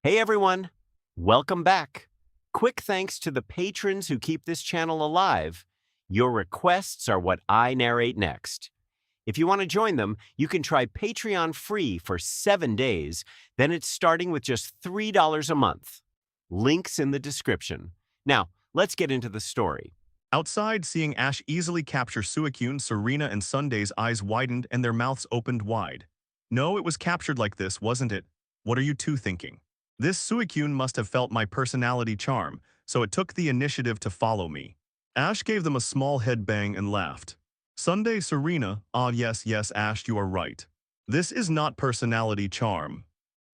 Hey everyone, welcome back. Quick thanks to the patrons who keep this channel alive. Your requests are what I narrate next. If you want to join them, you can try Patreon free for 7 days, then it's starting with just $3 a month. Links in the description. Now, let's get into the story. Outside, seeing Ash easily capture Suicune, Serena, and Sunday's eyes widened and their mouths opened wide. No, it was captured like this, wasn't it? What are you two thinking? This Suicune must have felt my personality charm, so it took the initiative to follow me. Ash gave them a small head bang and laughed. Sunday, Serena, yes, Ash, you are right. This is not personality charm.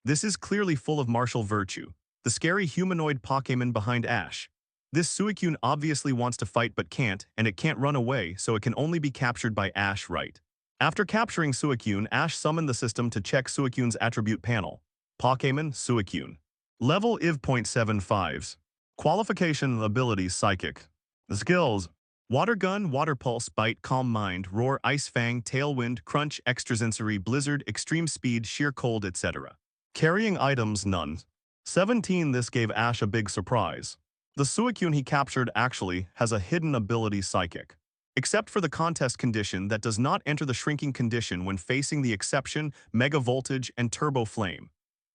This is clearly full of martial virtue. The scary humanoid Pokémon behind Ash. This Suicune obviously wants to fight but can't, and it can't run away, so it can only be captured by Ash, right? After capturing Suicune, Ash summoned the system to check Suicune's attribute panel. Pokémon, Suicune. Level IV.75. Qualification abilities Psychic. The skills: Water Gun, Water Pulse, Bite, Calm Mind, Roar, Ice Fang, Tailwind, Crunch, Extrasensory, Blizzard, Extreme Speed, Sheer Cold, etc. Carrying items none. 17. This gave Ash a big surprise. The Suicune he captured actually has a hidden ability Psychic. Except for the contest condition that does not enter the shrinking condition when facing the exception, Mega Voltage, and Turbo Flame.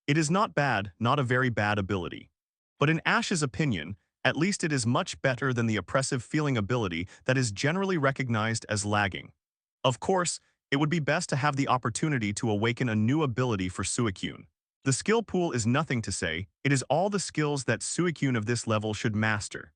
It is not bad, not a very bad ability. But in Ash's opinion, at least it is much better than the oppressive feeling ability that is generally recognized as lagging. Of course, it would be best to have the opportunity to awaken a new ability for Suicune. The skill pool is nothing to say, it is all the skills that Suicune of this level should master.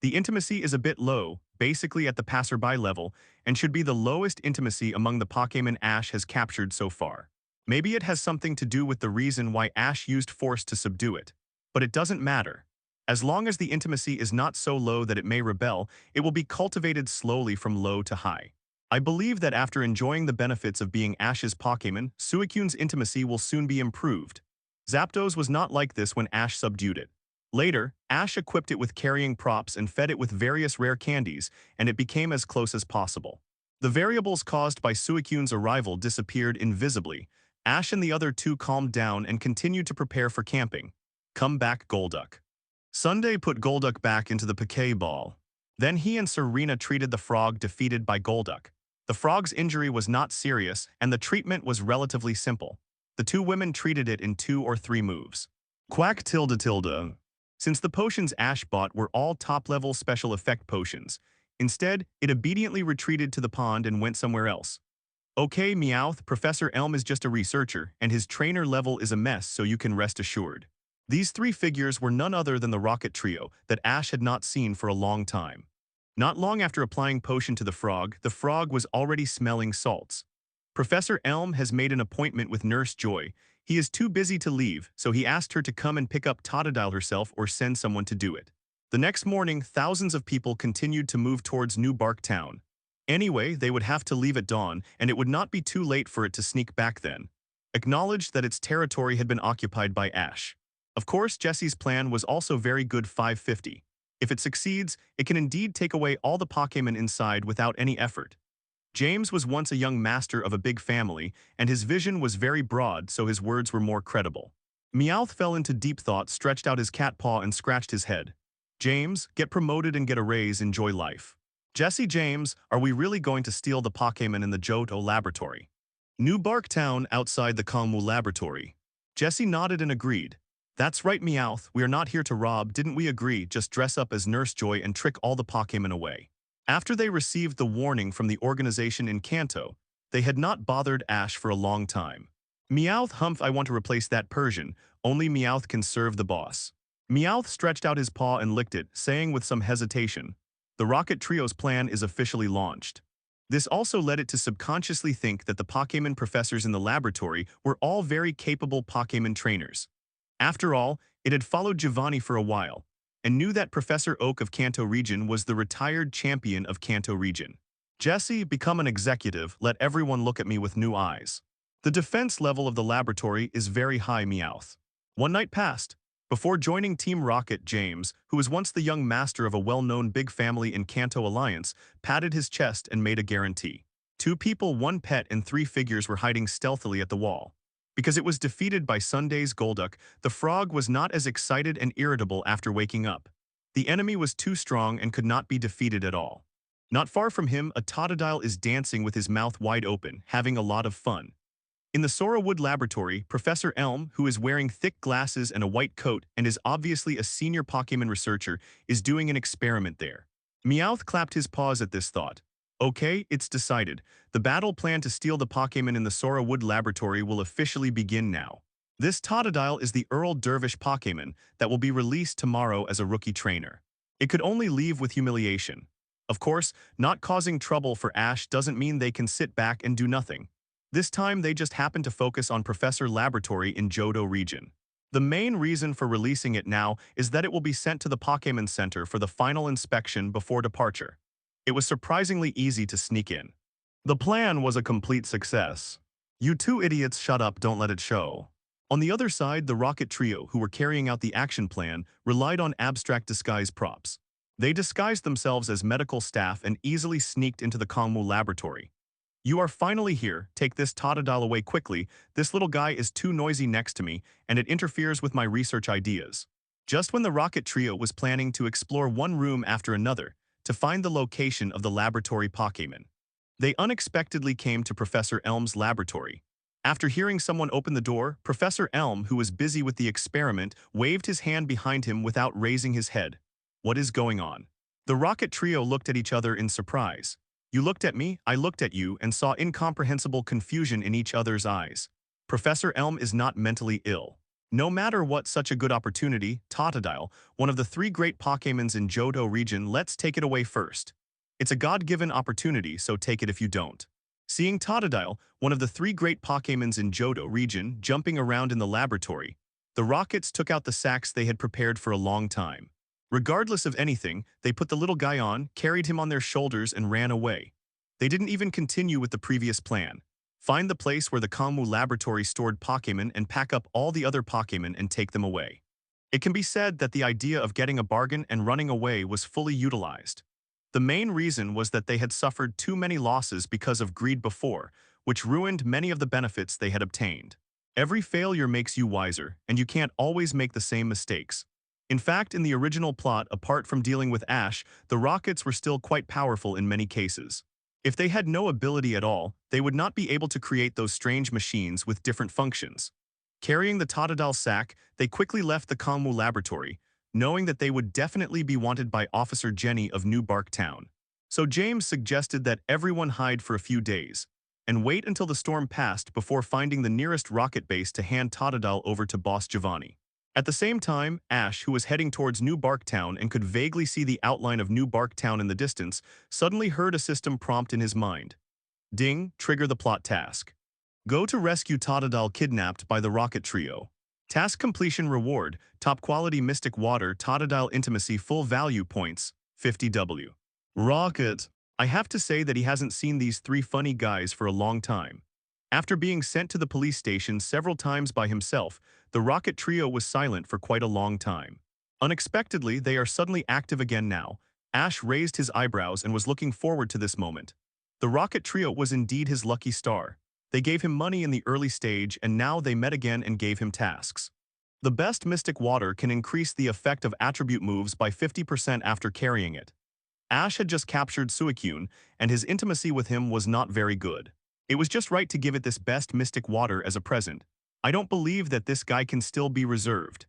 The intimacy is a bit low, basically at the passerby level, and should be the lowest intimacy among the Pokémon Ash has captured so far. Maybe it has something to do with the reason why Ash used force to subdue it. But it doesn't matter. As long as the intimacy is not so low that it may rebel, it will be cultivated slowly from low to high. I believe that after enjoying the benefits of being Ash's Pokémon, Suicune's intimacy will soon be improved. Zapdos was not like this when Ash subdued it. Later, Ash equipped it with carrying props and fed it with various rare candies, and it became as close as possible. The variables caused by Suicune's arrival disappeared invisibly. Ash and the other two calmed down and continued to prepare for camping. Come back, Golduck. Sunday put Golduck back into the Pokeball. Then he and Serena treated the frog defeated by Golduck. The frog's injury was not serious, and the treatment was relatively simple. The two women treated it in 2 or 3 moves. Quack tilde tilde. Since the potions Ash bought were all top-level special effect potions, instead, it obediently retreated to the pond and went somewhere else. Okay, Meowth, Professor Elm is just a researcher, and his trainer level is a mess, so you can rest assured. These 3 figures were none other than the Rocket Trio that Ash had not seen for a long time. Not long after applying potion to the frog was already smelling salts. Professor Elm has made an appointment with Nurse Joy. He is too busy to leave, so he asked her to come and pick up Totodile herself or send someone to do it. The next morning, thousands of people continued to move towards New Bark Town. Anyway, they would have to leave at dawn, and it would not be too late for it to sneak back then. Acknowledged that its territory had been occupied by Ash. Of course, Jesse's plan was also very good 550. If it succeeds, it can indeed take away all the Pokémon inside without any effort. James was once a young master of a big family, and his vision was very broad, so his words were more credible. Meowth fell into deep thought, stretched out his cat paw and scratched his head. James, get promoted and get a raise, enjoy life. Jesse James, are we really going to steal the Pokémon in the Johto laboratory? New Bark Town outside the Kongmu laboratory. Jesse nodded and agreed. That's right, Meowth, we are not here to rob, didn't we agree? Just dress up as Nurse Joy and trick all the Pokémon away. After they received the warning from the organization in Kanto, they had not bothered Ash for a long time. Meowth, humph, I want to replace that Persian, only Meowth can serve the boss. Meowth stretched out his paw and licked it, saying with some hesitation, the Rocket Trio's plan is officially launched. This also led it to subconsciously think that the Pokémon professors in the laboratory were all very capable Pokémon trainers. After all, it had followed Giovanni for a while, and knew that Professor Oak of Kanto Region was the retired champion of Kanto Region. Jesse, become an executive, let everyone look at me with new eyes. The defense level of the laboratory is very high, Meowth. One night passed. Before joining Team Rocket, James, who was once the young master of a well-known big family in Kanto Alliance, patted his chest and made a guarantee. 2 people, 1 pet, and 3 figures were hiding stealthily at the wall. Because it was defeated by Sunday's Golduck, the frog was not as excited and irritable after waking up. The enemy was too strong and could not be defeated at all. Not far from him, a Totodile is dancing with his mouth wide open, having a lot of fun. In the Sora Wood Laboratory, Professor Elm, who is wearing thick glasses and a white coat and is obviously a senior Pokémon researcher, is doing an experiment there. Meowth clapped his paws at this thought. Okay, it's decided. The battle plan to steal the Pokémon in the Sora Wood Laboratory will officially begin now. This Totodile is the Earl Dervish Pokémon that will be released tomorrow as a rookie trainer. It could only leave with humiliation. Of course, not causing trouble for Ash doesn't mean they can sit back and do nothing. This time they just happen to focus on Professor Laboratory in Johto Region. The main reason for releasing it now is that it will be sent to the Pokémon Center for the final inspection before departure. It was surprisingly easy to sneak in. The plan was a complete success. You two idiots shut up, don't let it show. On the other side, the Rocket Trio, who were carrying out the action plan, relied on abstract disguise props. They disguised themselves as medical staff and easily sneaked into the Kongmu laboratory. You are finally here, take this Totodile away quickly, this little guy is too noisy next to me, and it interferes with my research ideas. Just when the Rocket Trio was planning to explore one room after another, to find the location of the laboratory Pokémon, they unexpectedly came to Professor Elm's laboratory. After hearing someone open the door, Professor Elm, who was busy with the experiment, waved his hand behind him without raising his head. What is going on? The Rocket Trio looked at each other in surprise. You looked at me, I looked at you, and saw incomprehensible confusion in each other's eyes. Professor Elm is not mentally ill. No matter what, such a good opportunity, Totodile, one of the 3 great Pokémons in Johto Region, let's take it away first. It's a God-given opportunity, so take it if you don't. Seeing Totodile, one of the 3 great Pokémons in Johto Region, jumping around in the laboratory, the Rockets took out the sacks they had prepared for a long time. Regardless of anything, they put the little guy on, carried him on their shoulders, and ran away. They didn't even continue with the previous plan. Find the place where the Kongmu laboratory stored Pokémon and pack up all the other Pokémon and take them away. It can be said that the idea of getting a bargain and running away was fully utilized. The main reason was that they had suffered too many losses because of greed before, which ruined many of the benefits they had obtained. Every failure makes you wiser, and you can't always make the same mistakes. In fact, in the original plot, apart from dealing with Ash, the Rockets were still quite powerful in many cases. If they had no ability at all, they would not be able to create those strange machines with different functions. Carrying the Totodile sack, they quickly left the Kongmu laboratory, knowing that they would definitely be wanted by Officer Jenny of New Bark Town. So James suggested that everyone hide for a few days, and wait until the storm passed before finding the nearest rocket base to hand Totodile over to Boss Giovanni. At the same time, Ash, who was heading towards New Bark Town and could vaguely see the outline of New Bark Town in the distance, suddenly heard a system prompt in his mind. Ding, trigger the plot task. Go to rescue Totodile kidnapped by the Rocket Trio. Task completion reward, top quality mystic water, Totodile intimacy, full value points, 50W. Rocket. I have to say that he hasn't seen these 3 funny guys for a long time. After being sent to the police station several times by himself, the Rocket Trio was silent for quite a long time. Unexpectedly, they are suddenly active again now. Ash raised his eyebrows and was looking forward to this moment. The Rocket Trio was indeed his lucky star. They gave him money in the early stage, and now they met again and gave him tasks. The best mystic water can increase the effect of attribute moves by 50% after carrying it. Ash had just captured Suicune, and his intimacy with him was not very good. It was just right to give it this best mystic water as a present. I don't believe that this guy can still be reserved.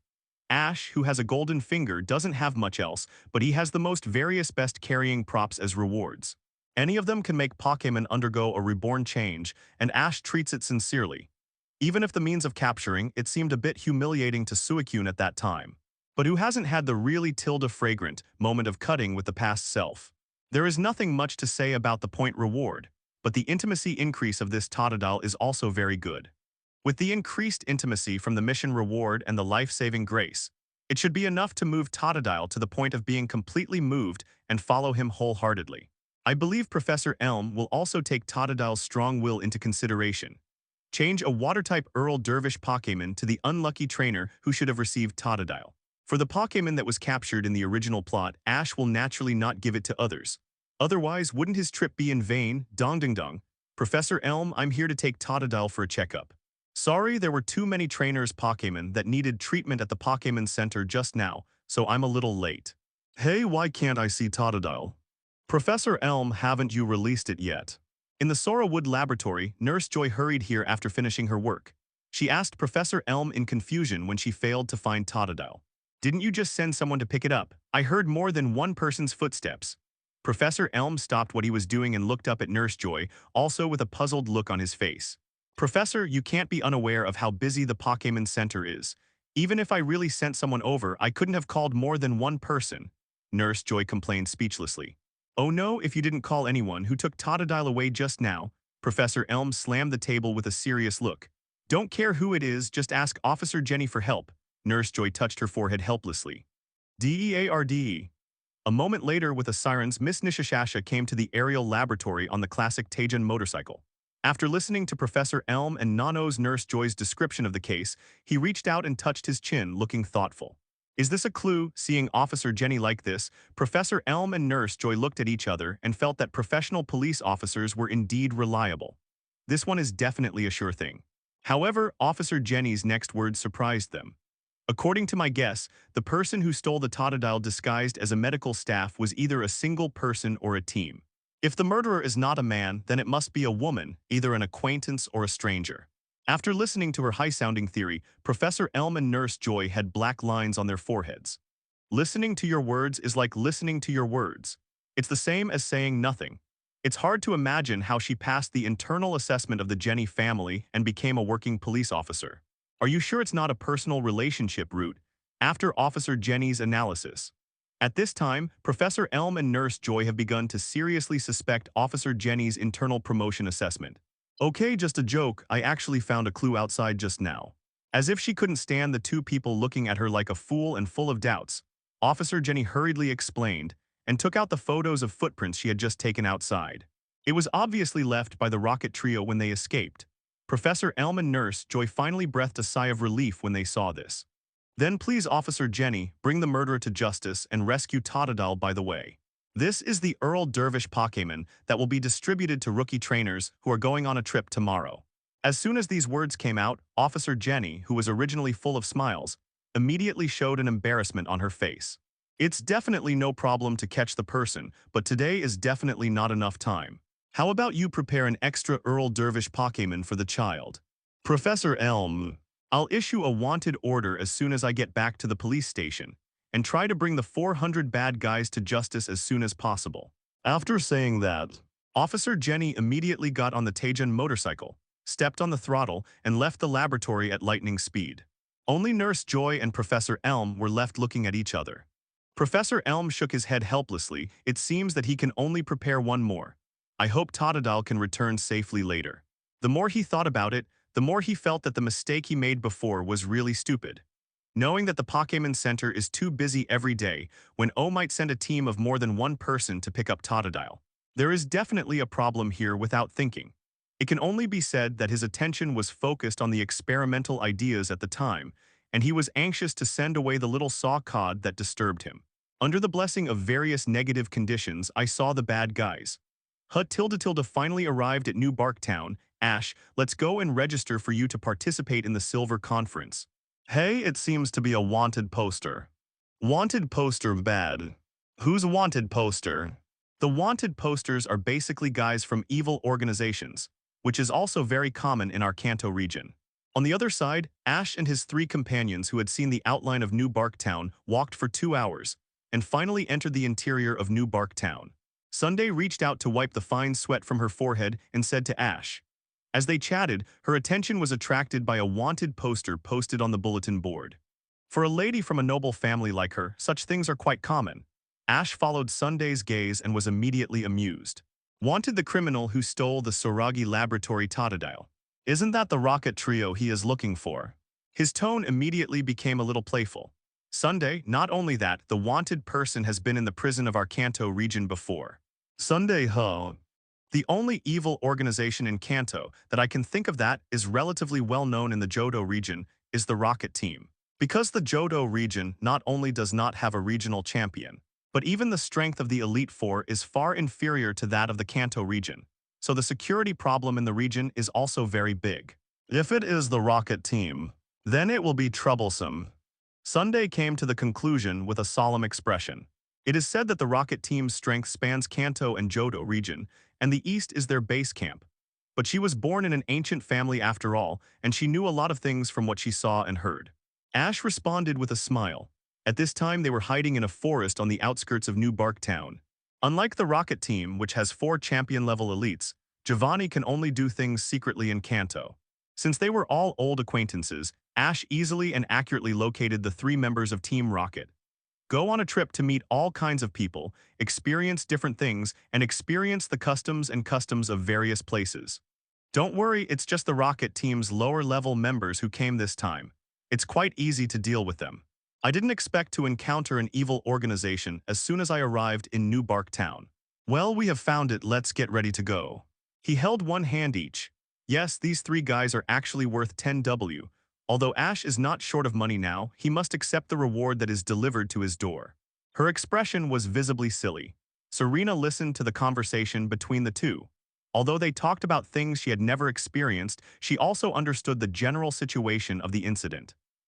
Ash, who has a golden finger, doesn't have much else, but he has the most various best carrying props as rewards. Any of them can make Pokémon undergo a reborn change, and Ash treats it sincerely. Even if the means of capturing it seemed a bit humiliating to Suicune at that time. But who hasn't had the really fragrant moment of cutting with the past self? There is nothing much to say about the point reward, but the intimacy increase of this Totodile is also very good. With the increased intimacy from the mission reward and the life-saving grace, it should be enough to move Totodile to the point of being completely moved and follow him wholeheartedly. I believe Professor Elm will also take Totodile's strong will into consideration. Change a Water-type Earl Dervish Pokémon to the unlucky trainer who should have received Totodile. For the Pokémon that was captured in the original plot, Ash will naturally not give it to others. Otherwise, wouldn't his trip be in vain? Dong ding dong. Professor Elm, I'm here to take Totodile for a checkup. Sorry, there were too many trainers Pokémon that needed treatment at the Pokémon Center just now, so I'm a little late. Hey, why can't I see Totodile? Professor Elm, haven't you released it yet? In the Sorawood laboratory, Nurse Joy hurried here after finishing her work. She asked Professor Elm in confusion when she failed to find Totodile. Didn't you just send someone to pick it up? I heard more than one person's footsteps. Professor Elm stopped what he was doing and looked up at Nurse Joy, also with a puzzled look on his face. Professor, you can't be unaware of how busy the Pokémon Center is. Even if I really sent someone over, I couldn't have called more than one person. Nurse Joy complained speechlessly. Oh no, if you didn't call anyone who took Totodile away just now. Professor Elm slammed the table with a serious look. Don't care who it is, just ask Officer Jenny for help. Nurse Joy touched her forehead helplessly. DEARDE. A moment later, with the sirens, Miss Nishishasha came to the aerial laboratory on the classic Taijin motorcycle. After listening to Professor Elm and Nano's Nurse Joy's description of the case, he reached out and touched his chin, looking thoughtful. Is this a clue? Seeing Officer Jenny like this, Professor Elm and Nurse Joy looked at each other and felt that professional police officers were indeed reliable. This one is definitely a sure thing. However, Officer Jenny's next words surprised them. According to my guess, the person who stole the Totodile disguised as a medical staff was either a single person or a team. If the murderer is not a man, then it must be a woman, either an acquaintance or a stranger. After listening to her high-sounding theory, Professor Elm and Nurse Joy had black lines on their foreheads. Listening to your words is like listening to your words. It's the same as saying nothing. It's hard to imagine how she passed the internal assessment of the Jenny family and became a working police officer. Are you sure it's not a personal relationship route? After Officer Jenny's analysis. At this time, Professor Elm and Nurse Joy have begun to seriously suspect Officer Jenny's internal promotion assessment. Okay, just a joke, I actually found a clue outside just now. As if she couldn't stand the two people looking at her like a fool and full of doubts, Officer Jenny hurriedly explained and took out the photos of footprints she had just taken outside. It was obviously left by the Rocket Trio when they escaped. Professor Elm and Nurse Joy finally breathed a sigh of relief when they saw this. Then please, Officer Jenny, bring the murderer to justice and rescue Totodile by the way. This is the Earl Dervish Pokémon that will be distributed to rookie trainers who are going on a trip tomorrow. As soon as these words came out, Officer Jenny, who was originally full of smiles, immediately showed an embarrassment on her face. It's definitely no problem to catch the person, but today is definitely not enough time. How about you prepare an extra Earl Dervish Pokémon for the child? Professor Elm, I'll issue a wanted order as soon as I get back to the police station, and try to bring the 400 bad guys to justice as soon as possible. After saying that, Officer Jenny immediately got on the Taijin motorcycle, stepped on the throttle, and left the laboratory at lightning speed. Only Nurse Joy and Professor Elm were left looking at each other. Professor Elm shook his head helplessly. It seems that he can only prepare one more. I hope Totodile can return safely later. The more he thought about it, the more he felt that the mistake he made before was really stupid. Knowing that the Pokémon Center is too busy every day when O might send a team of more than one person to pick up Totodile. There is definitely a problem here without thinking. It can only be said that his attention was focused on the experimental ideas at the time, and he was anxious to send away the little saw cod that disturbed him. Under the blessing of various negative conditions, I saw the bad guys. Tilda finally arrived at New Barktown. Ash, let's go and register for you to participate in the Silver Conference. Hey, it seems to be a wanted poster. Wanted poster bad. Who's a wanted poster? The wanted posters are basically guys from evil organizations, which is also very common in our Kanto region. On the other side, Ash and his 3 companions who had seen the outline of New Barktown walked for 2 hours, and finally entered the interior of New Barktown. Sunday reached out to wipe the fine sweat from her forehead and said to Ash. As they chatted, her attention was attracted by a wanted poster posted on the bulletin board. For a lady from a noble family like her, such things are quite common. Ash followed Sunday's gaze and was immediately amused. Wanted the criminal who stole the Soragi laboratory Totodile. Isn't that the Rocket Trio he is looking for? His tone immediately became a little playful. Sunday, not only that, the wanted person has been in the prison of our Kanto region before. Sunday, huh? The only evil organization in Kanto that I can think of that is relatively well known in the Johto region is the Rocket Team. Because the Johto region not only does not have a regional champion, but even the strength of the Elite Four is far inferior to that of the Kanto region. So the security problem in the region is also very big. If it is the Rocket team, then it will be troublesome. Sunday came to the conclusion with a solemn expression. It is said that the Rocket team's strength spans Kanto and Johto region, and the east is their base camp. But she was born in an ancient family after all, and she knew a lot of things from what she saw and heard. Ash responded with a smile. At this time they were hiding in a forest on the outskirts of New Bark Town. Unlike the Rocket team, which has 4 champion-level elites, Giovanni can only do things secretly in Kanto. Since they were all old acquaintances, Ash easily and accurately located the 3 members of Team Rocket. Go on a trip to meet all kinds of people, experience different things, and experience the customs of various places. Don't worry, it's just the Rocket team's lower-level members who came this time. It's quite easy to deal with them. I didn't expect to encounter an evil organization as soon as I arrived in New Bark Town. Well, we have found it, let's get ready to go. He held one hand each. Yes, these 3 guys are actually worth 10W. Although Ash is not short of money now, he must accept the reward that is delivered to his door. Her expression was visibly silly. Serena listened to the conversation between the two. Although they talked about things she had never experienced, she also understood the general situation of the incident.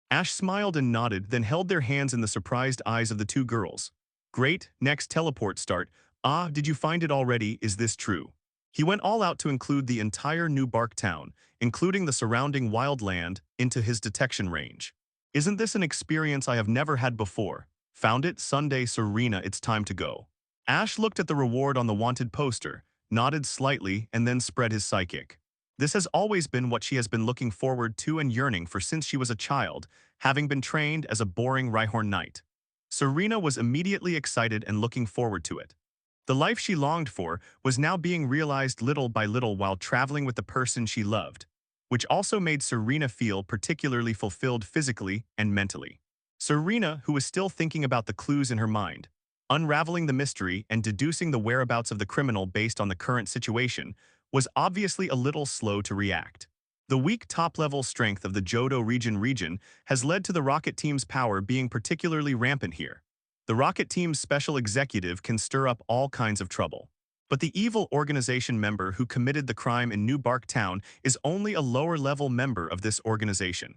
Ash smiled and nodded, then held their hands in the surprised eyes of the 2 girls. Great, next teleport start. Ah, did you find it already? Is this true? He went all out to include the entire New Bark Town, including the surrounding wild land, into his detection range. Isn't this an experience I have never had before? Found it, Sunday, Serena, it's time to go. Ash looked at the reward on the wanted poster, nodded slightly, and then spread his psychic. This has always been what she has been looking forward to and yearning for since she was a child, having been trained as a boring Rhyhorn knight. Serena was immediately excited and looking forward to it. The life she longed for was now being realized little by little while traveling with the person she loved, which also made Serena feel particularly fulfilled physically and mentally. Serena, who was still thinking about the clues in her mind, unraveling the mystery and deducing the whereabouts of the criminal based on the current situation, was obviously a little slow to react. The weak top-level strength of the Johto region has led to the Rocket team's power being particularly rampant here. The Rocket team's special executive can stir up all kinds of trouble. But the evil organization member who committed the crime in New Bark Town is only a lower-level member of this organization.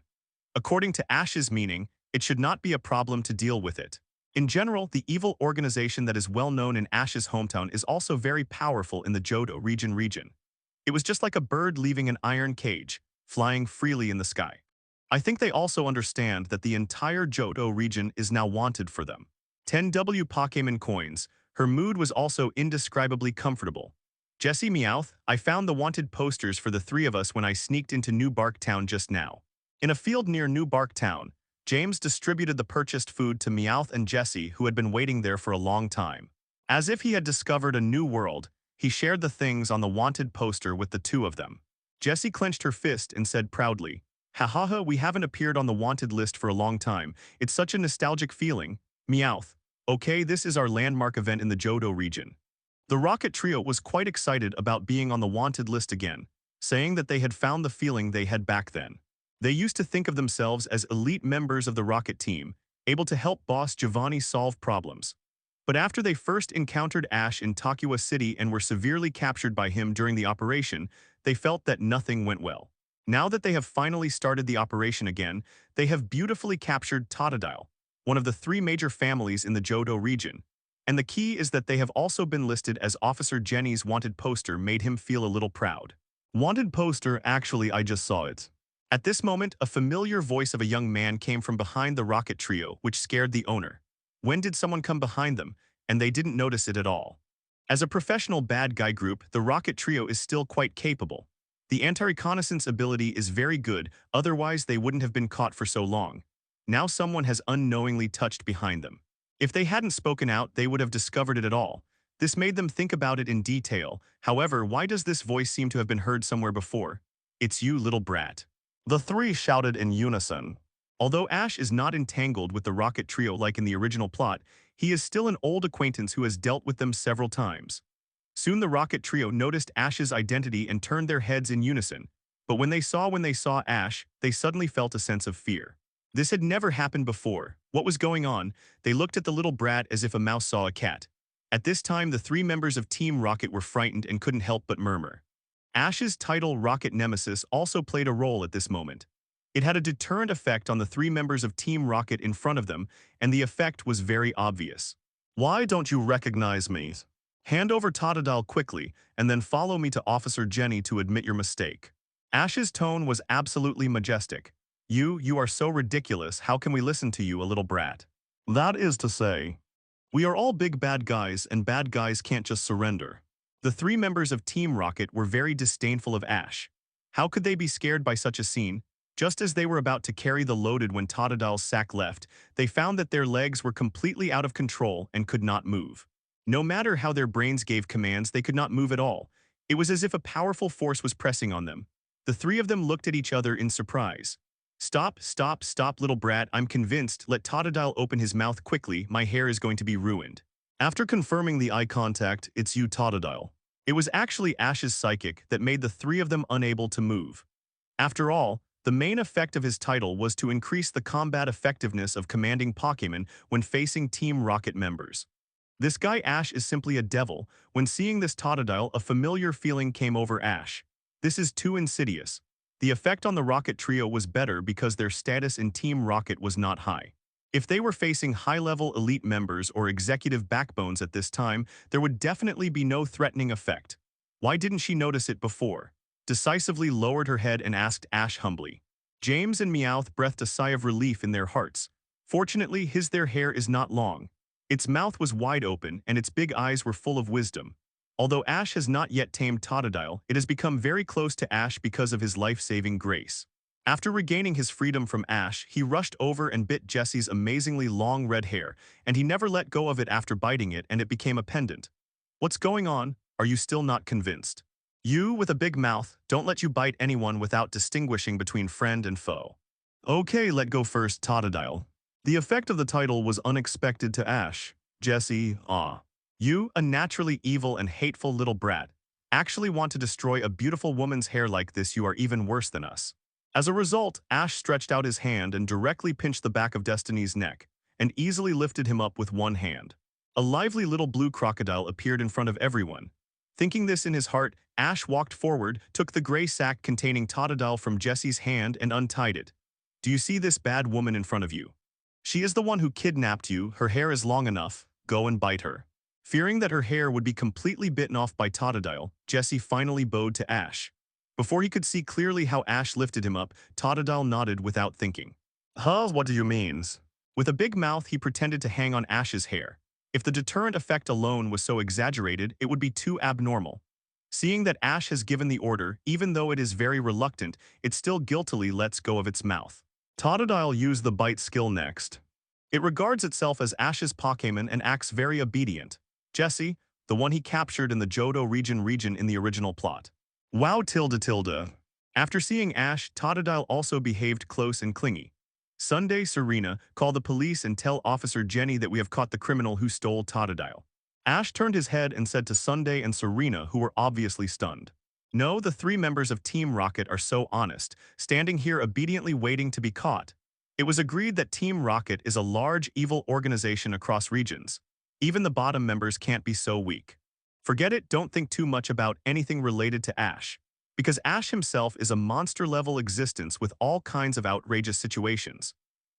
According to Ash's meaning, it should not be a problem to deal with it. In general, the evil organization that is well known in Ash's hometown is also very powerful in the Johto region. It was just like a bird leaving an iron cage, flying freely in the sky. I think they also understand that the entire Johto region is now wanted for them. 10W Pokémon coins. Her mood was also indescribably comfortable. Jessie Meowth, I found the wanted posters for the 3 of us when I sneaked into New Bark Town just now. In a field near New Bark Town, James distributed the purchased food to Meowth and Jessie, who had been waiting there for a long time. As if he had discovered a new world, he shared the things on the wanted poster with the 2 of them. Jessie clenched her fist and said proudly, "Ha ha ha, we haven't appeared on the wanted list for a long time. It's such a nostalgic feeling. Meowth. Okay, this is our landmark event in the Johto region." The Rocket Trio was quite excited about being on the wanted list again, saying that they had found the feeling they had back then. They used to think of themselves as elite members of the Rocket team, able to help boss Giovanni solve problems. But after they first encountered Ash in Takua City and were severely captured by him during the operation, they felt that nothing went well. Now that they have finally started the operation again, they have beautifully captured Totodile, one of the 3 major families in the Johto region. And the key is that they have also been listed as Officer Jenny's wanted poster made him feel a little proud. Wanted poster, actually I just saw it. At this moment, a familiar voice of a young man came from behind the Rocket Trio, which scared the owner. When did someone come behind them, and they didn't notice it at all? As a professional bad guy group, the Rocket Trio is still quite capable. The anti-reconnaissance ability is very good, otherwise they wouldn't have been caught for so long. Now someone has unknowingly touched behind them. If they hadn't spoken out, they would have discovered it at all. This made them think about it in detail. However, why does this voice seem to have been heard somewhere before? It's you, little brat. The 3 shouted in unison. Although Ash is not entangled with the Rocket Trio like in the original plot, he is still an old acquaintance who has dealt with them several times. Soon the Rocket Trio noticed Ash's identity and turned their heads in unison. But when they saw Ash, they suddenly felt a sense of fear. This had never happened before. What was going on? They looked at the little brat as if a mouse saw a cat. At this time, the 3 members of Team Rocket were frightened and couldn't help but murmur. Ash's title Rocket Nemesis also played a role at this moment. It had a deterrent effect on the three members of Team Rocket in front of them, and the effect was very obvious. Why don't you recognize me? Hand over Totodile quickly, and then follow me to Officer Jenny to admit your mistake. Ash's tone was absolutely majestic. You are so ridiculous, how can we listen to you, a little brat? That is to say, we are all big bad guys, and bad guys can't just surrender. The three members of Team Rocket were very disdainful of Ash. How could they be scared by such a scene? Just as they were about to carry the loaded when Totodile's sack left, they found that their legs were completely out of control and could not move. No matter how their brains gave commands, they could not move at all. It was as if a powerful force was pressing on them. The three of them looked at each other in surprise. Stop, little brat, I'm convinced. Let Totodile open his mouth quickly, my hair is going to be ruined. After confirming the eye contact, it's you, Totodile. It was actually Ash's psychic that made the three of them unable to move. After all, the main effect of his title was to increase the combat effectiveness of commanding Pokémon when facing Team Rocket members. This guy Ash is simply a devil. When seeing this Totodile, a familiar feeling came over Ash. This is too insidious. The effect on the Rocket Trio was better because their status in Team Rocket was not high. If they were facing high-level elite members or executive backbones at this time, there would definitely be no threatening effect. Why didn't she notice it before? Decisively lowered her head and asked Ash humbly. James and Meowth breathed a sigh of relief in their hearts. Fortunately, their hair is not long. Its mouth was wide open and its big eyes were full of wisdom. Although Ash has not yet tamed Totodile, it has become very close to Ash because of his life-saving grace. After regaining his freedom from Ash, he rushed over and bit Jessie's amazingly long red hair, and he never let go of it after biting it, and it became a pendant. What's going on? Are you still not convinced? You, with a big mouth, don't let you bite anyone without distinguishing between friend and foe. Okay, let go first, Totodile. The effect of the title was unexpected to Ash. Jessie, you, a naturally evil and hateful little brat, actually want to destroy a beautiful woman's hair like this. You are even worse than us. As a result, Ash stretched out his hand and directly pinched the back of Destiny's neck, and easily lifted him up with one hand. A lively little blue crocodile appeared in front of everyone. Thinking this in his heart, Ash walked forward, took the gray sack containing Totodile from Jessie's hand and untied it. Do you see this bad woman in front of you? She is the one who kidnapped you. Her hair is long enough. Go and bite her. Fearing that her hair would be completely bitten off by Totodile, Jessie finally bowed to Ash. Before he could see clearly how Ash lifted him up, Totodile nodded without thinking. What do you mean? With a big mouth, he pretended to hang on Ash's hair. If the deterrent effect alone was so exaggerated, it would be too abnormal. Seeing that Ash has given the order, even though it is very reluctant, it still guiltily lets go of its mouth. Totodile used the bite skill next. It regards itself as Ash's Pokémon and acts very obedient. Jessie, the one he captured in the Johto region in the original plot. Wow, tilde. After seeing Ash, Totodile also behaved close and clingy. Sunday, Serena, call the police and tell Officer Jenny that we have caught the criminal who stole Totodile. Ash turned his head and said to Sunday and Serena, who were obviously stunned. No, the three members of Team Rocket are so honest, standing here obediently waiting to be caught. It was agreed that Team Rocket is a large, evil organization across regions. Even the bottom members can't be so weak. Forget it, don't think too much about anything related to Ash. Because Ash himself is a monster-level existence with all kinds of outrageous situations.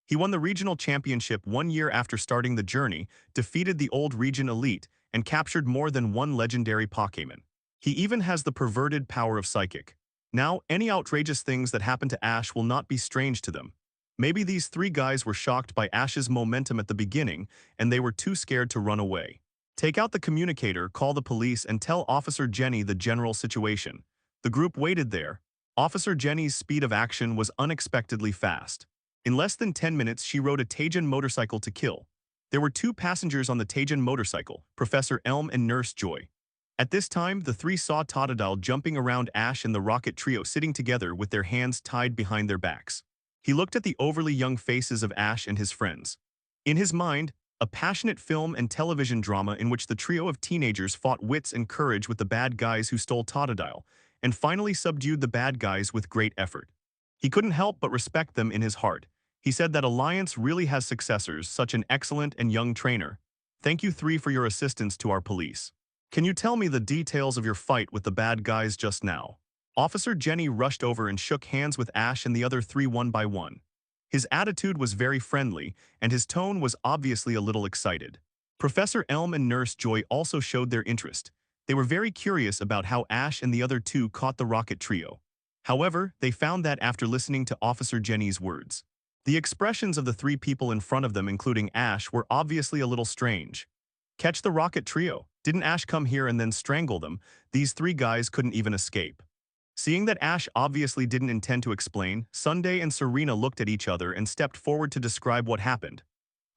He won the regional championship 1 year after starting the journey, defeated the old region elite, and captured more than one legendary Pokémon. He even has the perverted power of Psychic. Now, any outrageous things that happen to Ash will not be strange to them. Maybe these three guys were shocked by Ash's momentum at the beginning, and they were too scared to run away. Take out the communicator, call the police, and tell Officer Jenny the general situation. The group waited there. Officer Jenny's speed of action was unexpectedly fast. In less than 10 minutes, she rode a Tajan motorcycle to kill. There were 2 passengers on the Tajan motorcycle, Professor Elm and Nurse Joy. At this time, the three saw Totodile jumping around Ash and the Rocket Trio sitting together with their hands tied behind their backs. He looked at the overly young faces of Ash and his friends. In his mind, a passionate film and television drama in which the trio of teenagers fought wits and courage with the bad guys who stole Totodile, and finally subdued the bad guys with great effort. He couldn't help but respect them in his heart. He said that Alliance really has successors, such an excellent and young trainer. Thank you three for your assistance to our police. Can you tell me the details of your fight with the bad guys just now? Officer Jenny rushed over and shook hands with Ash and the other three one by one. His attitude was very friendly, and his tone was obviously a little excited. Professor Elm and Nurse Joy also showed their interest. They were very curious about how Ash and the other two caught the rocket trio. However, they found that after listening to Officer Jenny's words, the expressions of the three people in front of them, including Ash, were obviously a little strange. Catch the rocket trio. Didn't Ash come here and then strangle them? These three guys couldn't even escape. Seeing that Ash obviously didn't intend to explain, Sunday and Serena looked at each other and stepped forward to describe what happened.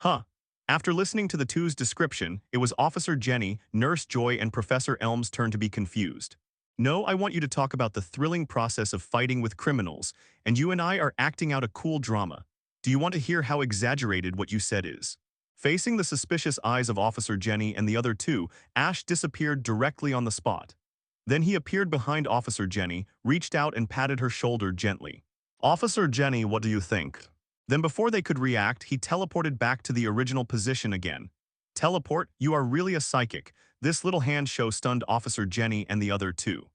Huh. After listening to the two's description, it was Officer Jenny, Nurse Joy, and Professor Elm's turn to be confused. No, I want you to talk about the thrilling process of fighting with criminals, and you and I are acting out a cool drama. Do you want to hear how exaggerated what you said is? Facing the suspicious eyes of Officer Jenny and the other two, Ash disappeared directly on the spot. Then he appeared behind Officer Jenny, reached out and patted her shoulder gently. Officer Jenny, what do you think? Then before they could react, he teleported back to the original position again. Teleport, you are really a psychic. This little hand show stunned Officer Jenny and the other two.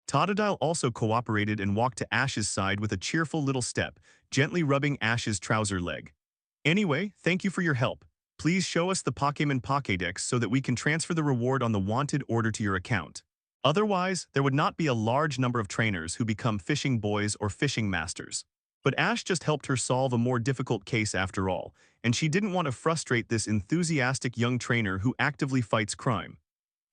Totodile also cooperated and walked to Ash's side with a cheerful little step, gently rubbing Ash's trouser leg. Anyway, thank you for your help. Please show us the Pokémon Pokédex so that we can transfer the reward on the wanted order to your account. Otherwise, there would not be a large number of trainers who become fishing boys or fishing masters. But Ash just helped her solve a more difficult case after all, and she didn't want to frustrate this enthusiastic young trainer who actively fights crime.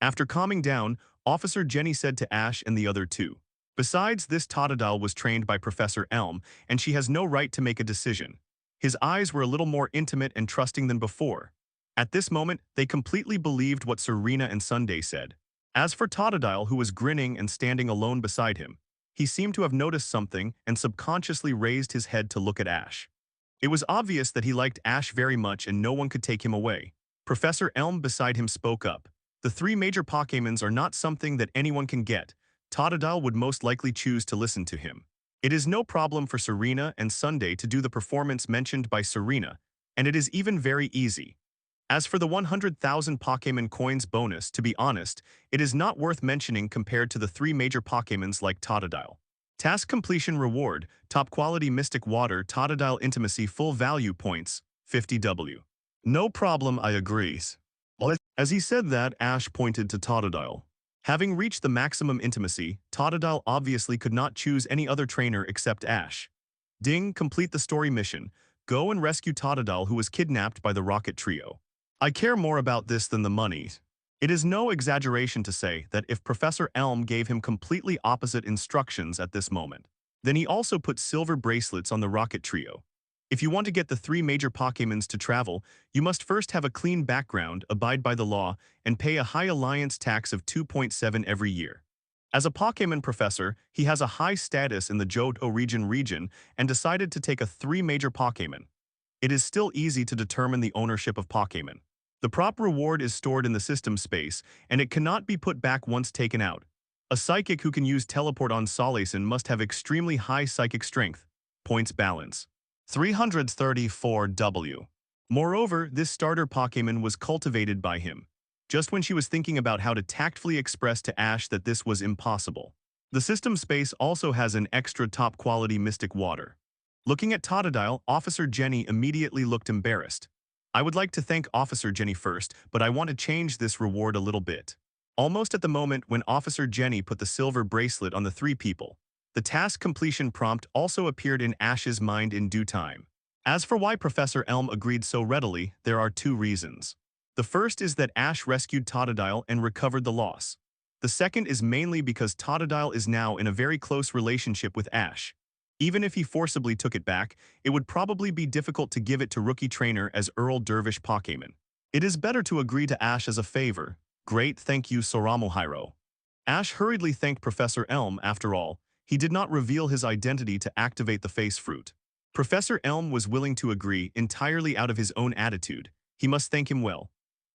After calming down, Officer Jenny said to Ash and the other two, "Besides, this Totodile was trained by Professor Elm, and she has no right to make a decision." His eyes were a little more intimate and trusting than before. At this moment, they completely believed what Serena and Sunday said. As for Totodile, who was grinning and standing alone beside him, he seemed to have noticed something and subconsciously raised his head to look at Ash. It was obvious that he liked Ash very much and no one could take him away. Professor Elm beside him spoke up. The three major Pokémons are not something that anyone can get. Totodile would most likely choose to listen to him. It is no problem for Serena and Sunday to do the performance mentioned by Serena, and it is even very easy. As for the 100,000 Pokémon coins bonus, to be honest, it is not worth mentioning compared to the three major Pokémons like Totodile. Task completion reward, top quality mystic water, Totodile intimacy full value points, 50W. No problem, I agrees. As he said that, Ash pointed to Totodile. Having reached the maximum intimacy, Totodile obviously could not choose any other trainer except Ash. Ding, complete the story mission. Go and rescue Totodile, who was kidnapped by the Rocket Trio. I care more about this than the money. It is no exaggeration to say that if Professor Elm gave him completely opposite instructions at this moment, then he also put silver bracelets on the Rocket Trio. If you want to get the three major Pokémons to travel, you must first have a clean background, abide by the law, and pay a high alliance tax of 2.7 every year. As a Pokémon professor, he has a high status in the Johto region and decided to take a three major Pokémon. It is still easy to determine the ownership of Pokémon. The prop reward is stored in the system space, and it cannot be put back once taken out. A psychic who can use teleport on Solaceon must have extremely high psychic strength. Points balance. 334W. Moreover, this starter Pokémon was cultivated by him, just when she was thinking about how to tactfully express to Ash that this was impossible. The system space also has an extra top-quality mystic water. Looking at Totodile, Officer Jenny immediately looked embarrassed. I would like to thank Officer Jenny first, but I want to change this reward a little bit. Almost at the moment when Officer Jenny put the silver bracelet on the three people, the task completion prompt also appeared in Ash's mind in due time. As for why Professor Elm agreed so readily, there are two reasons. The first is that Ash rescued Totodile and recovered the loss. The second is mainly because Totodile is now in a very close relationship with Ash. Even if he forcibly took it back, it would probably be difficult to give it to rookie trainer as Earl Dervish Pokémon. It is better to agree to Ash as a favor. Great, thank you, Soramohiro. Ash hurriedly thanked Professor Elm. After all, he did not reveal his identity to activate the face fruit. Professor Elm was willing to agree entirely out of his own attitude. He must thank him well.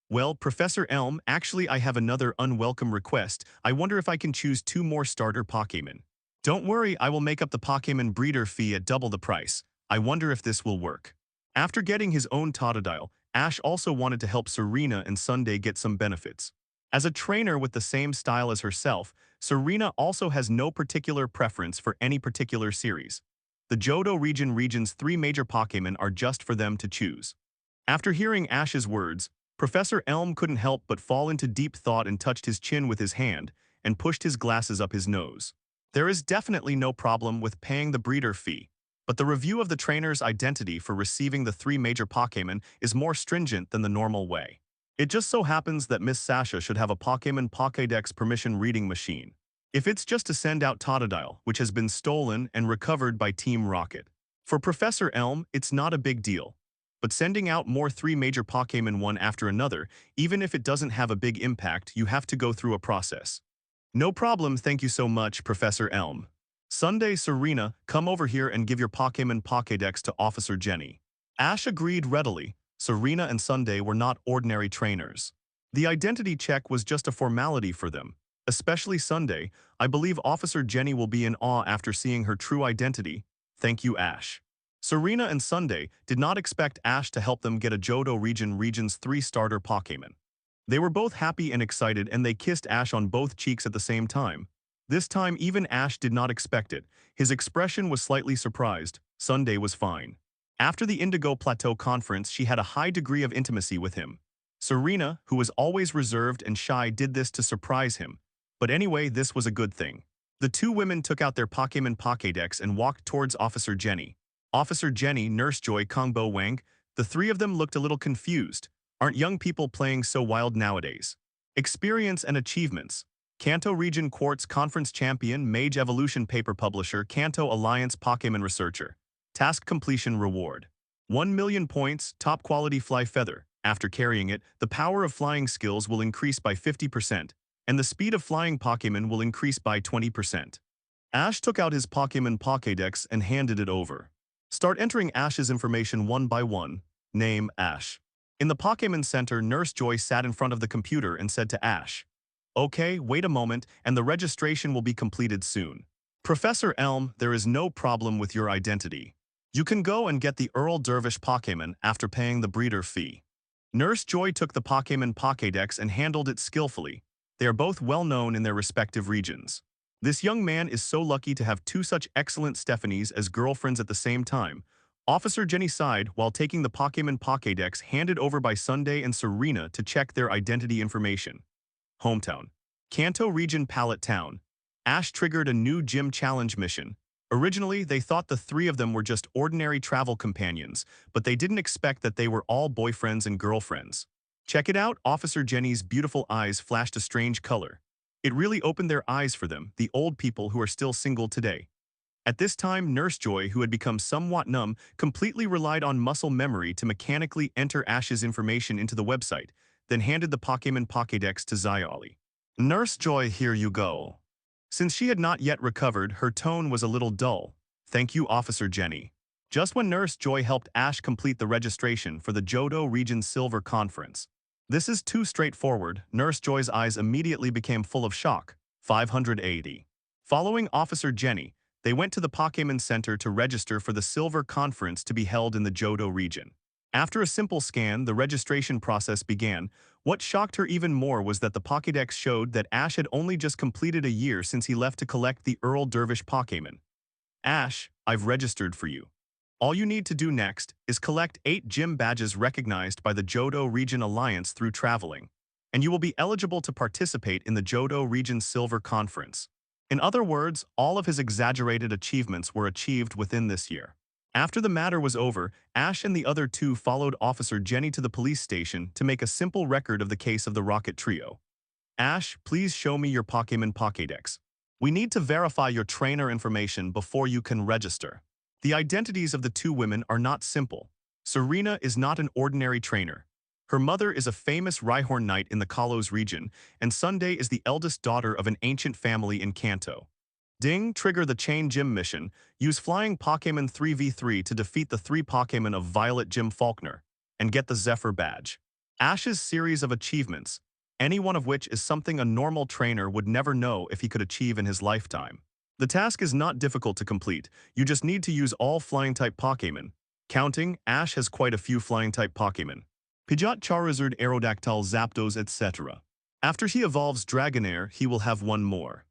Well, Professor Elm, actually I have another unwelcome request. I wonder if I can choose 2 more starter Pokémon. Don't worry, I will make up the Pokémon breeder fee at double the price. I wonder if this will work. After getting his own Totodile, Ash also wanted to help Serena and Sunday get some benefits. As a trainer with the same style as herself, Serena also has no particular preference for any particular series. The Johto region's 3 major Pokémon are just for them to choose. After hearing Ash's words, Professor Elm couldn't help but fall into deep thought and touched his chin with his hand and pushed his glasses up his nose. There is definitely no problem with paying the breeder fee, but the review of the trainer's identity for receiving the 3 major Pokémon is more stringent than the normal way. It just so happens that Miss Sasha should have a Pokémon Pokédex permission reading machine. If it's just to send out Totodile, which has been stolen and recovered by Team Rocket. For Professor Elm, it's not a big deal. But sending out more 3 major Pokémon one after another, even if it doesn't have a big impact, you have to go through a process. No problem, thank you so much, Professor Elm. Sunday, Serena, come over here and give your Pokémon Pokédex to Officer Jenny. Ash agreed readily. Serena and Sunday were not ordinary trainers. The identity check was just a formality for them. Especially Sunday, I believe Officer Jenny will be in awe after seeing her true identity. Thank you, Ash. Serena and Sunday did not expect Ash to help them get a Johto region's 3 starter Pokémon. They were both happy and excited and they kissed Ash on both cheeks at the same time. This time even Ash did not expect it. His expression was slightly surprised. Sunday was fine. After the Indigo Plateau conference, she had a high degree of intimacy with him. Serena, who was always reserved and shy, did this to surprise him. But anyway, this was a good thing. The 2 women took out their Pokémon Pokédex and walked towards Officer Jenny. Officer Jenny, Nurse Joy, Kongbo Wang, the 3 of them looked a little confused. Aren't young people playing so wild nowadays? Experience and achievements. Kanto Region Quartz Conference Champion, Mage Evolution Paper Publisher, Kanto Alliance Pokémon Researcher. Task Completion Reward. 1 million points, Top Quality Fly Feather. After carrying it, the power of flying skills will increase by 50%, and the speed of flying Pokémon will increase by 20%. Ash took out his Pokémon Pokédex and handed it over. Start entering Ash's information one by one. Name, Ash. In the Pokémon Center, Nurse Joy sat in front of the computer and said to Ash, "Okay, wait a moment, and the registration will be completed soon. Professor Elm, there is no problem with your identity. You can go and get the Earl Dervish Pokémon after paying the breeder fee." Nurse Joy took the Pokémon Pokédex and handled it skillfully. They are both well known in their respective regions. This young man is so lucky to have 2 such excellent Stephanies as girlfriends at the same time. Officer Jenny sighed while taking the Pokémon Pokédex handed over by Sunday and Serena to check their identity information. Hometown. Kanto Region Pallet Town. Ash triggered a new gym challenge mission. Originally, they thought the 3 of them were just ordinary travel companions, but they didn't expect that they were all boyfriends and girlfriends. Check it out, Officer Jenny's beautiful eyes flashed a strange color. It really opened their eyes for them, the old people who are still single today. At this time, Nurse Joy, who had become somewhat numb, completely relied on muscle memory to mechanically enter Ash's information into the website, then handed the Pokémon Pokédex to Xiaoli. "Nurse Joy, here you go." Since she had not yet recovered, her tone was a little dull. "Thank you, Officer Jenny." Just when Nurse Joy helped Ash complete the registration for the Johto Region Silver Conference. "This is too straightforward." Nurse Joy's eyes immediately became full of shock. 580. Following Officer Jenny, they went to the Pokémon Center to register for the Silver Conference to be held in the Johto region. After a simple scan, the registration process began. What shocked her even more was that the Pokédex showed that Ash had only just completed a year since he left to collect the Earl Dervish Pokémon. "Ash, I've registered for you. All you need to do next is collect 8 gym badges recognized by the Johto Region Alliance through traveling, and you will be eligible to participate in the Johto Region Silver Conference." In other words, all of his exaggerated achievements were achieved within this year. After the matter was over, Ash and the other 2 followed Officer Jenny to the police station to make a simple record of the case of the Rocket Trio. "Ash, please show me your Pokémon Pokédex. We need to verify your trainer information before you can register." The identities of the 2 women are not simple. Serena is not an ordinary trainer. Her mother is a famous Rhyhorn knight in the Kalos region, and Sunday is the eldest daughter of an ancient family in Kanto. Ding, trigger the Chain Gym mission. Use Flying Pokémon 3v3 to defeat the 3 Pokémon of Violet Gym Faulkner, and get the Zephyr badge. Ash's series of achievements, any one of which is something a normal trainer would never know if he could achieve in his lifetime. The task is not difficult to complete, you just need to use all Flying-type Pokémon. Counting, Ash has quite a few Flying-type Pokémon. Pidgeot, Charizard, Aerodactyl, Zapdos, etc. After he evolves Dragonair, he will have 1 more.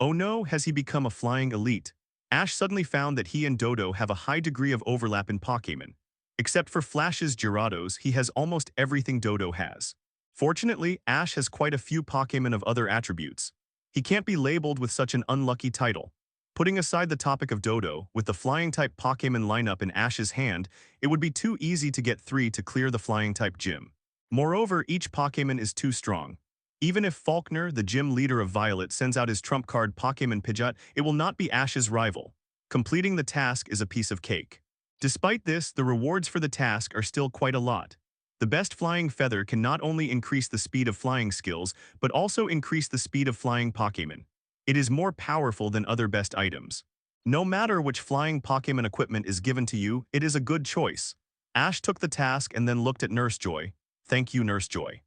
Oh no, has he become a flying elite? Ash suddenly found that he and Dodo have a high degree of overlap in Pokémon. Except for Flash's Gyarados, he has almost everything Dodo has. Fortunately, Ash has quite a few Pokémon of other attributes. He can't be labeled with such an unlucky title. Putting aside the topic of Dodo, with the flying-type Pokémon lineup in Ash's hand, it would be too easy to get 3 to clear the flying-type gym. Moreover, each Pokémon is too strong. Even if Faulkner, the gym leader of Violet, sends out his trump card Pokémon Pidgeot, it will not be Ash's rival. Completing the task is a piece of cake. Despite this, the rewards for the task are still quite a lot. The best flying feather can not only increase the speed of flying skills, but also increase the speed of flying Pokémon. It is more powerful than other best items. No matter which flying Pokémon equipment is given to you, it is a good choice. Ash took the task and then looked at Nurse Joy. Thank you, Nurse Joy.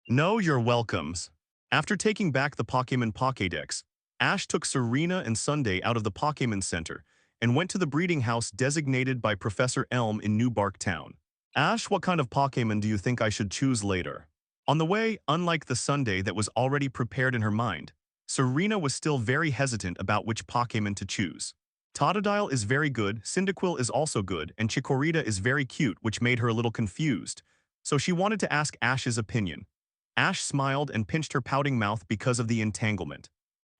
No, you're welcomes. After taking back the Pokémon Pokédex, Ash took Serena and Sunday out of the Pokémon Center and went to the breeding house designated by Professor Elm in New Bark Town. Ash, what kind of Pokémon do you think I should choose later? On the way, unlike the Sunday that was already prepared in her mind, Serena was still very hesitant about which Pokémon to choose. Totodile is very good, Cyndaquil is also good, and Chikorita is very cute, which made her a little confused. So she wanted to ask Ash's opinion. Ash smiled and pinched her pouting mouth because of the entanglement.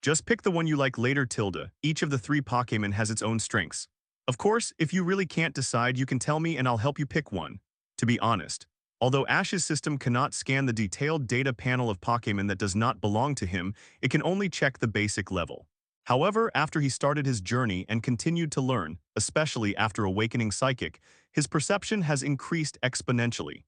Just pick the one you like later, Tilda. Each of the 3 Pokémon has its own strengths. Of course, if you really can't decide, you can tell me and I'll help you pick one. To be honest, although Ash's system cannot scan the detailed data panel of Pokémon that does not belong to him, it can only check the basic level. However, after he started his journey and continued to learn, especially after awakening Psychic, his perception has increased exponentially.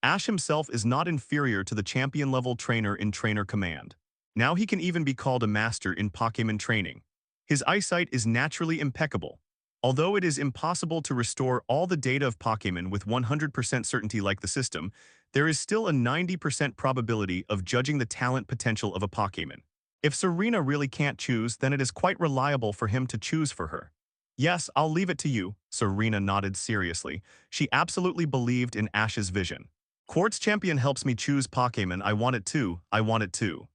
Ash himself is not inferior to the champion-level trainer in Trainer Command. Now he can even be called a master in Pokémon training. His eyesight is naturally impeccable. Although it is impossible to restore all the data of Pokémon with 100% certainty like the system, there is still a 90% probability of judging the talent potential of a Pokémon. If Serena really can't choose, then it is quite reliable for him to choose for her. Yes, I'll leave it to you, Serena nodded seriously. She absolutely believed in Ash's vision. Quartz Champion helps me choose Pokémon. I want it too. I want it too.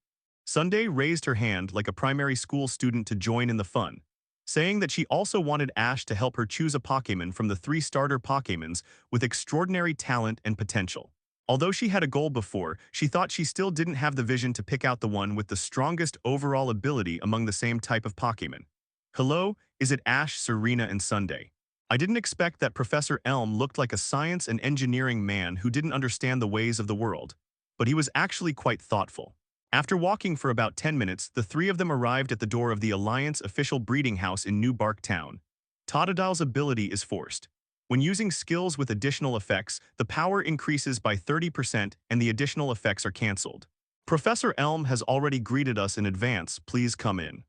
Sunday raised her hand like a primary school student to join in the fun, saying that she also wanted Ash to help her choose a Pokémon from the 3 starter Pokémons with extraordinary talent and potential. Although she had a goal before, she thought she still didn't have the vision to pick out the one with the strongest overall ability among the same type of Pokémon. Hello, is it Ash, Serena, and Sunday? I didn't expect that Professor Elm looked like a science and engineering man who didn't understand the ways of the world, but he was actually quite thoughtful. After walking for about 10 minutes, the 3 of them arrived at the door of the Alliance official breeding house in New Bark Town. Totodile's ability is forced. When using skills with additional effects, the power increases by 30% and the additional effects are cancelled. Professor Elm has already greeted us in advance. Please come in.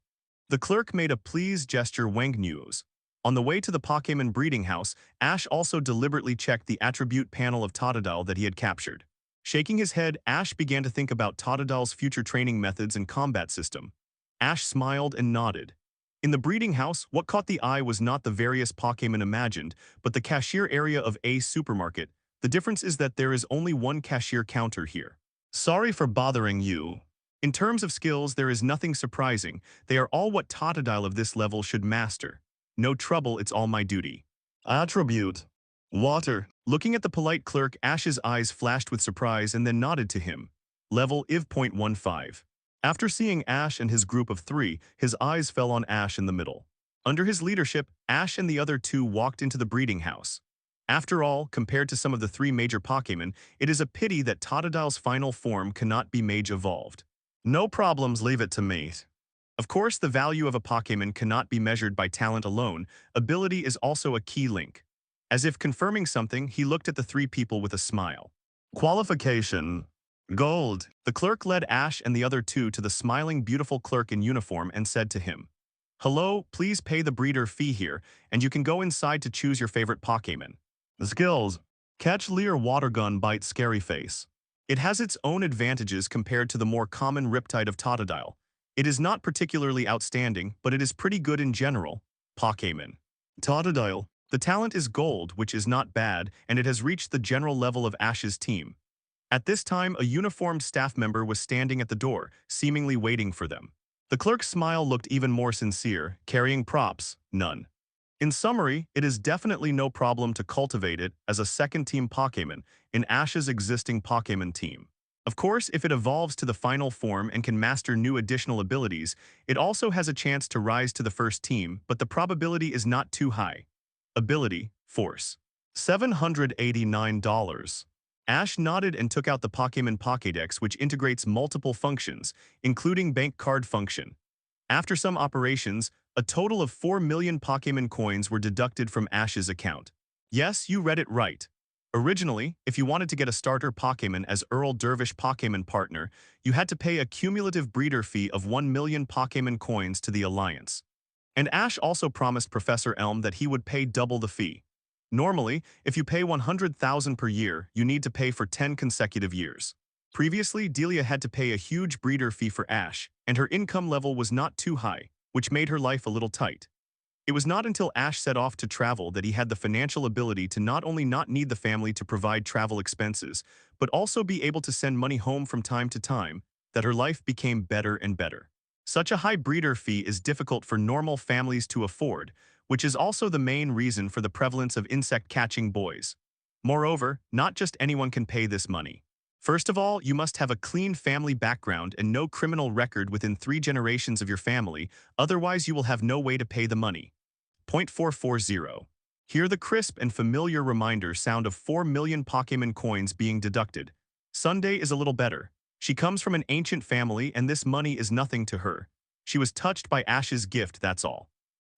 The clerk made a please gesture Wang News. On the way to the Pokémon breeding house, Ash also deliberately checked the attribute panel of Totodile that he had captured. Shaking his head, Ash began to think about Totodile's future training methods and combat system. Ash smiled and nodded. In the breeding house, what caught the eye was not the various Pokémon imagined, but the cashier area of a supermarket. The difference is that there is only one cashier counter here. Sorry for bothering you. In terms of skills, there is nothing surprising. They are all what Totodile of this level should master. No trouble, it's all my duty. Attribute. Water. Looking at the polite clerk, Ash's eyes flashed with surprise and then nodded to him. Level IV.15. After seeing Ash and his group of 3, his eyes fell on Ash in the middle. Under his leadership, Ash and the other 2 walked into the breeding house. After all, compared to some of the 3 major Pokémon, it is a pity that Totodile's final form cannot be mage evolved. No problems, leave it to me. Of course, the value of a Pokémon cannot be measured by talent alone. Ability is also a key link. As if confirming something, he looked at the 3 people with a smile. Qualification. Gold. The clerk led Ash and the other 2 to the smiling, beautiful clerk in uniform and said to him, "Hello, please pay the breeder fee here, and you can go inside to choose your favorite Pokémon." Skills. Catch Leer Water Gun Bite Scary Face. It has its own advantages compared to the more common Riptide of Totodile. It is not particularly outstanding, but it is pretty good in general. Pokémon. Totodile. The talent is gold, which is not bad, and it has reached the general level of Ash's team. At this time, a uniformed staff member was standing at the door, seemingly waiting for them. The clerk's smile looked even more sincere, carrying props, none. In summary, it is definitely no problem to cultivate it as a second-team Pokémon in Ash's existing Pokémon team. Of course, if it evolves to the final form and can master new additional abilities, it also has a chance to rise to the first team, but the probability is not too high. Ability, Force. $789. Ash nodded and took out the Pokémon Pokédex, which integrates multiple functions, including bank card function. After some operations, a total of 4 million Pokémon coins were deducted from Ash's account. Yes, you read it right. Originally, if you wanted to get a starter Pokémon as Earl Dervish Pokémon partner, you had to pay a cumulative breeder fee of 1 million Pokémon coins to the Alliance. And Ash also promised Professor Elm that he would pay double the fee. Normally, if you pay 100,000 per year, you need to pay for 10 consecutive years. Previously, Delia had to pay a huge breeder fee for Ash, and her income level was not too high, which made her life a little tight. It was not until Ash set off to travel that he had the financial ability to not only not need the family to provide travel expenses, but also be able to send money home from time to time, that her life became better and better. Such a high breeder fee is difficult for normal families to afford, which is also the main reason for the prevalence of insect-catching boys. Moreover, not just anyone can pay this money. First of all, you must have a clean family background and no criminal record within 3 generations of your family, otherwise you will have no way to pay the money. Point 440. Hear the crisp and familiar reminder sound of 4 million Pokémon coins being deducted. Sunday is a little better. She comes from an ancient family and this money is nothing to her. She was touched by Ash's gift, that's all.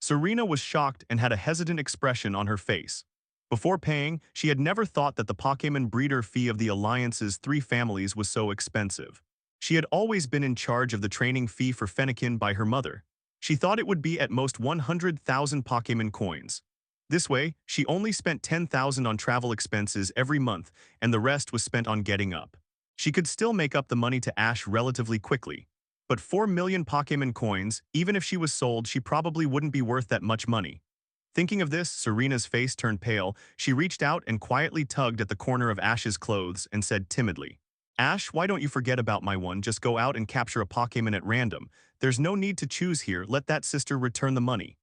Serena was shocked and had a hesitant expression on her face. Before paying, she had never thought that the Pokémon breeder fee of the Alliance's 3 families was so expensive. She had always been in charge of the training fee for Fennekin by her mother. She thought it would be at most 100,000 Pokémon coins. This way, she only spent 10,000 on travel expenses every month, and the rest was spent on getting up. She could still make up the money to Ash relatively quickly. But 4 million Pokémon coins, even if she was sold, she probably wouldn't be worth that much money. Thinking of this, Serena's face turned pale. She reached out and quietly tugged at the corner of Ash's clothes and said timidly, "Ash, why don't you forget about my one? Just go out and capture a Pokémon at random. There's no need to choose here. Let that sister return the money."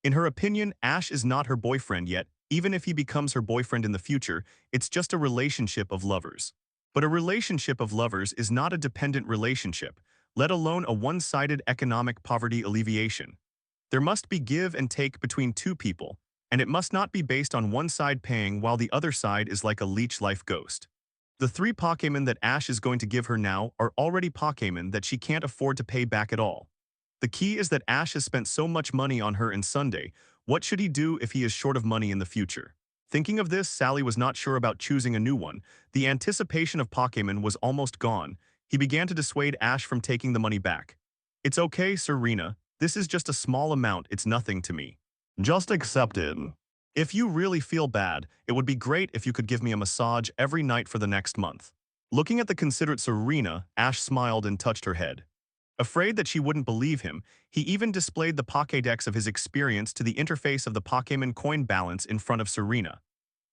In her opinion, Ash is not her boyfriend yet. Even if he becomes her boyfriend in the future, it's just a relationship of lovers. But a relationship of lovers is not a dependent relationship, let alone a one-sided economic poverty alleviation. There must be give and take between 2 people, and it must not be based on one side paying while the other side is like a leech-life ghost. The 3 Pokémon that Ash is going to give her now are already Pokémon that she can't afford to pay back at all. The key is that Ash has spent so much money on her and Sunday. What should he do if he is short of money in the future? Thinking of this, Sally was not sure about choosing a new one. The anticipation of Pokémon was almost gone. He began to dissuade Ash from taking the money back. "It's okay, Serena. This is just a small amount, it's nothing to me. Just accept it. If you really feel bad, it would be great if you could give me a massage every night for the next month." Looking at the considerate Serena, Ash smiled and touched her head. Afraid that she wouldn't believe him, he even displayed the Pokédex of his experience to the interface of the Pokémon coin balance in front of Serena.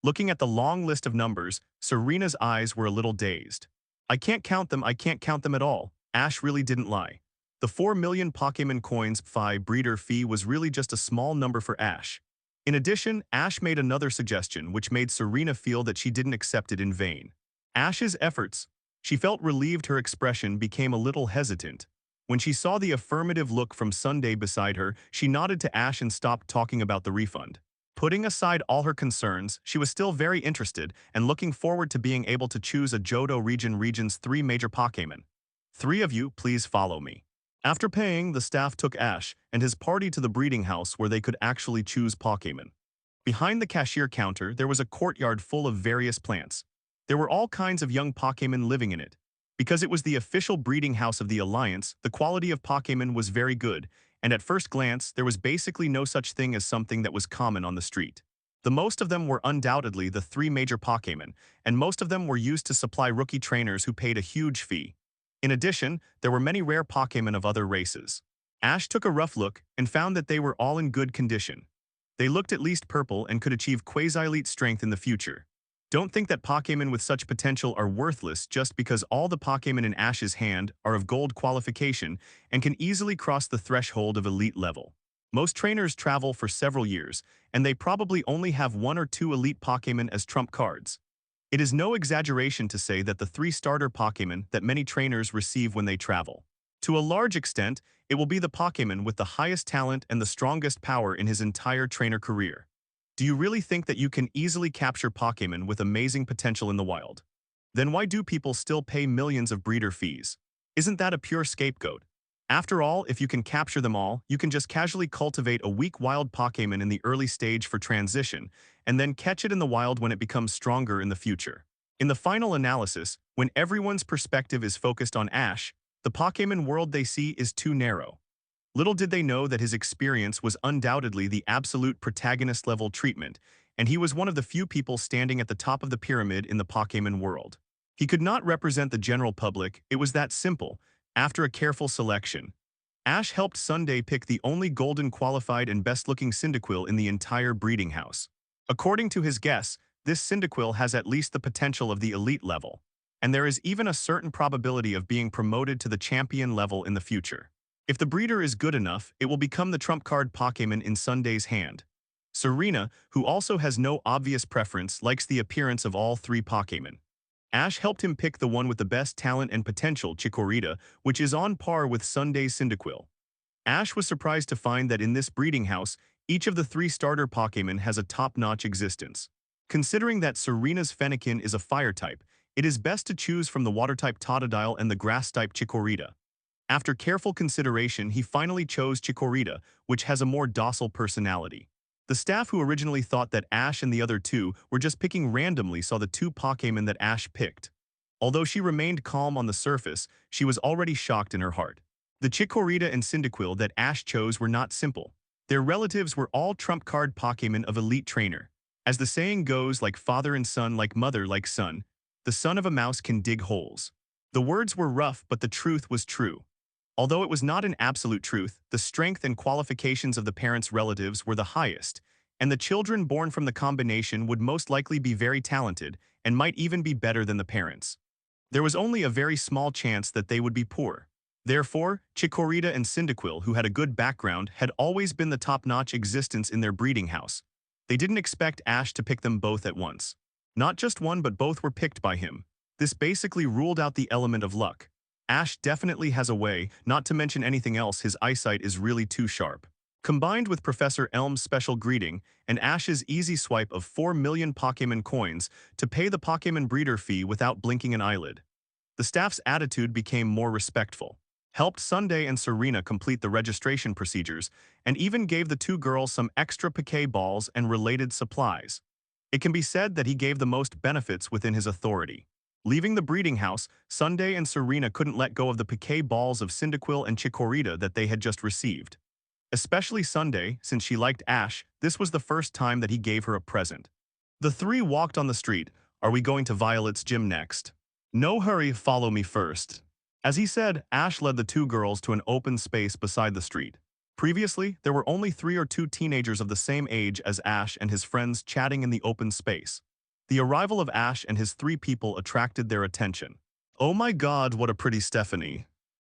Looking at the long list of numbers, Serena's eyes were a little dazed. I can't count them at all." Ash really didn't lie. The 4 million Pokémon coins Phi breeder fee was really just a small number for Ash. In addition, Ash made another suggestion which made Serena feel that she didn't accept it in vain. Ash's efforts. She felt relieved. Her expression became a little hesitant. When she saw the affirmative look from Sunday beside her, she nodded to Ash and stopped talking about the refund. Putting aside all her concerns, she was still very interested and looking forward to being able to choose a Johto region's 3 major Pokémon. "3 of you, please follow me." After paying, the staff took Ash and his party to the breeding house where they could actually choose Pokémon. Behind the cashier counter, there was a courtyard full of various plants. There were all kinds of young Pokémon living in it. Because it was the official breeding house of the Alliance, the quality of Pokémon was very good, and at first glance, there was basically no such thing as something that was common on the street. The most of them were undoubtedly the 3 major Pokémon, and most of them were used to supply rookie trainers who paid a huge fee. In addition, there were many rare Pokémon of other races. Ash took a rough look and found that they were all in good condition. They looked at least purple and could achieve quasi-elite strength in the future. Don't think that Pokémon with such potential are worthless just because all the Pokémon in Ash's hand are of gold qualification and can easily cross the threshold of elite level. Most trainers travel for several years, and they probably only have one or two elite Pokémon as trump cards. It is no exaggeration to say that the 3 starter Pokémon that many trainers receive when they travel. To a large extent, it will be the Pokémon with the highest talent and the strongest power in his entire trainer career. Do you really think that you can easily capture Pokémon with amazing potential in the wild? Then why do people still pay millions of breeder fees? Isn't that a pure scapegoat? After all, if you can capture them all, you can just casually cultivate a weak wild Pokémon in the early stage for transition, and then catch it in the wild when it becomes stronger in the future. In the final analysis, when everyone's perspective is focused on Ash, the Pokémon world they see is too narrow. Little did they know that his experience was undoubtedly the absolute protagonist-level treatment, and he was one of the few people standing at the top of the pyramid in the Pokémon world. He could not represent the general public, it was that simple. After a careful selection, Ash helped Sunday pick the only golden qualified and best-looking Cyndaquil in the entire breeding house. According to his guess, this Cyndaquil has at least the potential of the elite level, and there is even a certain probability of being promoted to the champion level in the future. If the breeder is good enough, it will become the trump card Pokémon in Sunday's hand. Serena, who also has no obvious preference, likes the appearance of all 3 Pokémon. Ash helped him pick the one with the best talent and potential, Chikorita, which is on par with Sunday's Cyndaquil. Ash was surprised to find that in this breeding house, each of the 3 starter Pokémon has a top-notch existence. Considering that Serena's Fennekin is a fire type, it is best to choose from the water-type Totodile and the grass-type Chikorita. After careful consideration, he finally chose Chikorita, which has a more docile personality. The staff who originally thought that Ash and the other 2 were just picking randomly saw the 2 Pokémon that Ash picked. Although she remained calm on the surface, she was already shocked in her heart. The Chikorita and Cyndaquil that Ash chose were not simple. Their relatives were all trump card Pokémon of elite trainer. As the saying goes, like father and son, like mother, like son, the son of a mouse can dig holes. The words were rough, but the truth was true. Although it was not an absolute truth, the strength and qualifications of the parents' relatives were the highest, and the children born from the combination would most likely be very talented and might even be better than the parents. There was only a very small chance that they would be poor. Therefore, Chikorita and Cyndaquil, who had a good background, had always been the top-notch existence in their breeding house. They didn't expect Ash to pick them both at once. Not just one, but both were picked by him. This basically ruled out the element of luck. Ash definitely has a way, not to mention anything else, his eyesight is really too sharp. Combined with Professor Elm's special greeting and Ash's easy swipe of 4 million Pokémon coins to pay the Pokémon breeder fee without blinking an eyelid, the staff's attitude became more respectful, helped Sunday and Serena complete the registration procedures, and even gave the 2 girls some extra Pokéballs and related supplies. It can be said that he gave the most benefits within his authority. Leaving the breeding house, Sunday and Serena couldn't let go of the Pokéballs of Cyndaquil and Chikorita that they had just received. Especially Sunday, since she liked Ash, this was the first time that he gave her a present. The 3 walked on the street. Are we going to Violet's gym next? No hurry, follow me first. As he said, Ash led the 2 girls to an open space beside the street. Previously, there were only 3 or 2 teenagers of the same age as Ash and his friends chatting in the open space. The arrival of Ash and his 3 people attracted their attention. Oh my god, what a pretty Stephanie.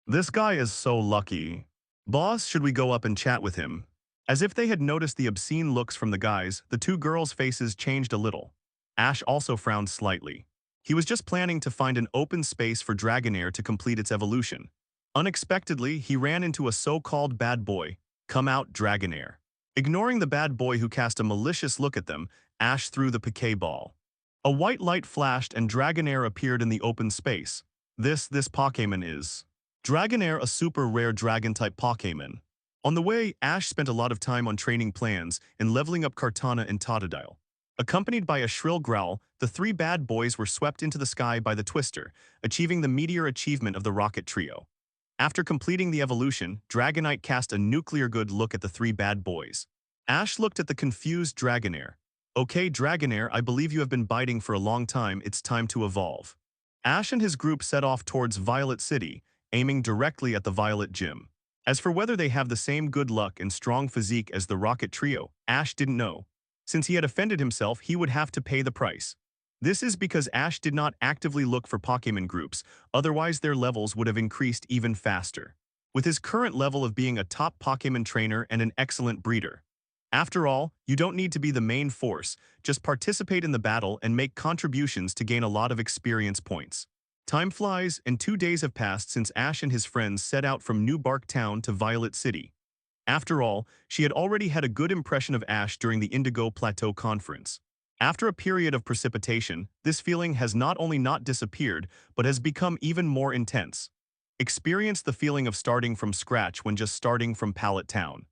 This guy is so lucky. Boss, should we go up and chat with him? As if they had noticed the obscene looks from the guys, the 2 girls' faces changed a little. Ash also frowned slightly. He was just planning to find an open space for Dragonair to complete its evolution. Unexpectedly, he ran into a so-called bad boy. Come out, Dragonair. Ignoring the bad boy who cast a malicious look at them, Ash threw the Pokéball. A white light flashed and Dragonair appeared in the open space. This Pokémon is Dragonair, a super rare dragon-type Pokémon. On the way, Ash spent a lot of time on training plans and leveling up Kartana and Totodile. Accompanied by a shrill growl, the 3 bad boys were swept into the sky by the Twister, achieving the meteor achievement of the Rocket Trio. After completing the evolution, Dragonite cast a nuclear good look at the 3 bad boys. Ash looked at the confused Dragonair. Okay, Dragonair, I believe you have been biting for a long time, it's time to evolve. Ash and his group set off towards Violet City, aiming directly at the Violet Gym. As for whether they have the same good luck and strong physique as the Rocket Trio, Ash didn't know. Since he had offended himself, he would have to pay the price. This is because Ash did not actively look for Pokémon groups, otherwise their levels would have increased even faster. With his current level of being a top Pokémon trainer and an excellent breeder. After all, you don't need to be the main force, just participate in the battle and make contributions to gain a lot of experience points. Time flies, and 2 days have passed since Ash and his friends set out from New Bark Town to Violet City. After all, she had already had a good impression of Ash during the Indigo Plateau Conference. After a period of precipitation, this feeling has not only not disappeared, but has become even more intense. Experience the feeling of starting from scratch when just starting from Pallet Town.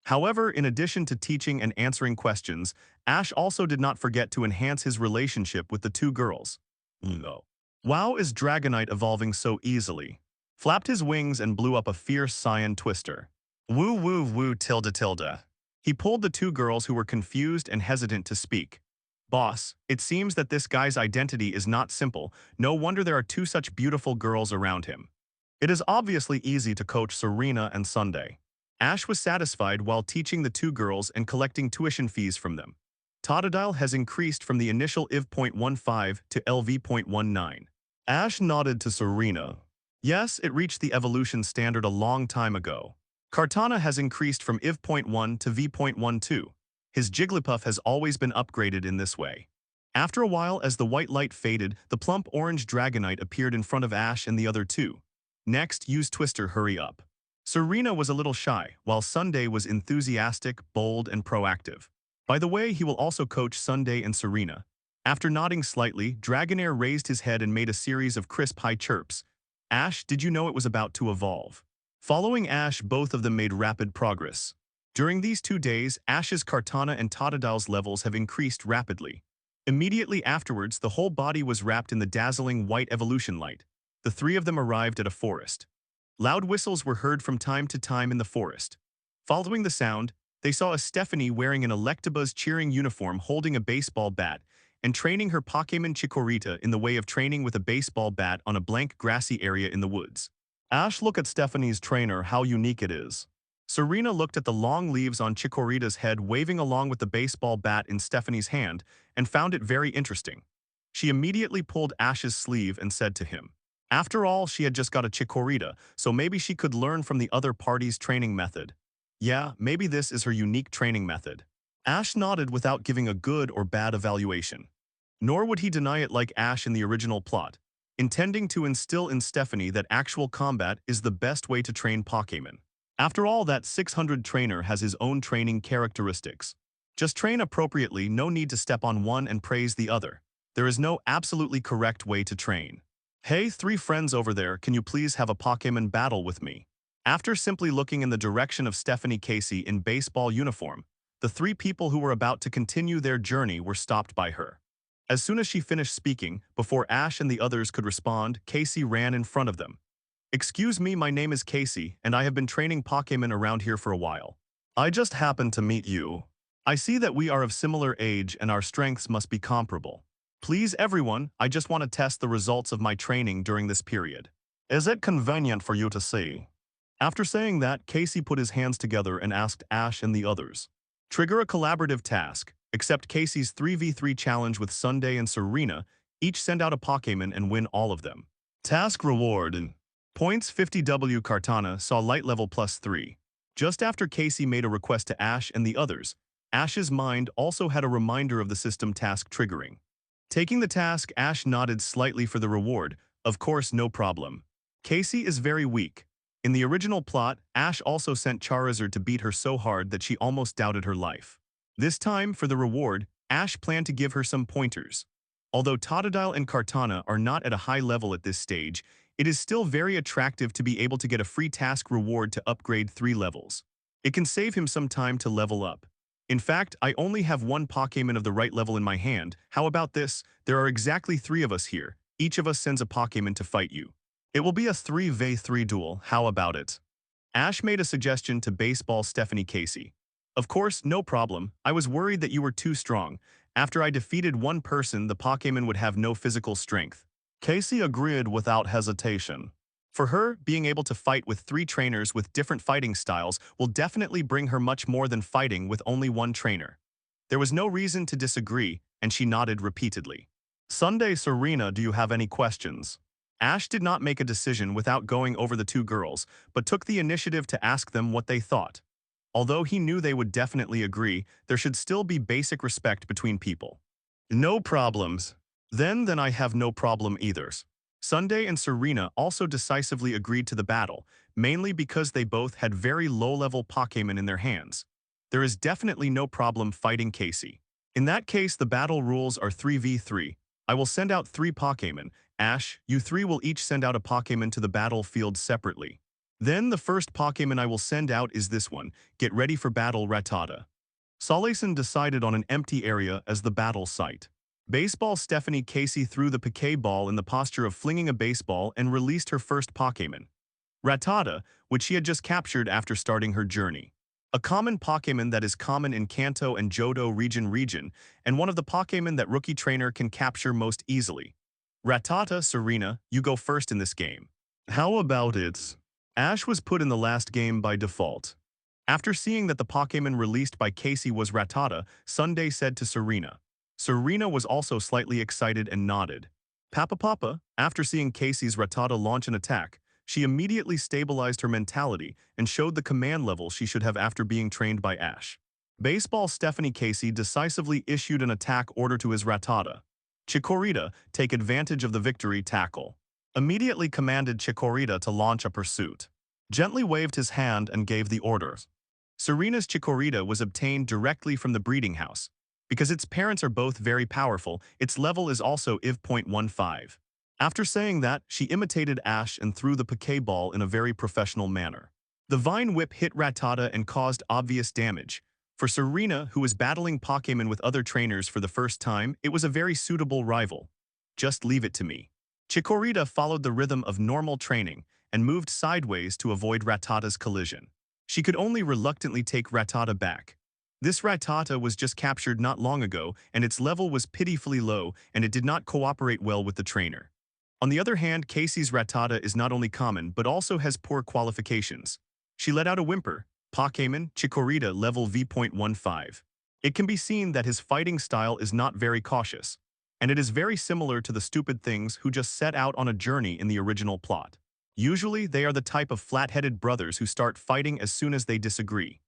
However, in addition to teaching and answering questions, Ash also did not forget to enhance his relationship with the two girls. No. Wow, is Dragonite evolving so easily? Flapped his wings and blew up a fierce cyan twister. Woo woo woo tilde tilde. He pulled the two girls who were confused and hesitant to speak. Boss, it seems that this guy's identity is not simple. No wonder there are two such beautiful girls around him. It is obviously easy to coach Serena and Sunday. Ash was satisfied while teaching the two girls and collecting tuition fees from them. Totodile has increased from the initial IV.15 to LV.19. Ash nodded to Serena. Yes, it reached the evolution standard a long time ago. Kartana has increased from IV.1 to V.12. His Jigglypuff has always been upgraded in this way. After a while, as the white light faded, the plump orange Dragonite appeared in front of Ash and the other two. Next, use Twister, hurry up. Serena was a little shy, while Sunday was enthusiastic, bold, and proactive. By the way, he will also coach Sunday and Serena. After nodding slightly, Dragonair raised his head and made a series of crisp high chirps. Ash, did you know it was about to evolve? Following Ash, both of them made rapid progress. During these 2 days, Ash's Kartana and Totodile's levels have increased rapidly. Immediately afterwards, the whole body was wrapped in the dazzling white evolution light. The three of them arrived at a forest. Loud whistles were heard from time to time in the forest. Following the sound, they saw a Stephanie wearing an Electabuzz cheering uniform holding a baseball bat and training her Pokémon Chikorita in the way of training with a baseball bat on a blank grassy area in the woods. Ash, look at Stephanie's trainer, how unique it is. Serena looked at the long leaves on Chikorita's head waving along with the baseball bat in Stephanie's hand and found it very interesting. She immediately pulled Ash's sleeve and said to him, after all, she had just got a Chikorita, so maybe she could learn from the other party's training method. Yeah, maybe this is her unique training method. Ash nodded without giving a good or bad evaluation. Nor would he deny it like Ash in the original plot, intending to instill in Stephanie that actual combat is the best way to train Pokémon. After all, that 600 trainer has his own training characteristics. Just train appropriately, no need to step on one and praise the other. There is no absolutely correct way to train. Hey, three friends over there, can you please have a Pokémon battle with me? After simply looking in the direction of Stephanie Casey in baseball uniform, the three people who were about to continue their journey were stopped by her. As soon as she finished speaking, before Ash and the others could respond, Casey ran in front of them. Excuse me, my name is Casey, and I have been training Pokémon around here for a while. I just happened to meet you. I see that we are of similar age and our strengths must be comparable. Please everyone, I just want to test the results of my training during this period. Is it convenient for you to see? After saying that, Casey put his hands together and asked Ash and the others. Trigger a collaborative task. Accept Casey's 3v3 challenge with Sunday and Serena. Each send out a Pokémon and win all of them. Task reward. Points 50W. Kartana saw light level +3. Just after Casey made a request to Ash and the others, Ash's mind also had a reminder of the system task triggering. Taking the task, Ash nodded slightly for the reward. Of course, no problem. Casey is very weak. In the original plot, Ash also sent Charizard to beat her so hard that she almost doubted her life. This time, for the reward, Ash planned to give her some pointers. Although Totodile and Kartana are not at a high level at this stage, it is still very attractive to be able to get a free task reward to upgrade 3 levels. It can save him some time to level up. In fact, I only have one Pokémon of the right level in my hand. How about this? There are exactly 3 of us here. Each of us sends a Pokémon to fight you. It will be a 3v3 duel. How about it? Ash made a suggestion to baseball Stephanie Casey. Of course, no problem. I was worried that you were too strong. After I defeated one person, the Pokémon would have no physical strength. Casey agreed without hesitation. For her, being able to fight with 3 trainers with different fighting styles will definitely bring her much more than fighting with only one trainer. There was no reason to disagree, and she nodded repeatedly. Sunday, Serena, do you have any questions? Ash did not make a decision without going over the two girls, but took the initiative to ask them what they thought. Although he knew they would definitely agree, there should still be basic respect between people. No problems. Then I have no problem either. Sunday and Serena also decisively agreed to the battle, mainly because they both had very low-level Pokémon in their hands. There is definitely no problem fighting Casey. In that case, the battle rules are 3v3. I will send out 3 Pokémon. Ash, you 3 will each send out a Pokémon to the battlefield separately. Then the first Pokémon I will send out is this one. Get ready for battle, Rattata. Soleson decided on an empty area as the battle site. Baseball Stephanie Casey threw the Pokéball in the posture of flinging a baseball and released her first Pokémon, Rattata, which she had just captured after starting her journey. A common Pokémon that is common in Kanto and Johto region, and one of the Pokémon that rookie trainer can capture most easily. Rattata, Serena, you go first in this game. How about it? Ash was put in the last game by default. After seeing that the Pokémon released by Casey was Rattata, Sunday said to Serena. Serena was also slightly excited and nodded. Papa, after seeing Casey's Rattata launch an attack, she immediately stabilized her mentality and showed the command level she should have after being trained by Ash. Baseball Stephanie Casey decisively issued an attack order to his Rattata. Chikorita, take advantage of the victory tackle. Immediately commanded Chikorita to launch a pursuit. Gently waved his hand and gave the orders. Serena's Chikorita was obtained directly from the breeding house. Because its parents are both very powerful, its level is also IV.15. After saying that, she imitated Ash and threw the Pokéball in a very professional manner. The Vine Whip hit Rattata and caused obvious damage. For Serena, who was battling Pokémon with other trainers for the first time, it was a very suitable rival. Just leave it to me. Chikorita followed the rhythm of normal training and moved sideways to avoid Rattata's collision. She could only reluctantly take Rattata back. This Rattata was just captured not long ago, and its level was pitifully low, and it did not cooperate well with the trainer. On the other hand, Casey's Rattata is not only common, but also has poor qualifications. She let out a whimper. Pokémon, Chikorita, level V.15. It can be seen that his fighting style is not very cautious, and it is very similar to the stupid things who just set out on a journey in the original plot. Usually, they are the type of flat-headed brothers who start fighting as soon as they disagree.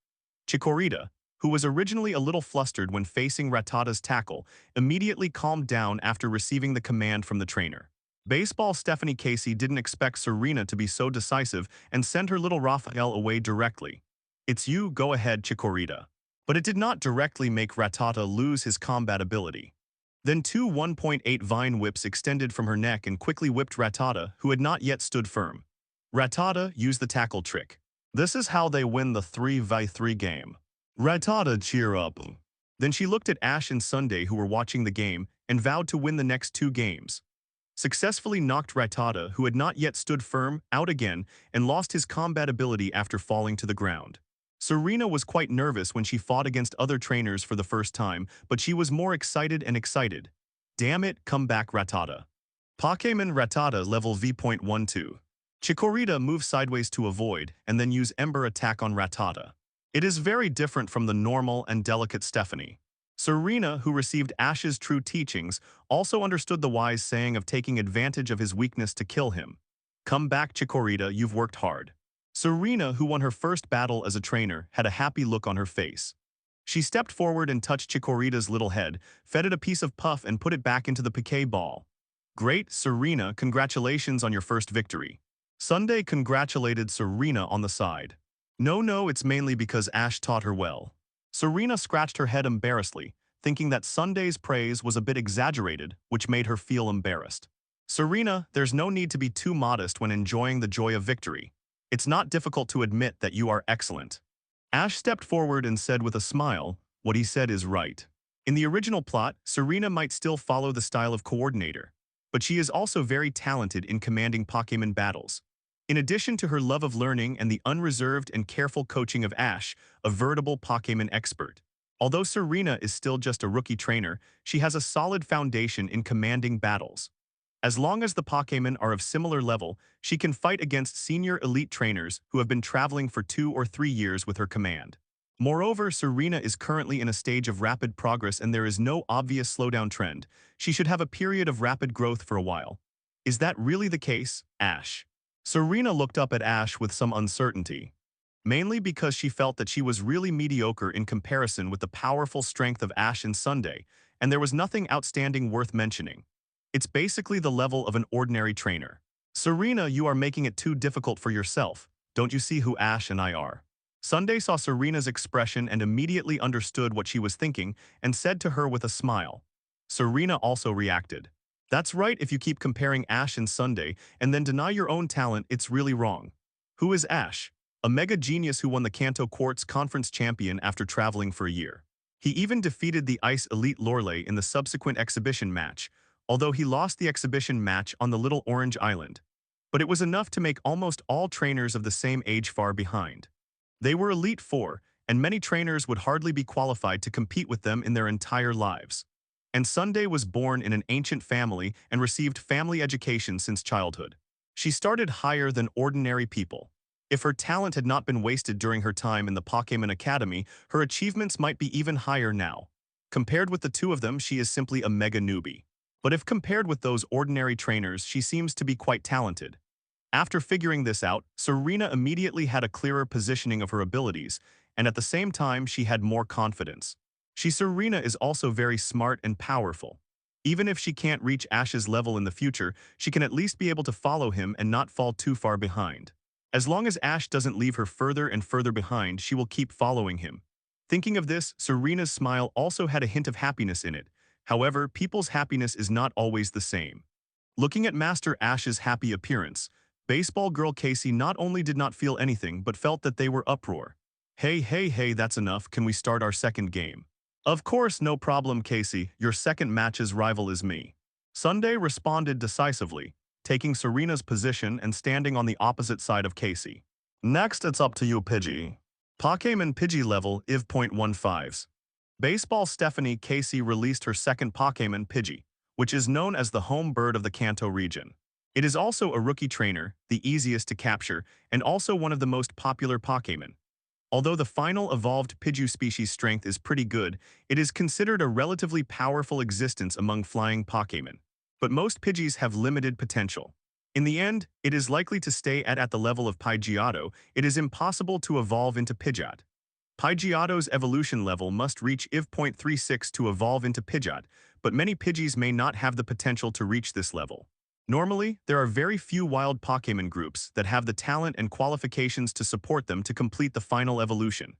Chikorita, who was originally a little flustered when facing Rattata's tackle, immediately calmed down after receiving the command from the trainer. Baseball Stephanie Casey didn't expect Serena to be so decisive and sent her little Raphael away directly. It's you, go ahead, Chikorita. But it did not directly make Rattata lose his combat ability. Then 2 1.8 Vine Whips extended from her neck and quickly whipped Rattata, who had not yet stood firm. Rattata used the tackle trick. This is how they win the 3v3 game. Rattata, cheer up. Then she looked at Ash and Sunday, who were watching the game, and vowed to win the next 2 games. Successfully knocked Rattata, who had not yet stood firm, out again and lost his combat ability after falling to the ground. Serena was quite nervous when she fought against other trainers for the first time, but she was more excited and excited. Damn it, come back, Rattata. Pokémon Rattata level V.12. Chikorita moves sideways to avoid and then use Ember attack on Rattata. It is very different from the normal and delicate Stephanie. Serena, who received Ash's true teachings, also understood the wise saying of taking advantage of his weakness to kill him. Come back, Chikorita, you've worked hard. Serena, who won her first battle as a trainer, had a happy look on her face. She stepped forward and touched Chikorita's little head, fed it a piece of puff and put it back into the Pokéball. Great, Serena, congratulations on your first victory. Sunday congratulated Serena on the side. No, it's mainly because Ash taught her well. Serena scratched her head embarrassedly, thinking that Sunday's praise was a bit exaggerated, which made her feel embarrassed. Serena, there's no need to be too modest when enjoying the joy of victory. It's not difficult to admit that you are excellent. Ash stepped forward and said with a smile, what he said is right. In the original plot, Serena might still follow the style of coordinator, but she is also very talented in commanding Pokémon battles. In addition to her love of learning and the unreserved and careful coaching of Ash, a veritable Pokémon expert. Although Serena is still just a rookie trainer, she has a solid foundation in commanding battles. As long as the Pokémon are of similar level, she can fight against senior elite trainers who have been traveling for 2 or 3 years with her command. Moreover, Serena is currently in a stage of rapid progress and there is no obvious slowdown trend. She should have a period of rapid growth for a while. Is that really the case, Ash? Serena looked up at Ash with some uncertainty, mainly because she felt that she was really mediocre in comparison with the powerful strength of Ash and Sunday, and there was nothing outstanding worth mentioning. It's basically the level of an ordinary trainer. Serena, you are making it too difficult for yourself. Don't you see who Ash and I are? Sunday saw Serena's expression and immediately understood what she was thinking and said to her with a smile. Serena also reacted. That's right, if you keep comparing Ash and Sunday and then deny your own talent, it's really wrong. Who is Ash? A mega genius who won the Kanto Quartz Conference champion after traveling for a year. He even defeated the Ice Elite Lorelei in the subsequent exhibition match, although he lost the exhibition match on the Little Orange Island. But it was enough to make almost all trainers of the same age far behind. They were Elite Four, and many trainers would hardly be qualified to compete with them in their entire lives. And Sunday was born in an ancient family and received family education since childhood. She started higher than ordinary people. If her talent had not been wasted during her time in the Pokémon Academy, her achievements might be even higher now. Compared with the two of them, she is simply a mega newbie. But if compared with those ordinary trainers, she seems to be quite talented. After figuring this out, Serena immediately had a clearer positioning of her abilities, and at the same time she had more confidence. Serena is also very smart and powerful. Even if she can't reach Ash's level in the future, she can at least be able to follow him and not fall too far behind. As long as Ash doesn't leave her further and further behind, she will keep following him. Thinking of this, Serena's smile also had a hint of happiness in it. However, people's happiness is not always the same. Looking at Master Ash's happy appearance, baseball girl Casey not only did not feel anything but felt that they were uproar. Hey, that's enough, can we start our second game? Of course, no problem, Casey, your second match's rival is me. Sunday responded decisively, taking Serena's position and standing on the opposite side of Casey. Next, it's up to you, Pidgey. Pokémon Pidgey level IV.15s. Baseball Stephanie Casey released her second Pokémon Pidgey, which is known as the home bird of the Kanto region. It is also a rookie trainer, the easiest to capture, and also one of the most popular Pokémon. Although the final evolved Pidgey species strength is pretty good, it is considered a relatively powerful existence among flying Pokémon. But most Pidgeys have limited potential. In the end, it is likely to stay at the level of Pidgeotto. It is impossible to evolve into Pidgeot. Pidgeotto's evolution level must reach IV.36 to evolve into Pidgeot, but many Pidgeys may not have the potential to reach this level. Normally, there are very few wild Pokémon groups that have the talent and qualifications to support them to complete the final evolution.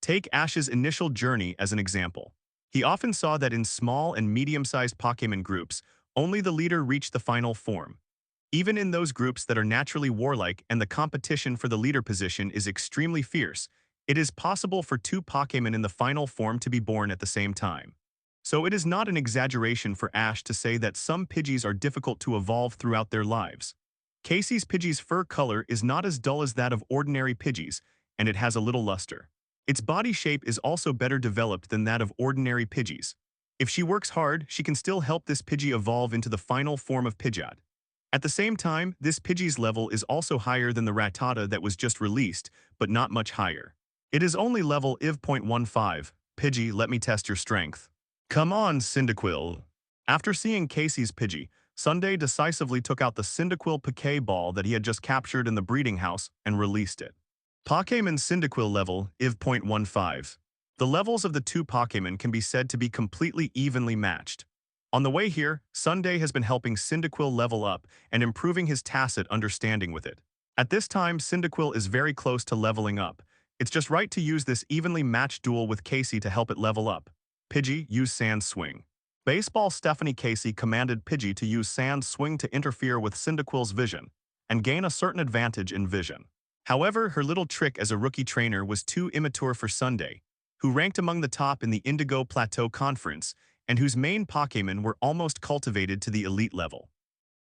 Take Ash's initial journey as an example. He often saw that in small and medium-sized Pokémon groups, only the leader reached the final form. Even in those groups that are naturally warlike and the competition for the leader position is extremely fierce, it is possible for two Pokémon in the final form to be born at the same time. So it is not an exaggeration for Ash to say that some Pidgeys are difficult to evolve throughout their lives. Casey's Pidgey's fur color is not as dull as that of ordinary Pidgeys, and it has a little luster. Its body shape is also better developed than that of ordinary Pidgeys. If she works hard, she can still help this Pidgey evolve into the final form of Pidgeot. At the same time, this Pidgey's level is also higher than the Rattata that was just released, but not much higher. It is only level IV.15. Pidgey, let me test your strength. Come on, Cyndaquil. After seeing Casey's Pidgey, Sunday decisively took out the Cyndaquil Poké Ball that he had just captured in the breeding house and released it. Pokémon Cyndaquil level IV.15. The levels of the two Pokémon can be said to be completely evenly matched. On the way here, Sunday has been helping Cyndaquil level up and improving his tacit understanding with it. At this time, Cyndaquil is very close to leveling up. It's just right to use this evenly matched duel with Casey to help it level up. Pidgey, use Sand Swing. Baseball Stephanie Casey commanded Pidgey to use Sand Swing to interfere with Cyndaquil's vision and gain a certain advantage in vision. However, her little trick as a rookie trainer was too immature for Sunday, who ranked among the top in the Indigo Plateau Conference and whose main Pokémon were almost cultivated to the elite level.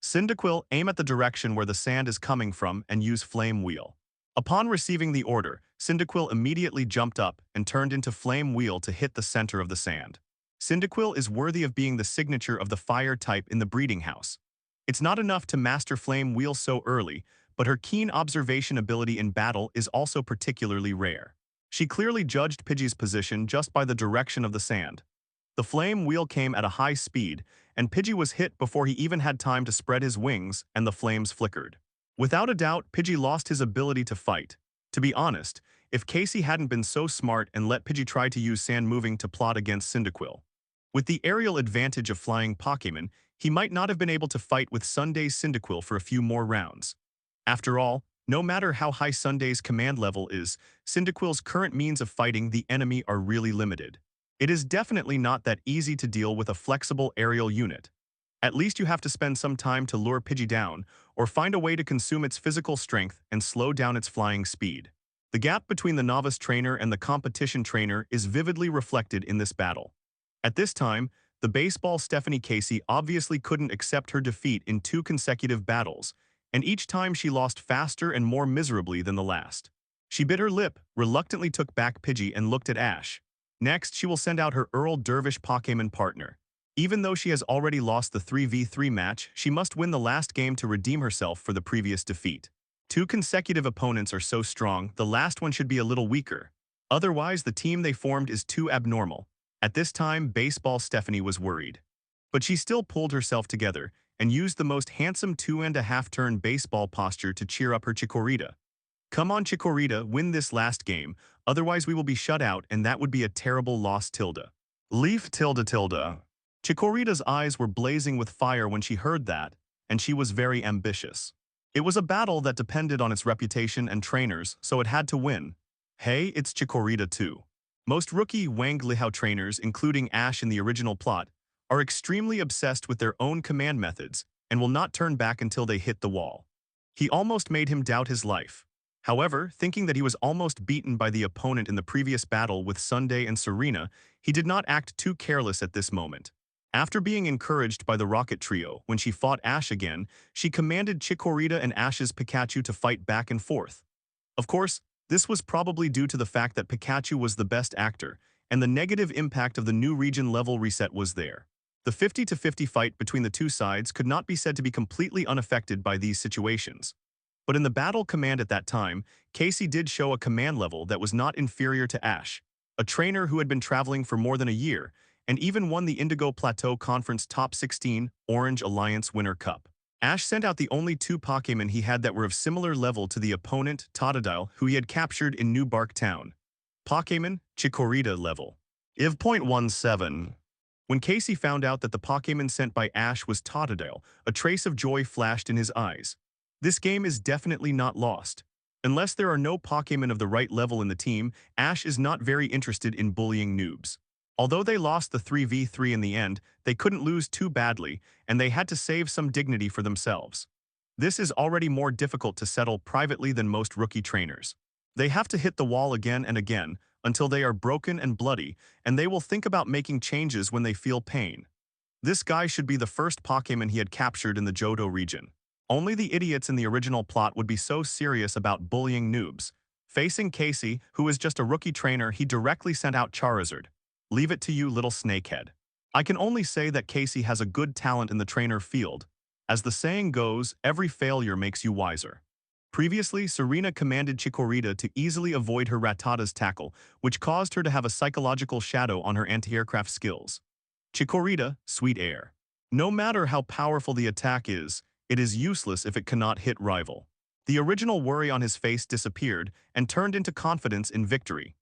Cyndaquil, aim at the direction where the sand is coming from and use Flame Wheel. Upon receiving the order, Cyndaquil immediately jumped up and turned into Flame Wheel to hit the center of the sand. Cyndaquil is worthy of being the signature of the fire type in the breeding house. It's not enough to master Flame Wheel so early, but her keen observation ability in battle is also particularly rare. She clearly judged Pidgey's position just by the direction of the sand. The flame wheel came at a high speed, and Pidgey was hit before he even had time to spread his wings, and the flames flickered. Without a doubt, Pidgey lost his ability to fight. To be honest, if Casey hadn't been so smart and let Pidgey try to use sand moving to plot against Cyndaquil. With the aerial advantage of flying Pokémon, he might not have been able to fight with Sunday's Cyndaquil for a few more rounds. After all, no matter how high Sunday's command level is, Cyndaquil's current means of fighting the enemy are really limited. It is definitely not that easy to deal with a flexible aerial unit. At least you have to spend some time to lure Pidgey down, or find a way to consume its physical strength and slow down its flying speed. The gap between the novice trainer and the competition trainer is vividly reflected in this battle. At this time, the baseball Stephanie Casey obviously couldn't accept her defeat in 2 consecutive battles, and each time she lost faster and more miserably than the last. She bit her lip, reluctantly took back Pidgey and looked at Ash. Next, she will send out her Earl Dervish Pokémon partner. Even though she has already lost the 3v3 match, she must win the last game to redeem herself for the previous defeat. 2 consecutive opponents are so strong, the last one should be a little weaker. Otherwise, the team they formed is too abnormal. At this time, baseball Stephanie was worried. But she still pulled herself together and used the most handsome 2.5 turn baseball posture to cheer up her Chikorita. Come on Chikorita, win this last game, otherwise we will be shut out and that would be a terrible loss tilde. Leaf tilde tilde. Chikorita's eyes were blazing with fire when she heard that, and she was very ambitious. It was a battle that depended on its reputation and trainers, so it had to win. Hey, it's Chikorita too. Most rookie Wang Lihao trainers, including Ash in the original plot, are extremely obsessed with their own command methods and will not turn back until they hit the wall. He almost made him doubt his life. However, thinking that he was almost beaten by the opponent in the previous battle with Sunday and Serena, he did not act too careless at this moment. After being encouraged by the Rocket Trio when she fought Ash again, she commanded Chikorita and Ash's Pikachu to fight back and forth. Of course, this was probably due to the fact that Pikachu was the best actor, and the negative impact of the new region level reset was there. The 50-50 fight between the two sides could not be said to be completely unaffected by these situations. But in the battle command at that time, Casey did show a command level that was not inferior to Ash, a trainer who had been traveling for more than a year, and even won the Indigo Plateau Conference Top 16 Orange Alliance Winter Cup. Ash sent out the only 2 Pokémon he had that were of similar level to the opponent, Totodile, who he had captured in New Bark Town. Pokémon, Chikorita level. IV.17. When Casey found out that the Pokémon sent by Ash was Totodile, a trace of joy flashed in his eyes. This game is definitely not lost. Unless there are no Pokémon of the right level in the team, Ash is not very interested in bullying noobs. Although they lost the 3v3 in the end, they couldn't lose too badly, and they had to save some dignity for themselves. This is already more difficult to settle privately than most rookie trainers. They have to hit the wall again and again, until they are broken and bloody, and they will think about making changes when they feel pain. This guy should be the first Pokémon he had captured in the Johto region. Only the idiots in the original plot would be so serious about bullying noobs. Facing Casey, who is just a rookie trainer, he directly sent out Charizard. Leave it to you, little snakehead. I can only say that Casey has a good talent in the trainer field. As the saying goes, every failure makes you wiser. Previously, Serena commanded Chikorita to easily avoid her Rattata's tackle, which caused her to have a psychological shadow on her anti-aircraft skills. Chikorita, sweet air. No matter how powerful the attack is, it is useless if it cannot hit rival. The original worry on his face disappeared and turned into confidence in victory.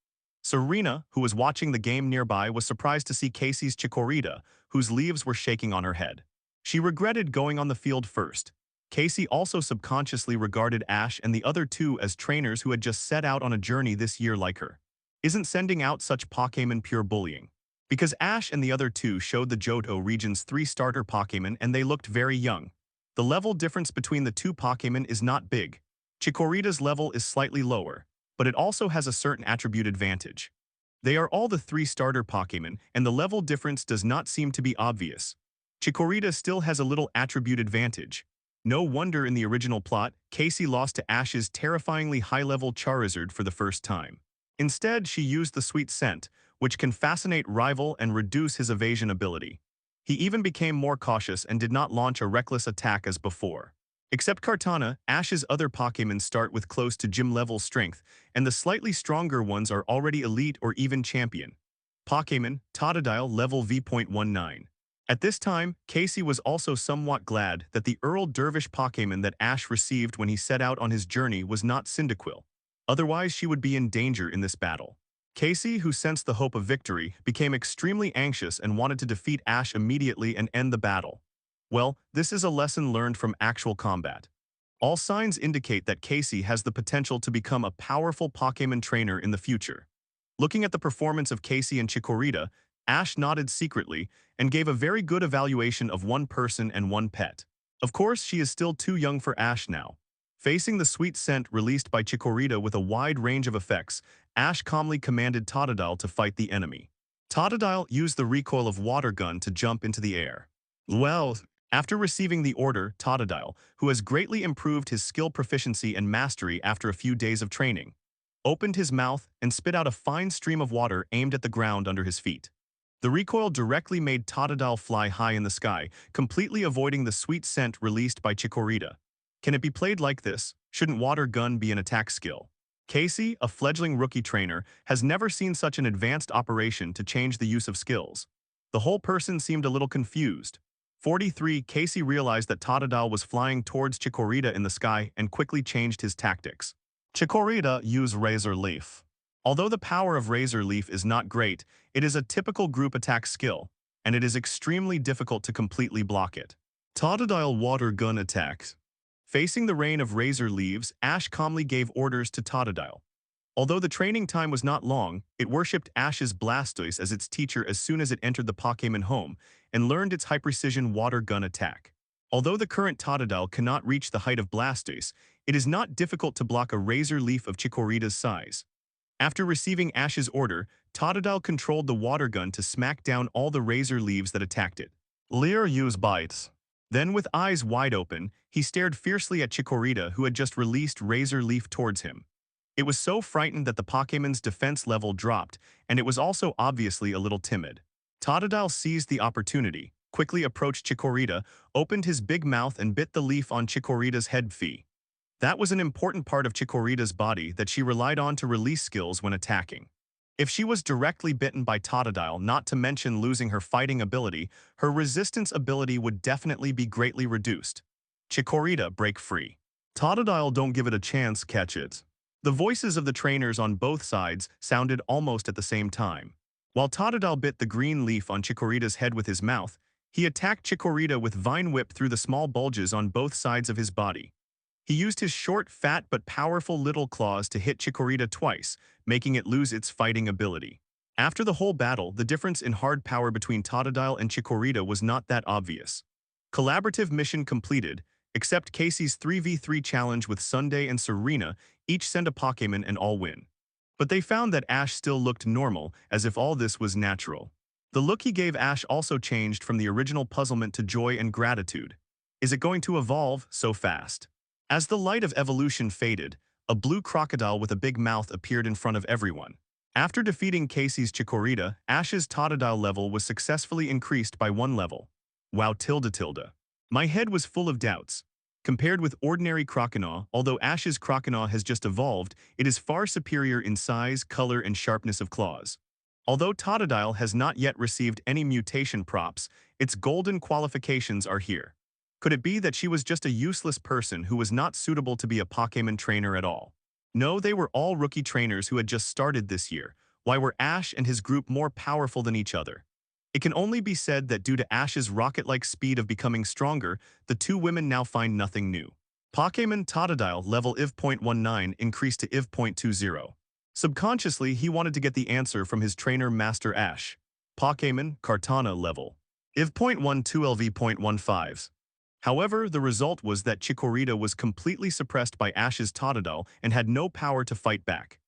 Serena, who was watching the game nearby, was surprised to see Casey's Chikorita, whose leaves were shaking on her head. She regretted going on the field first. Casey also subconsciously regarded Ash and the other 2 as trainers who had just set out on a journey this year like her. Isn't sending out such Pokémon pure bullying? Because Ash and the other 2 showed the Johto region's 3 starter Pokémon and they looked very young. The level difference between the 2 Pokémon is not big. Chikorita's level is slightly lower, but it also has a certain attribute advantage. They are all the 3 starter Pokémon, and the level difference does not seem to be obvious. Chikorita still has a little attribute advantage. No wonder in the original plot, Casey lost to Ash's terrifyingly high-level Charizard for the first time. Instead, she used the sweet scent, which can fascinate rival and reduce his evasion ability. He even became more cautious and did not launch a reckless attack as before. Except Kartana, Ash's other Pokémon start with close to gym-level strength, and the slightly stronger ones are already elite or even champion. Pokémon, Totodile level V.19. At this time, Casey was also somewhat glad that the Earl Dervish Pokémon that Ash received when he set out on his journey was not Cyndaquil. Otherwise, she would be in danger in this battle. Casey, who sensed the hope of victory, became extremely anxious and wanted to defeat Ash immediately and end the battle. Well, this is a lesson learned from actual combat. All signs indicate that Casey has the potential to become a powerful Pokémon trainer in the future. Looking at the performance of Casey and Chikorita, Ash nodded secretly and gave a very good evaluation of one person and one pet. Of course, she is still too young for Ash now. Facing the sweet scent released by Chikorita with a wide range of effects, Ash calmly commanded Totodile to fight the enemy. Totodile used the recoil of Water Gun to jump into the air. Well, after receiving the order, Totodile, who has greatly improved his skill proficiency and mastery after a few days of training, opened his mouth and spit out a fine stream of water aimed at the ground under his feet. The recoil directly made Totodile fly high in the sky, completely avoiding the sweet scent released by Chikorita. Can it be played like this? Shouldn't Water Gun be an attack skill? Casey, a fledgling rookie trainer, has never seen such an advanced operation to change the use of skills. The whole person seemed a little confused. 43. Casey realized that Totodile was flying towards Chikorita in the sky and quickly changed his tactics. Chikorita used Razor Leaf. Although the power of Razor Leaf is not great, it is a typical group attack skill, and it is extremely difficult to completely block it. Totodile Water Gun attacks. Facing the rain of Razor Leaves, Ash calmly gave orders to Totodile. Although the training time was not long, it worshipped Ash's Blastoise as its teacher as soon as it entered the Pokémon home and learned its high-precision Water Gun attack. Although the current Totodile cannot reach the height of Blastoise, it is not difficult to block a Razor Leaf of Chikorita's size. After receiving Ash's order, Totodile controlled the Water Gun to smack down all the Razor Leaves that attacked it. Leer used Bites. Then with eyes wide open, he stared fiercely at Chikorita who had just released Razor Leaf towards him. It was so frightened that the Pokémon's defense level dropped, and it was also obviously a little timid. Totodile seized the opportunity, quickly approached Chikorita, opened his big mouth and bit the leaf on Chikorita's head fee. That was an important part of Chikorita's body that she relied on to release skills when attacking. If she was directly bitten by Totodile, not to mention losing her fighting ability, her resistance ability would definitely be greatly reduced. Chikorita break free. Totodile don't give it a chance, catch it. The voices of the trainers on both sides sounded almost at the same time. While Totodile bit the green leaf on Chikorita's head with his mouth, he attacked Chikorita with Vine Whip through the small bulges on both sides of his body. He used his short, fat but powerful little claws to hit Chikorita twice, making it lose its fighting ability. After the whole battle, the difference in hard power between Totodile and Chikorita was not that obvious. Collaborative mission completed. Except Casey's 3v3 challenge with Sunday and Serena, each send a Pokémon and all win. But they found that Ash still looked normal, as if all this was natural. The look he gave Ash also changed from the original puzzlement to joy and gratitude. Is it going to evolve so fast? As the light of evolution faded, a blue crocodile with a big mouth appeared in front of everyone. After defeating Casey's Chikorita, Ash's Totodile level was successfully increased by 1 level. Wow tilde tilde. My head was full of doubts. Compared with ordinary Croconaw, although Ash's Croconaw has just evolved, it is far superior in size, color, and sharpness of claws. Although Totodile has not yet received any mutation props, its golden qualifications are here. Could it be that she was just a useless person who was not suitable to be a Pokémon trainer at all? No, they were all rookie trainers who had just started this year. Why were Ash and his group more powerful than each other? It can only be said that due to Ash's rocket-like speed of becoming stronger, the two women now find nothing new. Pokémon Totodile level IV.19 increased to IV.20. Subconsciously, he wanted to get the answer from his trainer Master Ash. Pokémon Kartana level IV.12 LV.15. However, the result was that Chikorita was completely suppressed by Ash's Totodile and had no power to fight back.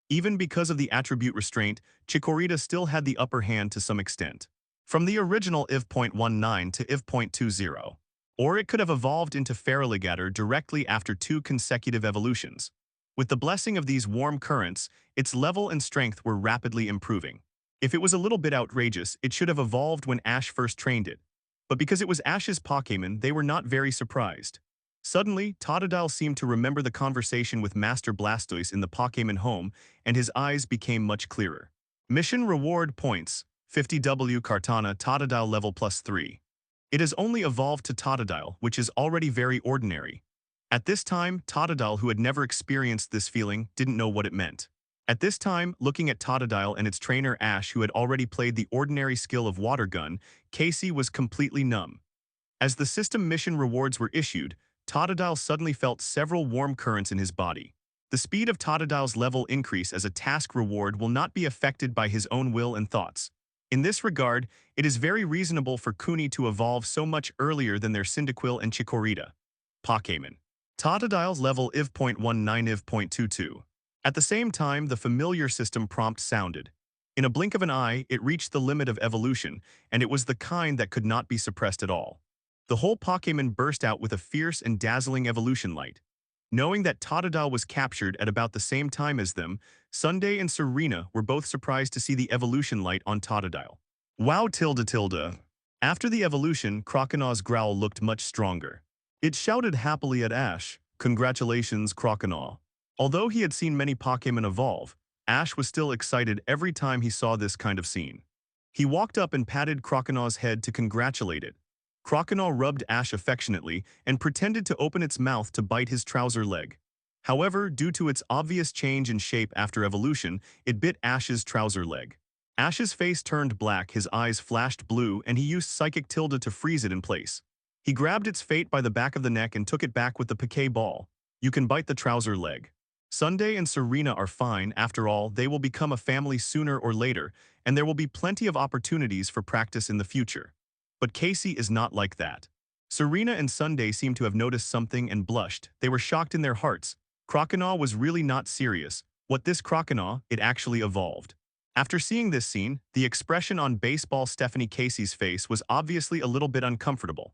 Even because of the attribute restraint, Chikorita still had the upper hand to some extent. From the original IV.19 to IV.20. Or it could have evolved into Feraligatr directly after 2 consecutive evolutions. With the blessing of these warm currents, its level and strength were rapidly improving. If it was a little bit outrageous, it should have evolved when Ash first trained it. But because it was Ash's Pokémon, they were not very surprised. Suddenly, Totodile seemed to remember the conversation with Master Blastoise in the Pokémon home, and his eyes became much clearer. Mission reward points, 50W Kartana Totodile level +3. It has only evolved to Totodile, which is already very ordinary. At this time, Totodile, who had never experienced this feeling, didn't know what it meant. At this time, looking at Totodile and its trainer Ash, who had already played the ordinary skill of Water Gun, Casey was completely numb. As the system mission rewards were issued, Totodile suddenly felt several warm currents in his body. The speed of Totodile's level increase as a task reward will not be affected by his own will and thoughts. In this regard, it is very reasonable for Kuni to evolve so much earlier than their Cyndaquil and Chikorita. Pokémon. Totodile's level IV.19 IV.22. At the same time, the familiar system prompt sounded. In a blink of an eye, it reached the limit of evolution, and it was the kind that could not be suppressed at all. The whole Pokémon burst out with a fierce and dazzling evolution light. Knowing that Totodile was captured at about the same time as them, Sunday and Serena were both surprised to see the evolution light on Totodile. Wow tilde tilde. After the evolution, Croconaws' growl looked much stronger. It shouted happily at Ash, "Congratulations, Croconaw." Although he had seen many Pokémon evolve, Ash was still excited every time he saw this kind of scene. He walked up and patted Croconaw's head to congratulate it. Croconaw rubbed Ash affectionately and pretended to open its mouth to bite his trouser leg. However, due to its obvious change in shape after evolution, it bit Ash's trouser leg. Ash's face turned black, his eyes flashed blue, and he used Psychic Tilde to freeze it in place. He grabbed its fate by the back of the neck and took it back with the Piquet ball. You can bite the trouser leg. Sunday and Serena are fine, after all, they will become a family sooner or later, and there will be plenty of opportunities for practice in the future. But Casey is not like that. Serena and Sunday seemed to have noticed something and blushed. They were shocked in their hearts. Croconaw was really not serious. What this Croconaw, it actually evolved. After seeing this scene, the expression on baseball Stephanie Casey's face was obviously a little bit uncomfortable.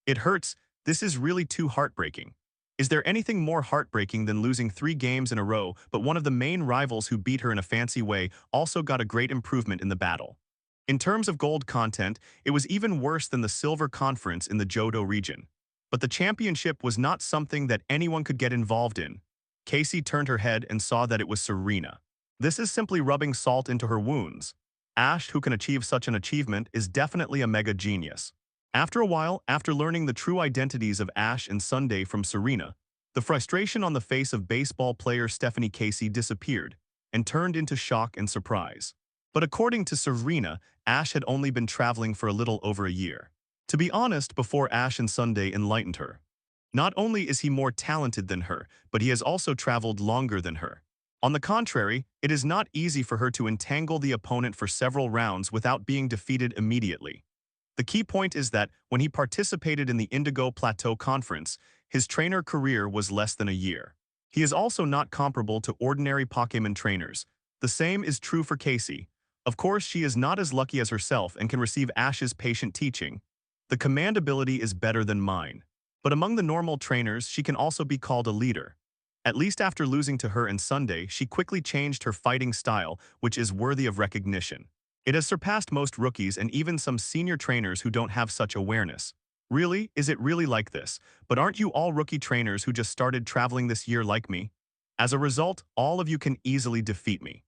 It hurts, this is really too heartbreaking. Is there anything more heartbreaking than losing 3 games in a row, but one of the main rivals who beat her in a fancy way also got a great improvement in the battle? In terms of gold content, it was even worse than the silver conference in the Johto region. But the championship was not something that anyone could get involved in. Casey turned her head and saw that it was Serena. This is simply rubbing salt into her wounds. Ash, who can achieve such an achievement, is definitely a mega genius. After a while, after learning the true identities of Ash and Sunday from Serena, the frustration on the face of baseball player Stephanie Casey disappeared and turned into shock and surprise. But according to Serena, Ash had only been traveling for a little over a year. To be honest, before Ash and Sunday enlightened her. Not only is he more talented than her, but he has also traveled longer than her. On the contrary, it is not easy for her to entangle the opponent for several rounds without being defeated immediately. The key point is that when he participated in the Indigo Plateau Conference, his trainer career was less than a year. He is also not comparable to ordinary Pokémon trainers. The same is true for Casey. Of course, she is not as lucky as herself and can receive Ash's patient teaching. The command ability is better than mine. But among the normal trainers, she can also be called a leader. At least after losing to her and Sunday, she quickly changed her fighting style, which is worthy of recognition. It has surpassed most rookies and even some senior trainers who don't have such awareness. Really? Is it really like this? But aren't you all rookie trainers who just started traveling this year like me? As a result, all of you can easily defeat me.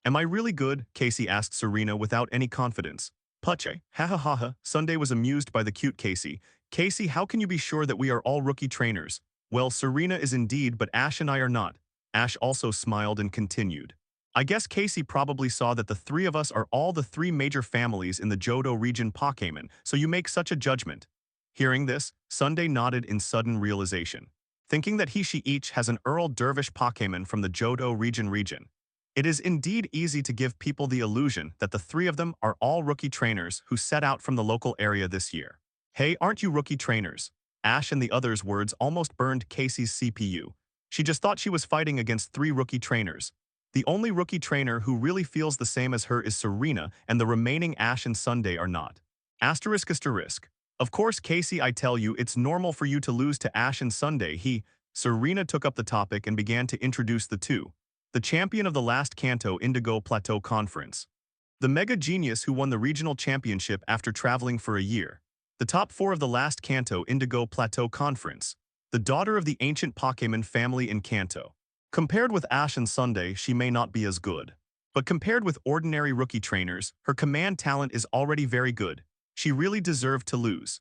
Am I really good? Casey asked Serena without any confidence. Puche, ha ha ha ha. Sunday was amused by the cute Casey. Casey, how can you be sure that we are all rookie trainers? Well, Serena is indeed, but Ash and I are not. Ash also smiled and continued. I guess Casey probably saw that the 3 of us are all the 3 major families in the Johto region Pokémon, so you make such a judgment. Hearing this, Sunday nodded in sudden realization, thinking that he-she each has an Earl Dervish Pokémon from the Johto region. It is indeed easy to give people the illusion that the 3 of them are all rookie trainers who set out from the local area this year. Hey, aren't you rookie trainers? Ash and the others' words almost burned Casey's CPU. She just thought she was fighting against 3 rookie trainers. The only rookie trainer who really feels the same as her is Serena, and the remaining Ash and Sunday are not. Asterisk asterisk. Of course, Casey, I tell you, it's normal for you to lose to Ash and Sunday. Serena took up the topic and began to introduce the 2. The champion of the last Kanto Indigo Plateau Conference. The mega genius who won the regional championship after traveling for a year. The top 4 of the last Kanto Indigo Plateau Conference. the daughter of the ancient Pokémon family in Kanto. Compared with Ash and Sunday, she may not be as good. But compared with ordinary rookie trainers, her command talent is already very good. She really deserved to lose.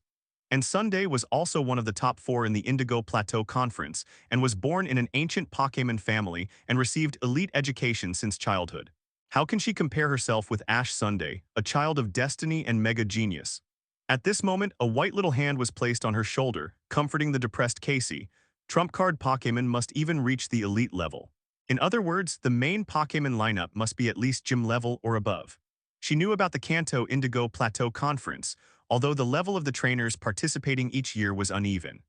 And Sunday was also one of the top 4 in the Indigo Plateau Conference and was born in an ancient Pokémon family and received elite education since childhood. How can she compare herself with Ash Sunday, a child of destiny and mega genius? At this moment, a white little hand was placed on her shoulder, comforting the depressed Casey. Trump card Pokémon must even reach the elite level. In other words, the main Pokémon lineup must be at least gym level or above. She knew about the Kanto Indigo Plateau Conference, although the level of the trainers participating each year was uneven.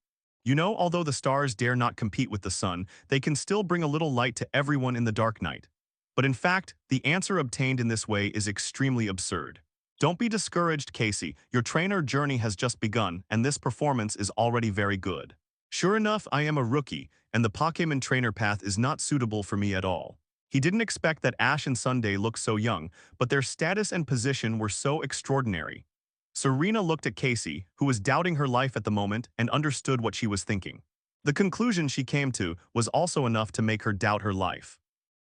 You know, although the stars dare not compete with the sun, they can still bring a little light to everyone in the dark night. But in fact, the answer obtained in this way is extremely absurd. Don't be discouraged, Casey. Your trainer journey has just begun, and this performance is already very good. Sure enough, I am a rookie, and the Pokémon trainer path is not suitable for me at all. He didn't expect that Ash and Sunday looked so young, but their status and position were so extraordinary. Serena looked at Casey, who was doubting her life at the moment, and understood what she was thinking. The conclusion she came to was also enough to make her doubt her life.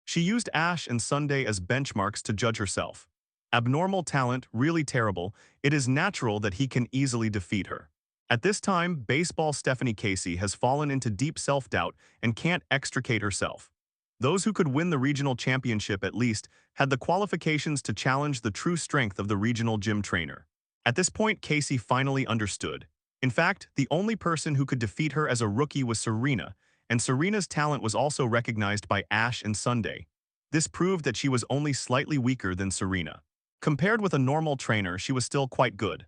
She used Ash and Sunday as benchmarks to judge herself. Abnormal talent, really terrible, it is natural that he can easily defeat her. At this time, baseball Stephanie Casey has fallen into deep self-doubt and can't extricate herself. Those who could win the regional championship at least had the qualifications to challenge the true strength of the regional gym trainer. At this point, Casey finally understood. In fact, the only person who could defeat her as a rookie was Serena, and Serena's talent was also recognized by Ash and Sunday. This proved that she was only slightly weaker than Serena. Compared with a normal trainer, she was still quite good.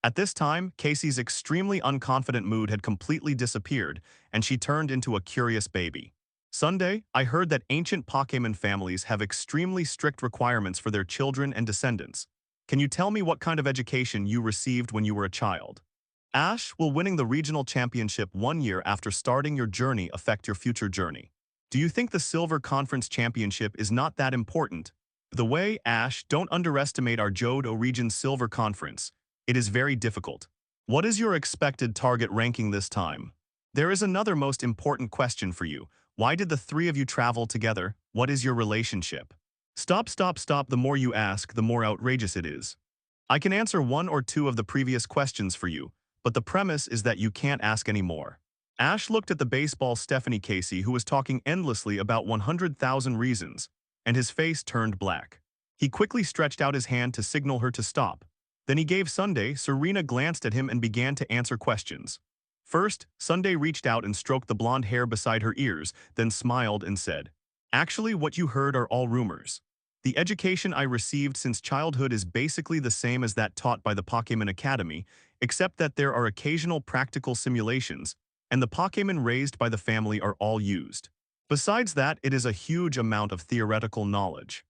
At this time, Casey's extremely unconfident mood had completely disappeared, and she turned into a curious baby. Sunday, I heard that ancient Pokémon families have extremely strict requirements for their children and descendants. Can you tell me what kind of education you received when you were a child? Ash, will winning the regional championship 1 year after starting your journey affect your future journey? Do you think the Silver Conference Championship is not that important? The way, Ash, don't underestimate our Johto Region Silver Conference. It is very difficult. What is your expected target ranking this time? There is another most important question for you. Why did the 3 of you travel together? What is your relationship? Stop. The more you ask, the more outrageous it is. I can answer 1 or 2 of the previous questions for you, but the premise is that you can't ask any more. Ash looked at the baseball Stephanie Casey, who was talking endlessly about 100,000 reasons, and his face turned black. He quickly stretched out his hand to signal her to stop. Then he gave Sunday. Serena glanced at him and began to answer questions. First, Sunday reached out and stroked the blonde hair beside her ears, then smiled and said, "Actually, what you heard are all rumors. The education I received since childhood is basically the same as that taught by the Pokémon Academy, except that there are occasional practical simulations, and the Pokémon raised by the family are all used. Besides that, it is a huge amount of theoretical knowledge.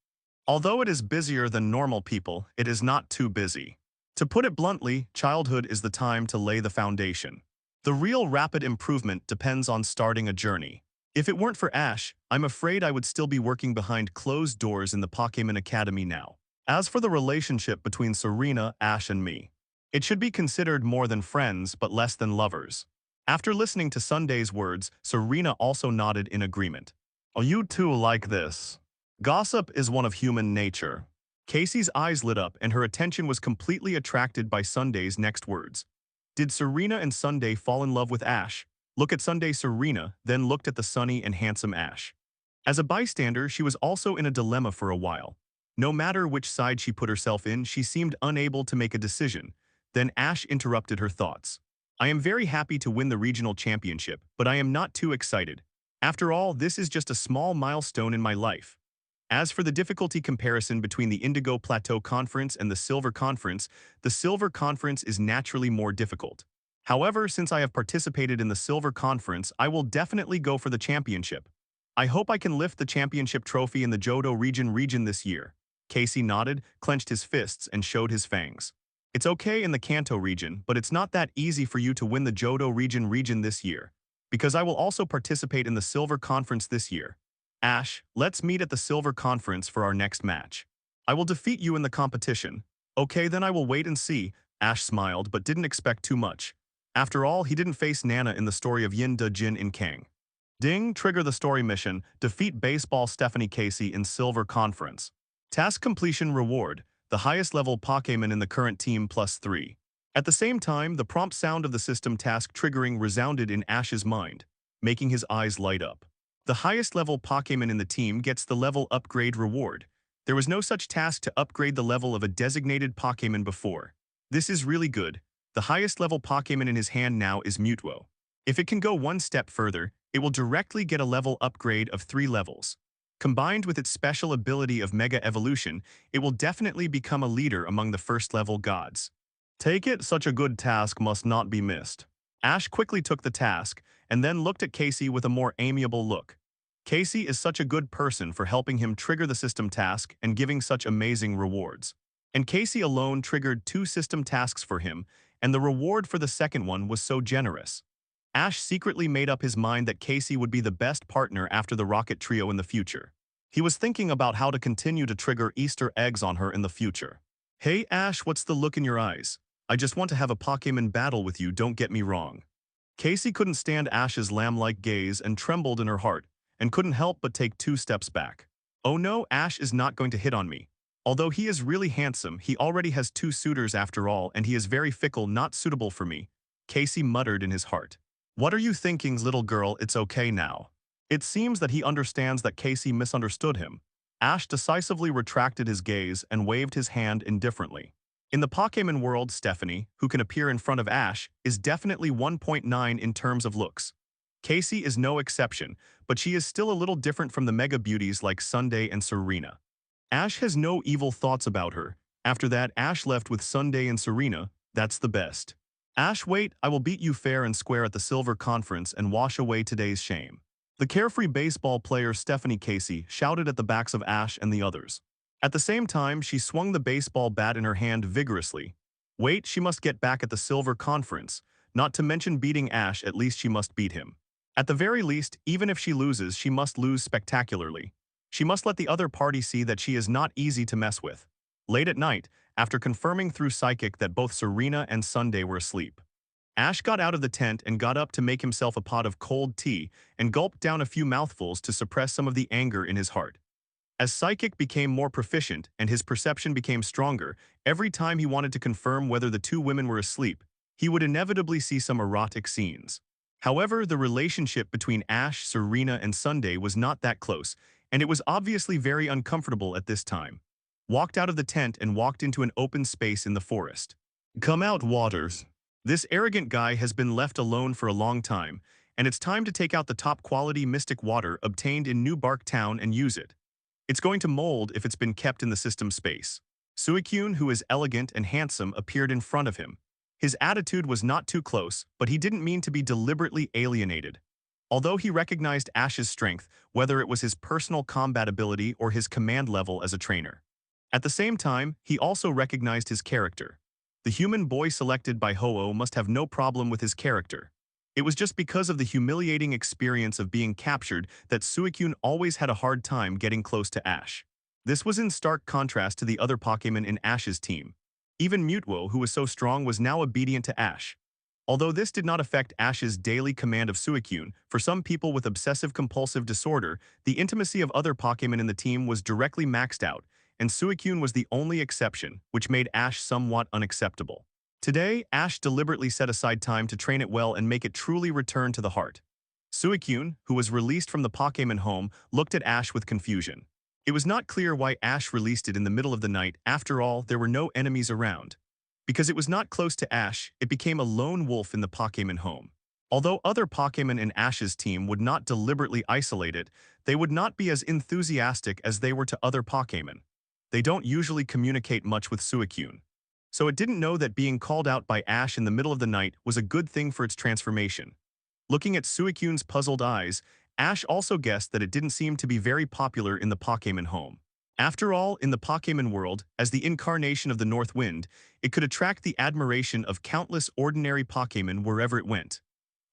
Although it is busier than normal people, it is not too busy. To put it bluntly, childhood is the time to lay the foundation. The real rapid improvement depends on starting a journey. If it weren't for Ash, I'm afraid I would still be working behind closed doors in the Pokémon Academy now. As for the relationship between Serena, Ash, and me, it should be considered more than friends but less than lovers." After listening to Sunday's words, Serena also nodded in agreement. "Oh, you two like this. Gossip is one of human nature." Casey's eyes lit up and her attention was completely attracted by Sunday's next words. Did Serena and Sunday fall in love with Ash? Look at Sunday. Serena then looked at the sunny and handsome Ash. As a bystander, she was also in a dilemma for a while. No matter which side she put herself in, she seemed unable to make a decision. Then Ash interrupted her thoughts. "I am very happy to win the regional championship, but I am not too excited. After all, this is just a small milestone in my life. As for the difficulty comparison between the Indigo Plateau Conference and the Silver Conference is naturally more difficult. However, since I have participated in the Silver Conference, I will definitely go for the championship. I hope I can lift the championship trophy in the Johto region this year." Casey nodded, clenched his fists, and showed his fangs. "It's okay in the Kanto region, but it's not that easy for you to win the Johto region this year, because I will also participate in the Silver Conference this year. Ash, let's meet at the Silver Conference for our next match. I will defeat you in the competition." "Okay, then I will wait and see." Ash smiled but didn't expect too much. After all, he didn't face Nana in the story of Yin De Jin in Kang. Ding, trigger the story mission, defeat baseball Stephanie Casey in Silver Conference. Task completion reward, the highest level Pokémon in the current team +3. At the same time, the prompt sound of the system task triggering resounded in Ash's mind, making his eyes light up. The highest level Pokémon in the team gets the level upgrade reward. There was no such task to upgrade the level of a designated Pokémon before. This is really good. The highest level Pokémon in his hand now is Mutwo. If it can go one step further, it will directly get a level upgrade of 3 levels. Combined with its special ability of Mega Evolution, it will definitely become a leader among the first-level gods. Take it, such a good task must not be missed. Ash quickly took the task, and then looked at Casey with a more amiable look. Casey is such a good person for helping him trigger the system task and giving such amazing rewards. And Casey alone triggered 2 system tasks for him, and the reward for the second one was so generous. Ash secretly made up his mind that Casey would be the best partner after the Rocket Trio in the future. He was thinking about how to continue to trigger Easter eggs on her in the future. Hey Ash, what's the look in your eyes? I just want to have a Pokémon battle with you, don't get me wrong. Casey couldn't stand Ash's lamb-like gaze and trembled in her heart, and couldn't help but take 2 steps back. Oh no, Ash is not going to hit on me. Although he is really handsome, he already has 2 suitors after all, and he is very fickle, not suitable for me, Casey muttered in his heart. What are you thinking, little girl? It's okay now. It seems that he understands that Casey misunderstood him. Ash decisively retracted his gaze and waved his hand indifferently. In the Pokémon world, Stephanie, who can appear in front of Ash, is definitely 1.9 in terms of looks. Casey is no exception, but she is still a little different from the mega beauties like Sunday and Serena. Ash has no evil thoughts about her. After that, Ash left with Sunday and Serena. That's the best. Ash, wait, I will beat you fair and square at the Silver Conference and wash away today's shame. The carefree baseball player Stephanie Casey shouted at the backs of Ash and the others. At the same time, she swung the baseball bat in her hand vigorously. Wait, she must get back at the Silver Conference. Not to mention beating Ash, at least she must beat him. At the very least, even if she loses, she must lose spectacularly. She must let the other party see that she is not easy to mess with. Late at night, after confirming through Psychic that both Serena and Sunday were asleep, Ash got out of the tent and got up to make himself a pot of cold tea and gulped down a few mouthfuls to suppress some of the anger in his heart. As Psychic became more proficient and his perception became stronger, every time he wanted to confirm whether the 2 women were asleep, he would inevitably see some erotic scenes. However, the relationship between Ash, Serena, and Sunday was not that close, and it was obviously very uncomfortable at this time. Walked out of the tent and walked into an open space in the forest. Come out, Waters. This arrogant guy has been left alone for a long time, and it's time to take out the top-quality mystic water obtained in New Bark Town and use it. It's going to mold if it's been kept in the system space. Suicune, who is elegant and handsome, appeared in front of him. His attitude was not too close, but he didn't mean to be deliberately alienated. Although he recognized Ash's strength, whether it was his personal combat ability or his command level as a trainer. At the same time, he also recognized his character. The human boy selected by Ho-Oh must have no problem with his character. It was just because of the humiliating experience of being captured that Suicune always had a hard time getting close to Ash. This was in stark contrast to the other Pokémon in Ash's team. Even Mutwo, who was so strong, was now obedient to Ash. Although this did not affect Ash's daily command of Suicune, for some people with obsessive-compulsive disorder, the intimacy of other Pokémon in the team was directly maxed out, and Suicune was the only exception, which made Ash somewhat unacceptable. Today, Ash deliberately set aside time to train it well and make it truly return to the heart. Suicune, who was released from the Pokémon home, looked at Ash with confusion. It was not clear why Ash released it in the middle of the night. After all, there were no enemies around. Because it was not close to Ash, it became a lone wolf in the Pokémon home. Although other Pokémon in Ash's team would not deliberately isolate it, they would not be as enthusiastic as they were to other Pokémon. They don't usually communicate much with Suicune. So it didn't know that being called out by Ash in the middle of the night was a good thing for its transformation. Looking at Suicune's puzzled eyes, Ash also guessed that it didn't seem to be very popular in the Pokémon home. After all, in the Pokémon world, as the incarnation of the North Wind, it could attract the admiration of countless ordinary Pokémon wherever it went.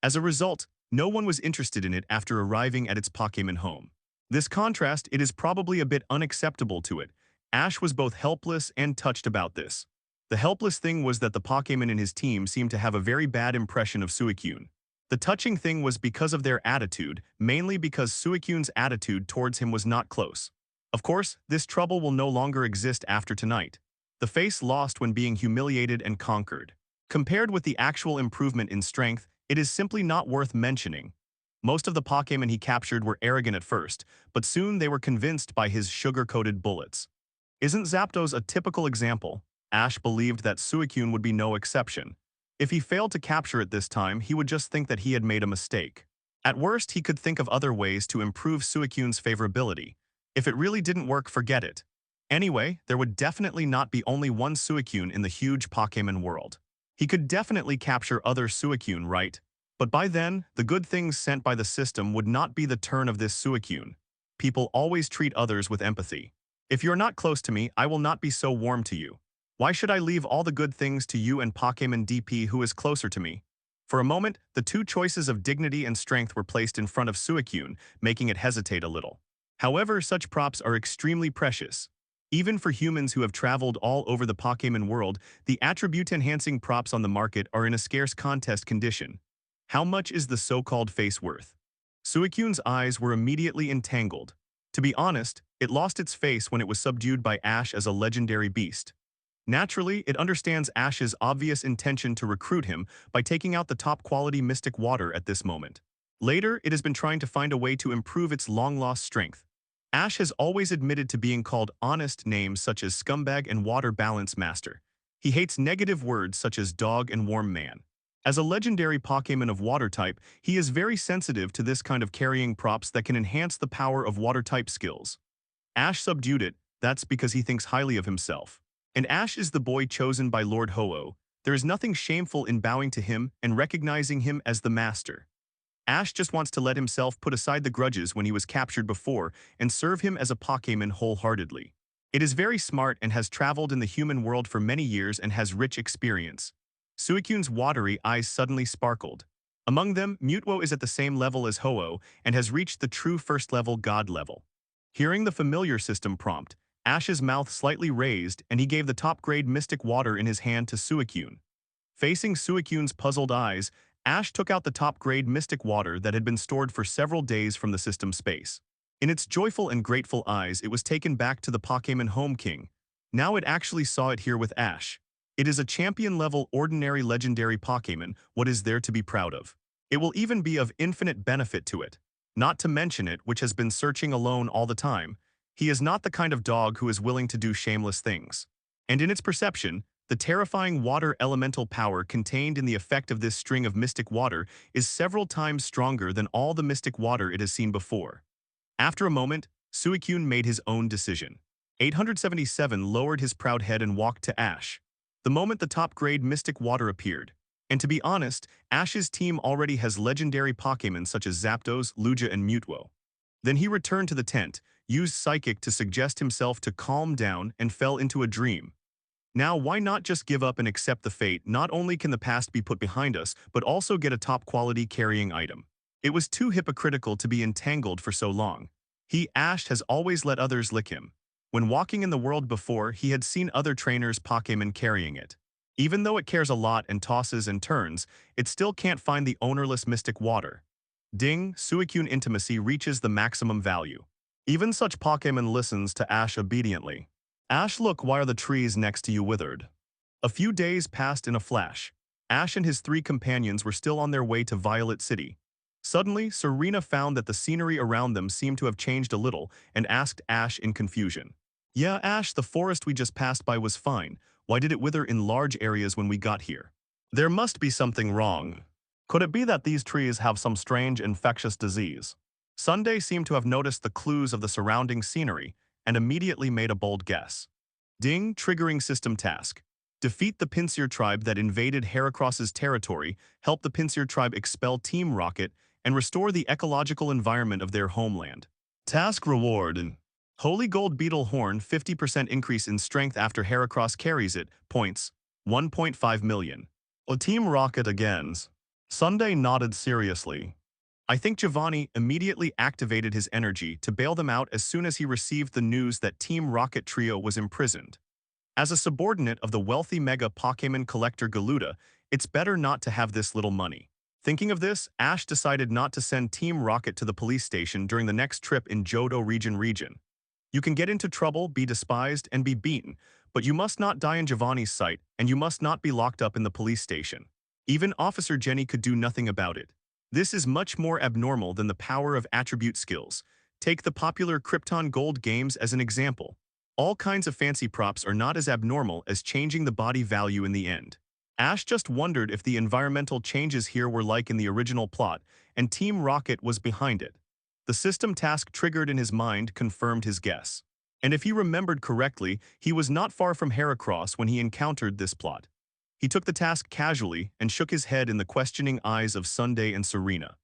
As a result, no one was interested in it after arriving at its Pokémon home. This contrast, it is probably a bit unacceptable to it. Ash was both helpless and touched about this. The helpless thing was that the Pokémon in his team seemed to have a very bad impression of Suicune. The touching thing was because of their attitude, mainly because Suicune's attitude towards him was not close. Of course, this trouble will no longer exist after tonight. The face lost when being humiliated and conquered. Compared with the actual improvement in strength, it is simply not worth mentioning. Most of the Pokémon he captured were arrogant at first, but soon they were convinced by his sugar-coated bullets. Isn't Zapdos a typical example? Ash believed that Suicune would be no exception. If he failed to capture it this time, he would just think that he had made a mistake. At worst, he could think of other ways to improve Suicune's favorability. If it really didn't work, forget it. Anyway, there would definitely not be only one Suicune in the huge Pokémon world. He could definitely capture other Suicune, right? But by then, the good things sent by the system would not be the turn of this Suicune. People always treat others with empathy. If you're not close to me, I will not be so warm to you. Why should I leave all the good things to you and Pokémon DP who is closer to me? For a moment, the two choices of dignity and strength were placed in front of Suicune, making it hesitate a little. However, such props are extremely precious. Even for humans who have traveled all over the Pokémon world, the attribute-enhancing props on the market are in a scarce contest condition. How much is the so-called face worth? Suicune's eyes were immediately entangled. To be honest, it lost its face when it was subdued by Ash as a legendary beast. Naturally, it understands Ash's obvious intention to recruit him by taking out the top-quality mystic water at this moment. Later, it has been trying to find a way to improve its long-lost strength. Ash has always admitted to being called honest names such as scumbag and water balance master. He hates negative words such as dog and warm man. As a legendary Pokémon of water type, he is very sensitive to this kind of carrying props that can enhance the power of water type skills. Ash subdued it, that's because he thinks highly of himself. And Ash is the boy chosen by Lord Ho-Oh. There is nothing shameful in bowing to him and recognizing him as the master. Ash just wants to let himself put aside the grudges when he was captured before and serve him as a Pokémon wholeheartedly. It is very smart and has traveled in the human world for many years and has rich experience. Suicune's watery eyes suddenly sparkled. Among them, Mutwo is at the same level as Ho-Oh and has reached the true first-level God level. Hearing the familiar system prompt, Ash's mouth slightly raised and he gave the top-grade mystic water in his hand to Suicune. Facing Suicune's puzzled eyes, Ash took out the top-grade mystic water that had been stored for several days from the system space. In its joyful and grateful eyes, it was taken back to the Pokémon Home King. Now it actually saw it here with Ash. It is a champion-level ordinary legendary Pokémon, what is there to be proud of? It will even be of infinite benefit to it. Not to mention it, which has been searching alone all the time. He is not the kind of dog who is willing to do shameless things. And in its perception, the terrifying water elemental power contained in the effect of this string of mystic water is several times stronger than all the mystic water it has seen before. After a moment, Suicune made his own decision. 877 lowered his proud head and walked to Ash. The moment the top-grade mystic water appeared. And to be honest, Ash's team already has legendary Pokémon such as Zapdos, Lugia, and Mutwo. Then he returned to the tent, used Psychic to suggest himself to calm down and fell into a dream. Now why not just give up and accept the fate? Not only can the past be put behind us, but also get a top-quality carrying item. It was too hypocritical to be entangled for so long. He, Ash, has always let others lick him. When walking in the world before, he had seen other trainers' Pokémon carrying it. Even though it cares a lot and tosses and turns, it still can't find the ownerless mystic water. Ding, Suicune intimacy reaches the maximum value. Even such Pokémon listens to Ash obediently. Ash, look, why are the trees next to you withered? A few days passed in a flash. Ash and his 3 companions were still on their way to Violet City. Suddenly, Serena found that the scenery around them seemed to have changed a little and asked Ash in confusion. Yeah, Ash, the forest we just passed by was fine. Why did it wither in large areas when we got here? There must be something wrong. Could it be that these trees have some strange infectious disease? Sunday seemed to have noticed the clues of the surrounding scenery and immediately made a bold guess. Ding, triggering system task. Defeat the Pinsir tribe that invaded Heracross's territory, help the Pinsir tribe expel Team Rocket, and restore the ecological environment of their homeland. Task reward. Holy Gold Beetle Horn, 50% increase in strength after Heracross carries it, points, 1.5 million. A Team Rocket again. Sunday nodded seriously. I think Giovanni immediately activated his energy to bail them out as soon as he received the news that Team Rocket Trio was imprisoned. As a subordinate of the wealthy mega Pokémon collector Galuda, it's better not to have this little money. Thinking of this, Ash decided not to send Team Rocket to the police station during the next trip in Johto region. You can get into trouble, be despised, and be beaten, but you must not die in Giovanni's sight, and you must not be locked up in the police station. Even Officer Jenny could do nothing about it. This is much more abnormal than the power of attribute skills. Take the popular Krypton Gold games as an example. All kinds of fancy props are not as abnormal as changing the body value in the end. Ash just wondered if the environmental changes here were like in the original plot, and Team Rocket was behind it. The system task triggered in his mind confirmed his guess. And if he remembered correctly, he was not far from Heracross when he encountered this plot. He took the task casually and shook his head in the questioning eyes of Sunday and Serena.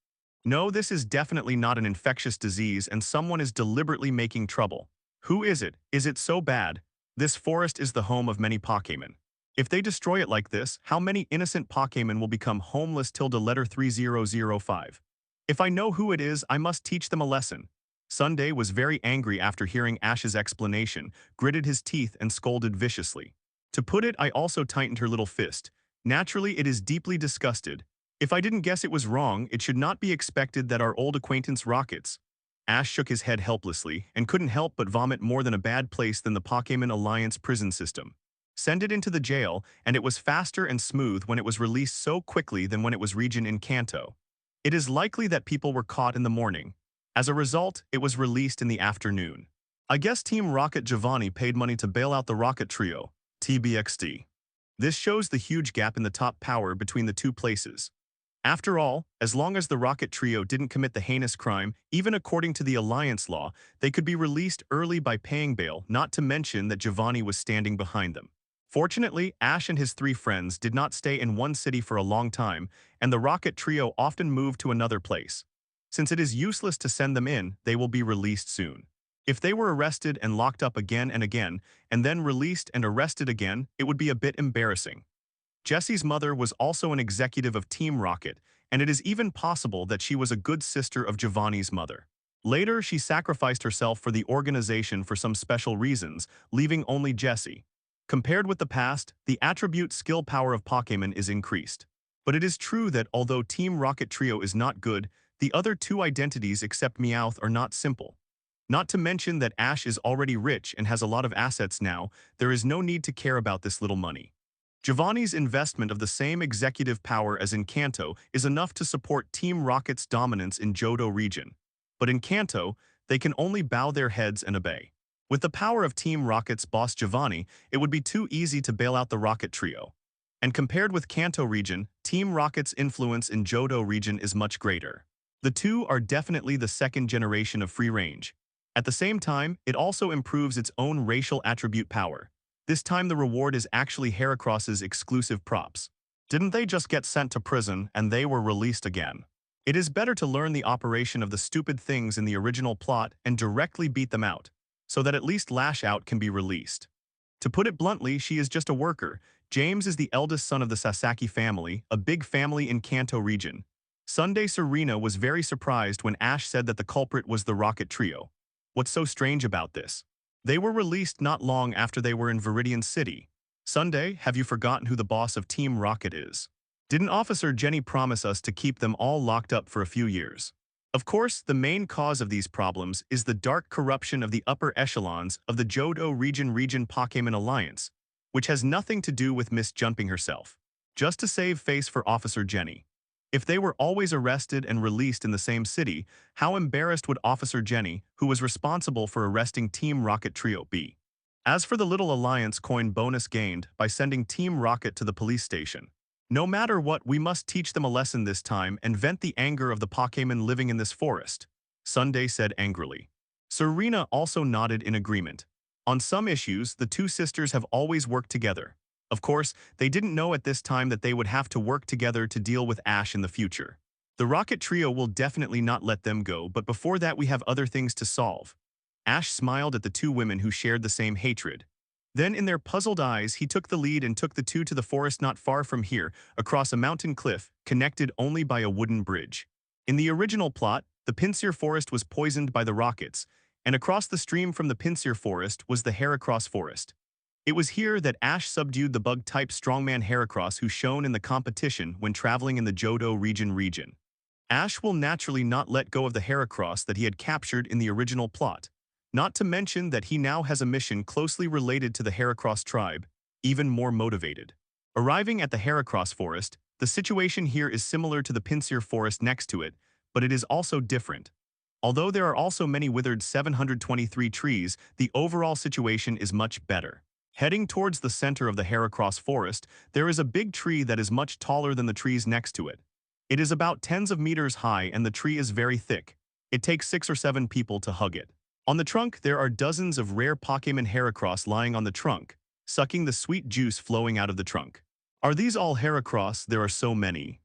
No, this is definitely not an infectious disease and someone is deliberately making trouble. Who is it? Is it so bad? This forest is the home of many Pokémon. If they destroy it like this, how many innocent Pokémon will become homeless till the letter 3005? If I know who it is, I must teach them a lesson. Sunday was very angry after hearing Ash's explanation, gritted his teeth and scolded viciously. To put it, I also tightened her little fist. Naturally, it is deeply disgusted. If I didn't guess it was wrong, it should not be expected that our old acquaintance Rockets. Ash shook his head helplessly and couldn't help but vomit more than a bad place than the Pokémon Alliance prison system. Send it into the jail, and it was faster and smooth when it was released so quickly than when it was region in Kanto. It is likely that people were caught in the morning. As a result, it was released in the afternoon. I guess Team Rocket Giovanni paid money to bail out the Rocket Trio, TBXD. This shows the huge gap in the top power between the two places. After all, as long as the Rocket Trio didn't commit the heinous crime, even according to the Alliance law, they could be released early by paying bail, not to mention that Giovanni was standing behind them. Fortunately, Ash and his three friends did not stay in one city for a long time, and the Rocket Trio often moved to another place. Since it is useless to send them in, they will be released soon. If they were arrested and locked up again, and then released and arrested again, it would be a bit embarrassing. Jessie's mother was also an executive of Team Rocket, and it is even possible that she was a good sister of Giovanni's mother. Later, she sacrificed herself for the organization for some special reasons, leaving only Jessie. Compared with the past, the attribute skill power of Pokémon is increased. But it is true that although Team Rocket Trio is not good, the other two identities except Meowth are not simple. Not to mention that Ash is already rich and has a lot of assets now, there is no need to care about this little money. Giovanni's investment of the same executive power as in Kanto is enough to support Team Rocket's dominance in Johto region. But in Kanto, they can only bow their heads and obey. With the power of Team Rocket's boss Giovanni, it would be too easy to bail out the Rocket Trio. And compared with Kanto region, Team Rocket's influence in Johto region is much greater. The two are definitely the second generation of free range. At the same time, it also improves its own racial attribute power. This time the reward is actually Heracross's exclusive props. Didn't they just get sent to prison and they were released again? It is better to learn the operation of the stupid things in the original plot and directly beat them out, so that at least Lash Out can be released. To put it bluntly, she is just a worker. James is the eldest son of the Sasaki family, a big family in Kanto region. Sunday Serena was very surprised when Ash said that the culprit was the Rocket Trio. What's so strange about this? They were released not long after they were in Viridian City. Sunday, have you forgotten who the boss of Team Rocket is? Didn't Officer Jenny promise us to keep them all locked up for a few years? Of course, the main cause of these problems is the dark corruption of the upper echelons of the Johto region Pokémon Alliance, which has nothing to do with Miss Jumping herself. Just to save face for Officer Jenny. If they were always arrested and released in the same city, how embarrassed would Officer Jenny, who was responsible for arresting Team Rocket Trio, be? As for the little alliance coin bonus gained by sending Team Rocket to the police station, no matter what, we must teach them a lesson this time and vent the anger of the Pokémon living in this forest, Sunday said angrily. Serena also nodded in agreement. On some issues, the two sisters have always worked together. Of course, they didn't know at this time that they would have to work together to deal with Ash in the future. The Rocket Trio will definitely not let them go, but before that we have other things to solve. Ash smiled at the two women who shared the same hatred. Then in their puzzled eyes he took the lead and took the two to the forest not far from here, across a mountain cliff, connected only by a wooden bridge. In the original plot, the Pinsir Forest was poisoned by the rockets, and across the stream from the Pinsir Forest was the Heracross Forest. It was here that Ash subdued the bug-type strongman Heracross who shone in the competition when traveling in the Johto region. Ash will naturally not let go of the Heracross that he had captured in the original plot, not to mention that he now has a mission closely related to the Heracross tribe, even more motivated. Arriving at the Heracross forest, the situation here is similar to the Pinsir forest next to it, but it is also different. Although there are also many withered 723 trees, the overall situation is much better. Heading towards the center of the Heracross forest, there is a big tree that is much taller than the trees next to it. It is about tens of meters high and the tree is very thick. It takes 6 or 7 people to hug it. On the trunk, there are dozens of rare Pokémon Heracross lying on the trunk, sucking the sweet juice flowing out of the trunk. Are these all Heracross? There are so many.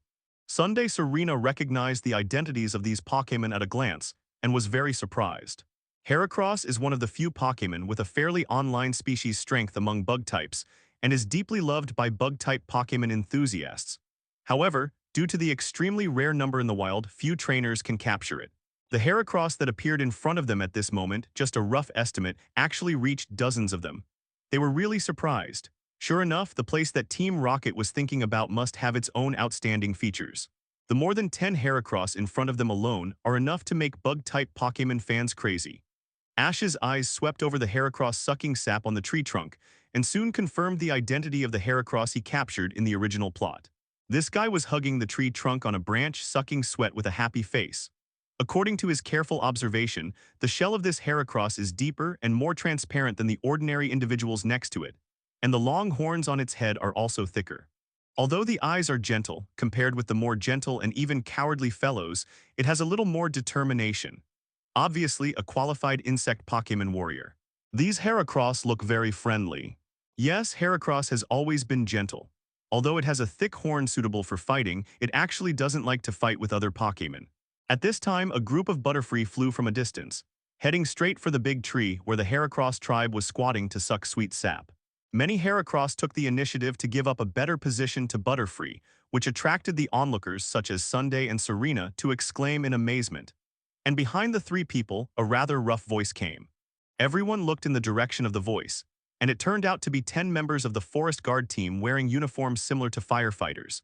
Sunday Serena recognized the identities of these Pokémon at a glance and was very surprised. Heracross is one of the few Pokémon with a fairly online species strength among bug types and is deeply loved by bug-type Pokémon enthusiasts. However, due to the extremely rare number in the wild, few trainers can capture it. The Heracross that appeared in front of them at this moment, just a rough estimate, actually reached dozens of them. They were really surprised. Sure enough, the place that Team Rocket was thinking about must have its own outstanding features. The more than 10 Heracross in front of them alone are enough to make bug-type Pokémon fans crazy. Ash's eyes swept over the Heracross sucking sap on the tree trunk and soon confirmed the identity of the Heracross he captured in the original plot. This guy was hugging the tree trunk on a branch, sucking sweat with a happy face. According to his careful observation, the shell of this Heracross is deeper and more transparent than the ordinary individuals next to it, and the long horns on its head are also thicker. Although the eyes are gentle, compared with the more gentle and even cowardly fellows, it has a little more determination. Obviously a qualified insect Pokémon warrior. These Heracross look very friendly. Yes, Heracross has always been gentle. Although it has a thick horn suitable for fighting, it actually doesn't like to fight with other Pokémon. At this time, a group of Butterfree flew from a distance, heading straight for the big tree where the Heracross tribe was squatting to suck sweet sap. Many Heracross took the initiative to give up a better position to Butterfree, which attracted the onlookers such as Sunday and Serena to exclaim in amazement. And behind the 3 people, a rather rough voice came. Everyone looked in the direction of the voice, and it turned out to be 10 members of the Forest Guard team wearing uniforms similar to firefighters.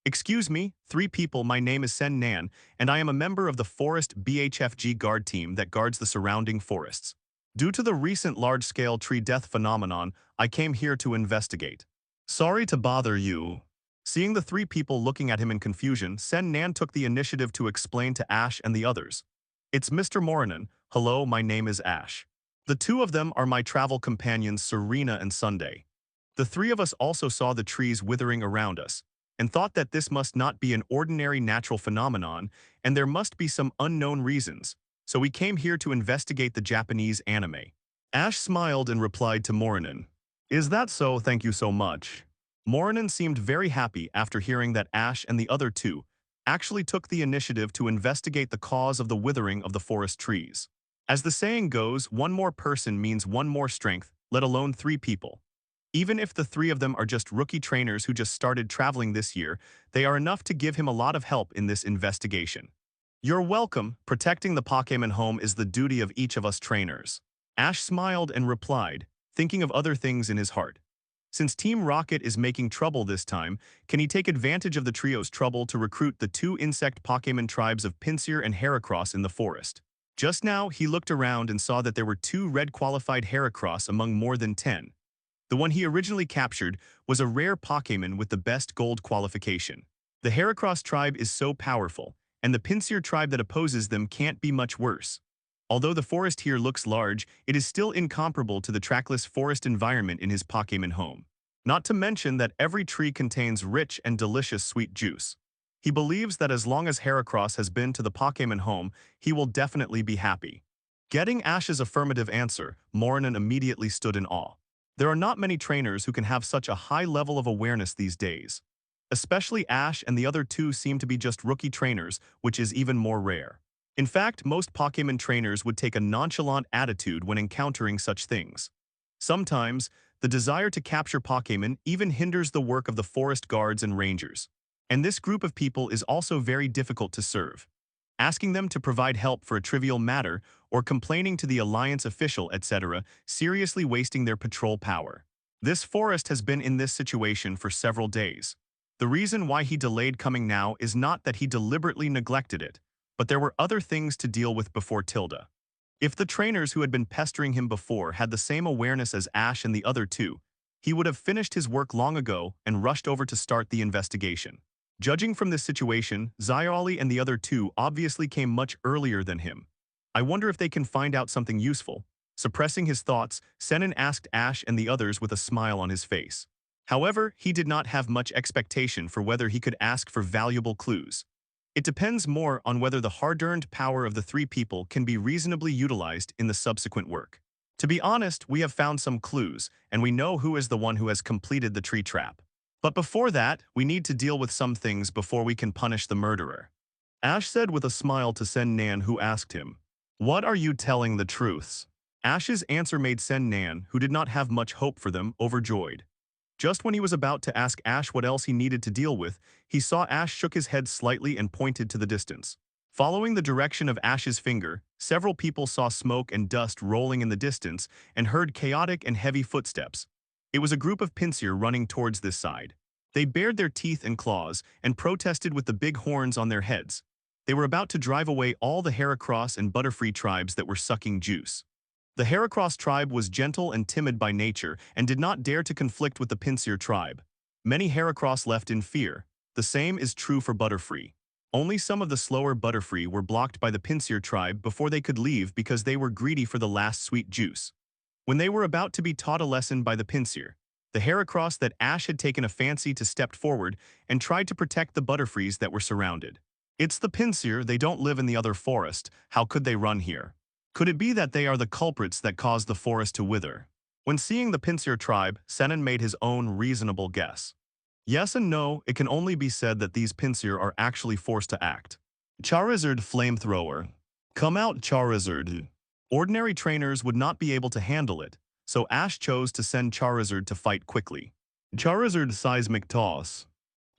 Excuse me, 3 people, my name is Sen Nan, and I am a member of the Forest BHFG Guard team that guards the surrounding forests. Due to the recent large-scale tree death phenomenon, I came here to investigate. Sorry to bother you. Seeing the 3 people looking at him in confusion, Sen Nan took the initiative to explain to Ash and the others. It's Mr. Moranen. Hello, my name is Ash. The 2 of them are my travel companions Serena and Sunday. The 3 of us also saw the trees withering around us, and thought that this must not be an ordinary natural phenomenon, and there must be some unknown reasons, so we came here to investigate the Japanese anime. Ash smiled and replied to Moranen. Is that so? Thank you so much. Moranen seemed very happy after hearing that Ash and the other 2 actually took the initiative to investigate the cause of the withering of the forest trees. As the saying goes, one more person means one more strength, let alone 3 people. Even if the 3 of them are just rookie trainers who just started traveling this year, they are enough to give him a lot of help in this investigation. You're welcome. Protecting the Pokémon home is the duty of each of us trainers. Ash smiled and replied, thinking of other things in his heart. Since Team Rocket is making trouble this time, can he take advantage of the trio's trouble to recruit the 2 insect Pokémon tribes of Pinsir and Heracross in the forest? Just now, he looked around and saw that there were 2 red-qualified Heracross among more than 10. The one he originally captured was a rare Pokémon with the best gold qualification. The Heracross tribe is so powerful, and the Pinsir tribe that opposes them can't be much worse. Although the forest here looks large, it is still incomparable to the trackless forest environment in his Pokémon home. Not to mention that every tree contains rich and delicious sweet juice. He believes that as long as Heracross has been to the Pokémon home, he will definitely be happy. Getting Ash's affirmative answer, Moranen immediately stood in awe. There are not many trainers who can have such a high level of awareness these days. Especially Ash and the other 2 seem to be just rookie trainers, which is even more rare. In fact, most Pokémon trainers would take a nonchalant attitude when encountering such things. Sometimes, the desire to capture Pokémon even hinders the work of the forest guards and rangers. And this group of people is also very difficult to serve. Asking them to provide help for a trivial matter, or complaining to the Alliance official, etc., seriously wasting their patrol power. This forest has been in this situation for several days. The reason why he delayed coming now is not that he deliberately neglected it, but there were other things to deal with before Tilda. If the trainers who had been pestering him before had the same awareness as Ash and the other two, he would have finished his work long ago and rushed over to start the investigation. Judging from this situation, Zyali and the other two obviously came much earlier than him. I wonder if they can find out something useful. Suppressing his thoughts, Senan asked Ash and the others with a smile on his face. However, he did not have much expectation for whether he could ask for valuable clues. It depends more on whether the hard-earned power of the three people can be reasonably utilized in the subsequent work. To be honest, we have found some clues, and we know who is the one who has completed the tree trap. But before that, we need to deal with some things before we can punish the murderer. Ash said with a smile to Sen Nan, who asked him, "What are you telling the truths?" Ash's answer made Sen Nan, who did not have much hope for them, overjoyed. Just when he was about to ask Ash what else he needed to deal with, he saw Ash shook his head slightly and pointed to the distance. Following the direction of Ash's finger, several people saw smoke and dust rolling in the distance and heard chaotic and heavy footsteps. It was a group of Pinsir running towards this side. They bared their teeth and claws and protested with the big horns on their heads. They were about to drive away all the Heracross and Butterfree tribes that were sucking juice. The Heracross tribe was gentle and timid by nature and did not dare to conflict with the Pinsir tribe. Many Heracross left in fear. The same is true for Butterfree. Only some of the slower Butterfree were blocked by the Pinsir tribe before they could leave because they were greedy for the last sweet juice. When they were about to be taught a lesson by the Pinsir, the Heracross that Ash had taken a fancy to stepped forward and tried to protect the Butterfrees that were surrounded. It's the Pinsir, they don't live in the other forest, how could they run here? Could it be that they are the culprits that caused the forest to wither? When seeing the Pinsir tribe, Senan made his own reasonable guess. Yes and no, it can only be said that these Pinsir are actually forced to act. Charizard Flamethrower. Come out, Charizard. Ordinary trainers would not be able to handle it, so Ash chose to send Charizard to fight quickly. Charizard Seismic Toss.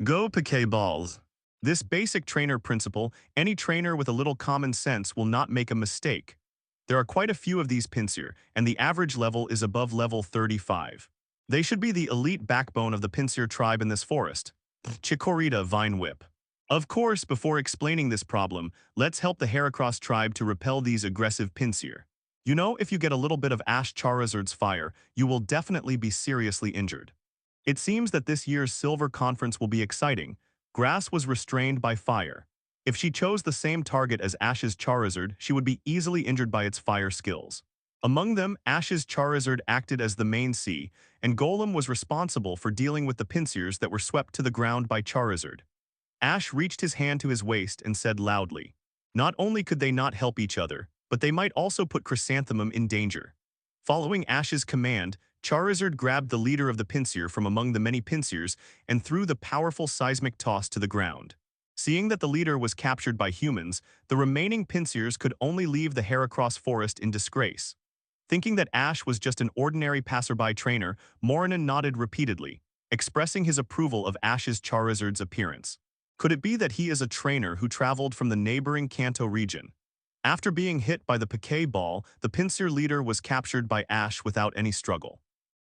Go Pokeballs. This basic trainer principle, any trainer with a little common sense will not make a mistake. There are quite a few of these Pinsir, and the average level is above level 35. They should be the elite backbone of the Pinsir tribe in this forest. Chikorita Vine Whip. Of course, before explaining this problem, let's help the Heracross tribe to repel these aggressive Pinsir. You know, if you get a little bit of Ash Charizard's fire, you will definitely be seriously injured. It seems that this year's Silver Conference will be exciting. Grass was restrained by fire. If she chose the same target as Ash's Charizard, she would be easily injured by its fire skills. Among them, Ash's Charizard acted as the main C, and Golem was responsible for dealing with the Pinsirs that were swept to the ground by Charizard. Ash reached his hand to his waist and said loudly, not only could they not help each other, but they might also put Chrysanthemum in danger. Following Ash's command, Charizard grabbed the leader of the Pinsir from among the many Pinsirs and threw the powerful seismic toss to the ground. Seeing that the leader was captured by humans, the remaining Pinsirs could only leave the Heracross forest in disgrace. Thinking that Ash was just an ordinary passerby trainer, Morinan nodded repeatedly, expressing his approval of Ash's Charizard's appearance. Could it be that he is a trainer who traveled from the neighboring Kanto region? After being hit by the Pokeball, the Pinsir leader was captured by Ash without any struggle.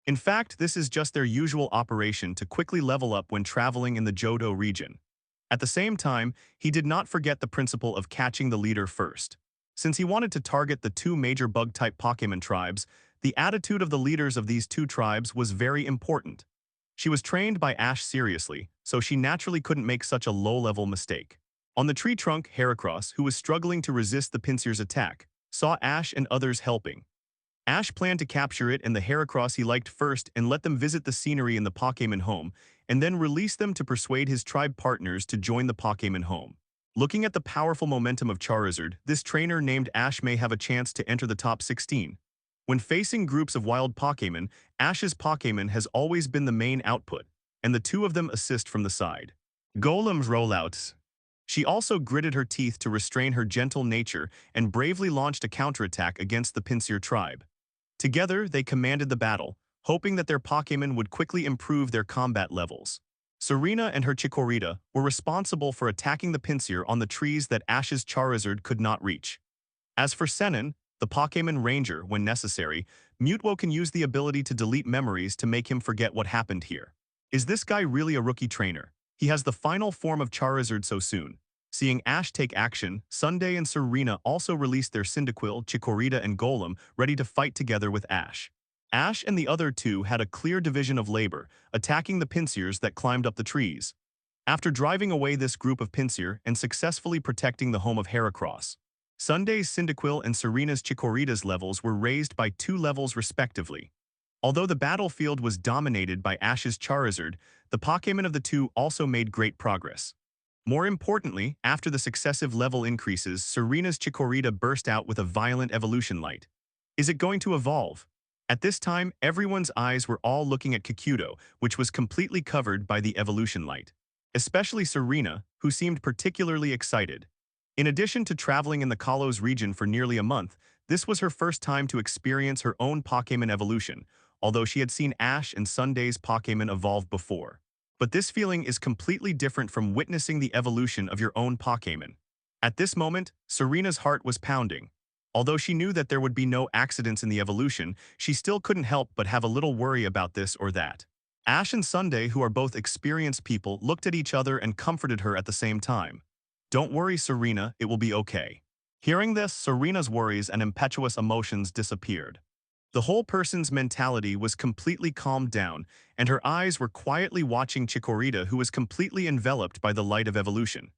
In fact, this is just their usual operation to quickly level up when traveling in the Johto region. At the same time, he did not forget the principle of catching the leader first. Since he wanted to target the two major bug-type Pokémon tribes, the attitude of the leaders of these two tribes was very important. She was trained by Ash seriously, so she naturally couldn't make such a low-level mistake. On the tree trunk, Heracross, who was struggling to resist the Pinsir's attack, saw Ash and others helping. Ash planned to capture it and the Heracross he liked first and let them visit the scenery in the Pokémon home, and then release them to persuade his tribe partners to join the Pokémon home. Looking at the powerful momentum of Charizard, this trainer named Ash may have a chance to enter the top 16. When facing groups of wild Pokémon, Ash's Pokémon has always been the main output, and the two of them assist from the side. Golem's rollouts. She also gritted her teeth to restrain her gentle nature and bravely launched a counterattack against the Pinsir tribe. Together, they commanded the battle, hoping that their Pokémon would quickly improve their combat levels. Serena and her Chikorita were responsible for attacking the Pinsir on the trees that Ash's Charizard could not reach. As for Senan, the Pokémon Ranger when necessary, Mutwo can use the ability to delete memories to make him forget what happened here. Is this guy really a rookie trainer? He has the final form of Charizard so soon. Seeing Ash take action, Sunday and Serena also released their Cyndaquil, Chikorita, and Golem, ready to fight together with Ash. Ash and the other two had a clear division of labor, attacking the Pinsires that climbed up the trees. After driving away this group of Pinsir and successfully protecting the home of Heracross, Sunday's Cyndaquil and Serena's Chikorita's levels were raised by 2 levels respectively. Although the battlefield was dominated by Ash's Charizard, the Pokémon of the two also made great progress. More importantly, after the successive level increases, Serena's Chikorita burst out with a violent evolution light. Is it going to evolve? At this time, everyone's eyes were all looking at Kikuto, which was completely covered by the evolution light. Especially Serena, who seemed particularly excited. In addition to traveling in the Kalos region for nearly a month, this was her first time to experience her own Pokémon evolution, although she had seen Ash and Sunday's Pokémon evolve before. But this feeling is completely different from witnessing the evolution of your own Pokémon. At this moment, Serena's heart was pounding. Although she knew that there would be no accidents in the evolution, she still couldn't help but have a little worry about this or that. Ash and Sunday, who are both experienced people, looked at each other and comforted her at the same time. Don't worry, Serena, it will be okay. Hearing this, Serena's worries and impetuous emotions disappeared. The whole person's mentality was completely calmed down, and her eyes were quietly watching Chikorita, who was completely enveloped by the light of evolution.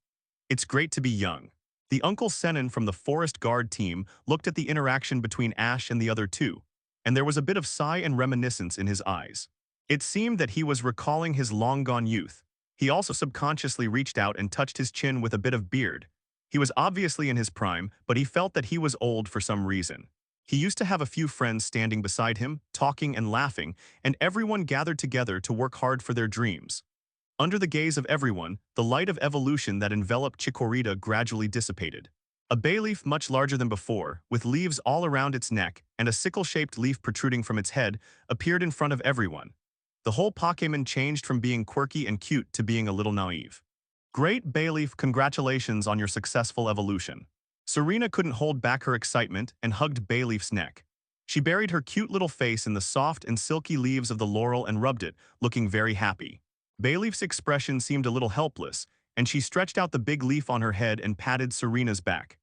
It's great to be young. The Uncle Senin from the Forest Guard team looked at the interaction between Ash and the other two, and there was a bit of sigh and reminiscence in his eyes. It seemed that he was recalling his long-gone youth. He also subconsciously reached out and touched his chin with a bit of beard. He was obviously in his prime, but he felt that he was old for some reason. He used to have a few friends standing beside him, talking and laughing, and everyone gathered together to work hard for their dreams. Under the gaze of everyone, the light of evolution that enveloped Chikorita gradually dissipated. A bayleaf much larger than before, with leaves all around its neck and a sickle-shaped leaf protruding from its head, appeared in front of everyone. The whole Pokémon changed from being quirky and cute to being a little naive. Great Bayleaf, congratulations on your successful evolution. Serena couldn't hold back her excitement and hugged Bayleaf's neck. She buried her cute little face in the soft and silky leaves of the laurel and rubbed it, looking very happy. Bayleaf's expression seemed a little helpless, and she stretched out the big leaf on her head and patted Serena's back.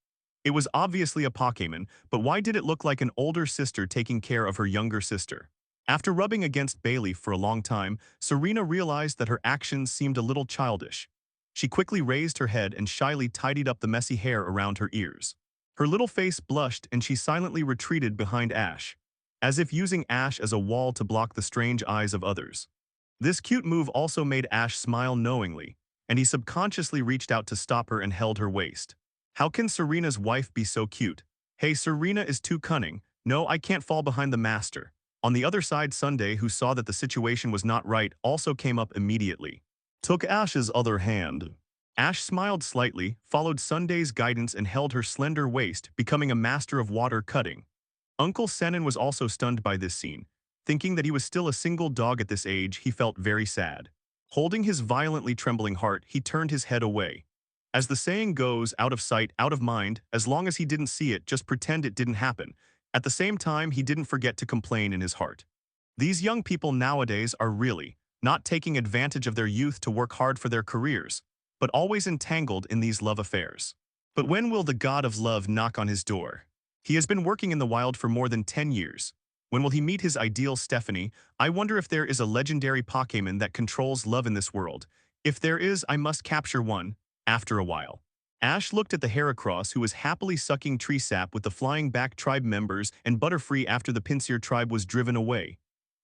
It was obviously a Pokémon, but why did it look like an older sister taking care of her younger sister? After rubbing against Bayleaf for a long time, Serena realized that her actions seemed a little childish. She quickly raised her head and shyly tidied up the messy hair around her ears. Her little face blushed and she silently retreated behind Ash, as if using Ash as a wall to block the strange eyes of others. This cute move also made Ash smile knowingly, and he subconsciously reached out to stop her and held her waist. How can Serena's wife be so cute? Hey, Serena is too cunning. No, I can't fall behind the master. On the other side, Sunday, who saw that the situation was not right, also came up immediately. Took Ash's other hand. Ash smiled slightly, followed Sunday's guidance and held her slender waist, becoming a master of water cutting. Uncle Senin was also stunned by this scene. Thinking that he was still a single dog at this age, he felt very sad. Holding his violently trembling heart, he turned his head away. As the saying goes, out of sight, out of mind, as long as he didn't see it, just pretend it didn't happen. At the same time, he didn't forget to complain in his heart. These young people nowadays are really not taking advantage of their youth to work hard for their careers, but always entangled in these love affairs. But when will the god of love knock on his door? He has been working in the wild for more than 10 years. When will he meet his ideal Stephanie? I wonder if there is a legendary Pokémon that controls love in this world. If there is, I must capture one, after a while. Ash looked at the Heracross, who was happily sucking tree sap with the flying back tribe members and Butterfree after the Pinsir tribe was driven away.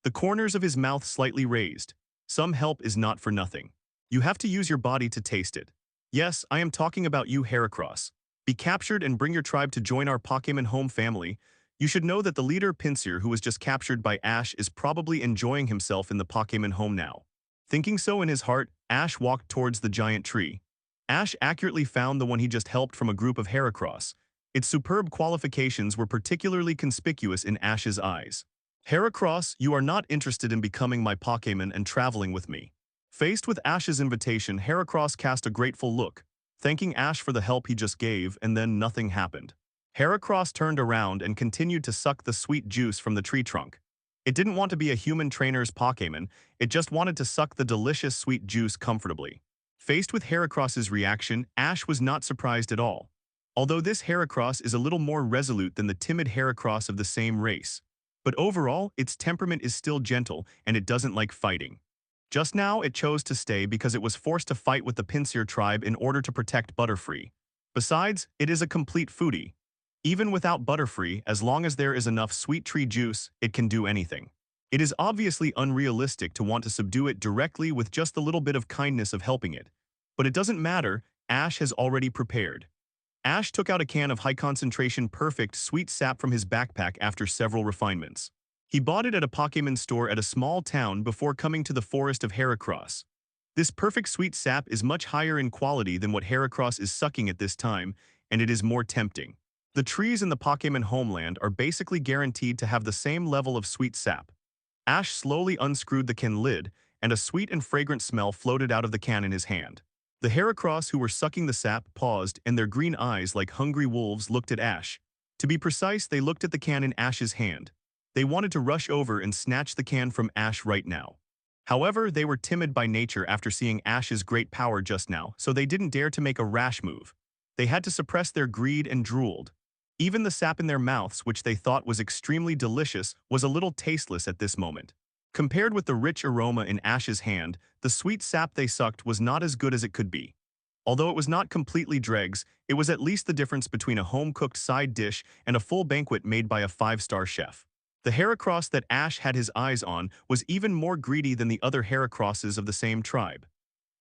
The corners of his mouth slightly raised. Some help is not for nothing. You have to use your body to taste it. Yes, I am talking about you, Heracross. Be captured and bring your tribe to join our Pokémon home family. You should know that the leader Pinsir, who was just captured by Ash, is probably enjoying himself in the Pokémon home now. Thinking so in his heart, Ash walked towards the giant tree. Ash accurately found the one he just helped from a group of Heracross. Its superb qualifications were particularly conspicuous in Ash's eyes. Heracross, you are not interested in becoming my Pokémon and traveling with me. Faced with Ash's invitation, Heracross cast a grateful look, thanking Ash for the help he just gave, and then nothing happened. Heracross turned around and continued to suck the sweet juice from the tree trunk. It didn't want to be a human trainer's Pokémon, it just wanted to suck the delicious sweet juice comfortably. Faced with Heracross's reaction, Ash was not surprised at all. Although this Heracross is a little more resolute than the timid Heracross of the same race. But overall, its temperament is still gentle and it doesn't like fighting. Just now, it chose to stay because it was forced to fight with the Pinsir tribe in order to protect Butterfree. Besides, it is a complete foodie. Even without Butterfree, as long as there is enough sweet tree juice, it can do anything. It is obviously unrealistic to want to subdue it directly with just the little bit of kindness of helping it. But it doesn't matter, Ash has already prepared. Ash took out a can of high-concentration perfect sweet sap from his backpack after several refinements. He bought it at a Pokémon store at a small town before coming to the forest of Heracross. This perfect sweet sap is much higher in quality than what Heracross is sucking at this time, and it is more tempting. The trees in the Pokémon homeland are basically guaranteed to have the same level of sweet sap. Ash slowly unscrewed the can lid, and a sweet and fragrant smell floated out of the can in his hand. The Heracross who were sucking the sap paused, and their green eyes like hungry wolves looked at Ash. To be precise, they looked at the can in Ash's hand. They wanted to rush over and snatch the can from Ash right now. However, they were timid by nature after seeing Ash's great power just now, so they didn't dare to make a rash move. They had to suppress their greed and drooled. Even the sap in their mouths, which they thought was extremely delicious, was a little tasteless at this moment. Compared with the rich aroma in Ash's hand, the sweet sap they sucked was not as good as it could be. Although it was not completely dregs, it was at least the difference between a home-cooked side dish and a full banquet made by a 5-star chef. The Heracross that Ash had his eyes on was even more greedy than the other Heracrosses of the same tribe.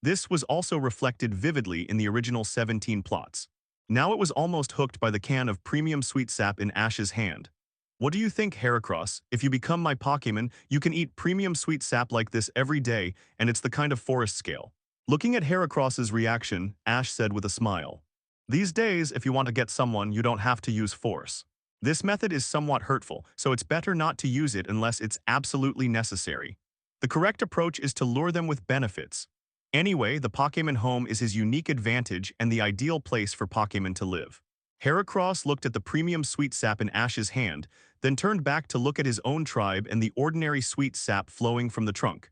This was also reflected vividly in the original 17 plots. Now it was almost hooked by the can of premium sweet sap in Ash's hand. What do you think, Heracross? If you become my Pokémon, you can eat premium sweet sap like this every day, and it's the kind of forest scale. Looking at Heracross's reaction, Ash said with a smile. These days, if you want to get someone, you don't have to use force. This method is somewhat hurtful, so it's better not to use it unless it's absolutely necessary. The correct approach is to lure them with benefits. Anyway, the Pokémon home is his unique advantage and the ideal place for Pokémon to live. Heracross looked at the premium sweet sap in Ash's hand, then turned back to look at his own tribe and the ordinary sweet sap flowing from the trunk.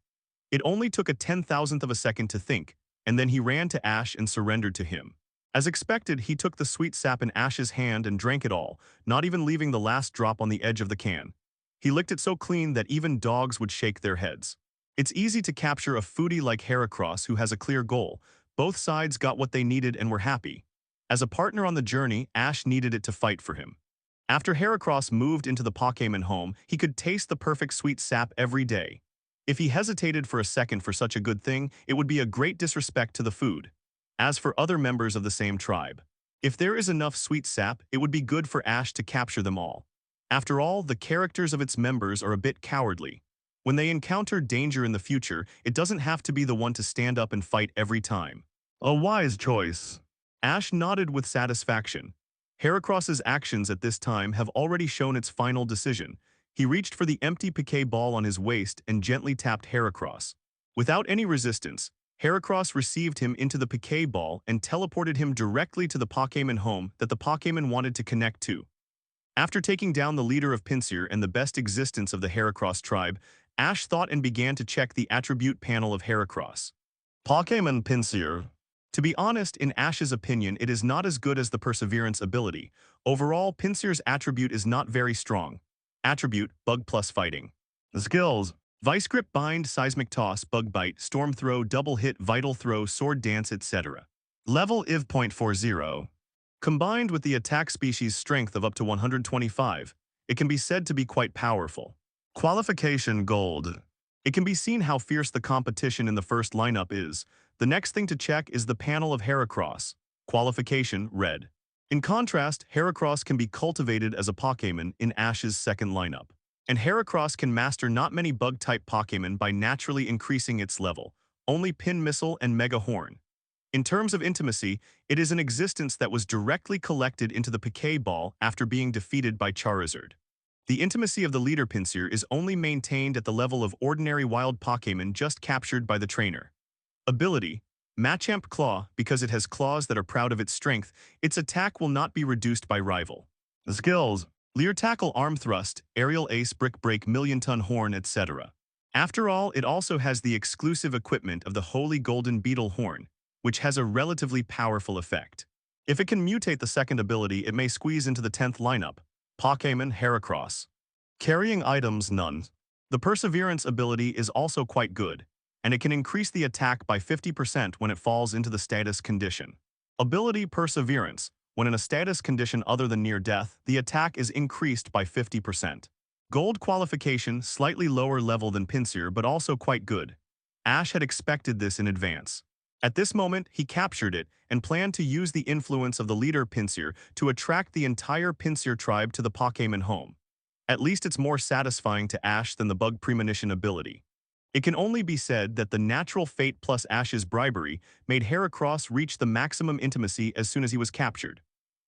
It only took a 10,000th of a second to think, and then he ran to Ash and surrendered to him. As expected, he took the sweet sap in Ash's hand and drank it all, not even leaving the last drop on the edge of the can. He licked it so clean that even dogs would shake their heads. It's easy to capture a foodie like Heracross who has a clear goal. Both sides got what they needed and were happy. As a partner on the journey, Ash needed it to fight for him. After Heracross moved into the Pokémon home, he could taste the perfect sweet sap every day. If he hesitated for a second for such a good thing, it would be a great disrespect to the food. As for other members of the same tribe, if there is enough sweet sap, it would be good for Ash to capture them all. After all, the characters of its members are a bit cowardly. When they encounter danger in the future, it doesn't have to be the one to stand up and fight every time. A wise choice. Ash nodded with satisfaction. Heracross's actions at this time have already shown its final decision. He reached for the empty Piquet ball on his waist and gently tapped Heracross. Without any resistance, Heracross received him into the Piquet ball and teleported him directly to the Pokémon home that the Pokémon wanted to connect to. After taking down the leader of Pinsir and the best existence of the Heracross tribe, Ash thought and began to check the attribute panel of Heracross. Pokémon Pinsir. To be honest, in Ash's opinion, it is not as good as the Perseverance ability. Overall, Pinsir's attribute is not very strong. Attribute, Bug plus Fighting. Skills. Vice Grip, Bind, Seismic Toss, Bug Bite, Storm Throw, Double Hit, Vital Throw, Sword Dance, etc. Level IV. 0.40. Combined with the attack species strength of up to 125, it can be said to be quite powerful. Qualification Gold. It can be seen how fierce the competition in the first lineup is. The next thing to check is the panel of Heracross. Qualification Red. In contrast, Heracross can be cultivated as a Pokémon in Ash's second lineup. And Heracross can master not many bug-type Pokémon by naturally increasing its level, only Pin Missile and Mega Horn. In terms of intimacy, it is an existence that was directly collected into the Piquet ball after being defeated by Charizard. The intimacy of the leader Pinsir is only maintained at the level of ordinary wild Pokémon just captured by the trainer. Ability. Machamp Claw. Because it has claws that are proud of its strength, its attack will not be reduced by rival. The skills: Leer Tackle Arm Thrust, Aerial Ace Brick Break Million Ton Horn, etc. After all, it also has the exclusive equipment of the Holy Golden Beetle Horn, which has a relatively powerful effect. If it can mutate the second ability, it may squeeze into the 10th lineup. Pokémon Heracross. Carrying items: none. The Perseverance ability is also quite good, and it can increase the attack by 50% when it falls into the status condition. Ability Perseverance. When in a status condition other than near death, the attack is increased by 50%. Gold qualification, slightly lower level than Pinsir but also quite good. Ash had expected this in advance. At this moment, he captured it and planned to use the influence of the leader Pinsir to attract the entire Pinsir tribe to the Pokémon home. At least it's more satisfying to Ash than the Bug Premonition ability. It can only be said that the natural fate plus Ash's bribery made Heracross reach the maximum intimacy as soon as he was captured.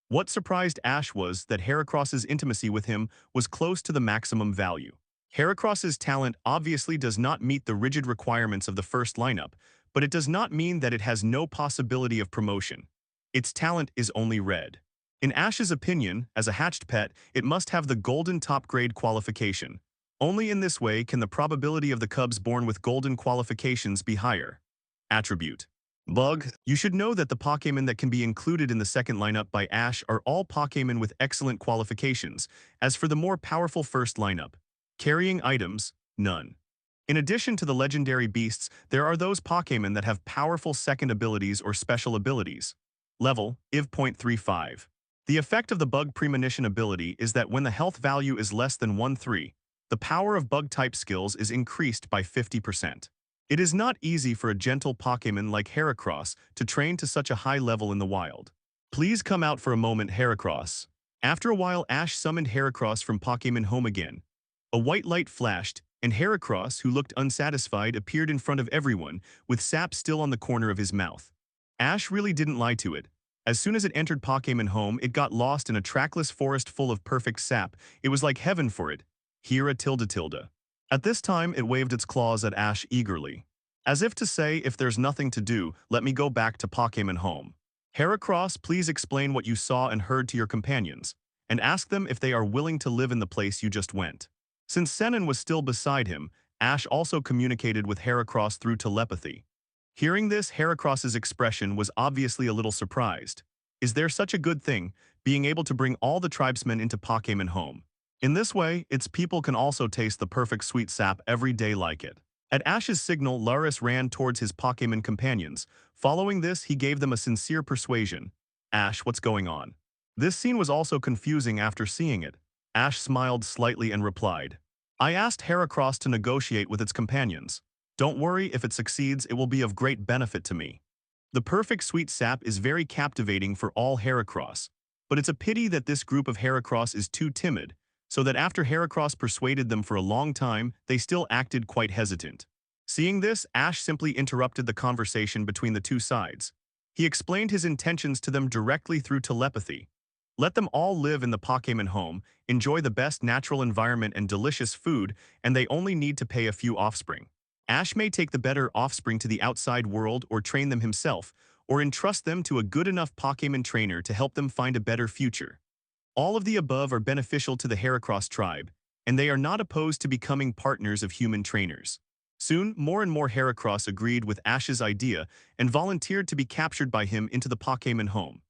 What surprised Ash was that Heracross's intimacy with him was close to the maximum value. Heracross's talent obviously does not meet the rigid requirements of the first lineup, but it does not mean that it has no possibility of promotion. Its talent is only red. In Ash's opinion, as a hatched pet, it must have the golden top grade qualification. Only in this way can the probability of the cubs born with golden qualifications be higher. Attribute: Bug. You should know that the Pokémon that can be included in the second lineup by Ash are all Pokémon with excellent qualifications. As for the more powerful first lineup, carrying items, none. In addition to the legendary beasts, there are those Pokémon that have powerful second abilities or special abilities. Level: IV.35. The effect of the Bug Premonition ability is that when the health value is less than 1-3, the power of Bug-type skills is increased by 50%. It is not easy for a gentle Pokémon like Heracross to train to such a high level in the wild. Please come out for a moment, Heracross. After a while, Ash summoned Heracross from Pokémon home again. A white light flashed, and Heracross, who looked unsatisfied, appeared in front of everyone, with sap still on the corner of his mouth. Ash really didn't lie to it. As soon as it entered Pokémon home, it got lost in a trackless forest full of perfect sap. It was like heaven for it. Hera tilde tilde. At this time, it waved its claws at Ash eagerly. As if to say, if there's nothing to do, let me go back to Pokémon home. Heracross, please explain what you saw and heard to your companions, and ask them if they are willing to live in the place you just went. Since Senon was still beside him, Ash also communicated with Heracross through telepathy. Hearing this, Heracross's expression was obviously a little surprised. Is there such a good thing, being able to bring all the tribesmen into Pokémon home? In this way, its people can also taste the perfect sweet sap every day like it. At Ash's signal, Laris ran towards his Pokémon companions. Following this, he gave them a sincere persuasion. Ash, what's going on? This scene was also confusing after seeing it. Ash smiled slightly and replied, I asked Heracross to negotiate with its companions. Don't worry, if it succeeds, it will be of great benefit to me. The perfect sweet sap is very captivating for all Heracross, but it's a pity that this group of Heracross is too timid, so that after Heracross persuaded them for a long time, they still acted quite hesitant. Seeing this, Ash simply interrupted the conversation between the two sides. He explained his intentions to them directly through telepathy. Let them all live in the Pokémon home, enjoy the best natural environment and delicious food, and they only need to pay a few offspring. Ash may take the better offspring to the outside world or train them himself, or entrust them to a good enough Pokémon trainer to help them find a better future. All of the above are beneficial to the Heracross tribe, and they are not opposed to becoming partners of human trainers. Soon, more and more Heracross agreed with Ash's idea and volunteered to be captured by him into the Pokémon home.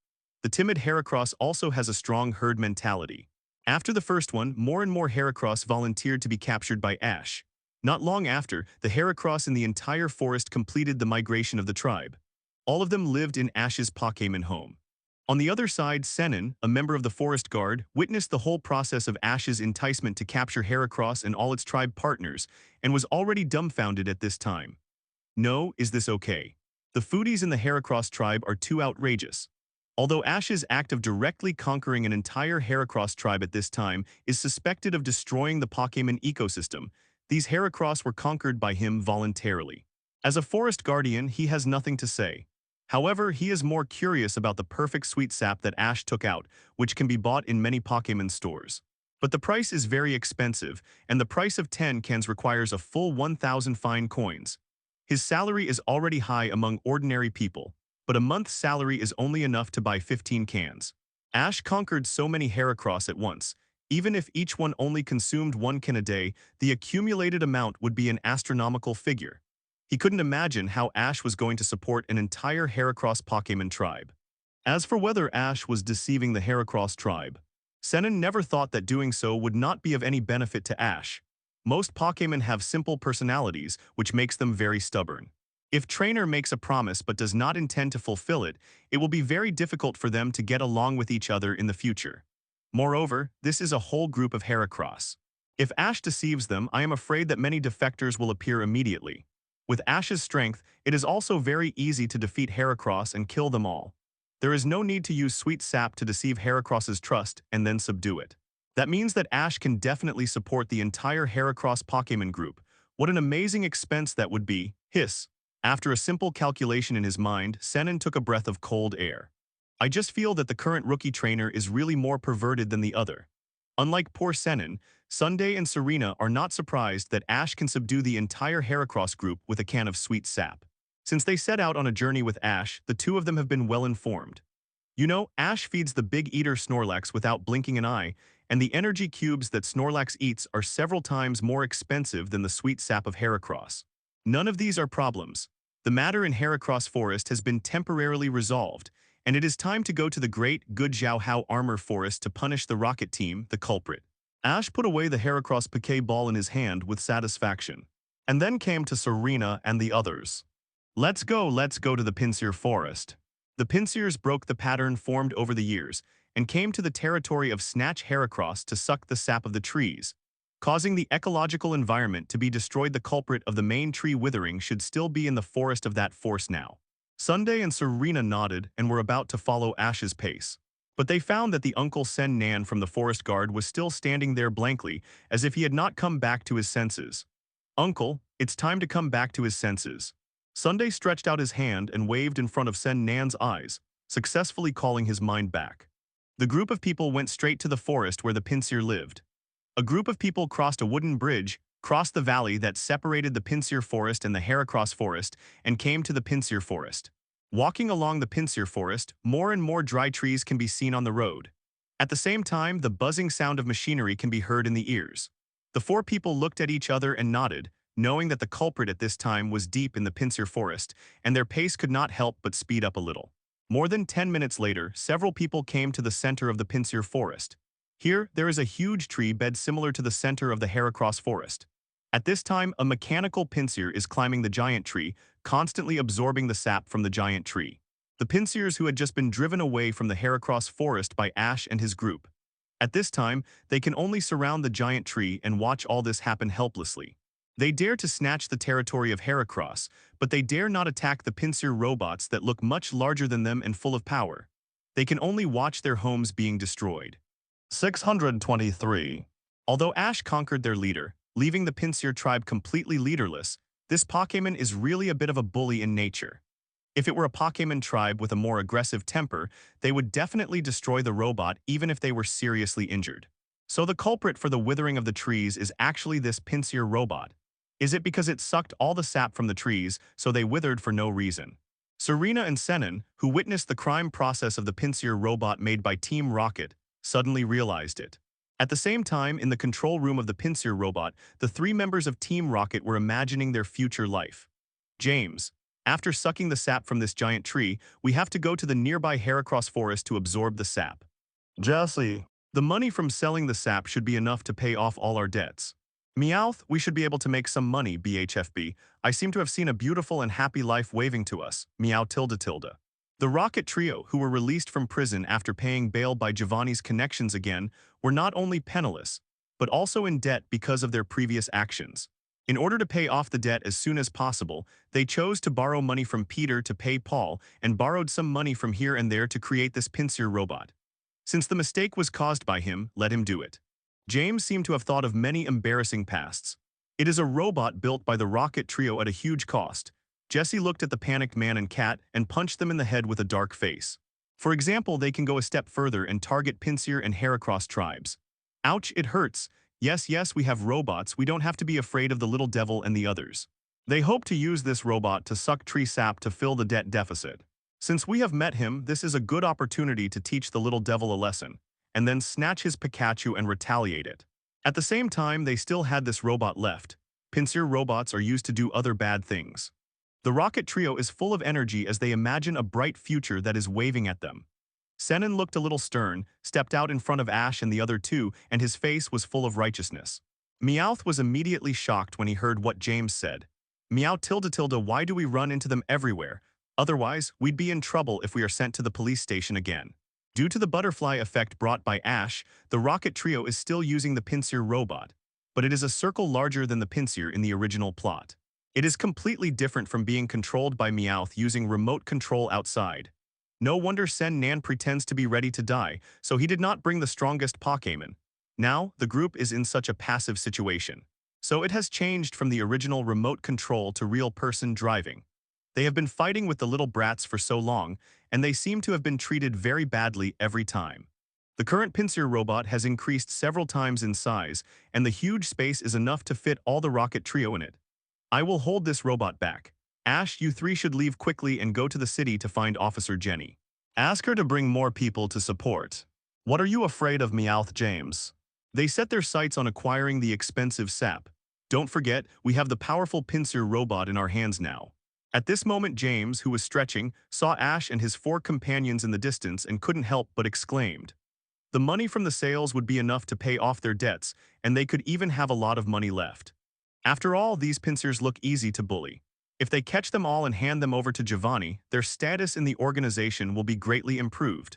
The timid Heracross also has a strong herd mentality. After the first one, more and more Heracross volunteered to be captured by Ash. Not long after, the Heracross in the entire forest completed the migration of the tribe. All of them lived in Ash's Pokémon home. On the other side, Senon, a member of the Forest Guard, witnessed the whole process of Ash's enticement to capture Heracross and all its tribe partners, and was already dumbfounded at this time. No, is this okay? The foodies in the Heracross tribe are too outrageous. Although Ash's act of directly conquering an entire Heracross tribe at this time is suspected of destroying the Pokémon ecosystem, these Heracross were conquered by him voluntarily. As a forest guardian, he has nothing to say. However, he is more curious about the perfect sweet sap that Ash took out, which can be bought in many Pokémon stores. But the price is very expensive, and the price of 10 cans requires a full 1,000 fine coins. His salary is already high among ordinary people, but a month's salary is only enough to buy 15 cans. Ash conquered so many Heracross at once. Even if each one only consumed 1 can a day, the accumulated amount would be an astronomical figure. He couldn't imagine how Ash was going to support an entire Heracross Pokémon tribe. As for whether Ash was deceiving the Heracross tribe, Senon never thought that doing so would not be of any benefit to Ash. Most Pokémon have simple personalities, which makes them very stubborn. If Trainer makes a promise but does not intend to fulfill it, it will be very difficult for them to get along with each other in the future. Moreover, this is a whole group of Heracross. If Ash deceives them, I am afraid that many defectors will appear immediately. With Ash's strength, it is also very easy to defeat Heracross and kill them all. There is no need to use sweet sap to deceive Heracross's trust and then subdue it. That means that Ash can definitely support the entire Heracross Pokémon group. What an amazing expense that would be, hiss. After a simple calculation in his mind, Senon took a breath of cold air. I just feel that the current rookie trainer is really more perverted than the other. Unlike poor Senon, Sunday and Serena are not surprised that Ash can subdue the entire Heracross group with a can of sweet sap. Since they set out on a journey with Ash, the two of them have been well informed. You know, Ash feeds the big eater Snorlax without blinking an eye, and the energy cubes that Snorlax eats are several times more expensive than the sweet sap of Heracross. None of these are problems. The matter in Heracross Forest has been temporarily resolved, and it is time to go to the Great Good Hao Armor Forest to punish the Rocket Team, the culprit. Ash put away the Heracross Piquet ball in his hand with satisfaction, and then came to Serena and the others. Let's go to the Pinsir Forest. The Pinsirs broke the pattern formed over the years, and came to the territory of Snatch Heracross to suck the sap of the trees, causing the ecological environment to be destroyed. The culprit of the main tree withering should still be in the forest of that force now. Sunday and Serena nodded and were about to follow Ash's pace. But they found that the Uncle Sen Nan from the forest guard was still standing there blankly, as if he had not come back to his senses. Uncle, it's time to come back to his senses. Sunday stretched out his hand and waved in front of Sen Nan's eyes, successfully calling his mind back. The group of people went straight to the forest where the Pinsir lived. A group of people crossed a wooden bridge, crossed the valley that separated the Pinsir Forest and the Heracross Forest, and came to the Pinsir Forest. Walking along the Pinsir Forest, more and more dry trees can be seen on the road. At the same time, the buzzing sound of machinery can be heard in the ears. The four people looked at each other and nodded, knowing that the culprit at this time was deep in the Pinsir Forest, and their pace could not help but speed up a little. More than 10 minutes later, several people came to the center of the Pinsir Forest. Here, there is a huge tree bed similar to the center of the Heracross Forest. At this time, a mechanical Pinsir is climbing the giant tree, constantly absorbing the sap from the giant tree. The Pinsirs who had just been driven away from the Heracross Forest by Ash and his group. At this time, they can only surround the giant tree and watch all this happen helplessly. They dare to snatch the territory of Heracross, but they dare not attack the Pinsir robots that look much larger than them and full of power. They can only watch their homes being destroyed. 623. Although Ash conquered their leader, leaving the Pinsir tribe completely leaderless, this Pokémon is really a bit of a bully in nature. If it were a Pokémon tribe with a more aggressive temper, they would definitely destroy the robot even if they were seriously injured. So the culprit for the withering of the trees is actually this Pinsir robot. Is it because it sucked all the sap from the trees, so they withered for no reason? Serena and Senon, who witnessed the crime process of the Pinsir robot made by Team Rocket, suddenly realized it. At the same time, in the control room of the Pinsir robot, the three members of Team Rocket were imagining their future life. James, after sucking the sap from this giant tree, we have to go to the nearby Heracross Forest to absorb the sap. Jesse, The money from selling the sap should be enough to pay off all our debts. Meowth, we should be able to make some money, BHFB. I seem to have seen a beautiful and happy life waving to us, Meow tilde tilde. The Rocket Trio, who were released from prison after paying bail by Giovanni's connections again, were not only penniless, but also in debt because of their previous actions. In order to pay off the debt as soon as possible, they chose to borrow money from Peter to pay Paul and borrowed some money from here and there to create this Pinsir robot. Since the mistake was caused by him, let him do it. James seemed to have thought of many embarrassing pasts. It is a robot built by the Rocket Trio at a huge cost. Jesse looked at the panicked man and cat and punched them in the head with a dark face. For example, they can go a step further and target Pinsir and Heracross tribes. Ouch, it hurts. Yes, we have robots. We don't have to be afraid of the little devil and the others. They hope to use this robot to suck tree sap to fill the debt deficit. Since we have met him, this is a good opportunity to teach the little devil a lesson, and then snatch his Pikachu and retaliate it. At the same time, they still had this robot left. Pinsir robots are used to do other bad things. The Rocket Trio is full of energy as they imagine a bright future that is waving at them. Senon looked a little stern, stepped out in front of Ash and the other two, and his face was full of righteousness. Meowth was immediately shocked when he heard what James said. Meow tilde tilde, why do we run into them everywhere? Otherwise, we'd be in trouble if we are sent to the police station again. Due to the butterfly effect brought by Ash, the Rocket Trio is still using the Pinsir robot, but it is a circle larger than the Pinsir in the original plot. It is completely different from being controlled by Meowth using remote control outside. No wonder Sen Nan pretends to be ready to die, so he did not bring the strongest Pokémon. Now, the group is in such a passive situation. So it has changed from the original remote control to real person driving. They have been fighting with the little brats for so long, and they seem to have been treated very badly every time. The current Pinsir robot has increased several times in size, and the huge space is enough to fit all the Rocket Trio in it. I will hold this robot back. Ash, you three should leave quickly and go to the city to find Officer Jenny. Ask her to bring more people to support. What are you afraid of, Meowth, James? They set their sights on acquiring the expensive sap. Don't forget, we have the powerful Pinsir robot in our hands now. At this moment, James, who was stretching, saw Ash and his 4 companions in the distance and couldn't help but exclaimed. The money from the sales would be enough to pay off their debts, and they could even have a lot of money left. After all, these Pinsirs look easy to bully. If they catch them all and hand them over to Giovanni, their status in the organization will be greatly improved.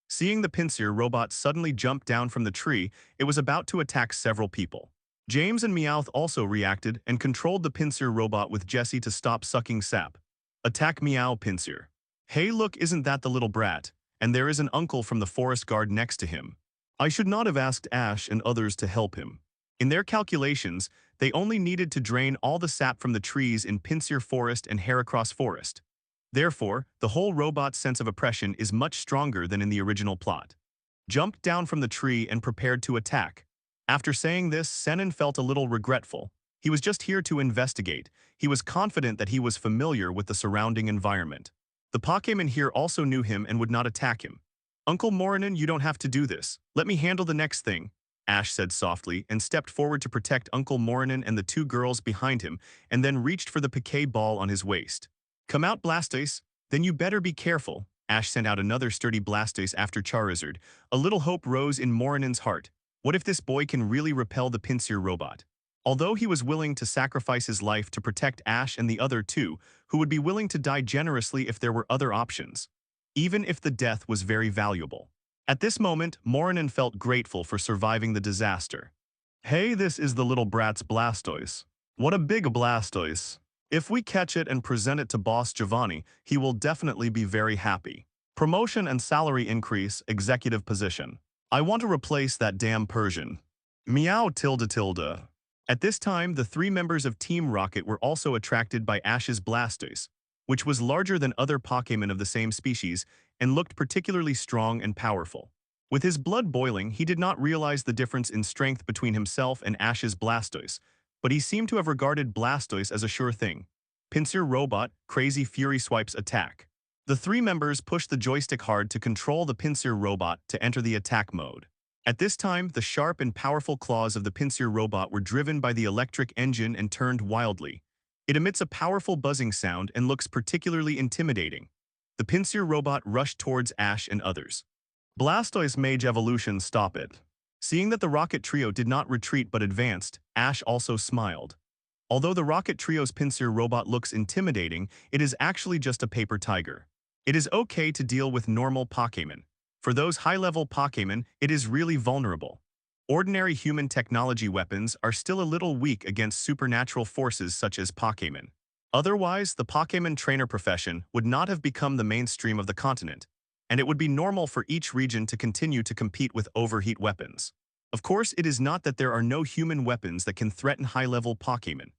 Seeing the Pinsir robot suddenly jump down from the tree, it was about to attack several people. James and Meowth also reacted and controlled the Pinsir robot with Jessie to stop sucking sap. Attack Meow, Pinsir. Hey look, isn't that the little brat? And there is an uncle from the forest guard next to him. I should not have asked Ash and others to help him. In their calculations, they only needed to drain all the sap from the trees in Pinsir Forest and Heracross Forest. Therefore, the whole robot's sense of oppression is much stronger than in the original plot. Jumped down from the tree and prepared to attack. After saying this, Senon felt a little regretful. He was just here to investigate. He was confident that he was familiar with the surrounding environment. The Pokémon here also knew him and would not attack him. Uncle Morinon, you don't have to do this. Let me handle the next thing, Ash said softly and stepped forward to protect Uncle Morinon and the 2 girls behind him, and then reached for the Piquet ball on his waist. Come out, Blastoise. Then you better be careful. Ash sent out another sturdy Blastoise after Charizard. A little hope rose in Morinon's heart. What if this boy can really repel the Pinsir robot? Although he was willing to sacrifice his life to protect Ash and the other 2, who would be willing to die generously if there were other options, even if the death was very valuable. At this moment, Morinon felt grateful for surviving the disaster. Hey, this is the little brat's Blastoise. What a big Blastoise. If we catch it and present it to Boss Giovanni, he will definitely be very happy. Promotion and salary increase, executive position. I want to replace that damn Persian. Meow tilde tilde. At this time, the 3 members of Team Rocket were also attracted by Ash's Blastoise, which was larger than other Pokémon of the same species and looked particularly strong and powerful. With his blood boiling, he did not realize the difference in strength between himself and Ash's Blastoise, but he seemed to have regarded Blastoise as a sure thing. Pinsir Robot, Crazy Fury Swipes attack. The 3 members pushed the joystick hard to control the Pinsir robot to enter the attack mode. At this time, the sharp and powerful claws of the Pinsir robot were driven by the electric engine and turned wildly. It emits a powerful buzzing sound and looks particularly intimidating. The Pinsir robot rushed towards Ash and others. Blastoise Mage Evolution, stop it. Seeing that the Rocket Trio did not retreat but advanced, Ash also smiled. Although the Rocket Trio's Pinsir robot looks intimidating, it is actually just a paper tiger. It is okay to deal with normal Pokémon. For those high-level Pokémon, it is really vulnerable. Ordinary human technology weapons are still a little weak against supernatural forces such as Pokémon. Otherwise, the Pokémon trainer profession would not have become the mainstream of the continent, and it would be normal for each region to continue to compete with overheat weapons. Of course, it is not that there are no human weapons that can threaten high-level Pokémon.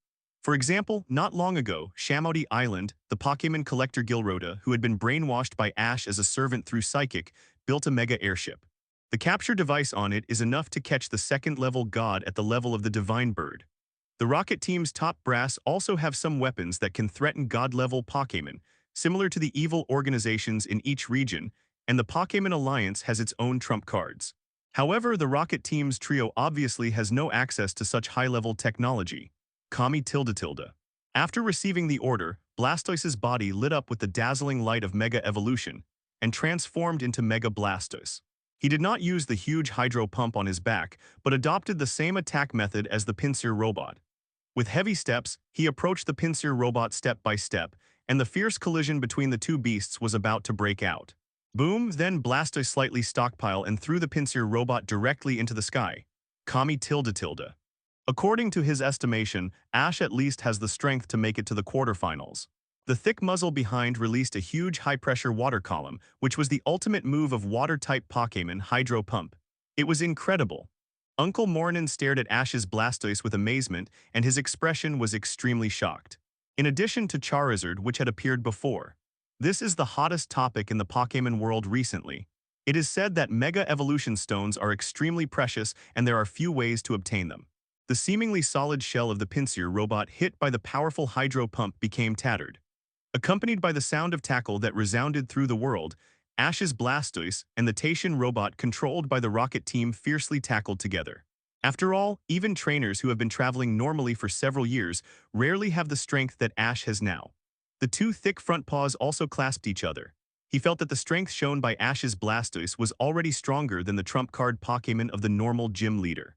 For example, not long ago, Shamodi Island, the Pokémon collector Gilroda, who had been brainwashed by Ash as a servant through Psychic, built a mega airship. The capture device on it is enough to catch the second-level god at the level of the Divine Bird. The Rocket Team's top brass also have some weapons that can threaten god-level Pokémon, similar to the evil organizations in each region, and the Pokémon Alliance has its own trump cards. However, the Rocket Team's trio obviously has no access to such high-level technology. Kami tilde tilde. After receiving the order, Blastoise's body lit up with the dazzling light of Mega Evolution and transformed into Mega Blastoise. He did not use the huge hydro pump on his back, but adopted the same attack method as the Pinsir robot. With heavy steps, he approached the Pinsir robot step by step, and the fierce collision between the two beasts was about to break out. Boom, then Blastoise slightly stockpile and threw the Pinsir robot directly into the sky. Kami tilde tilde. According to his estimation, Ash at least has the strength to make it to the quarterfinals. The thick muzzle behind released a huge high-pressure water column, which was the ultimate move of water-type Pokémon Hydro Pump. It was incredible. Uncle Mornin stared at Ash's Blastoise with amazement, and his expression was extremely shocked. In addition to Charizard, which had appeared before. This is the hottest topic in the Pokémon world recently. It is said that Mega Evolution Stones are extremely precious and there are few ways to obtain them. The seemingly solid shell of the Pinsir robot hit by the powerful hydro pump became tattered. Accompanied by the sound of tackle that resounded through the world, Ash's Blastoise and the Taishan robot controlled by the Rocket Team fiercely tackled together. After all, even trainers who have been traveling normally for several years rarely have the strength that Ash has now. The two thick front paws also clasped each other. He felt that the strength shown by Ash's Blastoise was already stronger than the trump card Pokémon of the normal gym leader.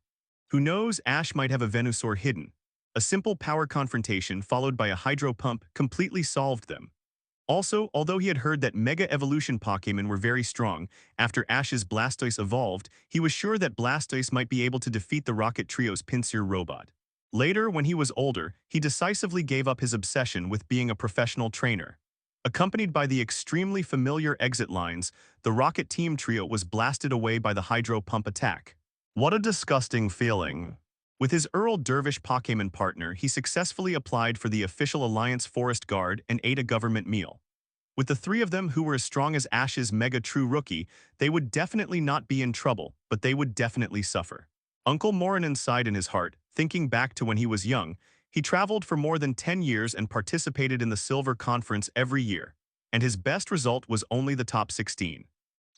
Who knows, Ash might have a Venusaur hidden. A simple power confrontation followed by a hydro pump completely solved them. Also, although he had heard that Mega Evolution Pokémon were very strong, after Ash's Blastoise evolved, he was sure that Blastoise might be able to defeat the Rocket Trio's Pinsir robot. Later, when he was older, he decisively gave up his obsession with being a professional trainer. Accompanied by the extremely familiar exit lines, the Rocket Team trio was blasted away by the hydro pump attack. What a disgusting feeling. With his Earl Dervish Pokémon partner, he successfully applied for the official Alliance Forest Guard and ate a government meal. With the three of them who were as strong as Ash's Mega True Rookie, they would definitely not be in trouble, but they would definitely suffer. Uncle Morinin sighed in his heart, thinking back to when he was young. He traveled for more than 10 years and participated in the Silver Conference every year, and his best result was only the top 16.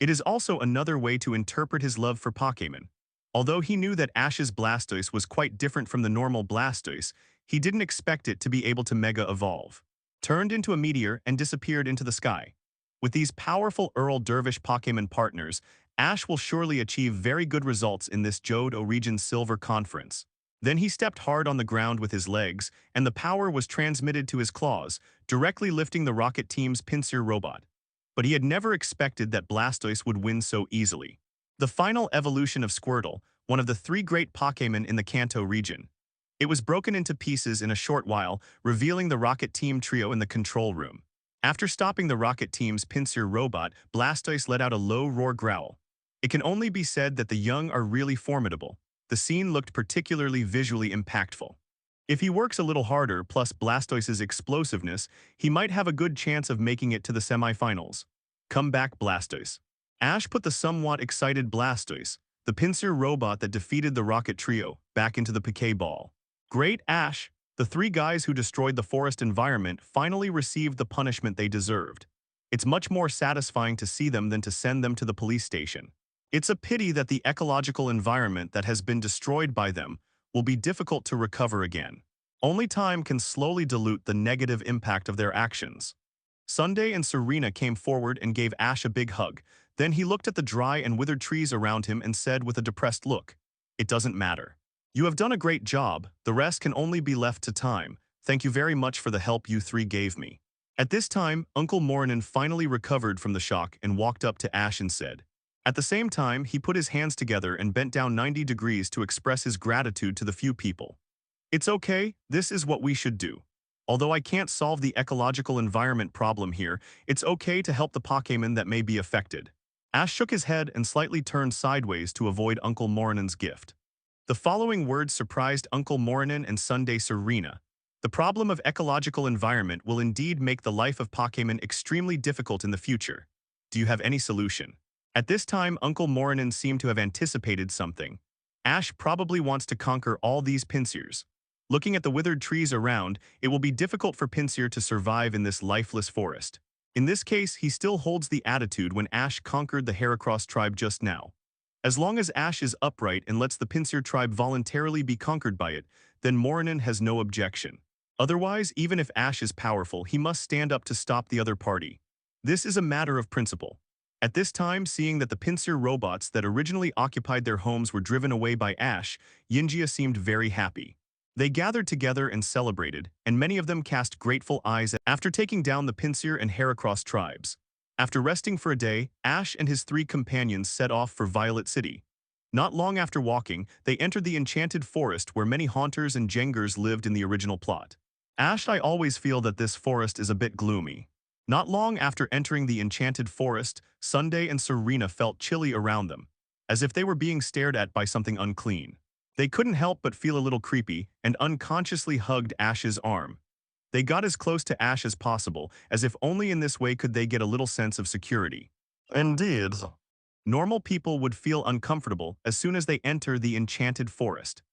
It is also another way to interpret his love for Pokémon. Although he knew that Ash's Blastoise was quite different from the normal Blastoise, he didn't expect it to be able to Mega Evolve. Turned into a meteor and disappeared into the sky. With these powerful Earl Dervish Pokémon partners, Ash will surely achieve very good results in this Johto Region Silver Conference. Then he stepped hard on the ground with his legs, and the power was transmitted to his claws, directly lifting the Rocket Team's Pinsir robot. But he had never expected that Blastoise would win so easily. The final evolution of Squirtle, one of the three great Pokémon in the Kanto region. It was broken into pieces in a short while, revealing the Rocket Team trio in the control room. After stopping the Rocket Team's Pinsir robot, Blastoise let out a low roar growl. It can only be said that the young are really formidable. The scene looked particularly visually impactful. If he works a little harder, plus Blastoise's explosiveness, he might have a good chance of making it to the semifinals. Come back, Blastoise. Ash put the somewhat excited Blastoise, the Pinsir robot that defeated the Rocket Trio, back into the Pokéball. Great, Ash! The three guys who destroyed the forest environment finally received the punishment they deserved. It's much more satisfying to see them than to send them to the police station. It's a pity that the ecological environment that has been destroyed by them will be difficult to recover again. Only time can slowly dilute the negative impact of their actions. Sunday and Serena came forward and gave Ash a big hug. Then he looked at the dry and withered trees around him and said with a depressed look, "It doesn't matter. You have done a great job. The rest can only be left to time. Thank you very much for the help you three gave me." At this time, Uncle Morinin finally recovered from the shock and walked up to Ash and said. At the same time, he put his hands together and bent down 90 degrees to express his gratitude to the few people. "It's okay, this is what we should do. Although I can't solve the ecological environment problem here, it's okay to help the Pokémon that may be affected." Ash shook his head and slightly turned sideways to avoid Uncle Morinin's gift. The following words surprised Uncle Morinin and Sunday Serena. The problem of ecological environment will indeed make the life of Pokémon extremely difficult in the future. Do you have any solution? At this time, Uncle Morinin seemed to have anticipated something. Ash probably wants to conquer all these Pinsirs. Looking at the withered trees around, it will be difficult for Pinsir to survive in this lifeless forest. In this case, he still holds the attitude when Ash conquered the Heracross tribe just now. As long as Ash is upright and lets the Pinsir tribe voluntarily be conquered by it, then Moranin has no objection. Otherwise, even if Ash is powerful, he must stand up to stop the other party. This is a matter of principle. At this time, seeing that the Pinsir robots that originally occupied their homes were driven away by Ash, Yinjia seemed very happy. They gathered together and celebrated, and many of them cast grateful eyes after taking down the Pinsir and Heracross tribes. After resting for a day, Ash and his 3 companions set off for Violet City. Not long after walking, they entered the enchanted forest where many haunters and jengers lived in the original plot. I always feel that this forest is a bit gloomy. Not long after entering the enchanted forest, Sunday and Serena felt chilly around them, as if they were being stared at by something unclean. They couldn't help but feel a little creepy and unconsciously hugged Ash's arm. They got as close to Ash as possible, as if only in this way could they get a little sense of security. Indeed. Normal people would feel uncomfortable as soon as they enter the enchanted forest.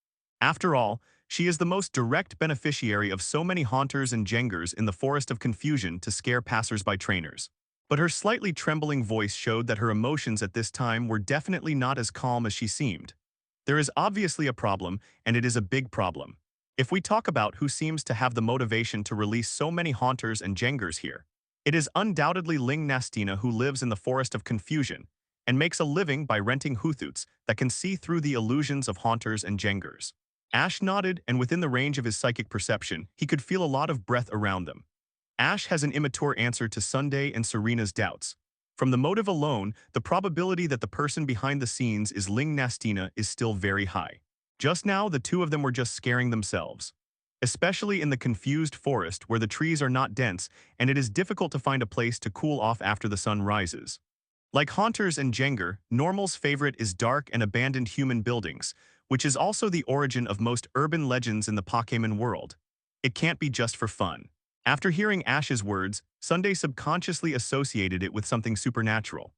After all, she is the most direct beneficiary of so many haunters and jengers in the Forest of Confusion to scare passers-by trainers. But her slightly trembling voice showed that her emotions at this time were definitely not as calm as she seemed. There is obviously a problem, and it is a big problem. If we talk about who seems to have the motivation to release so many haunters and jengers here, it is undoubtedly Ling Nastina, who lives in the Forest of Confusion and makes a living by renting huthuts that can see through the illusions of haunters and jengers. Ash nodded, and within the range of his psychic perception, he could feel a lot of breath around them. Ash has an immature answer to Sunday and Serena's doubts. From the motive alone, the probability that the person behind the scenes is Ling Nastina is still very high. Just now, the two of them were just scaring themselves. Especially in the confused forest where the trees are not dense and it is difficult to find a place to cool off after the sun rises. Like haunters and jenger, Normal's favorite is dark and abandoned human buildings, which is also the origin of most urban legends in the Pokémon world. It can't be just for fun. After hearing Ash's words, Sunday subconsciously associated it with something supernatural.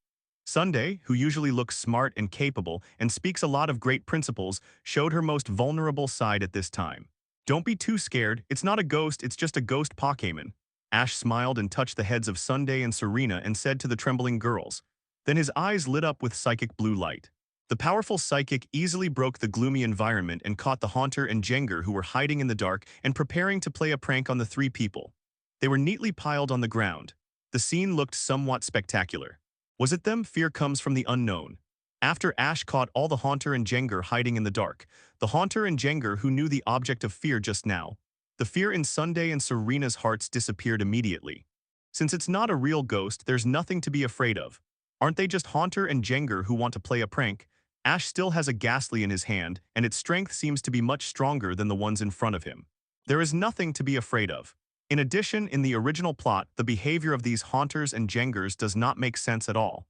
Sunday, who usually looks smart and capable and speaks a lot of great principles, showed her most vulnerable side at this time. Don't be too scared, it's not a ghost, it's just a ghost Pokémon. Ash smiled and touched the heads of Sunday and Serena and said to the trembling girls. Then his eyes lit up with psychic blue light. The powerful psychic easily broke the gloomy environment and caught the haunter and jenger who were hiding in the dark and preparing to play a prank on the 3 people. They were neatly piled on the ground. The scene looked somewhat spectacular. Was it them? Fear comes from the unknown. After Ash caught all the haunter and jenger hiding in the dark, the haunter and jenger who knew the object of fear just now, the fear in Sunday and Serena's hearts disappeared immediately. Since it's not a real ghost, there's nothing to be afraid of. Aren't they just haunter and jenger who want to play a prank? Ash still has a ghastly in his hand, and its strength seems to be much stronger than the ones in front of him. There is nothing to be afraid of. In addition, in the original plot, the behavior of these haunters and jengers does not make sense at all.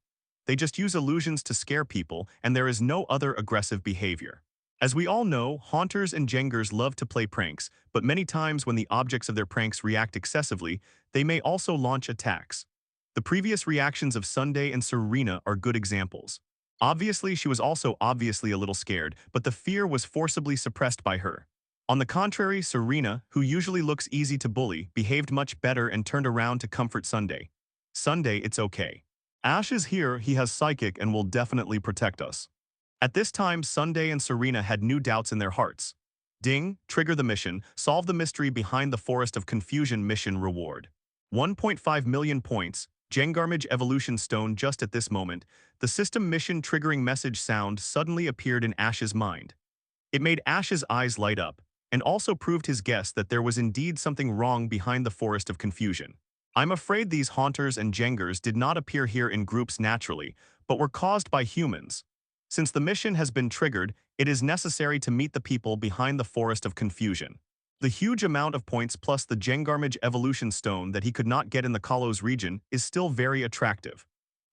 They just use illusions to scare people, and there is no other aggressive behavior. As we all know, haunters and jengers love to play pranks, but many times when the objects of their pranks react excessively, they may also launch attacks. The previous reactions of Sunday and Serena are good examples. Obviously, she was also obviously a little scared, but the fear was forcibly suppressed by her. On the contrary, Serena, who usually looks easy to bully, behaved much better and turned around to comfort Sunday. Sunday, it's okay. Ash is here, he has psychic and will definitely protect us. At this time, Sunday and Serena had new doubts in their hearts. Ding, trigger the mission, solve the mystery behind the Forest of Confusion mission reward. 1.5 million points, Jengarmage Evolution Stone. Just at this moment, the system mission triggering message sound suddenly appeared in Ash's mind. It made Ash's eyes light up, and also proved his guess that there was indeed something wrong behind the Forest of Confusion. I'm afraid these haunters and jengers did not appear here in groups naturally, but were caused by humans. Since the mission has been triggered, it is necessary to meet the people behind the Forest of Confusion. The huge amount of points plus the Jengarmage Evolution Stone that he could not get in the Kalos region is still very attractive.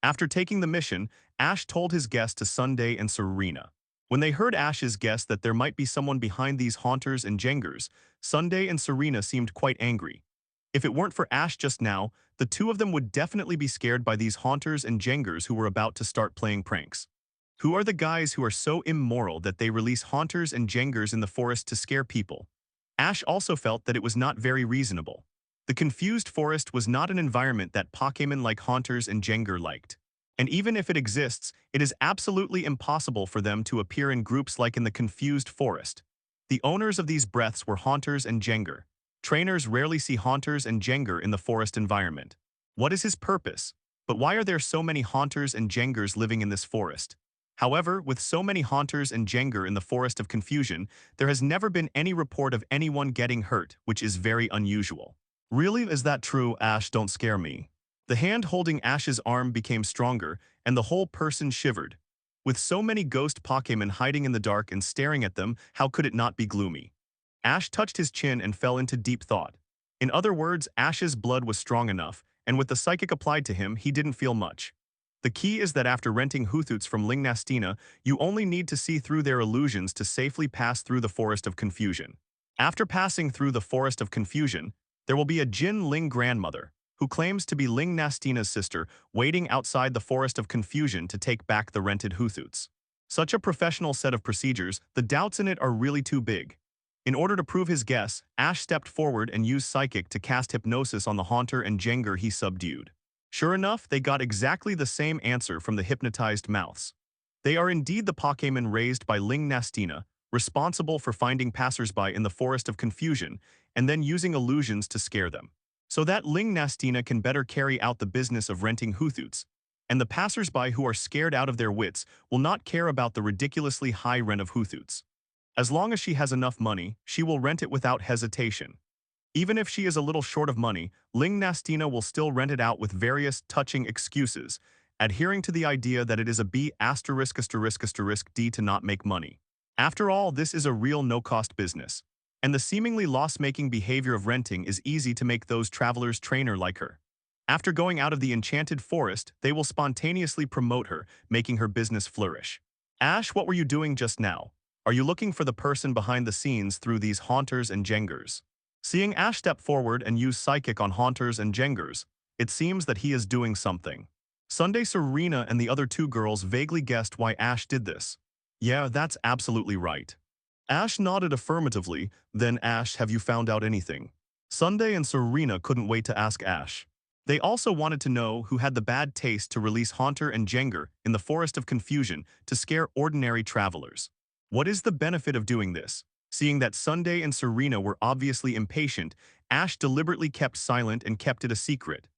After taking the mission, Ash told his guess to Sunday and Serena. When they heard Ash's guess that there might be someone behind these haunters and jengers, Sunday and Serena seemed quite angry. If it weren't for Ash just now, the two of them would definitely be scared by these haunters and jengers who were about to start playing pranks. Who are the guys who are so immoral that they release haunters and jengers in the forest to scare people? Ash also felt that it was not very reasonable. The confused forest was not an environment that Pokémon like Haunters and Jengar liked. And even if it exists, it is absolutely impossible for them to appear in groups like in the confused forest. The owners of these breaths were Haunters and Jengar. Trainers rarely see Haunters and Jengar in the forest environment. What is his purpose? But why are there so many Haunters and Jengars living in this forest? However, with so many Haunters and Jengar in the Forest of Confusion, there has never been any report of anyone getting hurt, which is very unusual. Really, is that true? Ash, don't scare me. The hand holding Ash's arm became stronger, and the whole person shivered. With so many ghost Pokémon hiding in the dark and staring at them, how could it not be gloomy? Ash touched his chin and fell into deep thought. In other words, Ash's blood was strong enough, and with the psychic applied to him, he didn't feel much. The key is that after renting Hoothoots from Lingnastina, you only need to see through their illusions to safely pass through the Forest of Confusion. After passing through the Forest of Confusion, there will be a Jin Ling grandmother, who claims to be Lingnastina's sister, waiting outside the Forest of Confusion to take back the rented Hoothoots. Such a professional set of procedures, the doubts in it are really too big. In order to prove his guess, Ash stepped forward and used Psychic to cast hypnosis on the Haunter and Jengar he subdued. Sure enough, they got exactly the same answer from the hypnotized mouths. They are indeed the Pokémon raised by Lingnastina, responsible for finding passersby in the Forest of Confusion and then using illusions to scare them, so that Lingnastina can better carry out the business of renting Hoothoots, and the passersby who are scared out of their wits will not care about the ridiculously high rent of Hoothoots. As long as she has enough money, she will rent it without hesitation. Even if she is a little short of money, Lingnastina will still rent it out with various touching excuses, adhering to the idea that it is a B*******D to not make money. After all, this is a real no-cost business, and the seemingly loss-making behavior of renting is easy to make those travelers trainer like her. After going out of the enchanted forest, they will spontaneously promote her, making her business flourish. Ash, what were you doing just now? Are you looking for the person behind the scenes through these Haunters and Jengars? Seeing Ash step forward and use Psychic on Haunters and Jengars, it seems that he is doing something. Sunday Serena and the other two girls vaguely guessed why Ash did this. Yeah, that's absolutely right. Ash nodded affirmatively. Then Ash, have you found out anything? Sunday and Serena couldn't wait to ask Ash. They also wanted to know who had the bad taste to release Haunter and Jengar in the Forest of Confusion to scare ordinary travelers. What is the benefit of doing this? Seeing that Sunday and Serena were obviously impatient, Ash deliberately kept silent and kept it a secret.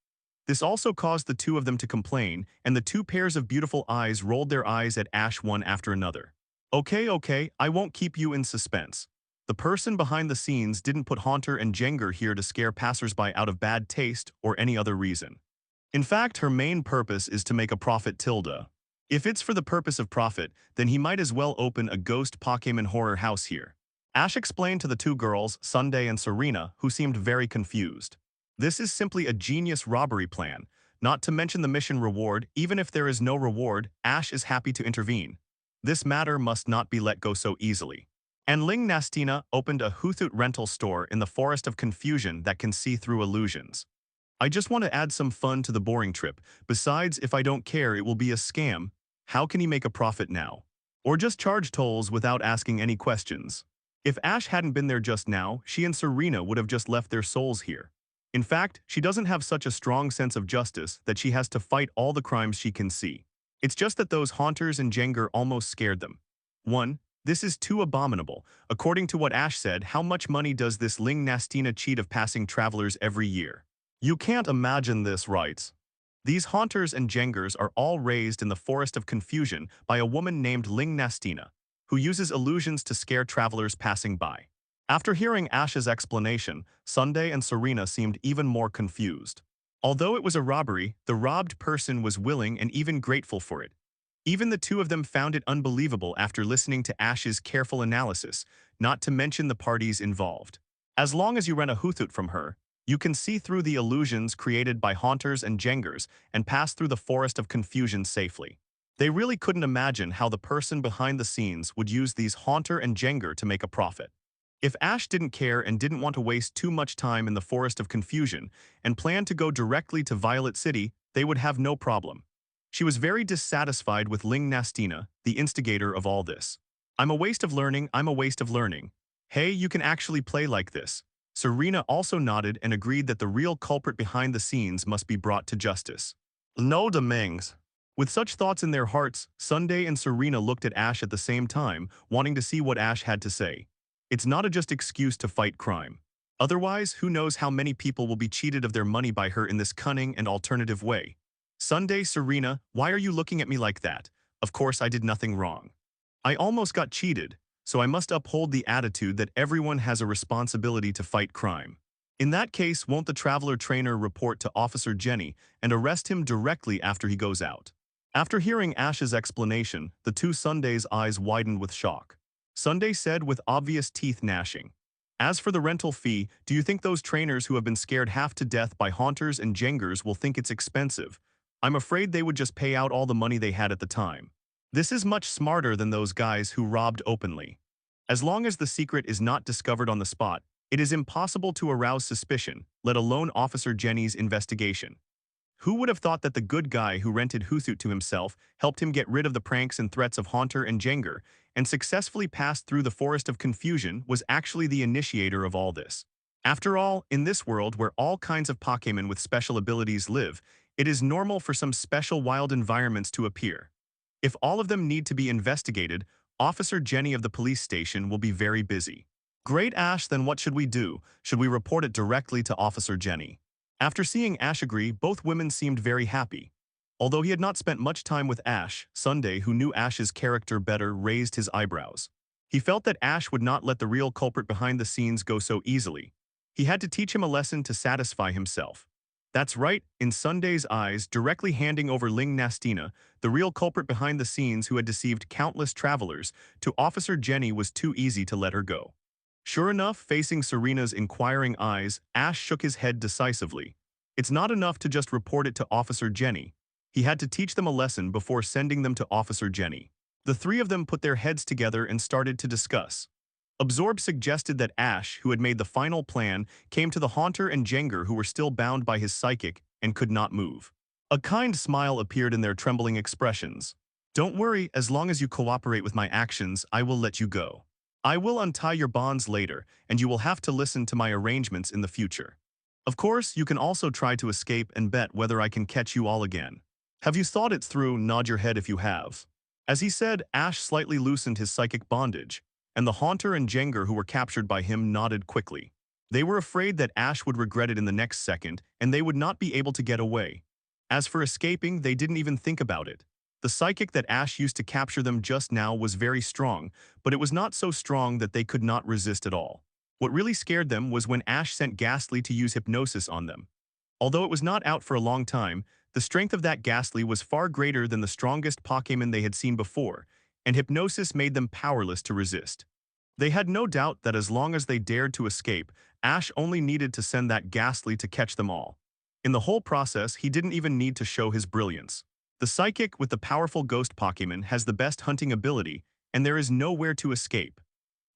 This also caused the two of them to complain, and the two pairs of beautiful eyes rolled their eyes at Ash one after another. Okay, I won't keep you in suspense. The person behind the scenes didn't put Haunter and Jengar here to scare passersby out of bad taste or any other reason. In fact, her main purpose is to make a profit. If it's for the purpose of profit, then he might as well open a ghost Pokémon horror house here. Ash explained to the two girls, Sunday and Serena, who seemed very confused. This is simply a genius robbery plan, not to mention the mission reward. Even if there is no reward, Ash is happy to intervene. This matter must not be let go so easily. And Lingnastina opened a Hoothoot rental store in the Forest of Confusion that can see through illusions. I just want to add some fun to the boring trip. Besides, if I don't care, it will be a scam. How can he make a profit now? Or just charge tolls without asking any questions? If Ash hadn't been there just now, she and Serena would have just left their souls here. In fact, she doesn't have such a strong sense of justice that she has to fight all the crimes she can see. It's just that those Haunters and Jengar almost scared them. 1. This is too abominable. According to what Ash said, how much money does this Lingnastina cheat of passing travelers every year? You can't imagine this, right? These Haunters and Jengars are all raised in the Forest of Confusion by a woman named Lingnastina, who uses illusions to scare travelers passing by. After hearing Ash's explanation, Sunday and Serena seemed even more confused. Although it was a robbery, the robbed person was willing and even grateful for it. Even the two of them found it unbelievable after listening to Ash's careful analysis, not to mention the parties involved. As long as you rent a Hoothoot from her, you can see through the illusions created by Haunters and Jengars and pass through the Forest of Confusion safely. They really couldn't imagine how the person behind the scenes would use these Haunter and Jengar to make a profit. If Ash didn't care and didn't want to waste too much time in the Forest of Confusion and planned to go directly to Violet City, they would have no problem. She was very dissatisfied with Lingnastina, the instigator of all this. I'm a waste of learning. Hey, you can actually play like this. Serena also nodded and agreed that the real culprit behind the scenes must be brought to justice. No demands. With such thoughts in their hearts, Sunday and Serena looked at Ash at the same time, wanting to see what Ash had to say. It's not a just excuse to fight crime. Otherwise, who knows how many people will be cheated of their money by her in this cunning and alternative way. Sunday, Serena, why are you looking at me like that? Of course I did nothing wrong. I almost got cheated, so I must uphold the attitude that everyone has a responsibility to fight crime. In that case, won't the traveler trainer report to Officer Jenny and arrest him directly after he goes out? After hearing Ash's explanation, the two Sunday's eyes widened with shock. Sunday said with obvious teeth gnashing, "As for the rental fee, do you think those trainers who have been scared half to death by haunters and jengers will think it's expensive? I'm afraid they would just pay out all the money they had at the time. This is much smarter than those guys who robbed openly. As long as the secret is not discovered on the spot, it is impossible to arouse suspicion, let alone Officer Jenny's investigation. Who would have thought that the good guy who rented Huthut to himself helped him get rid of the pranks and threats of Haunter and Jenger, and successfully passed through the forest of confusion was actually the initiator of all this? After all, in this world where all kinds of Pokémon with special abilities live, it is normal for some special wild environments to appear. If all of them need to be investigated, Officer Jenny of the police station will be very busy. Great Ash, then what should we do? Should we report it directly to Officer Jenny? After seeing Ash agree, both women seemed very happy. Although he had not spent much time with Ash, Sunday, who knew Ash's character better, raised his eyebrows. He felt that Ash would not let the real culprit behind the scenes go so easily. He had to teach him a lesson to satisfy himself. That's right, in Sunday's eyes, directly handing over Ling Nastina, the real culprit behind the scenes who had deceived countless travelers, to Officer Jenny was too easy to let her go. Sure enough, facing Serena's inquiring eyes, Ash shook his head decisively. It's not enough to just report it to Officer Jenny. He had to teach them a lesson before sending them to Officer Jenny. The three of them put their heads together and started to discuss. Absorb suggested that Ash, who had made the final plan, came to the Haunter and Jenger who were still bound by his psychic and could not move. A kind smile appeared in their trembling expressions. Don't worry, as long as you cooperate with my actions, I will let you go. I will untie your bonds later, and you will have to listen to my arrangements in the future. Of course, you can also try to escape and bet whether I can catch you all again. Have you thought it through? Nod your head if you have. As he said, Ash slightly loosened his psychic bondage, and the Haunter and Jenger who were captured by him nodded quickly. They were afraid that Ash would regret it in the next second, and they would not be able to get away. As for escaping, they didn't even think about it. The psychic that Ash used to capture them just now was very strong, but it was not so strong that they could not resist at all. What really scared them was when Ash sent Ghastly to use hypnosis on them. Although it was not out for a long time, the strength of that Ghastly was far greater than the strongest Pokémon they had seen before, and hypnosis made them powerless to resist. They had no doubt that as long as they dared to escape, Ash only needed to send that Ghastly to catch them all. In the whole process, he didn't even need to show his brilliance. The Psychic with the powerful Ghost Pokémon has the best hunting ability, and there is nowhere to escape.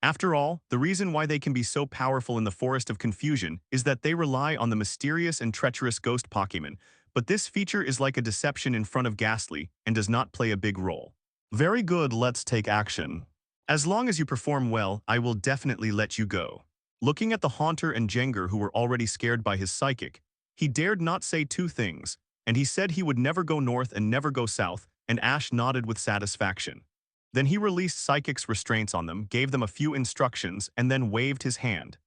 After all, the reason why they can be so powerful in the Forest of Confusion is that they rely on the mysterious and treacherous Ghost Pokémon, but this feature is like a deception in front of Ghastly and does not play a big role. Very good, let's take action. As long as you perform well, I will definitely let you go. Looking at the Haunter and Jenger who were already scared by his psychic, he dared not say two things, and he said he would never go north and never go south, and Ash nodded with satisfaction. Then he released Psychic's restraints on them, gave them a few instructions, and then waved his hand.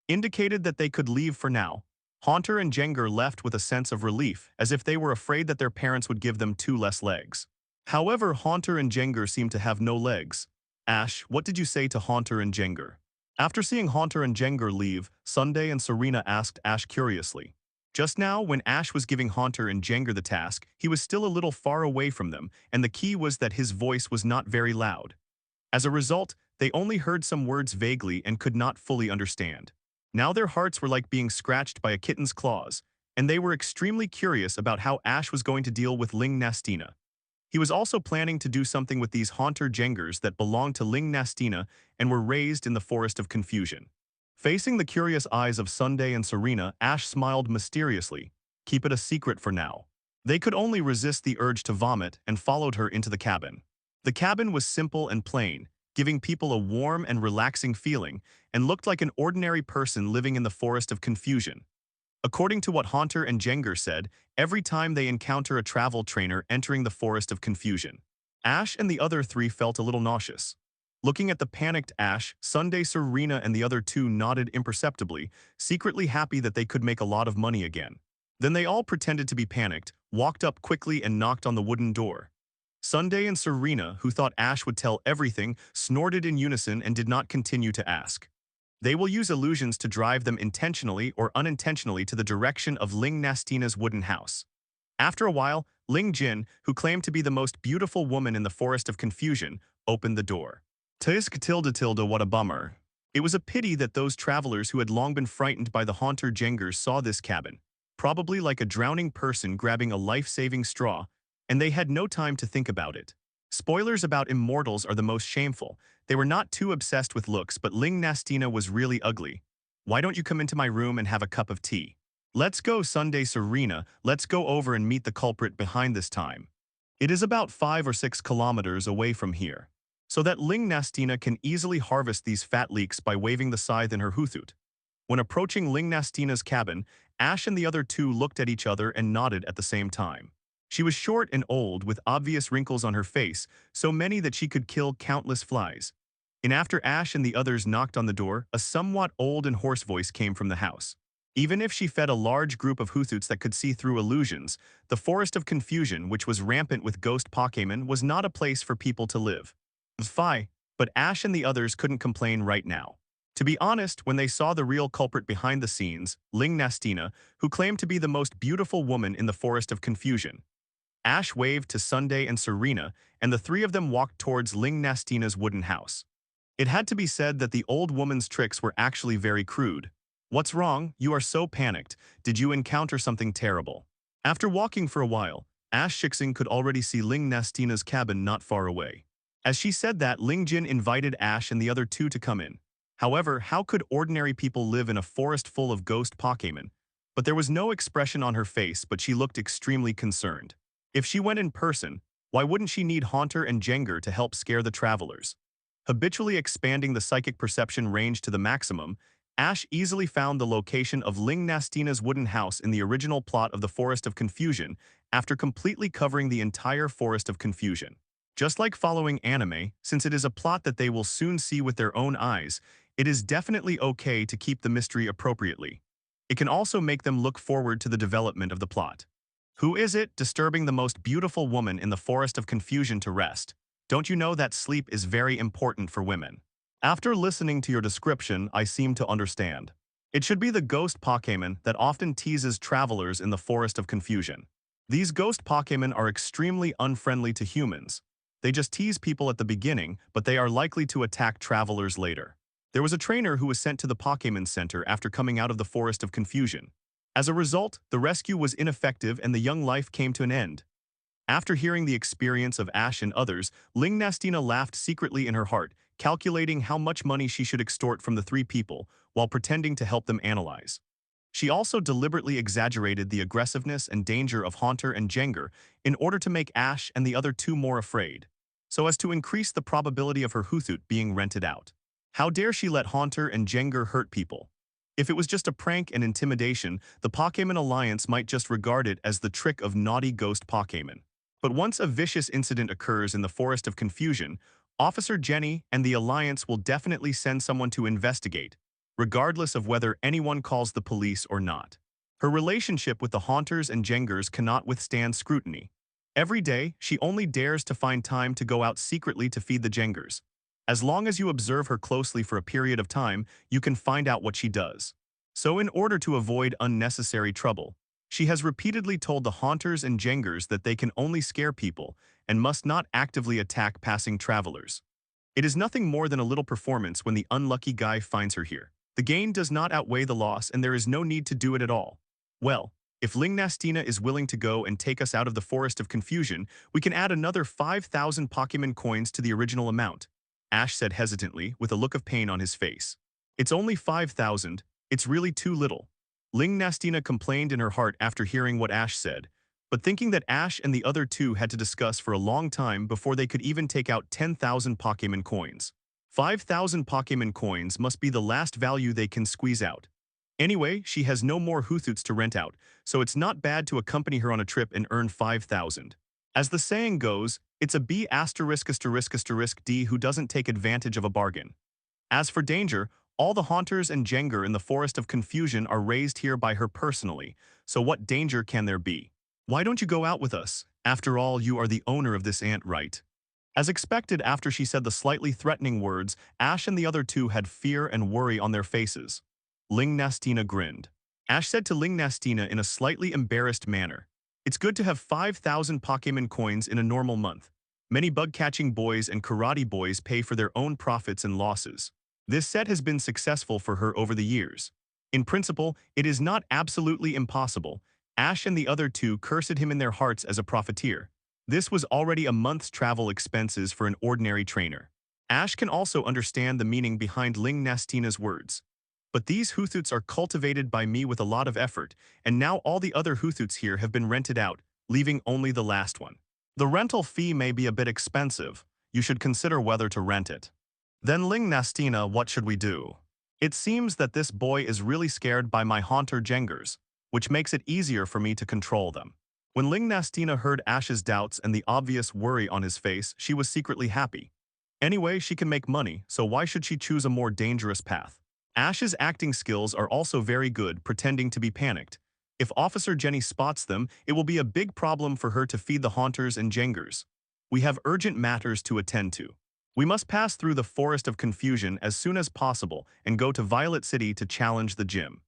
Indicated that they could leave for now. Haunter and Jenger left with a sense of relief, as if they were afraid that their parents would give them 2 less legs. However, Haunter and Jenger seemed to have no legs. Ash, what did you say to Haunter and Jenger? After seeing Haunter and Jenger leave, Sunday and Serena asked Ash curiously. Just now, when Ash was giving Haunter and Jenger the task, he was still a little far away from them, and the key was that his voice was not very loud. As a result, they only heard some words vaguely and could not fully understand. Now their hearts were like being scratched by a kitten's claws, and they were extremely curious about how Ash was going to deal with Ling Nastina. He was also planning to do something with these Haunter Jengers that belonged to Ling Nastina and were raised in the Forest of Confusion. Facing the curious eyes of Sunday and Serena, Ash smiled mysteriously. Keep it a secret for now. They could only resist the urge to vomit and followed her into the cabin. The cabin was simple and plain, giving people a warm and relaxing feeling, and looked like an ordinary person living in the Forest of Confusion. According to what Haunter and Jenger said, every time they encounter a travel trainer entering the Forest of Confusion, Ash and the other three felt a little nauseous. Looking at the panicked Ash, Sunday, Serena, and the other two nodded imperceptibly, secretly happy that they could make a lot of money again. Then they all pretended to be panicked, walked up quickly and knocked on the wooden door. Sunday and Serena, who thought Ash would tell everything, snorted in unison and did not continue to ask. They will use illusions to drive them intentionally or unintentionally to the direction of Ling Nastina's wooden house. After a while, Ling Jin, who claimed to be the most beautiful woman in the Forest of Confusion, opened the door. Tisk tilde what a bummer. It was a pity that those travelers who had long been frightened by the Haunter Jengers saw this cabin, probably like a drowning person grabbing a life-saving straw, and they had no time to think about it. Spoilers about immortals are the most shameful. They were not too obsessed with looks, but Ling Nastina was really ugly. Why don't you come into my room and have a cup of tea? Let's go, Sunday Serena, let's go over and meet the culprit behind this time. It is about 5 or 6 kilometers away from here, so that Ling Nastina can easily harvest these fat leeks by waving the scythe in her huthut. When approaching Ling Nastina's cabin, Ash and the other two looked at each other and nodded at the same time. She was short and old, with obvious wrinkles on her face, so many that she could kill countless flies. And after Ash and the others knocked on the door, a somewhat old and hoarse voice came from the house. Even if she fed a large group of huthuts that could see through illusions, the Forest of Confusion, which was rampant with ghost Pokémon, was not a place for people to live. Fie, but Ash and the others couldn't complain right now. To be honest, when they saw the real culprit behind the scenes, Ling Nastina, who claimed to be the most beautiful woman in the Forest of Confusion, Ash waved to Sunday and Serena, and the three of them walked towards Ling Nastina's wooden house. It had to be said that the old woman's tricks were actually very crude. What's wrong? You are so panicked. Did you encounter something terrible? After walking for a while, Ash Shixing could already see Ling Nastina's cabin not far away. As she said that, Ling Jin invited Ash and the other two to come in. However, how could ordinary people live in a forest full of ghost Pokémon? But there was no expression on her face, but she looked extremely concerned. If she went in person, why wouldn't she need Haunter and Jenger to help scare the travelers? Habitually expanding the psychic perception range to the maximum, Ash easily found the location of Ling Nastina's wooden house in the original plot of the Forest of Confusion after completely covering the entire Forest of Confusion. Just like following anime, since it is a plot that they will soon see with their own eyes, it is definitely okay to keep the mystery appropriately. It can also make them look forward to the development of the plot. Who is it disturbing the most beautiful woman in the Forest of Confusion to rest? Don't you know that sleep is very important for women? After listening to your description, I seem to understand. It should be the ghost Pokémon that often teases travelers in the Forest of Confusion. These ghost Pokémon are extremely unfriendly to humans. They just tease people at the beginning, but they are likely to attack travelers later. There was a trainer who was sent to the Pokémon Center after coming out of the Forest of Confusion. As a result, the rescue was ineffective and the young life came to an end. After hearing the experience of Ash and others, Ling Nastina laughed secretly in her heart, calculating how much money she should extort from the three people while pretending to help them analyze. She also deliberately exaggerated the aggressiveness and danger of Haunter and Jenger in order to make Ash and the other two more afraid, so as to increase the probability of her huthut being rented out. How dare she let Haunter and Jenger hurt people? If it was just a prank and intimidation, the Pokémon Alliance might just regard it as the trick of naughty ghost Pokémon. But once a vicious incident occurs in the Forest of Confusion, Officer Jenny and the Alliance will definitely send someone to investigate, regardless of whether anyone calls the police or not. Her relationship with the Haunters and Jengers cannot withstand scrutiny. Every day, she only dares to find time to go out secretly to feed the Jengers. As long as you observe her closely for a period of time, you can find out what she does. So in order to avoid unnecessary trouble, she has repeatedly told the Haunters and Jengers that they can only scare people and must not actively attack passing travelers. It is nothing more than a little performance when the unlucky guy finds her here. The gain does not outweigh the loss and there is no need to do it at all. Well, if Ling Nastina is willing to go and take us out of the Forest of Confusion, we can add another 5,000 Pokémon coins to the original amount, Ash said hesitantly with a look of pain on his face. It's only 5,000, it's really too little. Ling Nastina complained in her heart after hearing what Ash said, but thinking that Ash and the other two had to discuss for a long time before they could even take out 10,000 Pokémon coins. 5,000 Pokémon coins must be the last value they can squeeze out. Anyway, she has no more Hootsuits to rent out, so it's not bad to accompany her on a trip and earn 5,000. As the saying goes, it's a B asterisk asterisk asterisk D who doesn't take advantage of a bargain. As for danger, all the haunters and Jengar in the Forest of Confusion are raised here by her personally, so what danger can there be? Why don't you go out with us? After all, you are the owner of this ant, right? As expected after she said the slightly threatening words, Ash and the other two had fear and worry on their faces. Ling Nastina grinned. Ash said to Ling Nastina in a slightly embarrassed manner, "It's good to have 5,000 Pokémon coins in a normal month. Many bug-catching boys and karate boys pay for their own profits and losses. This set has been successful for her over the years. In principle, it is not absolutely impossible." Ash and the other two cursed him in their hearts as a profiteer. This was already a month's travel expenses for an ordinary trainer. Ash can also understand the meaning behind Ling Nastina's words. But these Hootsuits are cultivated by me with a lot of effort, and now all the other Hootsuits here have been rented out, leaving only the last one. The rental fee may be a bit expensive. You should consider whether to rent it. Then Ling Nastina, what should we do? It seems that this boy is really scared by my haunter Jengars, which makes it easier for me to control them. When Ling Nastina heard Ash's doubts and the obvious worry on his face, she was secretly happy. Anyway, she can make money, so why should she choose a more dangerous path? Ash's acting skills are also very good, pretending to be panicked. If Officer Jenny spots them, it will be a big problem for her to feed the haunters and Jengars. We have urgent matters to attend to. We must pass through the Forest of Confusion as soon as possible and go to Violet City to challenge the gym.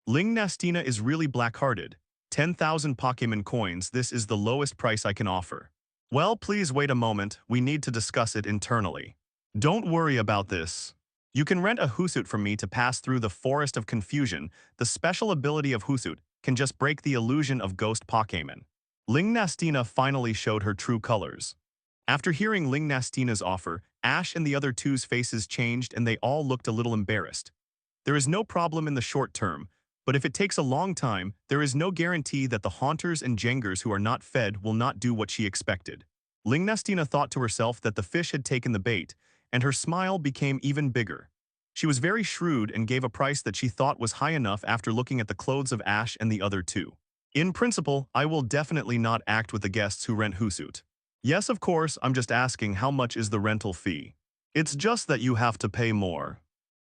Ling Nastina is really black-hearted. 10,000 Pokémon coins, this is the lowest price I can offer. Well, please wait a moment, we need to discuss it internally. Don't worry about this. You can rent a Hootsuit from me to pass through the Forest of Confusion. The special ability of Hootsuit can just break the illusion of ghost Pokémon. Ling Nastina finally showed her true colors. After hearing Ling Nastina's offer, Ash and the other two's faces changed and they all looked a little embarrassed. There is no problem in the short term, but if it takes a long time, there is no guarantee that the haunters and Jengars who are not fed will not do what she expected. Ling Nastina thought to herself that the fish had taken the bait, and her smile became even bigger. She was very shrewd and gave a price that she thought was high enough after looking at the clothes of Ash and the other two. In principle, I will definitely not act with the guests who rent Hootsuit. Yes, of course, I'm just asking how much is the rental fee. It's just that you have to pay more.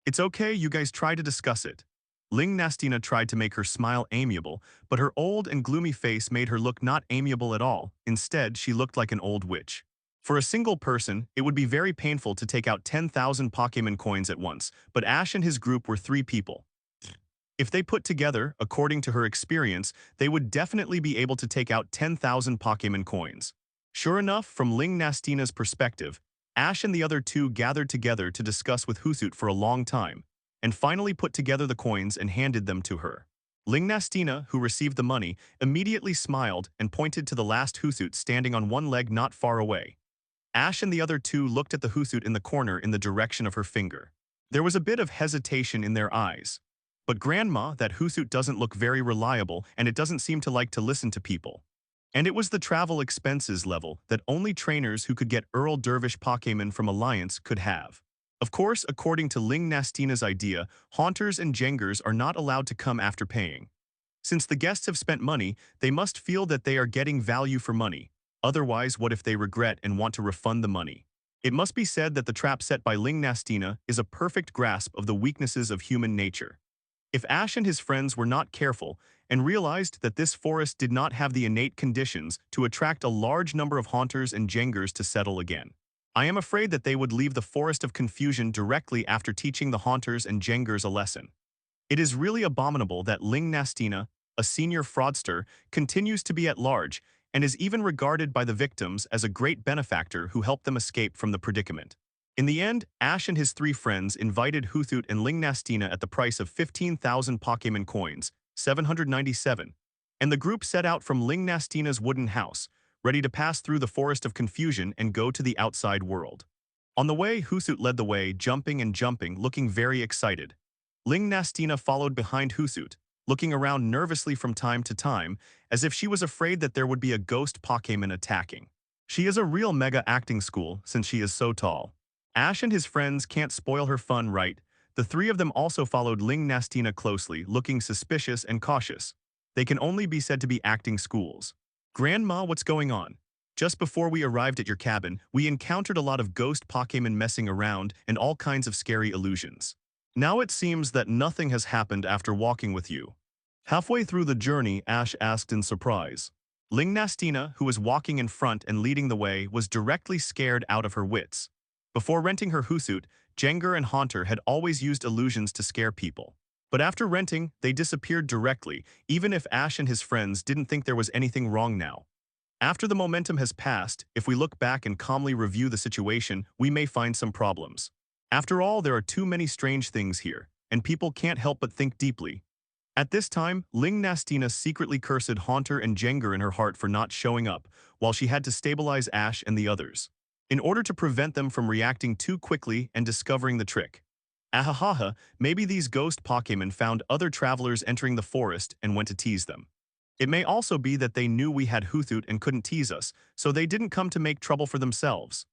It's okay, you guys try to discuss it. Ling Nastina tried to make her smile amiable, but her old and gloomy face made her look not amiable at all. Instead, she looked like an old witch. For a single person, it would be very painful to take out 10,000 Pokémon coins at once, but Ash and his group were 3 people. If they put together, according to her experience, they would definitely be able to take out 10,000 Pokémon coins. Sure enough, from Ling Nastina's perspective, Ash and the other two gathered together to discuss with Hootsuit for a long time, and finally put together the coins and handed them to her. Ling Nastina, who received the money, immediately smiled and pointed to the last Hootsuit standing on one leg not far away. Ash and the other two looked at the Hootsuit in the corner in the direction of her finger. There was a bit of hesitation in their eyes. But Grandma, that Hootsuit doesn't look very reliable and it doesn't seem to like to listen to people. And it was the travel expenses level that only trainers who could get Earl Dervish Pokémon from Alliance could have. Of course, according to Ling Nastina's idea, haunters and Jengars are not allowed to come after paying. Since the guests have spent money, they must feel that they are getting value for money. Otherwise, what if they regret and want to refund the money? It must be said that the trap set by Ling Nastina is a perfect grasp of the weaknesses of human nature. If Ash and his friends were not careful and realized that this forest did not have the innate conditions to attract a large number of haunters and Jengars to settle again, I am afraid that they would leave the Forest of Confusion directly after teaching the haunters and Jengars a lesson. It is really abominable that Ling Nastina, a senior fraudster, continues to be at large and is even regarded by the victims as a great benefactor who helped them escape from the predicament. In the end, Ash and his 3 friends invited Hootsuit and Ling Nastina at the price of 15,000 Pokémon coins, 797, and the group set out from Ling Nastina's wooden house, ready to pass through the Forest of Confusion and go to the outside world. On the way, Hootsuit led the way, jumping and jumping, looking very excited. Ling Nastina followed behind Hootsuit, looking around nervously from time to time, as if she was afraid that there would be a ghost Pokémon attacking. She is a real mega acting school since she is so tall. Ash and his friends can't spoil her fun, right? The three of them also followed Ling Nastina closely, looking suspicious and cautious. They can only be said to be acting schools. Grandma, what's going on? Just before we arrived at your cabin, we encountered a lot of ghost Pokémon messing around and all kinds of scary illusions. Now it seems that nothing has happened after walking with you. Halfway through the journey, Ash asked in surprise. Ling Nastina, who was walking in front and leading the way, was directly scared out of her wits. Before renting her Hoothoot, Jengar and Haunter had always used illusions to scare people. But after renting, they disappeared directly, even if Ash and his friends didn't think there was anything wrong now. After the momentum has passed, if we look back and calmly review the situation, we may find some problems. After all, there are too many strange things here, and people can't help but think deeply. At this time, Ling Nastina secretly cursed Haunter and Jengar in her heart for not showing up, while she had to stabilize Ash and the others, in order to prevent them from reacting too quickly and discovering the trick. Ahahaha, maybe these ghost Pokémon found other travelers entering the forest and went to tease them. It may also be that they knew we had Hoothoot and couldn't tease us, so they didn't come to make trouble for themselves.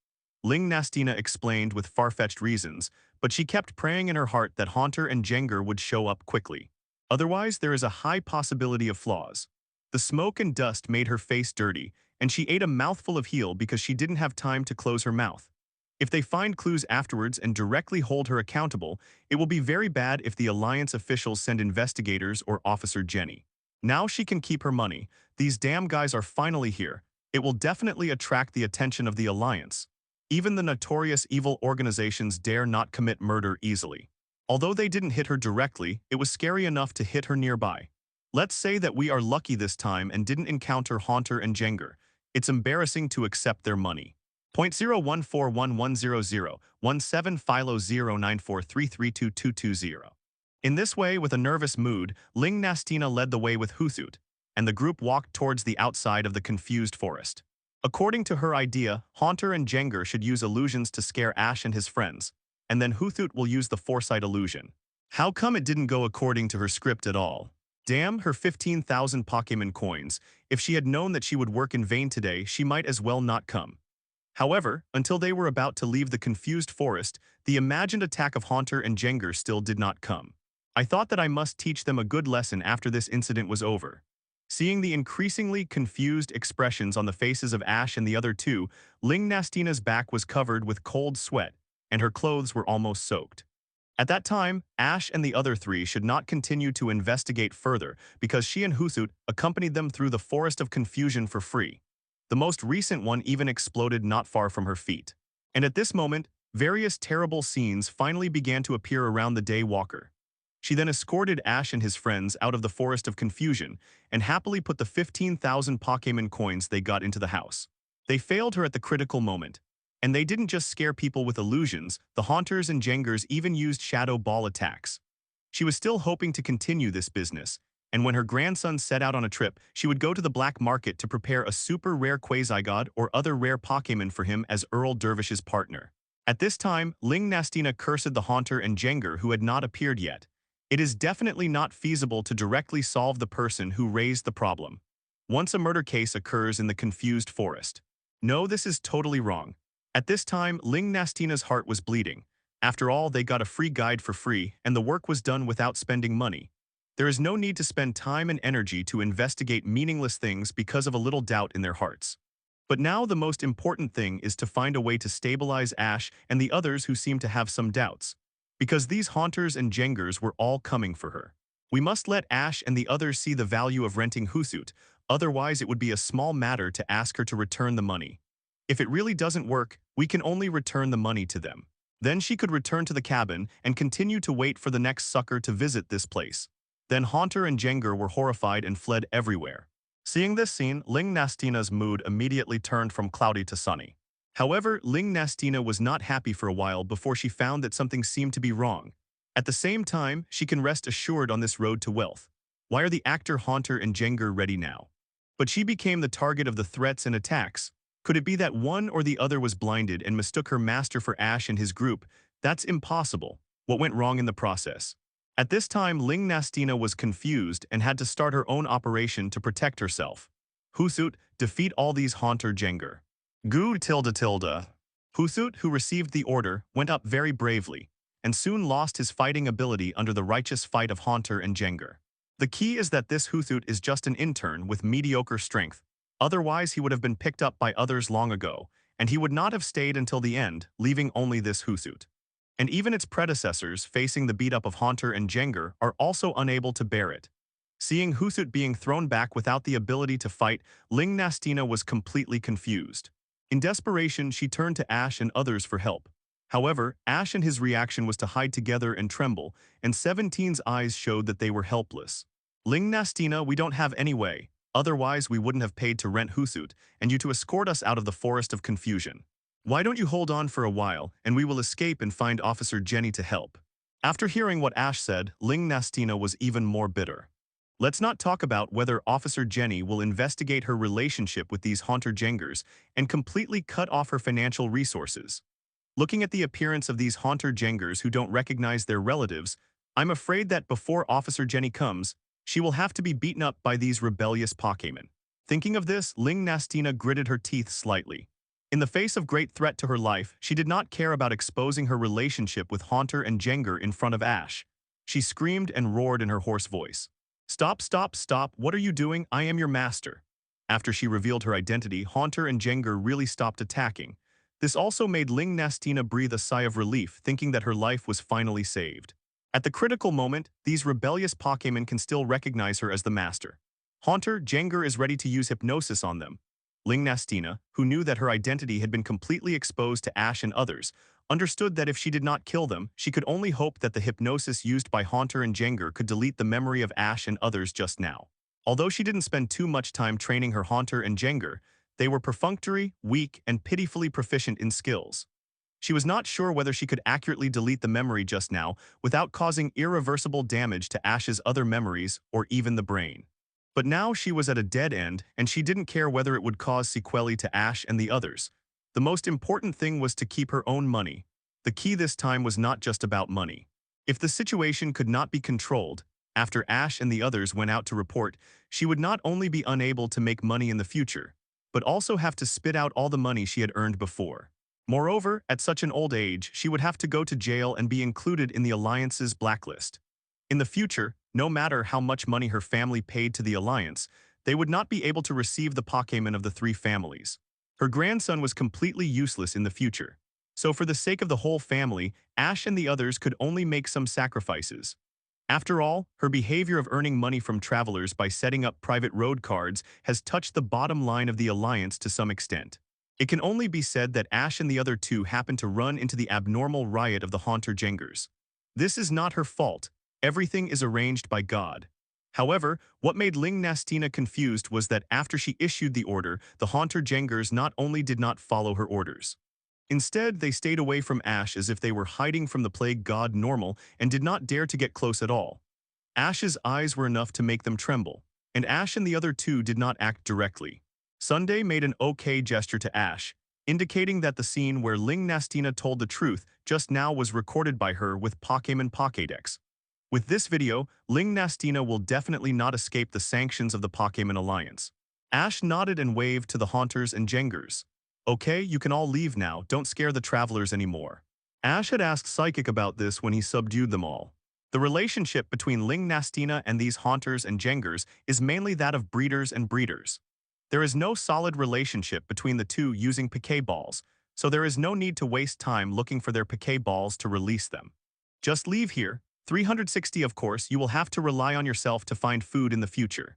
Ling Nastina explained with far-fetched reasons, but she kept praying in her heart that Haunter and Jengar would show up quickly. Otherwise, there is a high possibility of flaws. The smoke and dust made her face dirty, and she ate a mouthful of heel because she didn't have time to close her mouth. If they find clues afterwards and directly hold her accountable, it will be very bad if the Alliance officials send investigators or Officer Jenny. Now she can keep her money. These damn guys are finally here. It will definitely attract the attention of the Alliance. Even the notorious evil organizations dare not commit murder easily. Although they didn't hit her directly, it was scary enough to hit her nearby. Let's say that we are lucky this time and didn't encounter Haunter and Jengar. It's embarrassing to accept their money. 0.014110017 Philo 0943322220. In this way, with a nervous mood, Ling Nastina led the way with Hoothoot, and the group walked towards the outside of the confused forest. According to her idea, Haunter and Jengar should use illusions to scare Ash and his friends, and then Hoothoot will use the foresight illusion. How come it didn't go according to her script at all? Damn, her 15,000 Pokémon coins. If she had known that she would work in vain today, she might as well not come. However, until they were about to leave the confused forest, the imagined attack of Haunter and Jengar still did not come. I thought that I must teach them a good lesson after this incident was over. Seeing the increasingly confused expressions on the faces of Ash and the other two, Ling Nastina's back was covered with cold sweat, and her clothes were almost soaked. At that time, Ash and the other three should not continue to investigate further because she and Hoothoot accompanied them through the Forest of Confusion for free. The most recent one even exploded not far from her feet. And at this moment, various terrible scenes finally began to appear around the Daywalker. She then escorted Ash and his friends out of the Forest of Confusion and happily put the 15,000 Pokémon coins they got into the house. They failed her at the critical moment. And they didn't just scare people with illusions, the Haunters and Jengars even used shadow ball attacks. She was still hoping to continue this business, and when her grandson set out on a trip, she would go to the black market to prepare a super rare Quasi-God or other rare Pokémon for him as Earl Dervish's partner. At this time, Ling Nastina cursed the Haunter and Jengar who had not appeared yet. It is definitely not feasible to directly solve the person who raised the problem. Once a murder case occurs in the confused forest. No, this is totally wrong. At this time, Ling Nastina's heart was bleeding. After all, they got a free guide for free, and the work was done without spending money. There is no need to spend time and energy to investigate meaningless things because of a little doubt in their hearts. But now the most important thing is to find a way to stabilize Ash and the others who seem to have some doubts. Because these Haunters and Jengars were all coming for her. We must let Ash and the others see the value of renting Hoothoot, otherwise it would be a small matter to ask her to return the money. If it really doesn't work, we can only return the money to them. Then she could return to the cabin and continue to wait for the next sucker to visit this place. Then Haunter and Jengar were horrified and fled everywhere. Seeing this scene, Ling Nastina's mood immediately turned from cloudy to sunny. However, Ling Nastina was not happy for a while before she found that something seemed to be wrong. At the same time, she can rest assured on this road to wealth. Why are the actor Haunter and Jengar ready now? But she became the target of the threats and attacks. Could it be that one or the other was blinded and mistook her master for Ash and his group? That's impossible. What went wrong in the process? At this time, Ling Nastina was confused and had to start her own operation to protect herself. Hoothoot, defeat all these Haunter Jengar. Goo tilde tilde. Huthut, who received the order, went up very bravely, and soon lost his fighting ability under the righteous fight of Haunter and Jenger. The key is that this Huthut is just an intern with mediocre strength. Otherwise, he would have been picked up by others long ago, and he would not have stayed until the end, leaving only this Huthut. And even its predecessors, facing the beat-up of Haunter and Jenger, are also unable to bear it. Seeing Huthut being thrown back without the ability to fight, Ling Nastina was completely confused. In desperation, she turned to Ash and others for help. However, Ash and his reaction was to hide together and tremble, and 17's eyes showed that they were helpless. Ling Nastina, we don't have any way. Otherwise, we wouldn't have paid to rent Huthut and you to escort us out of the forest of confusion. Why don't you hold on for a while, and we will escape and find Officer Jenny to help. After hearing what Ash said, Ling Nastina was even more bitter. Let's not talk about whether Officer Jenny will investigate her relationship with these Haunter Jengers and completely cut off her financial resources. Looking at the appearance of these Haunter Jengers who don't recognize their relatives, I'm afraid that before Officer Jenny comes, she will have to be beaten up by these rebellious Pokémon. Thinking of this, Ling Nastina gritted her teeth slightly. In the face of great threat to her life, she did not care about exposing her relationship with Haunter and Jenger in front of Ash. She screamed and roared in her hoarse voice. Stop, stop, stop, what are you doing? I am your master. After she revealed her identity, Haunter and Jenger really stopped attacking. This also made Ling Nastina breathe a sigh of relief, thinking that her life was finally saved. At the critical moment, these rebellious Pokémon can still recognize her as the master. Haunter, Jenger is ready to use hypnosis on them. Ling Nastina, who knew that her identity had been completely exposed to Ash and others, understood that if she did not kill them, she could only hope that the hypnosis used by Haunter and Jenger could delete the memory of Ash and others just now. Although she didn't spend too much time training her Haunter and Jenger, they were perfunctory, weak, and pitifully proficient in skills. She was not sure whether she could accurately delete the memory just now without causing irreversible damage to Ash's other memories or even the brain. But now she was at a dead end, and she didn't care whether it would cause sequelae to Ash and the others. The most important thing was to keep her own money. The key this time was not just about money. If the situation could not be controlled, after Ash and the others went out to report, she would not only be unable to make money in the future, but also have to spit out all the money she had earned before. Moreover, at such an old age, she would have to go to jail and be included in the Alliance's blacklist. In the future, no matter how much money her family paid to the Alliance, they would not be able to receive the Pokémon of the three families. Her grandson was completely useless in the future. So for the sake of the whole family, Ash and the others could only make some sacrifices. After all, her behavior of earning money from travelers by setting up private road cards has touched the bottom line of the Alliance to some extent. It can only be said that Ash and the other two happened to run into the abnormal riot of the Haunter Jengers. This is not her fault. Everything is arranged by God. However, what made Ling Nastina confused was that after she issued the order, the Haunter Jengers not only did not follow her orders. Instead, they stayed away from Ash as if they were hiding from the plague god Normal and did not dare to get close at all. Ash's eyes were enough to make them tremble, and Ash and the other two did not act directly. Sunday made an okay gesture to Ash, indicating that the scene where Ling Nastina told the truth just now was recorded by her with Pokémon Pokédex. With this video, Ling Nastina will definitely not escape the sanctions of the Pokémon Alliance. Ash nodded and waved to the Haunters and Jengers. Okay, you can all leave now, don't scare the travelers anymore. Ash had asked Psychic about this when he subdued them all. The relationship between Ling Nastina and these Haunters and Jengers is mainly that of breeders and breeders. There is no solid relationship between the two using Pokéballs, so there is no need to waste time looking for their Pokéballs to release them. Just leave here. 360 of course, you will have to rely on yourself to find food in the future.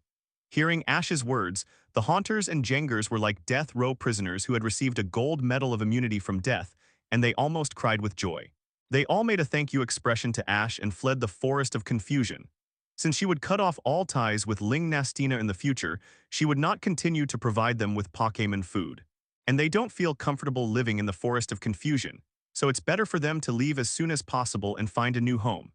Hearing Ash's words, the Haunters and Jengers were like death row prisoners who had received a gold medal of immunity from death, and they almost cried with joy. They all made a thank you expression to Ash and fled the forest of confusion. Since she would cut off all ties with Ling Nastina in the future, she would not continue to provide them with Pokémon food. And they don't feel comfortable living in the forest of confusion, so it's better for them to leave as soon as possible and find a new home.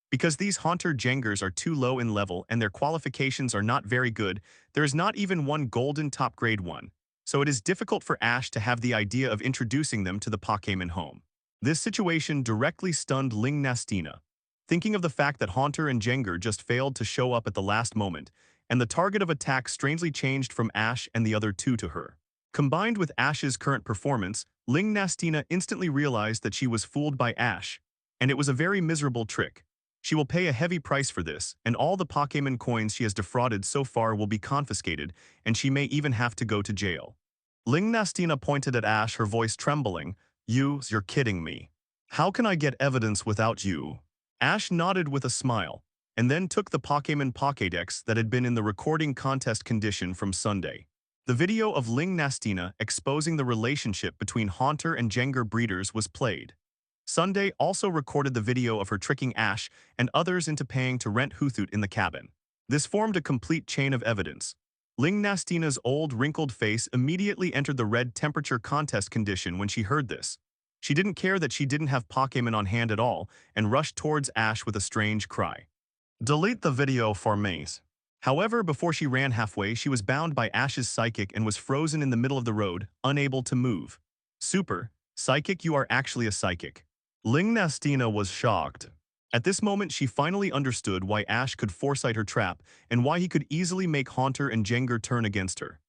Because these Haunter Jengers are too low in level and their qualifications are not very good, there is not even one golden top grade one, so it is difficult for Ash to have the idea of introducing them to the Pokémon home. This situation directly stunned Ling Nastina. Thinking of the fact that Haunter and Jenger just failed to show up at the last moment, and the target of attack strangely changed from Ash and the other two to her. Combined with Ash's current performance, Ling Nastina instantly realized that she was fooled by Ash, and it was a very miserable trick. She will pay a heavy price for this, and all the Pokémon coins she has defrauded so far will be confiscated, and she may even have to go to jail. Ling Nastina pointed at Ash, her voice trembling. You're kidding me. How can I get evidence without you? Ash nodded with a smile, and then took the Pokémon Pokédex that had been in the recording contest condition from Sunday. The video of Ling Nastina exposing the relationship between Haunter and Jengar breeders was played. Sunday also recorded the video of her tricking Ash and others into paying to rent Huthut in the cabin. This formed a complete chain of evidence. Ling Nastina's old, wrinkled face immediately entered the red temperature contest condition when she heard this. She didn't care that she didn't have Pokémon on hand at all and rushed towards Ash with a strange cry. Delete the video for me. However, before she ran halfway, she was bound by Ash's psychic and was frozen in the middle of the road, unable to move. Super, psychic, you are actually a psychic. Ling Nastina was shocked. At this moment, she finally understood why Ash could foresight her trap and why he could easily make Haunter and Jengar turn against her.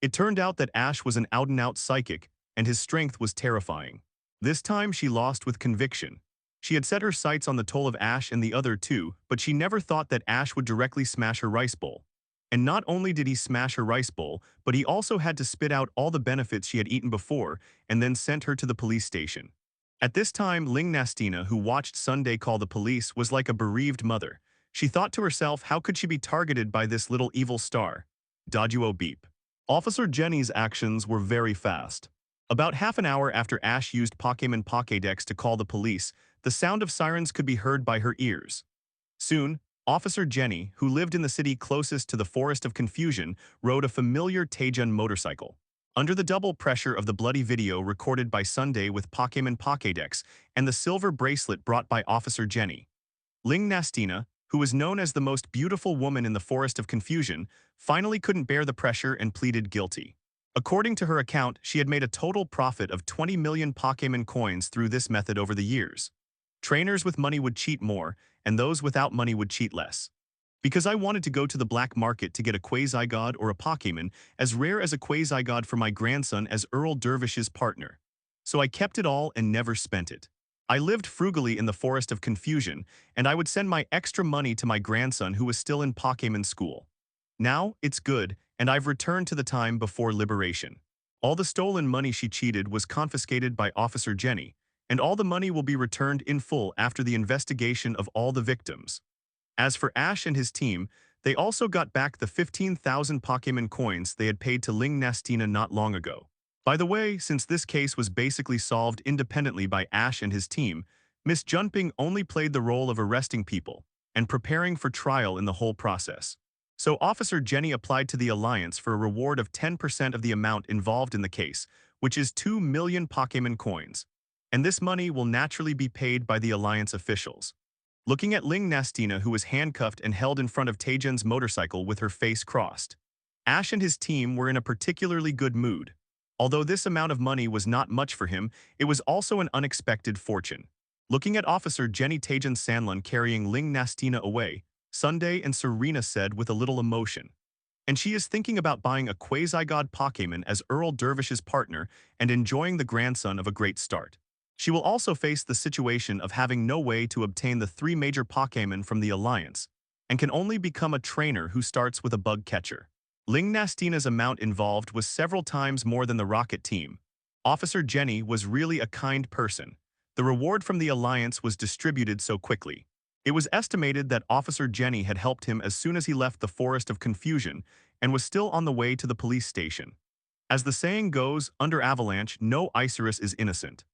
It turned out that Ash was an out-and-out psychic, and his strength was terrifying. This time, she lost with conviction. She had set her sights on the toll of Ash and the other two, but she never thought that Ash would directly smash her rice bowl. And not only did he smash her rice bowl, but he also had to spit out all the benefits she had eaten before and then sent her to the police station. At this time, Ling Nastina, who watched Sunday call the police, was like a bereaved mother. She thought to herself, how could she be targeted by this little evil star? Doduo beep. Officer Jenny's actions were very fast. About half an hour after Ash used Pokémon Pokédex to call the police, the sound of sirens could be heard by her ears. Soon, Officer Jenny, who lived in the city closest to the Forest of Confusion, rode a familiar Taejun motorcycle. Under the double pressure of the bloody video recorded by Sunday with Pokémon Pokédex and the silver bracelet brought by Officer Jenny, Ling Nastina, who was known as the most beautiful woman in the Forest of Confusion, finally couldn't bear the pressure and pleaded guilty. According to her account, she had made a total profit of 20 million Pokémon coins through this method over the years. Trainers with money would cheat more, and those without money would cheat less. Because I wanted to go to the black market to get a quasi-god or a Pokémon as rare as a quasi-god for my grandson as Earl Dervish's partner. So I kept it all and never spent it. I lived frugally in the Forest of Confusion, and I would send my extra money to my grandson who was still in Pokémon school. Now, it's good, and I've returned to the time before liberation. All the stolen money she cheated was confiscated by Officer Jenny, and all the money will be returned in full after the investigation of all the victims. As for Ash and his team, they also got back the 15,000 Pokémon coins they had paid to Ling Nastina not long ago. By the way, since this case was basically solved independently by Ash and his team, Miss Junping only played the role of arresting people and preparing for trial in the whole process. So Officer Jenny applied to the Alliance for a reward of 10% of the amount involved in the case, which is 2 million Pokémon coins. And this money will naturally be paid by the Alliance officials. Looking at Ling Nastina, who was handcuffed and held in front of Taejun's motorcycle with her face crossed, Ash and his team were in a particularly good mood. Although this amount of money was not much for him, it was also an unexpected fortune. Looking at Officer Jenny Taejun Sanlun carrying Ling Nastina away, Sunday and Serena said with a little emotion. And she is thinking about buying a quasi-god Pokémon as Earl Dervish's partner and enjoying the grandson of a great start. She will also face the situation of having no way to obtain the 3 major Pokémon from the Alliance, and can only become a trainer who starts with a bug catcher. Ling Nastina's amount involved was several times more than the Rocket team. Officer Jenny was really a kind person. The reward from the Alliance was distributed so quickly. It was estimated that Officer Jenny had helped him as soon as he left the Forest of Confusion and was still on the way to the police station. As the saying goes, under avalanche, no Icarus is innocent.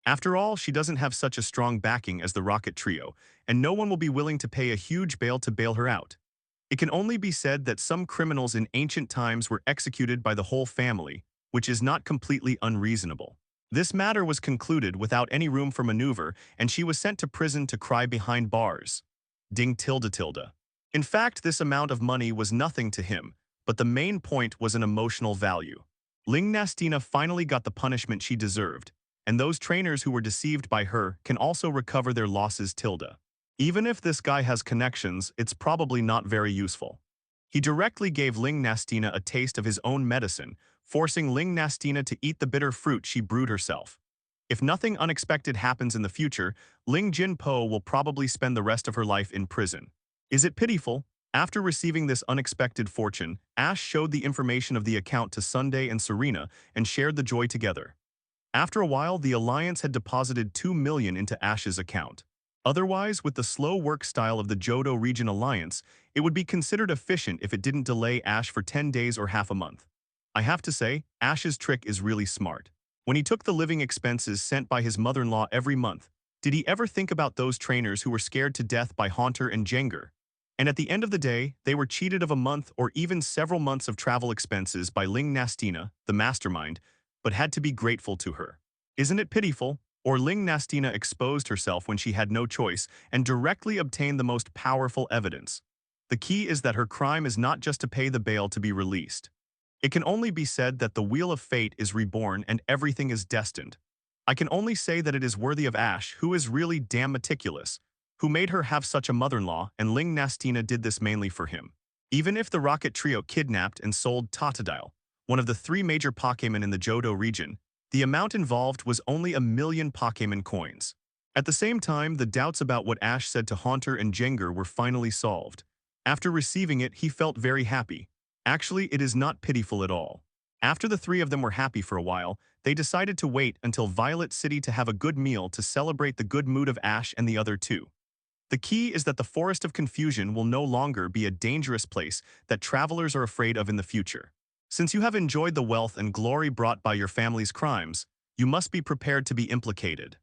After all, she doesn't have such a strong backing as the Rocket Trio, and no one will be willing to pay a huge bail to bail her out. It can only be said that some criminals in ancient times were executed by the whole family, which is not completely unreasonable. This matter was concluded without any room for maneuver, and she was sent to prison to cry behind bars. Ding tilde tilde. In fact, this amount of money was nothing to him, but the main point was an emotional value. Ling Nastina finally got the punishment she deserved, and those trainers who were deceived by her can also recover their losses tilde. Even if this guy has connections, it's probably not very useful. He directly gave Ling Nastina a taste of his own medicine, forcing Ling Nastina to eat the bitter fruit she brewed herself. If nothing unexpected happens in the future, Ling Jinpo will probably spend the rest of her life in prison. Is it pitiful? After receiving this unexpected fortune, Ash showed the information of the account to Sunday and Serena and shared the joy together. After a while, the Alliance had deposited 2 million into Ash's account. Otherwise, with the slow work style of the Johto Region Alliance, it would be considered efficient if it didn't delay Ash for 10 days or half a month. I have to say, Ash's trick is really smart. When he took the living expenses sent by his mother-in-law every month, did he ever think about those trainers who were scared to death by Haunter and Jengar? And at the end of the day, they were cheated of a month or even several months of travel expenses by Ling Nastina, the mastermind, but had to be grateful to her. Isn't it pitiful? Or Ling Nastina exposed herself when she had no choice and directly obtained the most powerful evidence. The key is that her crime is not just to pay the bail to be released. It can only be said that the Wheel of Fate is reborn and everything is destined. I can only say that it is worthy of Ash, who is really damn meticulous, who made her have such a mother-in-law, and Ling Nastina did this mainly for him. Even if the Rocket Trio kidnapped and sold Totodile, one of the 3 major Pokémon in the Johto region, the amount involved was only 1 million Pokémon coins. At the same time, the doubts about what Ash said to Haunter and Jengar were finally solved. After receiving it, he felt very happy. Actually, it is not pitiful at all. After the 3 of them were happy for a while, they decided to wait until Violet City to have a good meal to celebrate the good mood of Ash and the other 2. The key is that the Forest of Confusion will no longer be a dangerous place that travelers are afraid of in the future. Since you have enjoyed the wealth and glory brought by your family's crimes, you must be prepared to be implicated.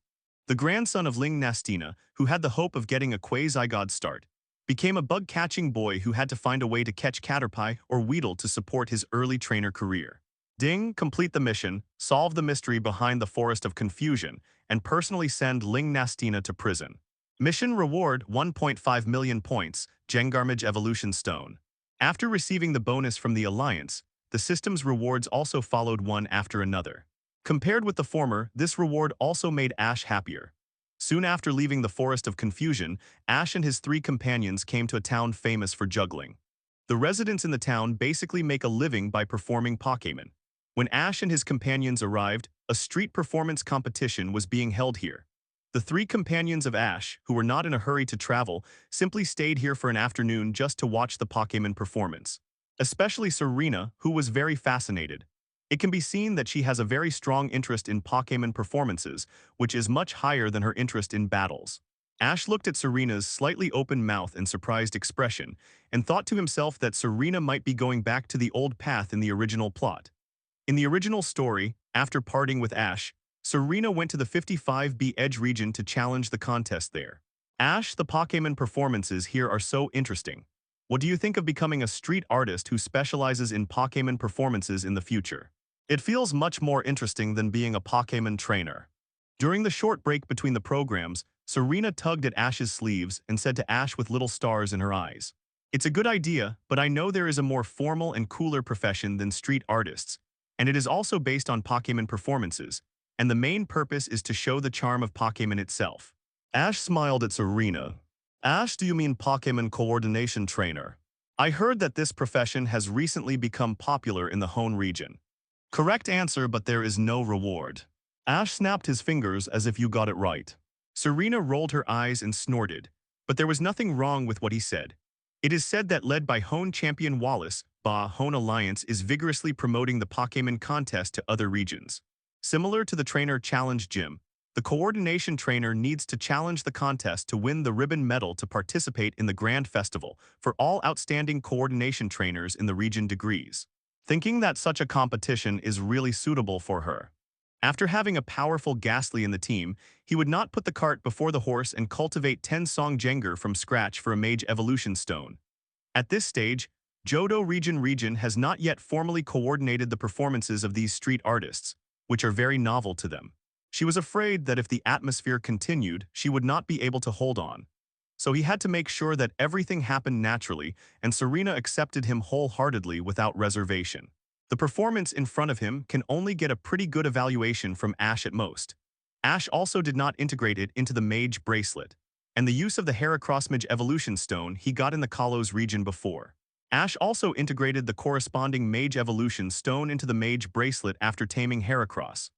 The grandson of Ling Nastina, who had the hope of getting a quasi-god start, became a bug-catching boy who had to find a way to catch Caterpie or Weedle to support his early trainer career. Ding, complete the mission, solve the mystery behind the Forest of Confusion, and personally send Ling Nastina to prison. Mission reward 1.5 million points, Jengarmage Evolution Stone. After receiving the bonus from the Alliance, the system's rewards also followed one after another. Compared with the former, this reward also made Ash happier. Soon after leaving the Forest of Confusion, Ash and his 3 companions came to a town famous for juggling. The residents in the town basically make a living by performing Pokémon. When Ash and his companions arrived, a street performance competition was being held here. The 3 companions of Ash, who were not in a hurry to travel, simply stayed here for an afternoon just to watch the Pokémon performance. Especially Serena, who was very fascinated. It can be seen that she has a very strong interest in Pokémon performances, which is much higher than her interest in battles. Ash looked at Serena's slightly open mouth and surprised expression, and thought to himself that Serena might be going back to the old path in the original plot. In the original story, after parting with Ash, Serena went to the 55B Edge region to challenge the contest there. Ash, the Pokémon performances here are so interesting. What do you think of becoming a street artist who specializes in Pokémon performances in the future? It feels much more interesting than being a Pokémon trainer. During the short break between the programs, Serena tugged at Ash's sleeves and said to Ash with little stars in her eyes, "It's a good idea, but I know there is a more formal and cooler profession than street artists, and it is also based on Pokémon performances, and the main purpose is to show the charm of Pokémon itself." Ash smiled at Serena. "Ash, do you mean Pokémon coordination trainer? I heard that this profession has recently become popular in the Hoenn region." "Correct answer, but there is no reward." Ash snapped his fingers as if you got it right. Serena rolled her eyes and snorted, but there was nothing wrong with what he said. It is said that led by Hoenn champion Wallace, Hoenn Alliance is vigorously promoting the Pokémon contest to other regions. Similar to the trainer challenge gym, the coordination trainer needs to challenge the contest to win the ribbon medal to participate in the Grand Festival for all outstanding coordination trainers in the region degrees. Thinking that such a competition is really suitable for her. After having a powerful Ghastly in the team, he would not put the cart before the horse and cultivate 10-song Jengar from scratch for a Mage Evolution Stone. At this stage, Johto region has not yet formally coordinated the performances of these street artists, which are very novel to them. She was afraid that if the atmosphere continued, she would not be able to hold on. So he had to make sure that everything happened naturally, and Serena accepted him wholeheartedly without reservation. The performance in front of him can only get a pretty good evaluation from Ash at most. Ash also did not integrate it into the Mage Bracelet, and the use of the Heracrossmage Evolution Stone he got in the Kalos region before. Ash also integrated the corresponding Mage Evolution stone into the Mage bracelet after taming Heracross.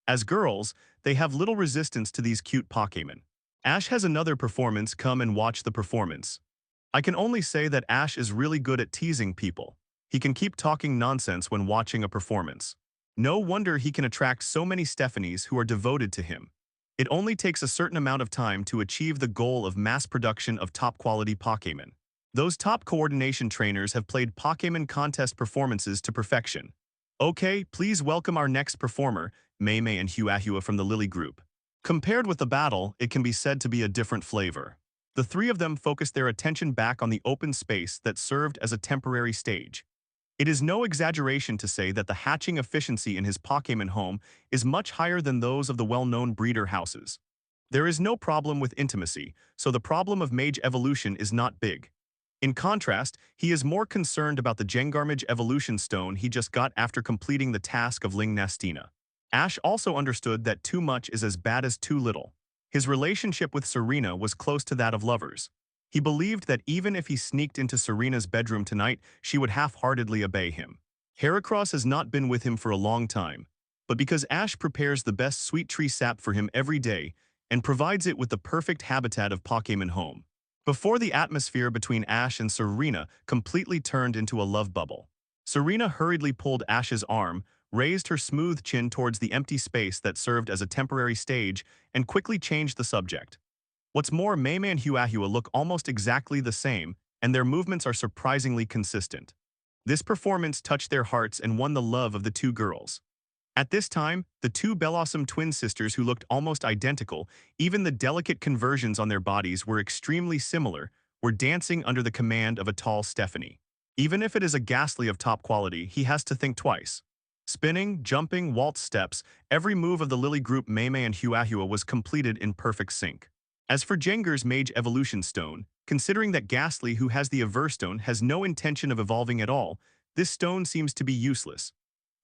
As girls, they have little resistance to these cute Pokémon. Ash has another performance. Come and watch the performance. I can only say that Ash is really good at teasing people. He can keep talking nonsense when watching a performance. No wonder he can attract so many Stephanies who are devoted to him. It only takes a certain amount of time to achieve the goal of mass production of top-quality Pokémon. Those top coordination trainers have played Pokémon contest performances to perfection. Okay, please welcome our next performer, Maymay and Huahua from the Lily Group. Compared with the battle, it can be said to be a different flavor. The three of them focused their attention back on the open space that served as a temporary stage. It is no exaggeration to say that the hatching efficiency in his Pokémon home is much higher than those of the well-known breeder houses. There is no problem with intimacy, so the problem of Mage evolution is not big. In contrast, he is more concerned about the Jengarmage evolution stone he just got after completing the task of Ling Nastina. Ash also understood that too much is as bad as too little. His relationship with Serena was close to that of lovers. He believed that even if he sneaked into Serena's bedroom tonight, she would half-heartedly obey him. Heracross has not been with him for a long time, but because Ash prepares the best sweet tree sap for him every day and provides it with the perfect habitat of Pokémon home. Before the atmosphere between Ash and Serena completely turned into a love bubble. Serena hurriedly pulled Ash's arm, raised her smooth chin towards the empty space that served as a temporary stage, and quickly changed the subject. What's more, Maymay and Huahua look almost exactly the same, and their movements are surprisingly consistent. This performance touched their hearts and won the love of the two girls. At this time, the two Bellossom twin sisters who looked almost identical, even the delicate conversions on their bodies were extremely similar, were dancing under the command of a tall Stephanie. Even if it is a ghastly of top quality, he has to think twice. Spinning, jumping, waltz steps, every move of the Lily Group Maymay and Huahua was completed in perfect sync. As for Jengar's Mage Evolution Stone, considering that Ghastly, who has the Everstone, has no intention of evolving at all, this stone seems to be useless.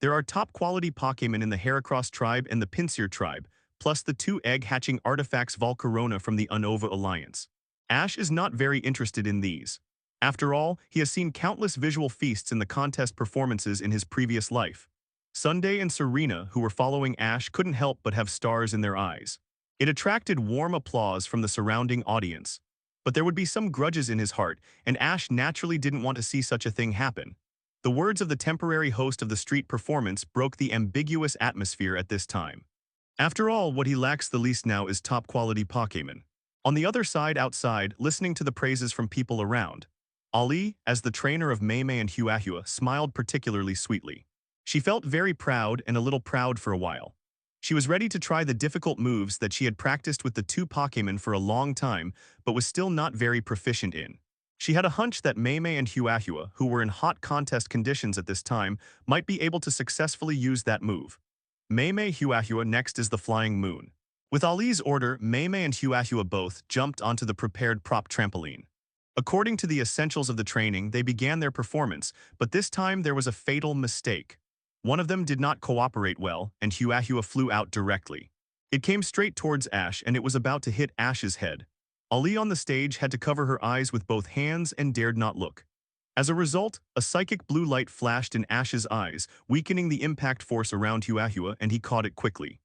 There are top-quality Pokémon in the Heracross tribe and the Pinsir tribe, plus the two egg-hatching artifacts Volcarona from the Unova Alliance. Ash is not very interested in these. After all, he has seen countless visual feasts in the contest performances in his previous life. Sunday and Serena, who were following Ash, couldn't help but have stars in their eyes. It attracted warm applause from the surrounding audience. But there would be some grudges in his heart, and Ash naturally didn't want to see such a thing happen. The words of the temporary host of the street performance broke the ambiguous atmosphere at this time. After all, what he lacks the least now is top-quality Pokémon. On the other side, outside, listening to the praises from people around, Ali, as the trainer of Maymay and Huahua, smiled particularly sweetly. She felt very proud and a little proud for a while. She was ready to try the difficult moves that she had practiced with the two Pokémon for a long time, but was still not very proficient in. She had a hunch that Maymay and Huahua, who were in hot contest conditions at this time, might be able to successfully use that move. Maymay Huahua next is the Flying Moon. With Ali's order, Maymay and Huahua both jumped onto the prepared prop trampoline. According to the essentials of the training, they began their performance, but this time there was a fatal mistake. One of them did not cooperate well, and Huahua flew out directly. It came straight towards Ash, and it was about to hit Ash's head. Ali on the stage had to cover her eyes with both hands and dared not look. As a result, a psychic blue light flashed in Ash's eyes, weakening the impact force around Huahua, and he caught it quickly.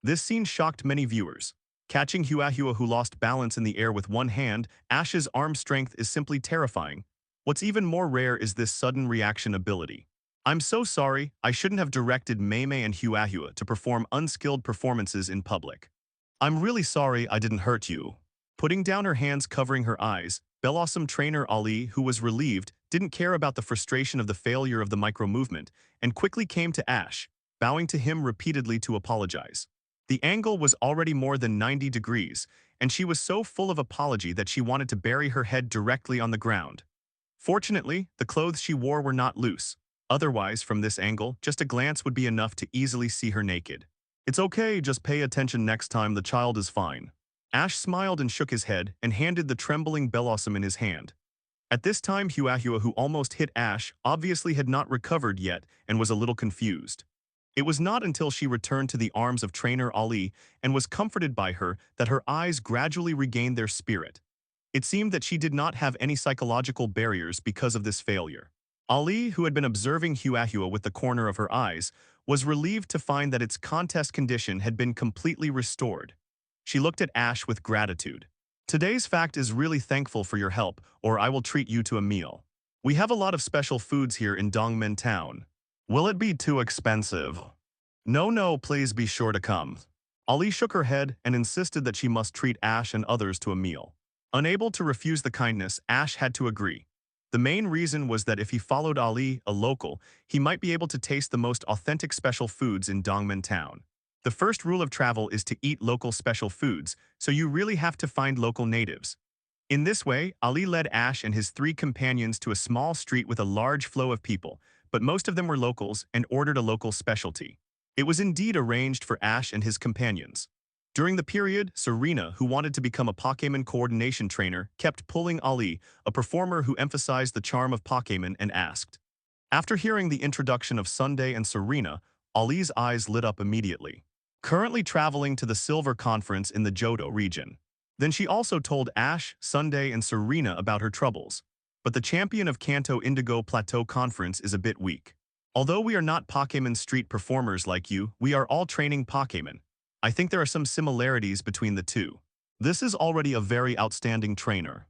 This scene shocked many viewers. Catching Huahua, who lost balance in the air with one hand, Ash's arm strength is simply terrifying. What's even more rare is this sudden reaction ability. I'm so sorry, I shouldn't have directed Maymay and Huahua to perform unskilled performances in public. I'm really sorry I didn't hurt you. Putting down her hands covering her eyes, Bellossom trainer Ali, who was relieved, didn't care about the frustration of the failure of the micro-movement, and quickly came to Ash, bowing to him repeatedly to apologize. The angle was already more than 90 degrees, and she was so full of apology that she wanted to bury her head directly on the ground. Fortunately, the clothes she wore were not loose. Otherwise, from this angle, just a glance would be enough to easily see her naked. It's okay, just pay attention next time, the child is fine. Ash smiled and shook his head and handed the trembling Bellossom in his hand. At this time, Huahua, who almost hit Ash, obviously had not recovered yet and was a little confused. It was not until she returned to the arms of trainer Ali and was comforted by her that her eyes gradually regained their spirit. It seemed that she did not have any psychological barriers because of this failure. Ali, who had been observing Huahua with the corner of her eyes, was relieved to find that its contest condition had been completely restored. She looked at Ash with gratitude. Today's fact is really thankful for your help, or I will treat you to a meal. We have a lot of special foods here in Dongmen Town. Will it be too expensive? No, please be sure to come. Ali shook her head and insisted that she must treat Ash and others to a meal. Unable to refuse the kindness, Ash had to agree. The main reason was that if he followed Ali, a local, he might be able to taste the most authentic special foods in Dongmen Town. The first rule of travel is to eat local special foods, so you really have to find local natives. In this way, Ali led Ash and his 3 companions to a small street with a large flow of people, but most of them were locals and ordered a local specialty. It was indeed arranged for Ash and his companions. During the period, Serena, who wanted to become a Pokémon coordination trainer, kept pulling Ali, a performer who emphasized the charm of Pokémon, and asked. After hearing the introduction of Sunday and Serena, Ali's eyes lit up immediately. Currently traveling to the Silver Conference in the Johto region. Then she also told Ash, Sunday, and Serena about her troubles. But the champion of Kanto Indigo Plateau Conference is a bit weak. Although we are not Pokémon street performers like you, we are all training Pokémon. I think there are some similarities between the two. This is already a very outstanding trainer.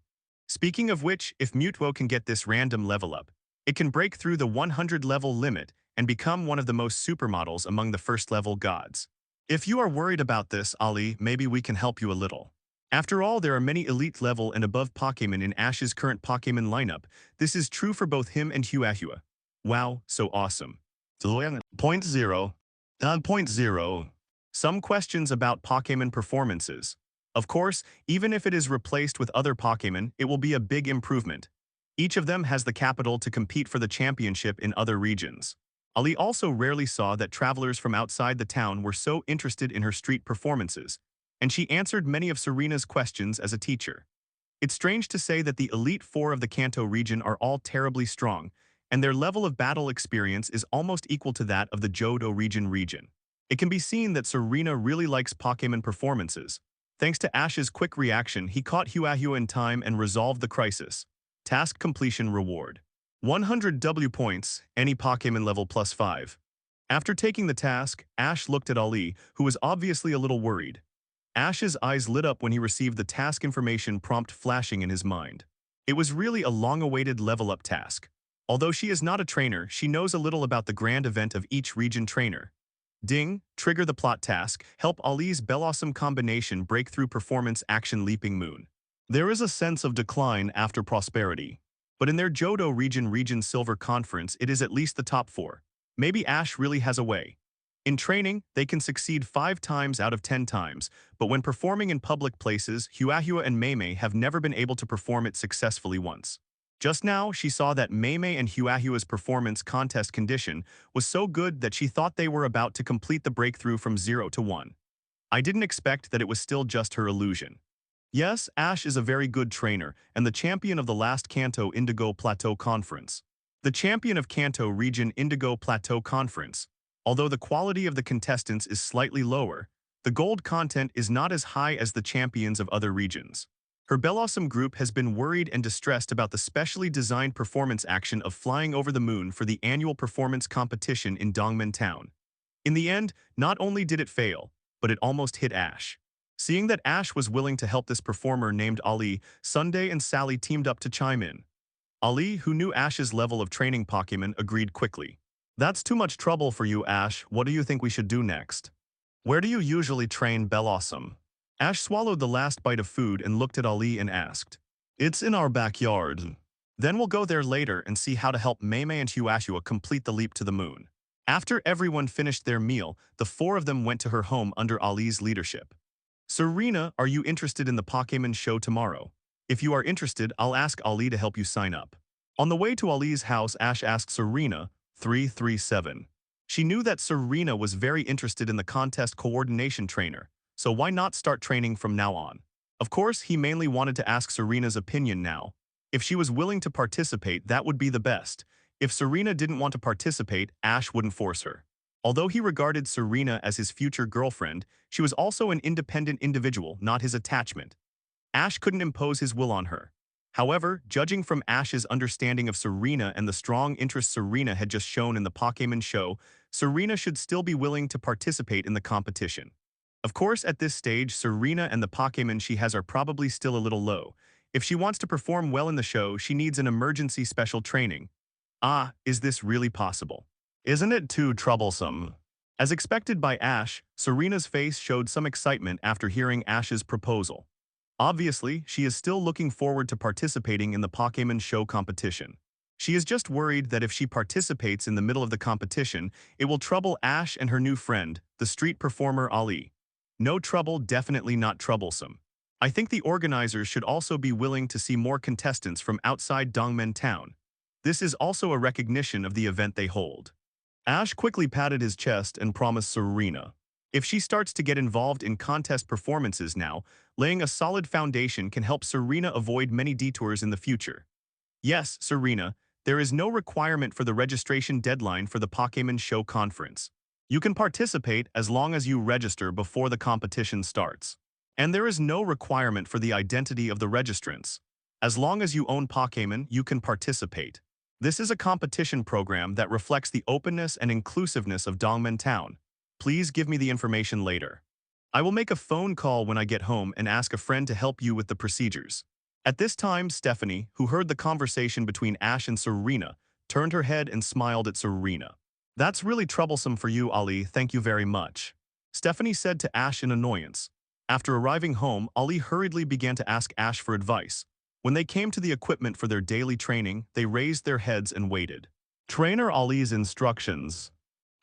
Speaking of which, if Mutuo can get this random level up, it can break through the 100 level limit and become one of the most supermodels among the first level gods. If you are worried about this, Ali, maybe we can help you a little. After all, there are many elite level and above Pokémon in Ash's current Pokémon lineup. This is true for both him and Huahua. Wow, so awesome. Point zero. Point zero. Some questions about Pokémon performances. Of course, even if it is replaced with other Pokémon, it will be a big improvement. Each of them has the capital to compete for the championship in other regions. Ali also rarely saw that travelers from outside the town were so interested in her street performances, and she answered many of Serena's questions as a teacher. It's strange to say that the Elite Four of the Kanto region are all terribly strong, and their level of battle experience is almost equal to that of the Johto region. It can be seen that Serena really likes Pokémon performances. Thanks to Ash's quick reaction, he caught Huahua in time and resolved the crisis. Task completion reward. 100 W points, any Pokémon level +5. After taking the task, Ash looked at Ali, who was obviously a little worried. Ash's eyes lit up when he received the task information prompt flashing in his mind. It was really a long-awaited level-up task. Although she is not a trainer, she knows a little about the grand event of each region trainer. Ding, trigger the plot task, help Ali's Bellossom combination break through performance action Leaping Moon. There is a sense of decline after prosperity. But in their Johto region Silver Conference, it is at least the top 4. Maybe Ash really has a way. In training, they can succeed 5 times out of 10 times, but when performing in public places, Huahua and Meimei have never been able to perform it successfully once. Just now, she saw that Meimei and Huahua's performance contest condition was so good that she thought they were about to complete the breakthrough from 0 to 1. I didn't expect that it was still just her illusion. Yes, Ash is a very good trainer and the champion of the last Kanto Indigo Plateau Conference. The champion of Kanto Region Indigo Plateau Conference. Although the quality of the contestants is slightly lower, the gold content is not as high as the champions of other regions. Her Bellossom group has been worried and distressed about the specially designed performance action of flying over the moon for the annual performance competition in Dongmen Town. In the end, not only did it fail, but it almost hit Ash. Seeing that Ash was willing to help this performer named Ali, Sunday and Sally teamed up to chime in. Ali, who knew Ash's level of training Pokémon, agreed quickly. That's too much trouble for you, Ash. What do you think we should do next? Where do you usually train Bellossom? Ash swallowed the last bite of food and looked at Ali and asked. It's in our backyard. Then we'll go there later and see how to help Meimei and Huahua complete the leap to the moon. After everyone finished their meal, the 4 of them went to her home under Ali's leadership. Serena, are you interested in the Pokémon show tomorrow? If you are interested, I'll ask Ali to help you sign up. On the way to Ali's house, Ash asked Serena, 337. She knew that Serena was very interested in the contest coordination trainer, so why not start training from now on? Of course, he mainly wanted to ask Serena's opinion now. If she was willing to participate, that would be the best. If Serena didn't want to participate, Ash wouldn't force her. Although he regarded Serena as his future girlfriend, she was also an independent individual, not his attachment. Ash couldn't impose his will on her. However, judging from Ash's understanding of Serena and the strong interest Serena had just shown in the Pokémon show, Serena should still be willing to participate in the competition. Of course, at this stage, Serena and the Pokémon she has are probably still a little low. If she wants to perform well in the show, she needs an emergency special training. Ah, is this really possible? Isn't it too troublesome? As expected by Ash, Serena's face showed some excitement after hearing Ash's proposal. Obviously, she is still looking forward to participating in the Pokémon show competition. She is just worried that if she participates in the middle of the competition, it will trouble Ash and her new friend, the street performer Ali. No trouble, definitely not troublesome. I think the organizers should also be willing to see more contestants from outside Dongmen Town. This is also a recognition of the event they hold. Ash quickly patted his chest and promised Serena. If she starts to get involved in contest performances now, laying a solid foundation can help Serena avoid many detours in the future. Yes, Serena, there is no requirement for the registration deadline for the Pokémon Show Conference. You can participate as long as you register before the competition starts. And there is no requirement for the identity of the registrants. As long as you own Pokémon, you can participate. This is a competition program that reflects the openness and inclusiveness of Dongmen Town. Please give me the information later. I will make a phone call when I get home and ask a friend to help you with the procedures. At this time, Stephanie, who heard the conversation between Ash and Serena, turned her head and smiled at Serena. That's really troublesome for you, Ali, thank you very much. Stephanie said to Ash in annoyance. After arriving home, Ali hurriedly began to ask Ash for advice. When they came to the equipment for their daily training, they raised their heads and waited. Trainer Ali's instructions.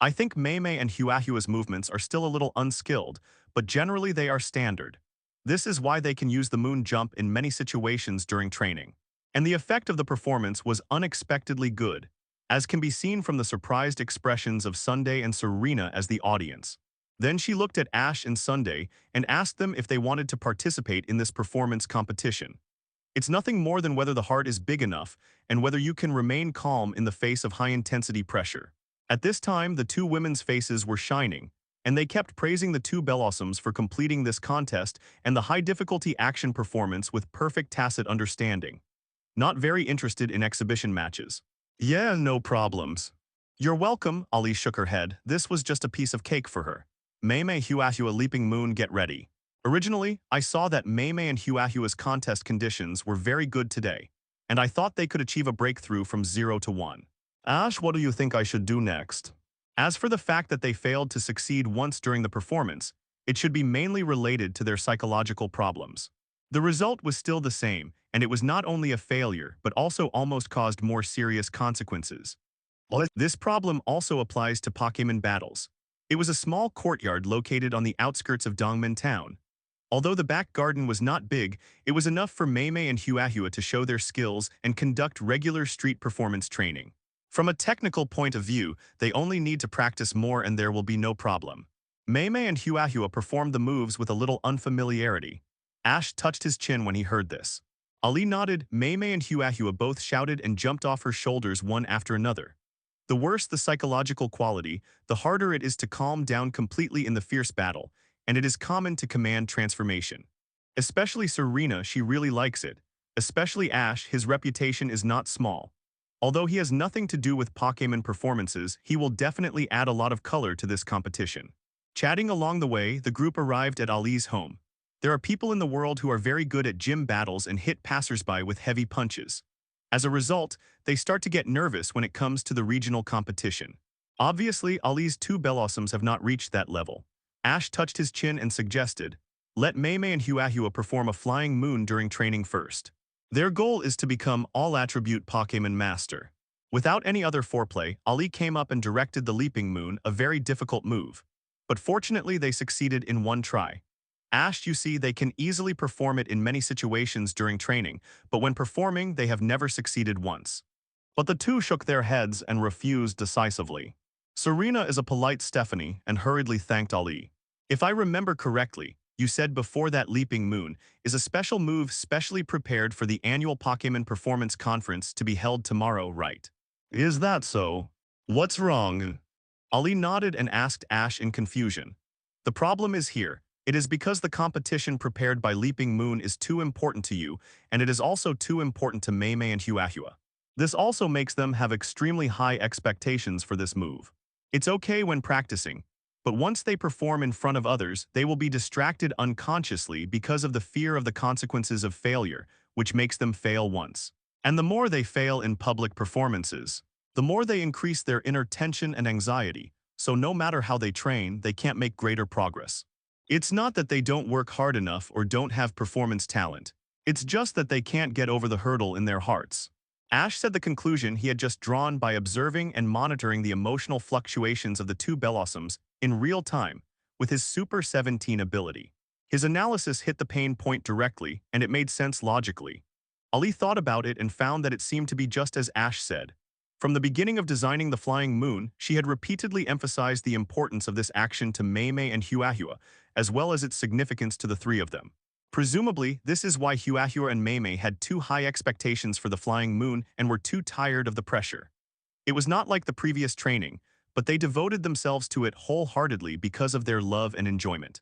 I think Mei and Huahua's movements are still a little unskilled, but generally they are standard. This is why they can use the moon jump in many situations during training. And the effect of the performance was unexpectedly good, as can be seen from the surprised expressions of Sunday and Serena as the audience. Then she looked at Ash and Sunday and asked them if they wanted to participate in this performance competition. It's nothing more than whether the heart is big enough and whether you can remain calm in the face of high-intensity pressure. At this time, the two women's faces were shining, and they kept praising the two Bellossums for completing this contest and the high-difficulty action performance with perfect tacit understanding. Not very interested in exhibition matches. Yeah, no problems. You're welcome, Ali shook her head. This was just a piece of cake for her. Mei Huahua Leaping Moon, get ready. Originally, I saw that Mei and Huahua's contest conditions were very good today, and I thought they could achieve a breakthrough from 0 to 1. Ash, what do you think I should do next? As for the fact that they failed to succeed once during the performance, it should be mainly related to their psychological problems. The result was still the same, and it was not only a failure but also almost caused more serious consequences. This problem also applies to Pokémon battles. It was a small courtyard located on the outskirts of Dongmen Town. Although the back garden was not big, it was enough for Mei and Huahua to show their skills and conduct regular street performance training. From a technical point of view, they only need to practice more and there will be no problem. Mei and Huahua performed the moves with a little unfamiliarity. Ash touched his chin when he heard this. Ali nodded. Mei and Huahua both shouted and jumped off her shoulders one after another. The worse the psychological quality, the harder it is to calm down completely in the fierce battle, and it is common to command transformation. Especially Serena, she really likes it. Especially Ash, his reputation is not small. Although he has nothing to do with Pokémon performances, he will definitely add a lot of color to this competition. Chatting along the way, the group arrived at Ali's home. There are people in the world who are very good at gym battles and hit passersby with heavy punches. As a result, they start to get nervous when it comes to the regional competition. Obviously, Ali's two Bellossums have not reached that level. Ash touched his chin and suggested, let Mei and Huahua perform a flying moon during training first. Their goal is to become all-attribute Pokémon Master. Without any other foreplay, Ali came up and directed the Leaping Moon, a very difficult move. But fortunately, they succeeded in one try. Ash, you see, they can easily perform it in many situations during training, but when performing, they have never succeeded once. But the two shook their heads and refused decisively. Serena is a polite Stephanie and hurriedly thanked Ali. If I remember correctly, you said before that Leaping Moon is a special move specially prepared for the annual Pokémon Performance Conference to be held tomorrow, right? Is that so? What's wrong? Ali nodded and asked Ash in confusion. The problem is here. It is because the competition prepared by Leaping Moon is too important to you, and it is also too important to Mei Mei and Huahua. This also makes them have extremely high expectations for this move. It's okay when practicing, but once they perform in front of others, they will be distracted unconsciously because of the fear of the consequences of failure, which makes them fail once. And the more they fail in public performances, the more they increase their inner tension and anxiety, so no matter how they train, they can't make greater progress. It's not that they don't work hard enough or don't have performance talent. It's just that they can't get over the hurdle in their hearts. Ash said the conclusion he had just drawn by observing and monitoring the emotional fluctuations of the two Blossoms in real time with his Super 17 ability. His analysis hit the pain point directly, and it made sense logically. Ali thought about it and found that it seemed to be just as Ash said. From the beginning of designing the Flying Moon, she had repeatedly emphasized the importance of this action to Mei Mei and Huahua, as well as its significance to the three of them. Presumably, this is why Huahua and Mei Mei had too high expectations for the Flying Moon and were too tired of the pressure. It was not like the previous training, but they devoted themselves to it wholeheartedly because of their love and enjoyment.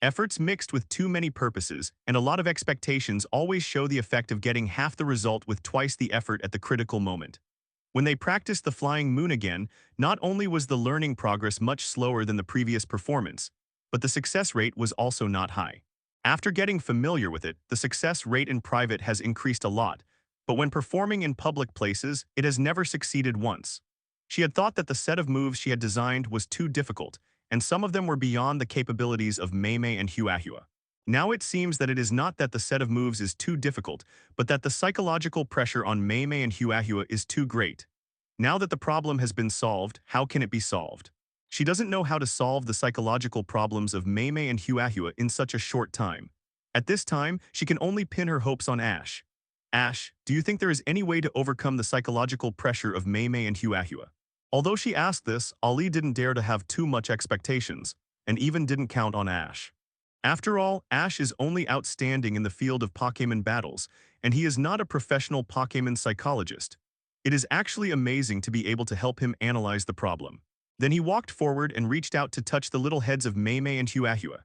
Efforts mixed with too many purposes and a lot of expectations always show the effect of getting half the result with twice the effort at the critical moment. When they practiced the Flying Moon again, not only was the learning progress much slower than the previous performance, but the success rate was also not high. After getting familiar with it, the success rate in private has increased a lot, but when performing in public places, it has never succeeded once. She had thought that the set of moves she had designed was too difficult, and some of them were beyond the capabilities of Mei Mei and Huahua. Now it seems that it is not that the set of moves is too difficult, but that the psychological pressure on Mei Mei and Huahua is too great. Now that the problem has been solved, how can it be solved? She doesn't know how to solve the psychological problems of Mei Mei and Huahua in such a short time. At this time, she can only pin her hopes on Ash. Ash, do you think there is any way to overcome the psychological pressure of Mei Mei and Huahua? Although she asked this, Ali didn't dare to have too much expectations, and even didn't count on Ash. After all, Ash is only outstanding in the field of Pokémon battles, and he is not a professional Pokémon psychologist. It is actually amazing to be able to help him analyze the problem. Then he walked forward and reached out to touch the little heads of Mei Mei and Huahua.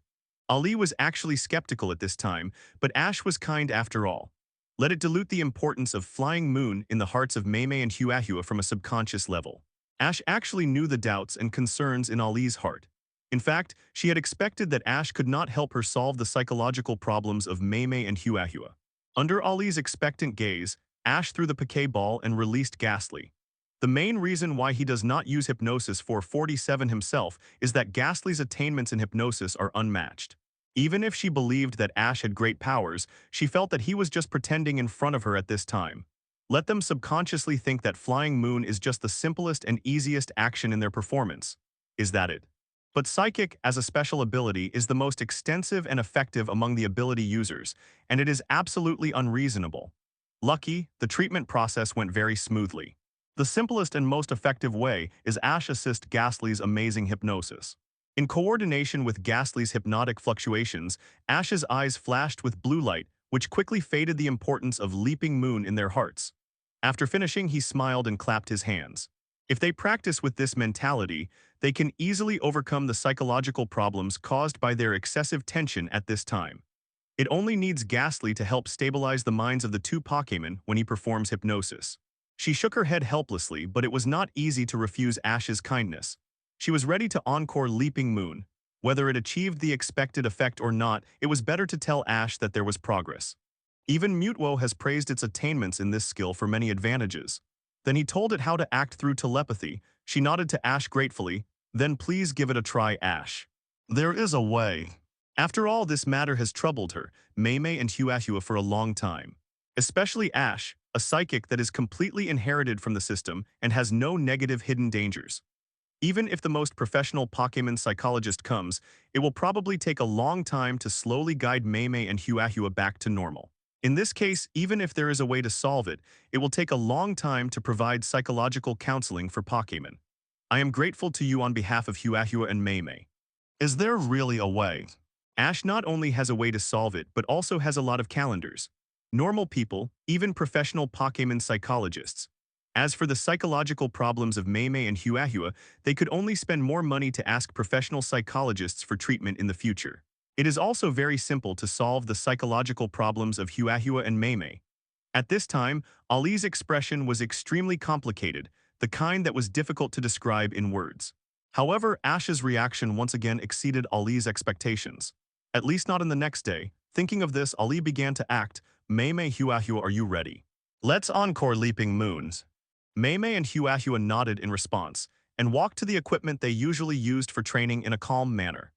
Ali was actually skeptical at this time, but Ash was kind after all. Let it dilute the importance of Flying Moon in the hearts of Mei Mei and Huahua from a subconscious level. Ash actually knew the doubts and concerns in Ali's heart. In fact, she had expected that Ash could not help her solve the psychological problems of Mei Mei and Huahua. Under Ali's expectant gaze, Ash threw the Pokeball and released Ghastly. The main reason why he does not use Hypnosis for 47 himself is that Ghastly's attainments in Hypnosis are unmatched. Even if she believed that Ash had great powers, she felt that he was just pretending in front of her at this time. Let them subconsciously think that Flying Moon is just the simplest and easiest action in their performance. Is that it? But Psychic, as a special ability, is the most extensive and effective among the ability users, and it is absolutely unreasonable. Lucky, the treatment process went very smoothly. The simplest and most effective way is Ash assist Ghastly's amazing hypnosis. In coordination with Ghastly's hypnotic fluctuations, Ash's eyes flashed with blue light, which quickly faded the importance of Leaping Moon in their hearts. After finishing, he smiled and clapped his hands. If they practice with this mentality, they can easily overcome the psychological problems caused by their excessive tension at this time. It only needs Ghastly to help stabilize the minds of the two Pokémon when he performs hypnosis. She shook her head helplessly, but it was not easy to refuse Ash's kindness. She was ready to encore Leaping Moon. Whether it achieved the expected effect or not, it was better to tell Ash that there was progress. Even Mutewo has praised its attainments in this skill for many advantages. Then he told it how to act through telepathy. She nodded to Ash gratefully. Then please give it a try, Ash. There is a way. After all, this matter has troubled her, Mei Mei and Huahua, for a long time. Especially Ash, a psychic that is completely inherited from the system and has no negative hidden dangers. Even if the most professional Pokémon psychologist comes, it will probably take a long time to slowly guide Mei Mei and Huahua back to normal. In this case, even if there is a way to solve it, it will take a long time to provide psychological counseling for Pokémon. I am grateful to you on behalf of Huahua and Mei Mei. Is there really a way? Ash not only has a way to solve it, but also has a lot of calendars. Normal people, even professional Pokémon psychologists. As for the psychological problems of Mei Mei and Huahua, they could only spend more money to ask professional psychologists for treatment in the future. It is also very simple to solve the psychological problems of Huahua and Meimei. At this time, Ali's expression was extremely complicated, the kind that was difficult to describe in words. However, Ash's reaction once again exceeded Ali's expectations. At least not in the next day. Thinking of this, Ali began to act. Meimei, Huahua, are you ready? Let's encore Leaping Moons. Meimei and Huahua nodded in response, and walked to the equipment they usually used for training in a calm manner.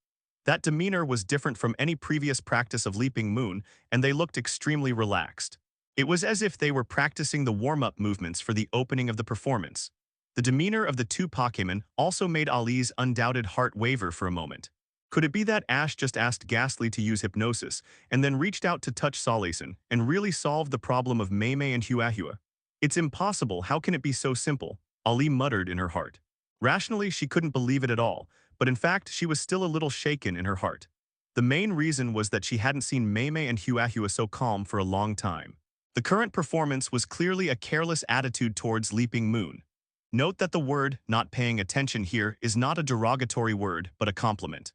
That demeanor was different from any previous practice of Leaping Moon, and they looked extremely relaxed. It was as if they were practicing the warm-up movements for the opening of the performance. The demeanor of the two Pokémon also made Ali's undoubted heart waver for a moment. Could it be that Ash just asked Ghastly to use hypnosis, and then reached out to touch Solaceon, and really solved the problem of Meimei and Huahua? It's impossible, how can it be so simple? Ali muttered in her heart. Rationally, she couldn't believe it at all, but in fact, she was still a little shaken in her heart. The main reason was that she hadn't seen Meimei and Huahua so calm for a long time. The current performance was clearly a careless attitude towards Leaping Moon. Note that the word, not paying attention here, is not a derogatory word, but a compliment.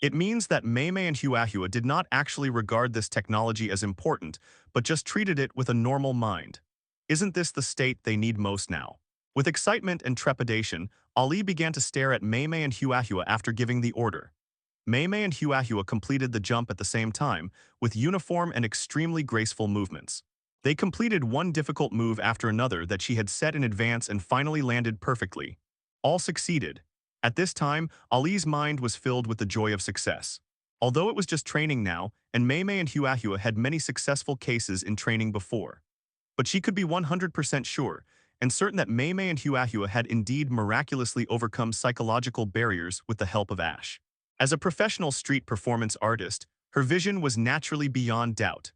It means that Meimei and Huahua did not actually regard this technology as important, but just treated it with a normal mind. Isn't this the state they need most now? With excitement and trepidation, Ali began to stare at Meimei and Huahua after giving the order. Meimei and Huahua completed the jump at the same time, with uniform and extremely graceful movements. They completed one difficult move after another that she had set in advance and finally landed perfectly. All succeeded. At this time, Ali's mind was filled with the joy of success. Although it was just training now, and Meimei and Huahua had many successful cases in training before. But she could be 100% sure, and certain that Meimei and Huahua had indeed miraculously overcome psychological barriers with the help of Ash. As a professional street performance artist, her vision was naturally beyond doubt.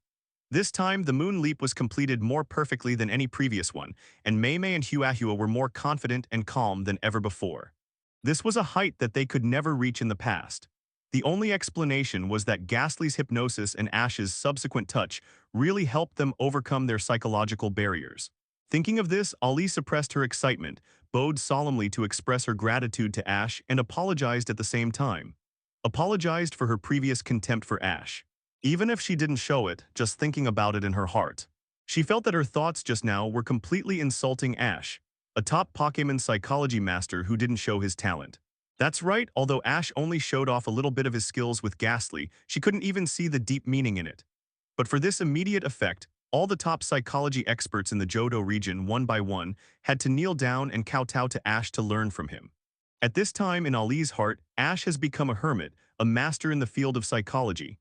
This time, the moon leap was completed more perfectly than any previous one, and Meimei and Huahua were more confident and calm than ever before. This was a height that they could never reach in the past. The only explanation was that Ghastly's hypnosis and Ash's subsequent touch really helped them overcome their psychological barriers. Thinking of this, Ali suppressed her excitement, bowed solemnly to express her gratitude to Ash, and apologized at the same time. Apologized for her previous contempt for Ash. Even if she didn't show it, just thinking about it in her heart. She felt that her thoughts just now were completely insulting Ash, a top Pokémon psychology master who didn't show his talent. That's right, although Ash only showed off a little bit of his skills with Ghastly, she couldn't even see the deep meaning in it. But for this immediate effect, all the top psychology experts in the Johto region, one by one, had to kneel down and kowtow to Ash to learn from him. At this time in Ali's heart, Ash has become a hermit, a master in the field of psychology.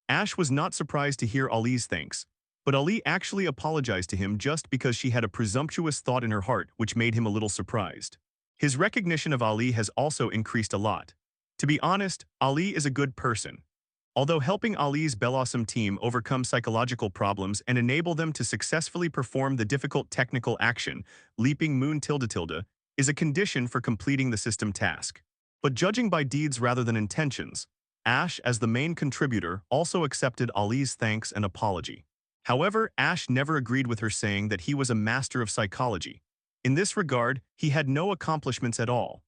Ash was not surprised to hear Ali's thanks, but Ali actually apologized to him just because she had a presumptuous thought in her heart which made him a little surprised. His recognition of Ali has also increased a lot. To be honest, Ali is a good person. Although helping Ali's Bellossom team overcome psychological problems and enable them to successfully perform the difficult technical action, Leaping Moon tilde, is a condition for completing the system task. But judging by deeds rather than intentions, Ash, as the main contributor, also accepted Ali's thanks and apology. However, Ash never agreed with her, saying that he was a master of psychology. In this regard, he had no accomplishments at all.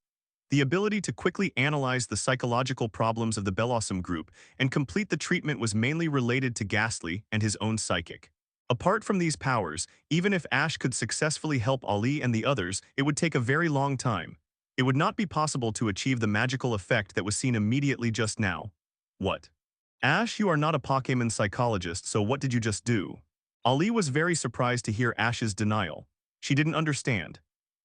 The ability to quickly analyze the psychological problems of the Bellossom group and complete the treatment was mainly related to Ghastly and his own psychic. Apart from these powers, even if Ash could successfully help Ali and the others, it would take a very long time. It would not be possible to achieve the magical effect that was seen immediately just now. What? Ash, you are not a Pokémon psychologist, so what did you just do? Ali was very surprised to hear Ash's denial. She didn't understand.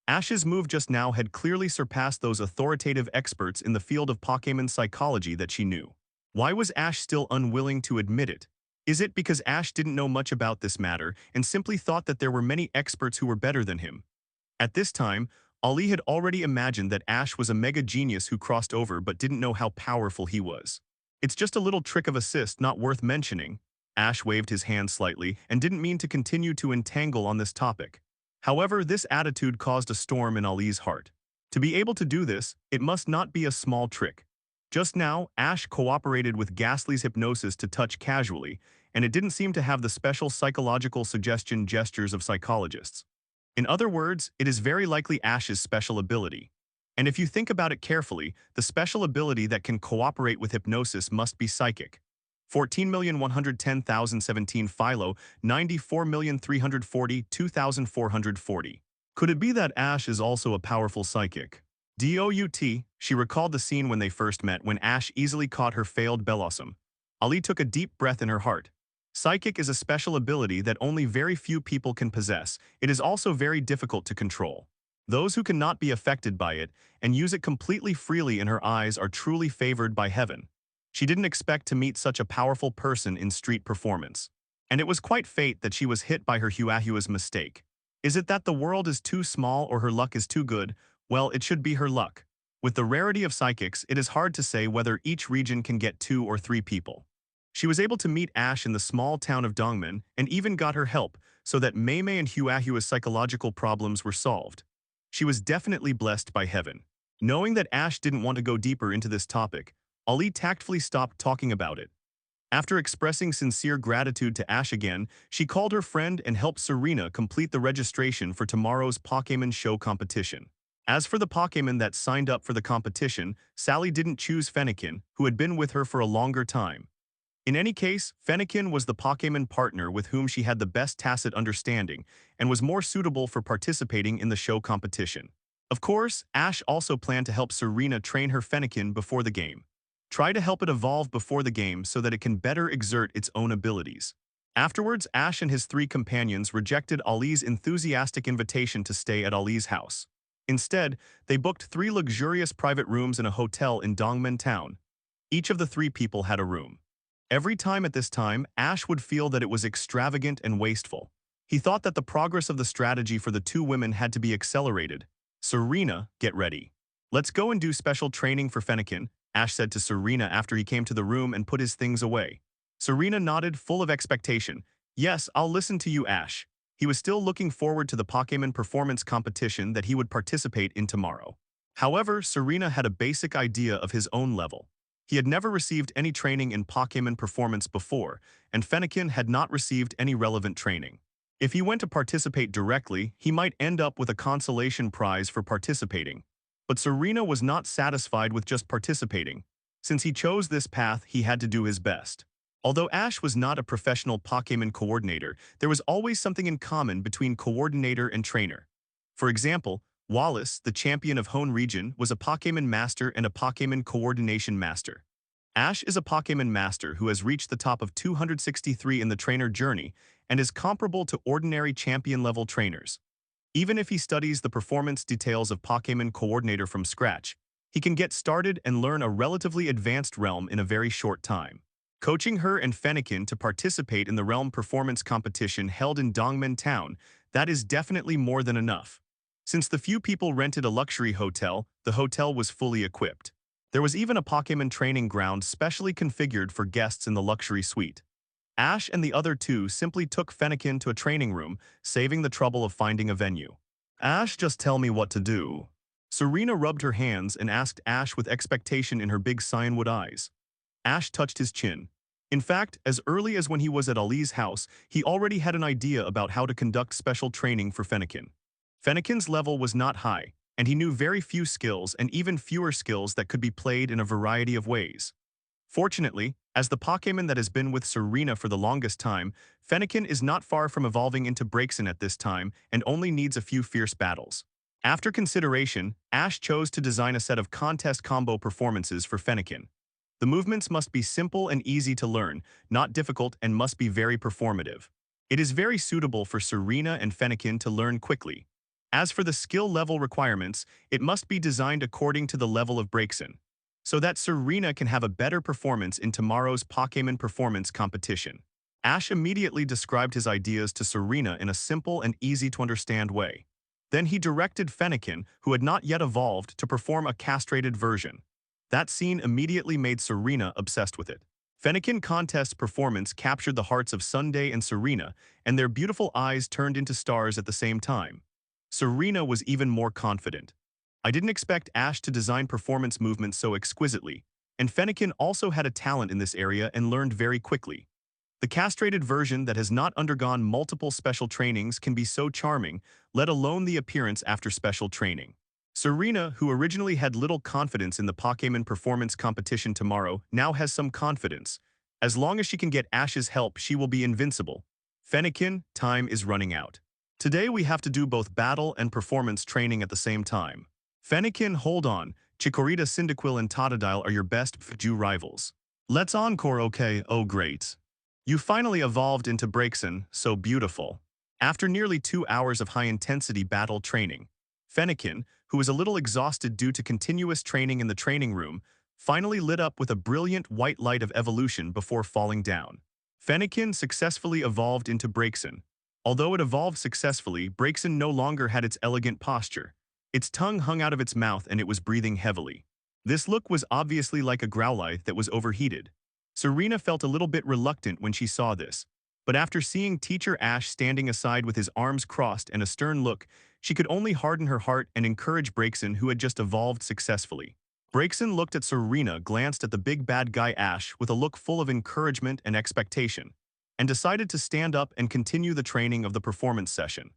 Ash's move just now had clearly surpassed those authoritative experts in the field of Pokémon psychology that she knew. Why was Ash still unwilling to admit it? Is it because Ash didn't know much about this matter and simply thought that there were many experts who were better than him? At this time, Ali had already imagined that Ash was a mega genius who crossed over but didn't know how powerful he was. It's just a little trick of assist not worth mentioning. Ash waved his hand slightly and didn't mean to continue to entangle on this topic. However, this attitude caused a storm in Ali's heart. To be able to do this, it must not be a small trick. Just now, Ash cooperated with Ghastly's hypnosis to touch casually, and it didn't seem to have the special psychological suggestion gestures of psychologists. In other words, it is very likely Ash's special ability. And if you think about it carefully, the special ability that can cooperate with hypnosis must be psychic. 14,110,017 Philo, 94,340,2440. Could it be that Ash is also a powerful psychic? DOUT, she recalled the scene when they first met when Ash easily caught her failed Bellossom. Ali took a deep breath in her heart. Psychic is a special ability that only very few people can possess. It is also very difficult to control. Those who cannot be affected by it and use it completely freely in her eyes are truly favored by heaven. She didn't expect to meet such a powerful person in street performance. And it was quite fate that she was hit by her Huahua's mistake. Is it that the world is too small or her luck is too good? Well, it should be her luck. With the rarity of psychics, it is hard to say whether each region can get 2 or 3 people. She was able to meet Ash in the small town of Dongmen and even got her help so that Meimei and Huahua's psychological problems were solved. She was definitely blessed by heaven. Knowing that Ash didn't want to go deeper into this topic, Ali tactfully stopped talking about it. After expressing sincere gratitude to Ash again, she called her friend and helped Serena complete the registration for tomorrow's Pokémon show competition. As for the Pokémon that signed up for the competition, Sally didn't choose Fennekin, who had been with her for a longer time. In any case, Fennekin was the Pokémon partner with whom she had the best tacit understanding and was more suitable for participating in the show competition. Of course, Ash also planned to help Serena train her Fennekin before the game. Try to help it evolve before the game so that it can better exert its own abilities. Afterwards, Ash and his 3 companions rejected Ali's enthusiastic invitation to stay at Ali's house. Instead, they booked 3 luxurious private rooms in a hotel in Dongmen town. Each of the 3 people had a room. Every time at this time, Ash would feel that it was extravagant and wasteful. He thought that the progress of the strategy for the 2 women had to be accelerated. Serena, get ready. Let's go and do special training for Fennekin, Ash said to Serena after he came to the room and put his things away. Serena nodded, full of expectation. Yes, I'll listen to you, Ash. He was still looking forward to the Pokémon performance competition that he would participate in tomorrow. However, Serena had a basic idea of his own level. He had never received any training in Pokémon performance before, and Fennekin had not received any relevant training. If he went to participate directly, he might end up with a consolation prize for participating. But Serena was not satisfied with just participating. Since he chose this path, he had to do his best. Although Ash was not a professional Pokémon coordinator, there was always something in common between coordinator and trainer. For example, Wallace, the champion of Hone Region, was a Pokémon Master and a Pokémon Coordination Master. Ash is a Pokémon Master who has reached the top of 263 in the trainer journey and is comparable to ordinary champion-level trainers. Even if he studies the performance details of Pokémon Coordinator from scratch, he can get started and learn a relatively advanced realm in a very short time. Coaching her and Fennekin to participate in the realm performance competition held in Dongmen Town, that is definitely more than enough. Since the few people rented a luxury hotel, the hotel was fully equipped. There was even a Pokémon training ground specially configured for guests in the luxury suite. Ash and the other 2 simply took Fennekin to a training room, saving the trouble of finding a venue. Ash, just tell me what to do. Serena rubbed her hands and asked Ash with expectation in her big cyanwood eyes. Ash touched his chin. In fact, as early as when he was at Ali's house, he already had an idea about how to conduct special training for Fennekin. Fennekin's level was not high, and he knew very few skills and even fewer skills that could be played in a variety of ways. Fortunately, as the Pokémon that has been with Serena for the longest time, Fennekin is not far from evolving into Braixen at this time and only needs a few fierce battles. After consideration, Ash chose to design a set of contest combo performances for Fennekin. The movements must be simple and easy to learn, not difficult, and must be very performative. It is very suitable for Serena and Fennekin to learn quickly. As for the skill level requirements, it must be designed according to the level of Braixen, so that Serena can have a better performance in tomorrow's Pokémon performance competition. Ash immediately described his ideas to Serena in a simple and easy-to-understand way. Then he directed Fennekin, who had not yet evolved, to perform a castrated version. That scene immediately made Serena obsessed with it. Fennekin contest performance captured the hearts of Sunday and Serena, and their beautiful eyes turned into stars at the same time. Serena was even more confident. I didn't expect Ash to design performance movements so exquisitely, and Fennekin also had a talent in this area and learned very quickly. The castrated version that has not undergone multiple special trainings can be so charming, let alone the appearance after special training. Serena, who originally had little confidence in the Pokémon performance competition tomorrow, now has some confidence. As long as she can get Ash's help, she will be invincible. Fennekin, time is running out. Today we have to do both battle and performance training at the same time. Fennekin, hold on. Chikorita, Cyndaquil, and Totodile are your best Fuju rivals. Let's encore, okay? Oh great. You finally evolved into Braixen, so beautiful. After nearly 2 hours of high-intensity battle training, Fennekin, who was a little exhausted due to continuous training in the training room, finally lit up with a brilliant white light of evolution before falling down. Fennekin successfully evolved into Braixen. Although it evolved successfully, Braixen no longer had its elegant posture. Its tongue hung out of its mouth and it was breathing heavily. This look was obviously like a Growlithe that was overheated. Serena felt a little bit reluctant when she saw this, but after seeing Teacher Ash standing aside with his arms crossed and a stern look, she could only harden her heart and encourage Braixen, who had just evolved successfully. Braixen looked at Serena, glanced at the big bad guy Ash with a look full of encouragement and expectation, and decided to stand up and continue the training of the performance session.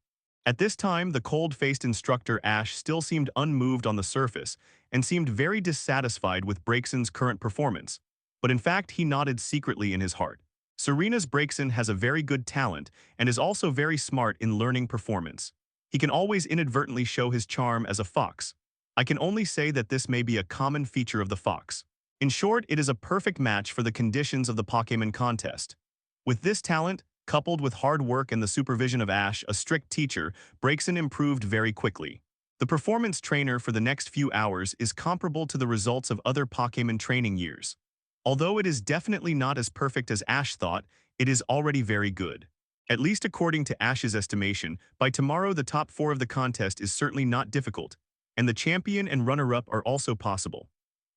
At this time, the cold-faced instructor Ash still seemed unmoved on the surface and seemed very dissatisfied with Braixen's current performance, but in fact he nodded secretly in his heart. Serena's Braixen has a very good talent and is also very smart in learning performance. He can always inadvertently show his charm as a fox. I can only say that this may be a common feature of the fox. In short, it is a perfect match for the conditions of the Pokémon contest. With this talent, coupled with hard work and the supervision of Ash, a strict teacher, Braixen improved very quickly. The performance trainer for the next few hours is comparable to the results of other Pokémon training years. Although it is definitely not as perfect as Ash thought, it is already very good. At least according to Ash's estimation, by tomorrow the top 4 of the contest is certainly not difficult, and the champion and runner-up are also possible.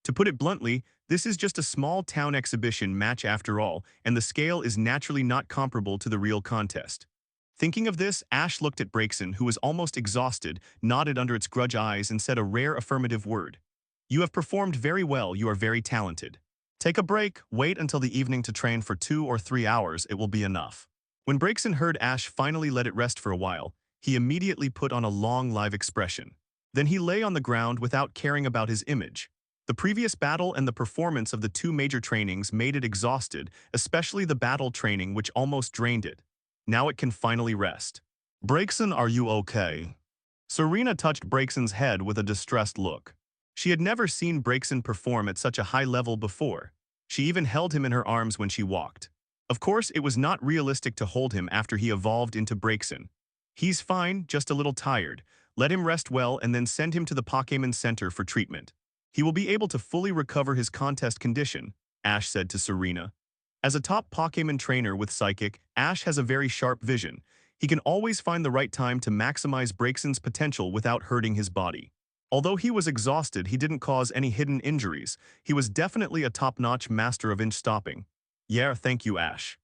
To put it bluntly, this is just a small town exhibition match after all, and the scale is naturally not comparable to the real contest. Thinking of this, Ash looked at Braixen, who was almost exhausted, nodded under its grudge eyes, and said a rare affirmative word. "You have performed very well, you are very talented. Take a break, wait until the evening to train for 2 or 3 hours, it will be enough." When Braixen heard Ash finally let it rest for a while, he immediately put on a long live expression. Then he lay on the ground without caring about his image. The previous battle and the performance of the 2 major trainings made it exhausted, especially the battle training which almost drained it. Now it can finally rest. "Braixen, are you okay?" Serena touched Braixen's head with a distressed look. She had never seen Braixen perform at such a high level before. She even held him in her arms when she walked. Of course, it was not realistic to hold him after he evolved into Braixen. "He's fine, just a little tired. Let him rest well and then send him to the Pokémon Center for treatment. He will be able to fully recover his contest condition," Ash said to Serena. As a top Pokémon trainer with Psychic, Ash has a very sharp vision. He can always find the right time to maximize Braixen's potential without hurting his body. Although he was exhausted, he didn't cause any hidden injuries. He was definitely a top-notch master of inch stopping. "Yeah, thank you, Ash."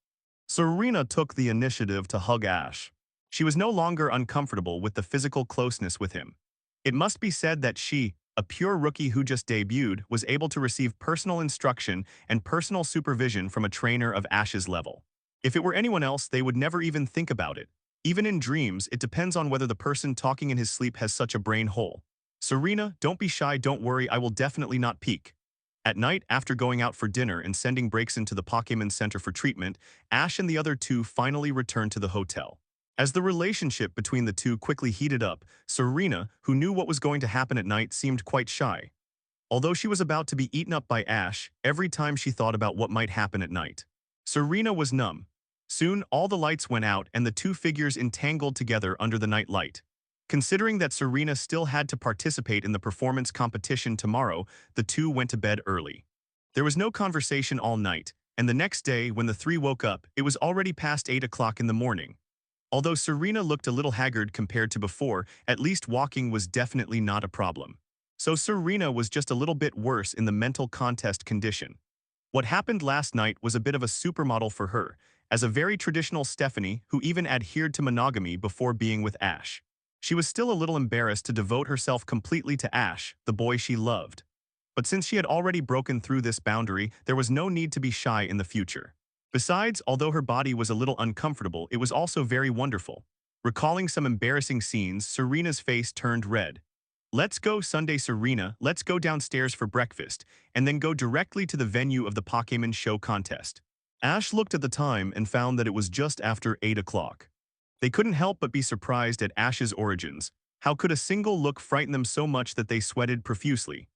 Serena took the initiative to hug Ash. She was no longer uncomfortable with the physical closeness with him. It must be said that she, a pure rookie who just debuted, was able to receive personal instruction and personal supervision from a trainer of Ash's level. If it were anyone else, they would never even think about it. Even in dreams, it depends on whether the person talking in his sleep has such a brain hole. "Serena, don't be shy, don't worry, I will definitely not peek." At night, after going out for dinner and sending Braixen to the Pokémon Center for treatment, Ash and the other 2 finally returned to the hotel. As the relationship between the 2 quickly heated up, Serena, who knew what was going to happen at night, seemed quite shy. Although she was about to be eaten up by Ash, every time she thought about what might happen at night. Serena was numb. Soon, all the lights went out and the 2 figures entangled together under the night light. Considering that Serena still had to participate in the performance competition tomorrow, the 2 went to bed early. There was no conversation all night, and the next day, when the 3 woke up, it was already past 8 o'clock in the morning. Although Serena looked a little haggard compared to before, at least walking was definitely not a problem. So Serena was just a little bit worse in the mental contest condition. What happened last night was a bit of a supermodel for her, as a very traditional Stephanie who even adhered to monogamy before being with Ash. She was still a little embarrassed to devote herself completely to Ash, the boy she loved. But since she had already broken through this boundary, there was no need to be shy in the future. Besides, although her body was a little uncomfortable, it was also very wonderful. Recalling some embarrassing scenes, Serena's face turned red. "Let's go Sunday, Serena, let's go downstairs for breakfast, and then go directly to the venue of the Pokémon show contest." Ash looked at the time and found that it was just after 8 o'clock. They couldn't help but be surprised at Ash's origins. How could a single look frighten them so much that they sweated profusely?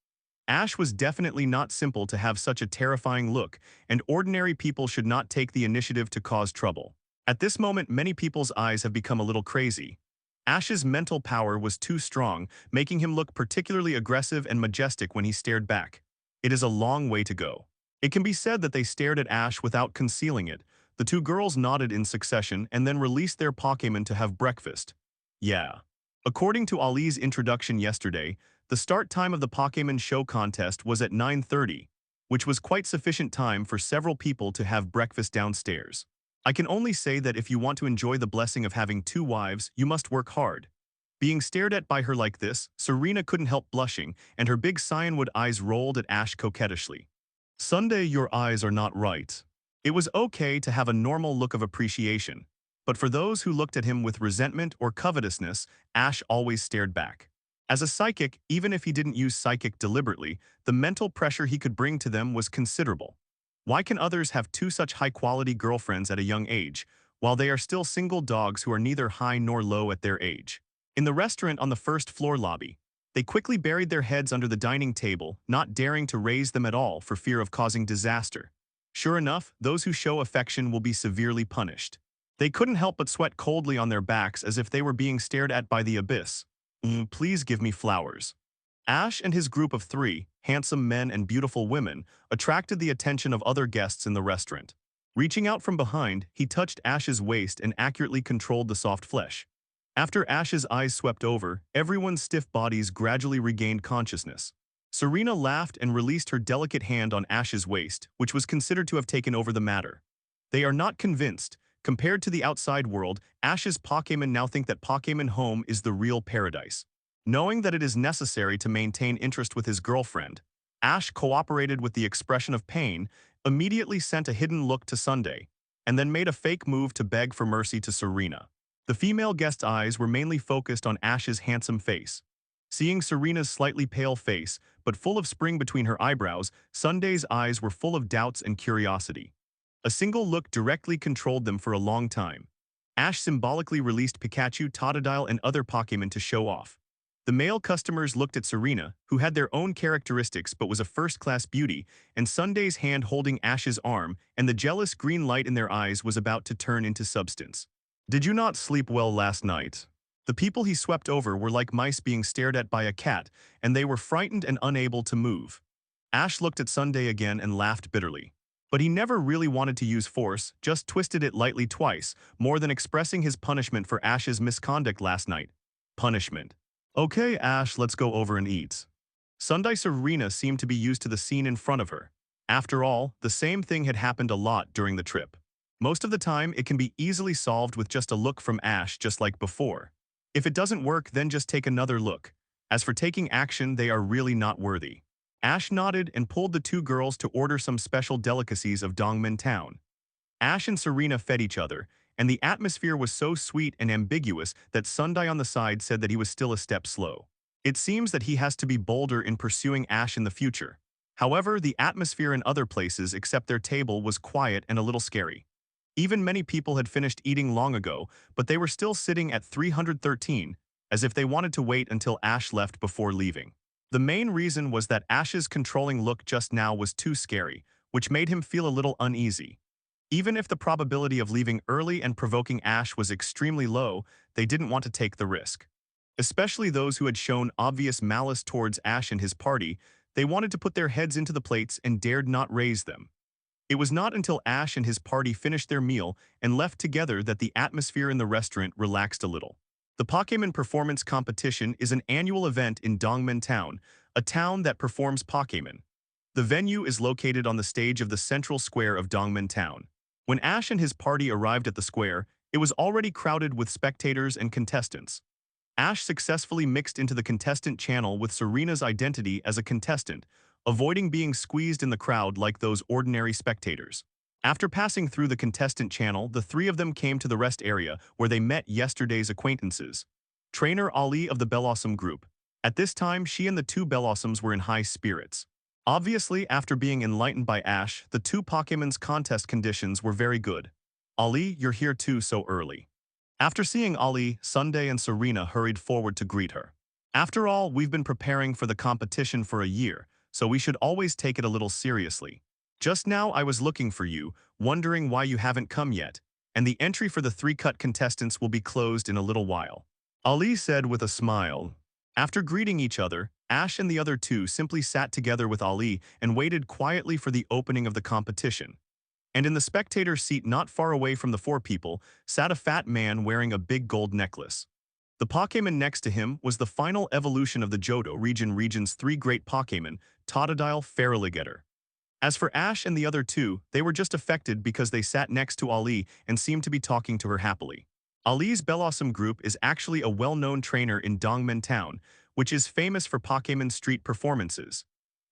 Ash was definitely not simple to have such a terrifying look, and ordinary people should not take the initiative to cause trouble. At this moment, many people's eyes have become a little crazy. Ash's mental power was too strong, making him look particularly aggressive and majestic when he stared back. It is a long way to go. It can be said that they stared at Ash without concealing it. The two girls nodded in succession and then released their Pokémon to have breakfast. Yeah. According to Ali's introduction yesterday, the start time of the Pokémon show contest was at 9:30, which was quite sufficient time for several people to have breakfast downstairs. I can only say that if you want to enjoy the blessing of having two wives, you must work hard. Being stared at by her like this, Serena couldn't help blushing, and her big cyanwood eyes rolled at Ash coquettishly. Sunday, your eyes are not right. It was okay to have a normal look of appreciation, but for those who looked at him with resentment or covetousness, Ash always stared back. As a psychic, even if he didn't use psychic deliberately, the mental pressure he could bring to them was considerable. Why can others have two such high-quality girlfriends at a young age, while they are still single dogs who are neither high nor low at their age? In the restaurant on the first-floor lobby, they quickly buried their heads under the dining table, not daring to raise them at all for fear of causing disaster. Sure enough, those who show affection will be severely punished. They couldn't help but sweat coldly on their backs as if they were being stared at by the abyss. Please give me flowers. Ash and his group of 3, handsome men and beautiful women, attracted the attention of other guests in the restaurant. Reaching out from behind, he touched Ash's waist and accurately controlled the soft flesh. After Ash's eyes swept over, everyone's stiff bodies gradually regained consciousness. Serena laughed and released her delicate hand on Ash's waist, which was considered to have taken over the matter. They are not convinced. Compared to the outside world, Ash's Pokémon now think that Pokémon Home is the real paradise. Knowing that it is necessary to maintain interest with his girlfriend, Ash cooperated with the expression of pain, immediately sent a hidden look to Sunday, and then made a fake move to beg for mercy to Serena. The female guest's eyes were mainly focused on Ash's handsome face. Seeing Serena's slightly pale face, but full of spring between her eyebrows, Sunday's eyes were full of doubts and curiosity. A single look directly controlled them for a long time. Ash symbolically released Pikachu, Totodile, and other Pokémon to show off. The male customers looked at Serena, who had their own characteristics but was a first-class beauty, and Sunday's hand holding Ash's arm, and the jealous green light in their eyes was about to turn into substance. Did you not sleep well last night? The people he swept over were like mice being stared at by a cat, and they were frightened and unable to move. Ash looked at Sunday again and laughed bitterly. But he never really wanted to use force, just twisted it lightly twice, more than expressing his punishment for Ash's misconduct last night. Punishment. Okay, Ash, let's go over and eat. Sunday Serena seemed to be used to the scene in front of her. After all, the same thing had happened a lot during the trip. Most of the time, it can be easily solved with just a look from Ash, just like before. If it doesn't work, then just take another look. As for taking action, they are really not worthy. Ash nodded and pulled the two girls to order some special delicacies of Dongmen Town. Ash and Serena fed each other, and the atmosphere was so sweet and ambiguous that Sunday on the side said that he was still a step slow. It seems that he has to be bolder in pursuing Ash in the future. However, the atmosphere in other places except their table was quiet and a little scary. Even many people had finished eating long ago, but they were still sitting at 313, as if they wanted to wait until Ash left before leaving. The main reason was that Ash's controlling look just now was too scary, which made him feel a little uneasy. Even if the probability of leaving early and provoking Ash was extremely low, they didn't want to take the risk. Especially those who had shown obvious malice towards Ash and his party, they wanted to put their heads into the plates and dared not raise them. It was not until Ash and his party finished their meal and left together that the atmosphere in the restaurant relaxed a little. The Pokémon Performance Competition is an annual event in Dongmen Town, a town that performs Pokémon. The venue is located on the stage of the central square of Dongmen Town. When Ash and his party arrived at the square, it was already crowded with spectators and contestants. Ash successfully mixed into the contestant channel with Serena's identity as a contestant, avoiding being squeezed in the crowd like those ordinary spectators. After passing through the contestant channel, the three of them came to the rest area where they met yesterday's acquaintances. Trainer Ali of the Bellossom group. At this time, she and the two Bellossums were in high spirits. Obviously, after being enlightened by Ash, the two Pokemon's contest conditions were very good. Ali, you're here too so early. After seeing Ali, Sunday and Serena hurried forward to greet her. After all, we've been preparing for the competition for a year, so we should always take it a little seriously. Just now I was looking for you, wondering why you haven't come yet, and the entry for the three-cut contestants will be closed in a little while. Ali said with a smile. After greeting each other, Ash and the other two simply sat together with Ali and waited quietly for the opening of the competition. And in the spectator seat not far away from the four people sat a fat man wearing a big gold necklace. The Pokémon next to him was the final evolution of the Johto region's three great Pokémon, Totodile, Feraligatr. As for Ash and the other two, they were just affected because they sat next to Ali and seemed to be talking to her happily. Ali's Bellossom group is actually a well-known trainer in Dongmen Town, which is famous for Pokémon Street performances.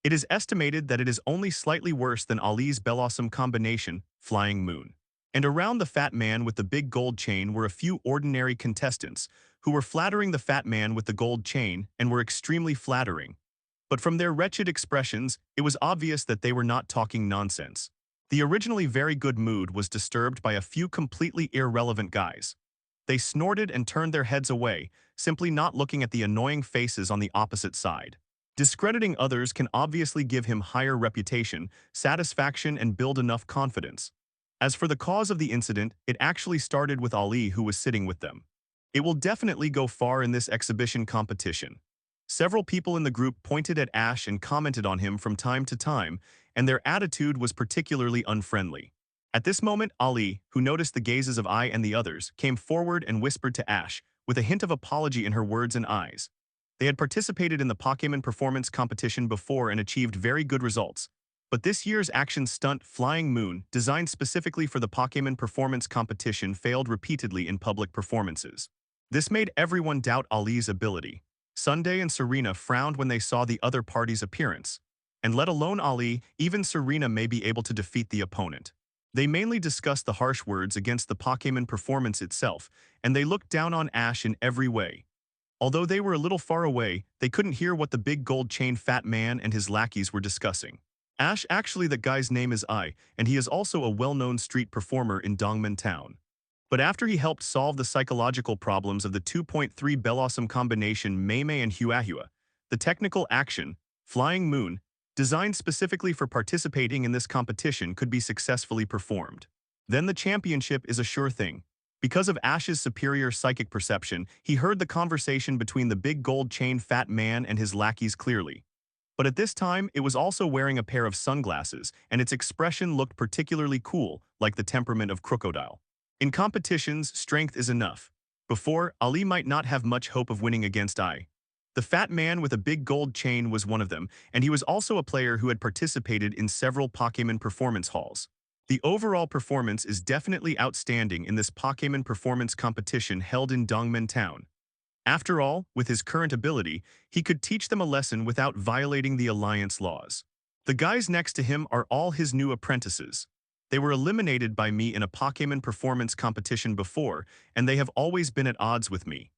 It is estimated that it is only slightly worse than Ali's Bellossom combination, Flying Moon. And around the fat man with the big gold chain were a few ordinary contestants who were flattering the fat man with the gold chain and were extremely flattering. But from their wretched expressions, it was obvious that they were not talking nonsense. The originally very good mood was disturbed by a few completely irrelevant guys. They snorted and turned their heads away, simply not looking at the annoying faces on the opposite side. Discrediting others can obviously give him higher reputation, satisfaction, and build enough confidence. As for the cause of the incident, it actually started with Ali, who was sitting with them. It will definitely go far in this exhibition competition. Several people in the group pointed at Ash and commented on him from time to time, and their attitude was particularly unfriendly. At this moment, Ali, who noticed the gazes of I and the others, came forward and whispered to Ash, with a hint of apology in her words and eyes. They had participated in the Pokémon performance competition before and achieved very good results. But this year's action stunt, Flying Moon, designed specifically for the Pokémon performance competition, failed repeatedly in public performances. This made everyone doubt Ali's ability. Sunday and Serena frowned when they saw the other party's appearance. And let alone Ali, even Serena may be able to defeat the opponent. They mainly discussed the harsh words against the Pokémon performance itself, and they looked down on Ash in every way. Although they were a little far away, they couldn't hear what the big gold chain fat man and his lackeys were discussing. Ash, actually that guy's name is I, and he is also a well-known street performer in Dongmen Town. But after he helped solve the psychological problems of the 2.3 Bellossom combination Mei and Huahua, the technical action, Flying Moon, designed specifically for participating in this competition, could be successfully performed. Then the championship is a sure thing. Because of Ash's superior psychic perception, he heard the conversation between the big gold chain fat man and his lackeys clearly. But at this time, it was also wearing a pair of sunglasses, and its expression looked particularly cool, like the temperament of Crocodile. In competitions, strength is enough. Before, Ali might not have much hope of winning against I. The fat man with a big gold chain was one of them, and he was also a player who had participated in several Pokémon performance halls. The overall performance is definitely outstanding in this Pokémon performance competition held in Dongmen Town. After all, with his current ability, he could teach them a lesson without violating the Alliance laws. The guys next to him are all his new apprentices. They were eliminated by me in a Pokémon performance competition before, and they have always been at odds with me.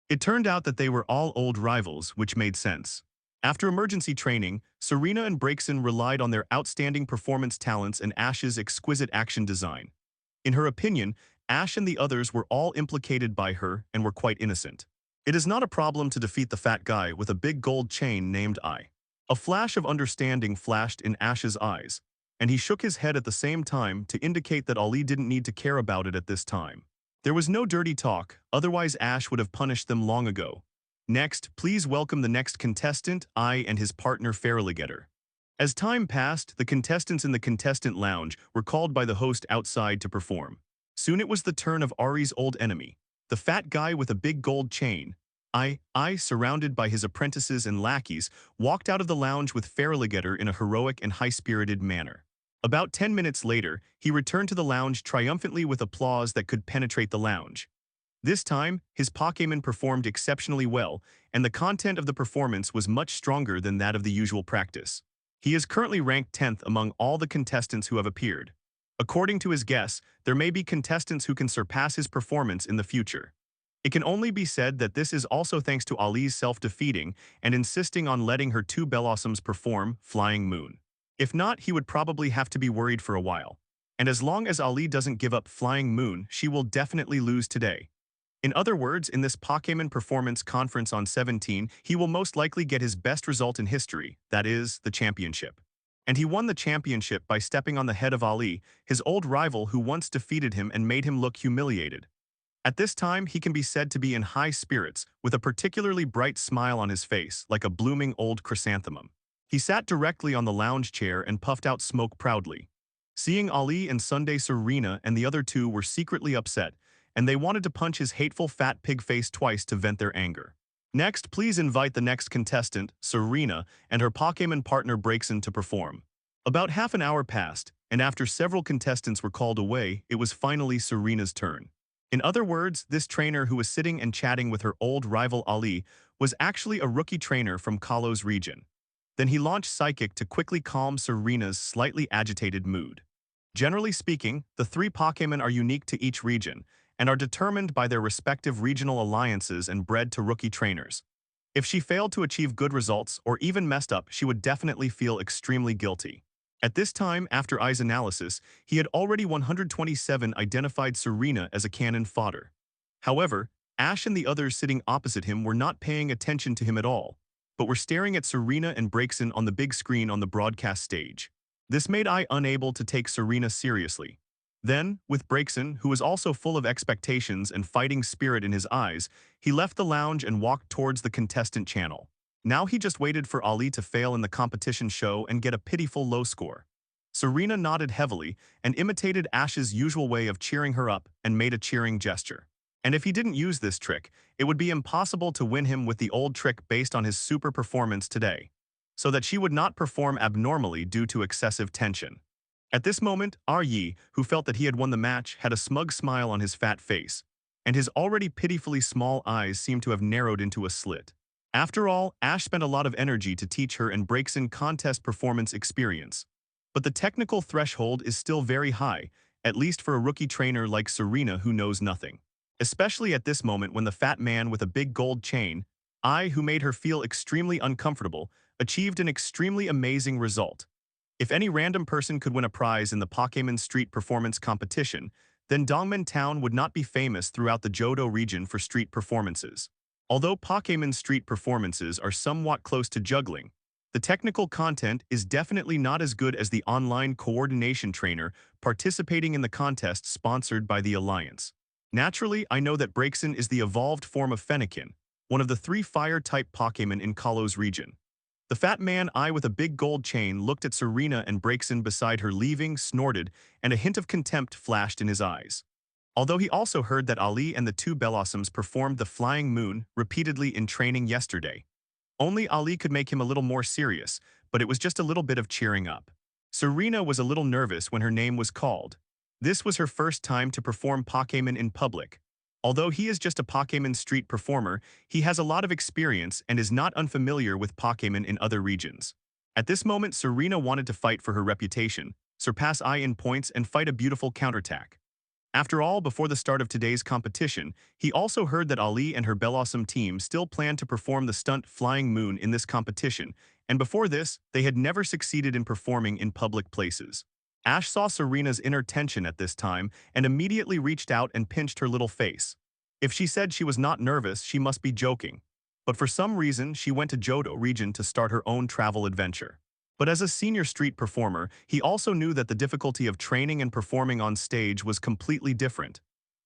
It turned out that they were all old rivals, which made sense. After emergency training, Serena and Braixen relied on their outstanding performance talents and Ash's exquisite action design. In her opinion, Ash and the others were all implicated by her and were quite innocent. It is not a problem to defeat the fat guy with a big gold chain named I. A flash of understanding flashed in Ash's eyes, and he shook his head at the same time to indicate that Ali didn't need to care about it at this time. There was no dirty talk, otherwise Ash would have punished them long ago. Next, please welcome the next contestant, I and his partner Feraligatr. As time passed, the contestants in the contestant lounge were called by the host outside to perform. Soon it was the turn of Ari's old enemy, the fat guy with a big gold chain. I, surrounded by his apprentices and lackeys, walked out of the lounge with Feraligatr in a heroic and high-spirited manner. About 10 minutes later, he returned to the lounge triumphantly with applause that could penetrate the lounge. This time, his Pokémon performed exceptionally well, and the content of the performance was much stronger than that of the usual practice. He is currently ranked 10th among all the contestants who have appeared. According to his guess, there may be contestants who can surpass his performance in the future. It can only be said that this is also thanks to Ali's self-defeating and insisting on letting her two Blossoms perform Flying Moon. If not, he would probably have to be worried for a while. And as long as Ali doesn't give up Flying Moon, she will definitely lose today. In other words, in this Pokémon Performance Conference on 17, he will most likely get his best result in history, that is, the championship. And he won the championship by stepping on the head of Ali, his old rival who once defeated him and made him look humiliated. At this time, he can be said to be in high spirits, with a particularly bright smile on his face, like a blooming old chrysanthemum. He sat directly on the lounge chair and puffed out smoke proudly. Seeing Ali and Sunday, Serena and the other two were secretly upset, and they wanted to punch his hateful fat pig face twice to vent their anger. Next, please invite the next contestant, Serena, and her Pokémon partner Braixen to perform. About half an hour passed, and after several contestants were called away, it was finally Serena's turn. In other words, this trainer who was sitting and chatting with her old rival Ali was actually a rookie trainer from Kanto Region. Then he launched Psychic to quickly calm Serena's slightly agitated mood. Generally speaking, the three Pokémon are unique to each region and are determined by their respective regional alliances and bred to rookie trainers. If she failed to achieve good results or even messed up, she would definitely feel extremely guilty. At this time, after I's analysis, he had already 127 identified Serena as a cannon fodder. However, Ash and the others sitting opposite him were not paying attention to him at all, but were staring at Serena and Braixen on the big screen on the broadcast stage. This made I unable to take Serena seriously. Then, with Braixen, who was also full of expectations and fighting spirit in his eyes, he left the lounge and walked towards the contestant channel. Now he just waited for Ali to fail in the competition show and get a pitiful low score. Serena nodded heavily and imitated Ash's usual way of cheering her up and made a cheering gesture. And if he didn't use this trick, it would be impossible to win him with the old trick based on his super performance today, so that she would not perform abnormally due to excessive tension. At this moment, Yi, who felt that he had won the match, had a smug smile on his fat face, and his already pitifully small eyes seemed to have narrowed into a slit. After all, Ash spent a lot of energy to teach her and Braixen contest performance experience. But the technical threshold is still very high, at least for a rookie trainer like Serena who knows nothing. Especially at this moment when the fat man with a big gold chain, who made her feel extremely uncomfortable, achieved an extremely amazing result. If any random person could win a prize in the Pokémon Street Performance Competition, then Dongmen Town would not be famous throughout the Johto region for street performances. Although Pokémon Street performances are somewhat close to juggling, the technical content is definitely not as good as the online coordination trainer participating in the contest sponsored by the Alliance. Naturally, I know that Braixen is the evolved form of Fennekin, one of the three fire-type Pokémon in Kanto Region. The fat man with a big gold chain looked at Serena and Braixen beside her leaving, snorted, and a hint of contempt flashed in his eyes. Although he also heard that Ali and the two Blossoms performed the Flying Moon repeatedly in training yesterday. Only Ali could make him a little more serious, but it was just a little bit of cheering up. Serena was a little nervous when her name was called. This was her first time to perform Pokémon in public. Although he is just a Pokémon Street performer, he has a lot of experience and is not unfamiliar with Pokémon in other regions. At this moment, Serena wanted to fight for her reputation, surpass I in points and fight a beautiful counterattack. After all, before the start of today's competition, he also heard that Ali and her Blossom team still planned to perform the stunt Flying Moon in this competition, and before this, they had never succeeded in performing in public places. Ash saw Serena's inner tension at this time and immediately reached out and pinched her little face. If she said she was not nervous, she must be joking. But for some reason, she went to Johto region to start her own travel adventure. But as a senior street performer, he also knew that the difficulty of training and performing on stage was completely different.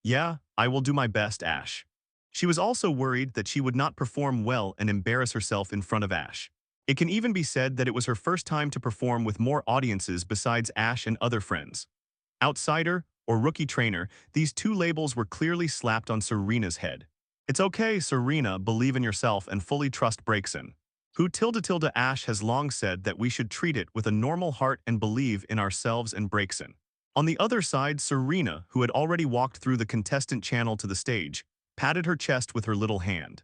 Yeah, I will do my best, Ash. She was also worried that she would not perform well and embarrass herself in front of Ash. It can even be said that it was her first time to perform with more audiences besides Ash and other friends. Outsider or rookie trainer, these two labels were clearly slapped on Serena's head. It's okay, Serena, believe in yourself and fully trust Braixen, who Ash has long said that we should treat it with a normal heart and believe in ourselves and Braixen. On the other side, Serena, who had already walked through the contestant channel to the stage, patted her chest with her little hand.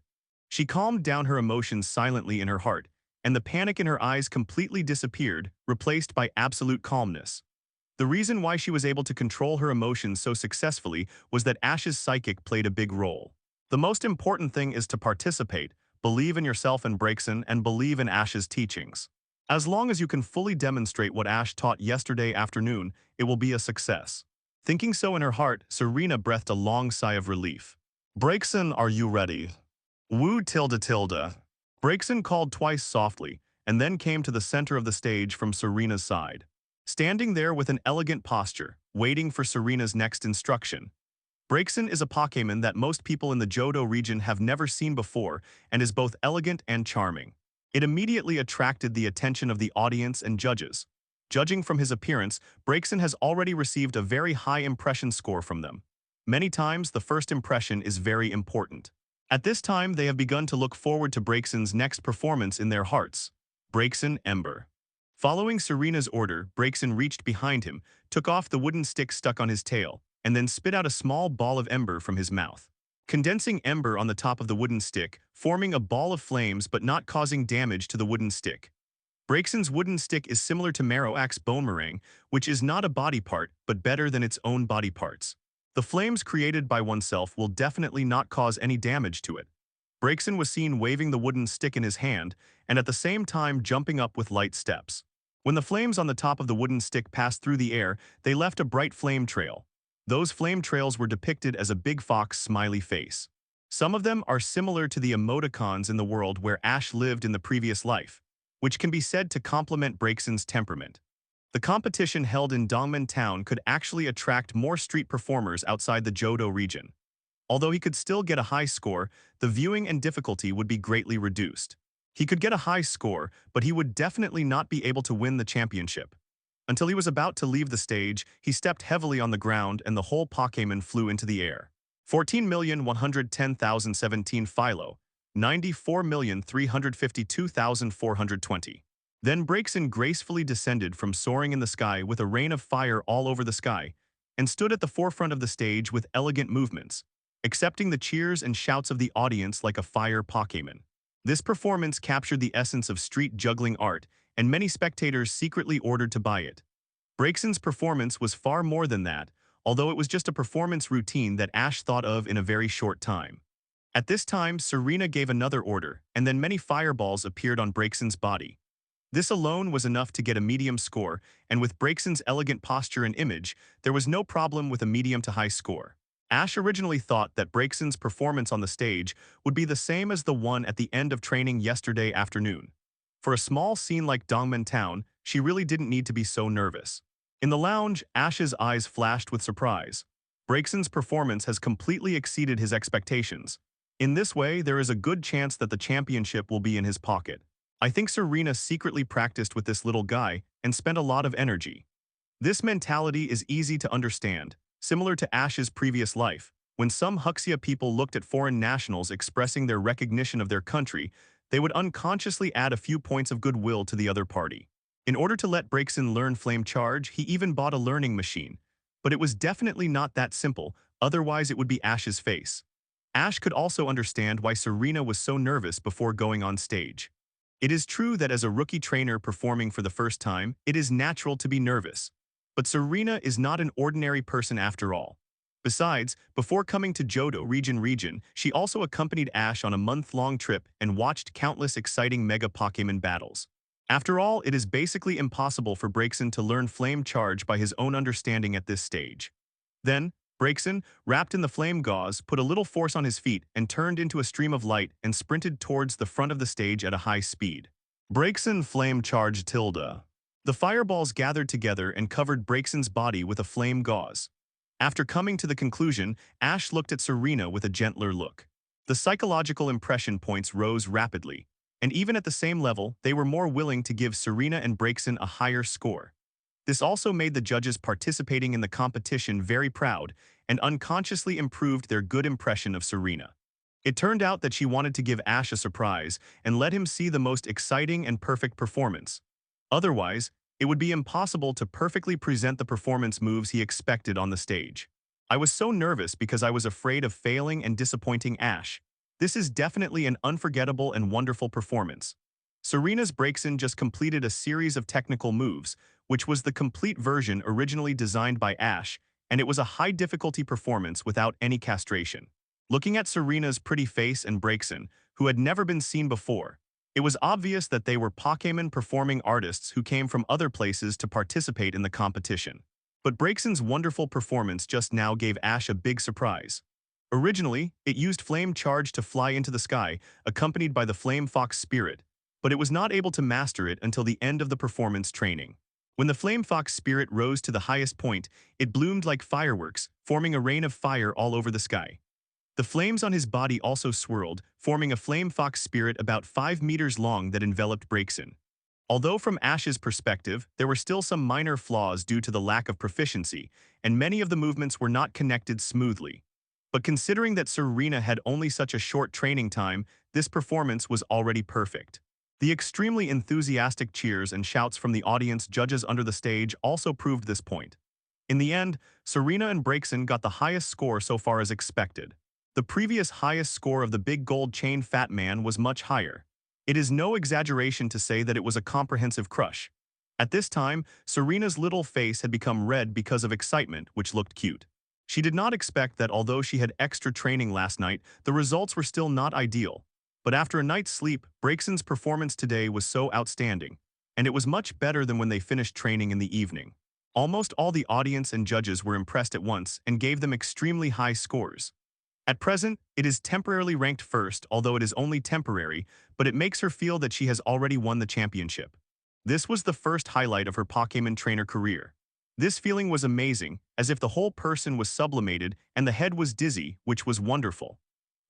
She calmed down her emotions silently in her heart, and the panic in her eyes completely disappeared, replaced by absolute calmness. The reason why she was able to control her emotions so successfully was that Ash's psychic played a big role. The most important thing is to participate, believe in yourself and Breakson, and believe in Ash's teachings. As long as you can fully demonstrate what Ash taught yesterday afternoon, it will be a success. Thinking so in her heart, Serena breathed a long sigh of relief. Breakson, are you ready? Woo tilde tilde. Breakson called twice softly, and then came to the center of the stage from Serena's side. Standing there with an elegant posture, waiting for Serena's next instruction. Breakson is a Pokémon that most people in the Johto region have never seen before and is both elegant and charming. It immediately attracted the attention of the audience and judges. Judging from his appearance, Breakson has already received a very high impression score from them. Many times, the first impression is very important. At this time, they have begun to look forward to Breakson's next performance in their hearts. Breakson Ember. Following Serena's order, Breakson reached behind him, took off the wooden stick stuck on his tail, and then spit out a small ball of ember from his mouth. Condensing ember on the top of the wooden stick, forming a ball of flames but not causing damage to the wooden stick. Breakson's wooden stick is similar to Marowak's boomerang, which is not a body part but better than its own body parts. The flames created by oneself will definitely not cause any damage to it. Breakson was seen waving the wooden stick in his hand and at the same time jumping up with light steps. When the flames on the top of the wooden stick passed through the air, they left a bright flame trail. Those flame trails were depicted as a big fox smiley face. Some of them are similar to the emoticons in the world where Ash lived in the previous life, which can be said to complement Breakson's temperament. The competition held in Dongmen Town could actually attract more street performers outside the Johto region. Although he could still get a high score, the viewing and difficulty would be greatly reduced. He could get a high score, but he would definitely not be able to win the championship. Until he was about to leave the stage, he stepped heavily on the ground and the whole Pokémon flew into the air. 14,110,017 Philo, 94,352,420. Then Breakson gracefully descended from soaring in the sky with a rain of fire all over the sky, and stood at the forefront of the stage with elegant movements, accepting the cheers and shouts of the audience like a fire Pokémon. This performance captured the essence of street juggling art, and many spectators secretly ordered to buy it. Breakson's performance was far more than that, although it was just a performance routine that Ash thought of in a very short time. At this time, Serena gave another order, and then many fireballs appeared on Breakson's body. This alone was enough to get a medium score, and with Breakson's elegant posture and image, there was no problem with a medium to high score. Ash originally thought that Breakson's performance on the stage would be the same as the one at the end of training yesterday afternoon. For a small scene like Dongmen Town, she really didn't need to be so nervous. In the lounge, Ash's eyes flashed with surprise. Breakson's performance has completely exceeded his expectations. In this way, there is a good chance that the championship will be in his pocket. I think Serena secretly practiced with this little guy and spent a lot of energy. This mentality is easy to understand, similar to Ash's previous life. When some Huxia people looked at foreign nationals expressing their recognition of their country, they would unconsciously add a few points of goodwill to the other party. In order to let Breakson learn Flame Charge, he even bought a learning machine. But it was definitely not that simple, otherwise it would be Ash's face. Ash could also understand why Serena was so nervous before going on stage. It is true that as a rookie trainer performing for the first time, it is natural to be nervous. But Serena is not an ordinary person after all. Besides, before coming to Johto region, she also accompanied Ash on a month-long trip and watched countless exciting Mega Pokémon battles. After all, it is basically impossible for Breakson to learn Flame Charge by his own understanding at this stage. Then, Breakson, wrapped in the flame gauze, put a little force on his feet and turned into a stream of light and sprinted towards the front of the stage at a high speed. Breakson Flame Charge tilde. The fireballs gathered together and covered Breakson's body with a flame gauze. After coming to the conclusion, Ash looked at Serena with a gentler look. The psychological impression points rose rapidly, and even at the same level, they were more willing to give Serena and Breakson a higher score. This also made the judges participating in the competition very proud and unconsciously improved their good impression of Serena. It turned out that she wanted to give Ash a surprise and let him see the most exciting and perfect performance. Otherwise, it would be impossible to perfectly present the performance moves he expected on the stage. I was so nervous because I was afraid of failing and disappointing Ash. This is definitely an unforgettable and wonderful performance. Serena's Breakson just completed a series of technical moves, which was the complete version originally designed by Ash, and it was a high-difficulty performance without any castration. Looking at Serena's pretty face and Braixen, who had never been seen before, it was obvious that they were Pokémon performing artists who came from other places to participate in the competition. But Braixen's wonderful performance just now gave Ash a big surprise. Originally, it used Flame Charge to fly into the sky, accompanied by the Flame Fox Spirit, but it was not able to master it until the end of the performance training. When the Flame Fox Spirit rose to the highest point, it bloomed like fireworks, forming a rain of fire all over the sky. The flames on his body also swirled, forming a Flame Fox Spirit about 5 meters long that enveloped Braixen. Although from Ash's perspective, there were still some minor flaws due to the lack of proficiency, and many of the movements were not connected smoothly. But considering that Serena had only such a short training time, this performance was already perfect. The extremely enthusiastic cheers and shouts from the audience judges under the stage also proved this point. In the end, Serena and Braixen got the highest score so far as expected. The previous highest score of the big gold chain Fat Man was much higher. It is no exaggeration to say that it was a comprehensive crush. At this time, Serena's little face had become red because of excitement, which looked cute. She did not expect that although she had extra training last night, the results were still not ideal. But after a night's sleep, Braixen's performance today was so outstanding, and it was much better than when they finished training in the evening. Almost all the audience and judges were impressed at once and gave them extremely high scores. At present, it is temporarily ranked first, although it is only temporary, but it makes her feel that she has already won the championship. This was the first highlight of her Pokémon trainer career. This feeling was amazing, as if the whole person was sublimated and the head was dizzy, which was wonderful.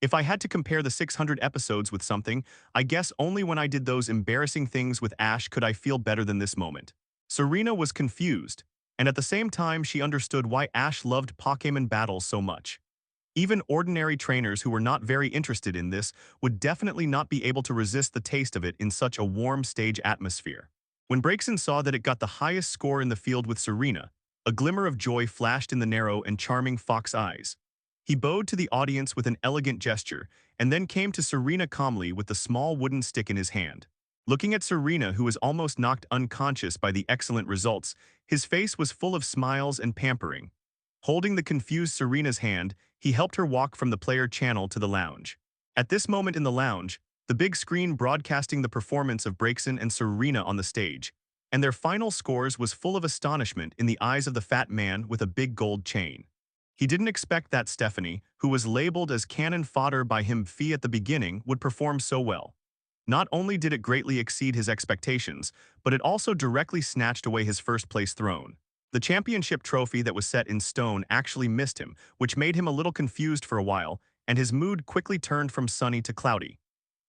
If I had to compare the 600 episodes with something, I guess only when I did those embarrassing things with Ash could I feel better than this moment. Serena was confused, and at the same time she understood why Ash loved Pokémon battles so much. Even ordinary trainers who were not very interested in this would definitely not be able to resist the taste of it in such a warm stage atmosphere. When Braixen saw that it got the highest score in the field with Serena, a glimmer of joy flashed in the narrow and charming fox eyes. He bowed to the audience with an elegant gesture, and then came to Serena calmly with the small wooden stick in his hand. Looking at Serena, who was almost knocked unconscious by the excellent results, his face was full of smiles and pampering. Holding the confused Serena's hand, he helped her walk from the player channel to the lounge. At this moment in the lounge, the big screen broadcasting the performance of Braixen and Serena on the stage, and their final scores was full of astonishment in the eyes of the fat man with a big gold chain. He didn't expect that Stephanie, who was labeled as cannon fodder by him Fee at the beginning, would perform so well. Not only did it greatly exceed his expectations, but it also directly snatched away his first-place throne. The championship trophy that was set in stone actually missed him, which made him a little confused for a while, and his mood quickly turned from sunny to cloudy.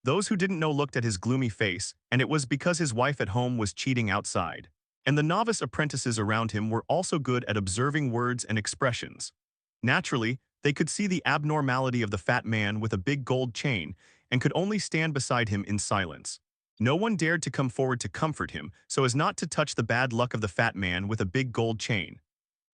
Those who didn't know looked at his gloomy face, and it was because his wife at home was cheating outside. And the novice apprentices around him were also good at observing words and expressions. Naturally, they could see the abnormality of the fat man with a big gold chain and could only stand beside him in silence. No one dared to come forward to comfort him so as not to touch the bad luck of the fat man with a big gold chain.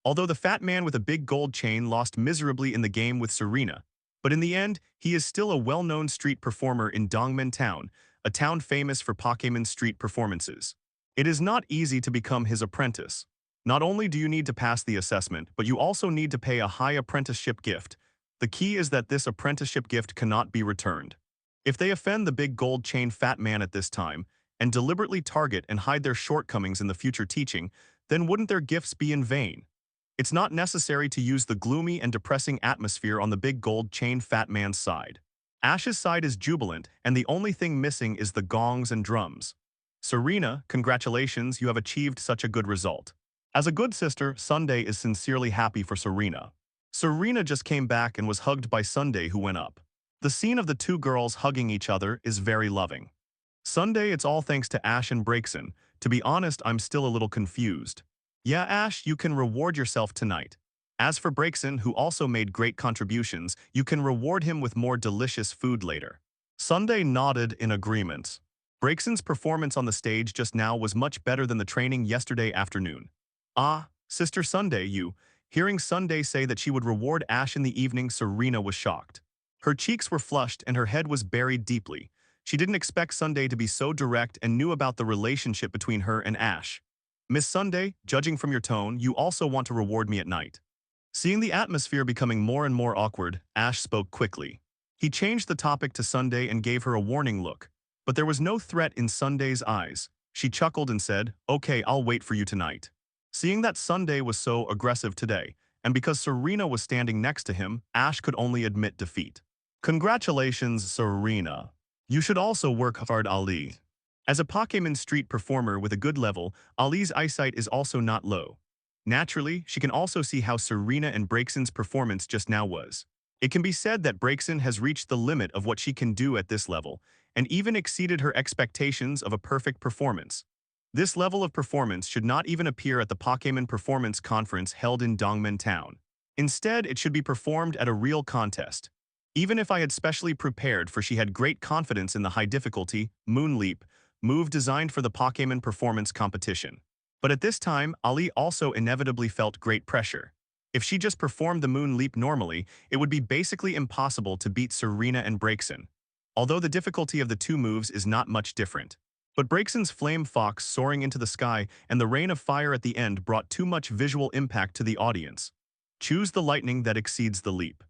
Although the fat man with a big gold chain lost miserably in the game with Serena, but in the end, he is still a well-known street performer in Dongmen Town, a town famous for Pokémon street performances. It is not easy to become his apprentice. Not only do you need to pass the assessment, but you also need to pay a high apprenticeship gift. The key is that this apprenticeship gift cannot be returned. If they offend the big gold chain fat man at this time, and deliberately target and hide their shortcomings in the future teaching, then wouldn't their gifts be in vain? It's not necessary to use the gloomy and depressing atmosphere on the big gold chain fat man's side. Ash's side is jubilant, and the only thing missing is the gongs and drums. Serena, congratulations, you have achieved such a good result. As a good sister, Sunday is sincerely happy for Serena. Serena just came back and was hugged by Sunday, who went up. The scene of the two girls hugging each other is very loving. Sunday, it's all thanks to Ash and Braixen. To be honest, I'm still a little confused. Yeah, Ash, you can reward yourself tonight. As for Braixen, who also made great contributions, you can reward him with more delicious food later. Sunday nodded in agreement. Braixen's performance on the stage just now was much better than the training yesterday afternoon. Ah, Sister Sunday, you. Hearing Sunday say that she would reward Ash in the evening, Serena was shocked. Her cheeks were flushed and her head was buried deeply. She didn't expect Sunday to be so direct and knew about the relationship between her and Ash. Miss Sunday, judging from your tone, you also want to reward me at night. Seeing the atmosphere becoming more and more awkward, Ash spoke quickly. He changed the topic to Sunday and gave her a warning look. But there was no threat in Sunday's eyes. She chuckled and said, "Okay, I'll wait for you tonight." Seeing that Sunday was so aggressive today, and because Serena was standing next to him, Ash could only admit defeat. Congratulations, Serena. You should also work hard, Ali. As a Pokémon Street performer with a good level, Ali's eyesight is also not low. Naturally, she can also see how Serena and Braixen's performance just now was. It can be said that Braixen has reached the limit of what she can do at this level, and even exceeded her expectations of a perfect performance. This level of performance should not even appear at the Pokémon Performance Conference held in Dongmen Town. Instead, it should be performed at a real contest. Even if I had specially prepared for she had great confidence in the high difficulty, Moon Leap, move designed for the Pokémon Performance Competition. But at this time, Ali also inevitably felt great pressure. If she just performed the Moon Leap normally, it would be basically impossible to beat Serena and Braixen. Although the difficulty of the two moves is not much different. But Braixen's Flame Fox soaring into the sky and the rain of fire at the end brought too much visual impact to the audience. Choose the lightning that exceeds the leap.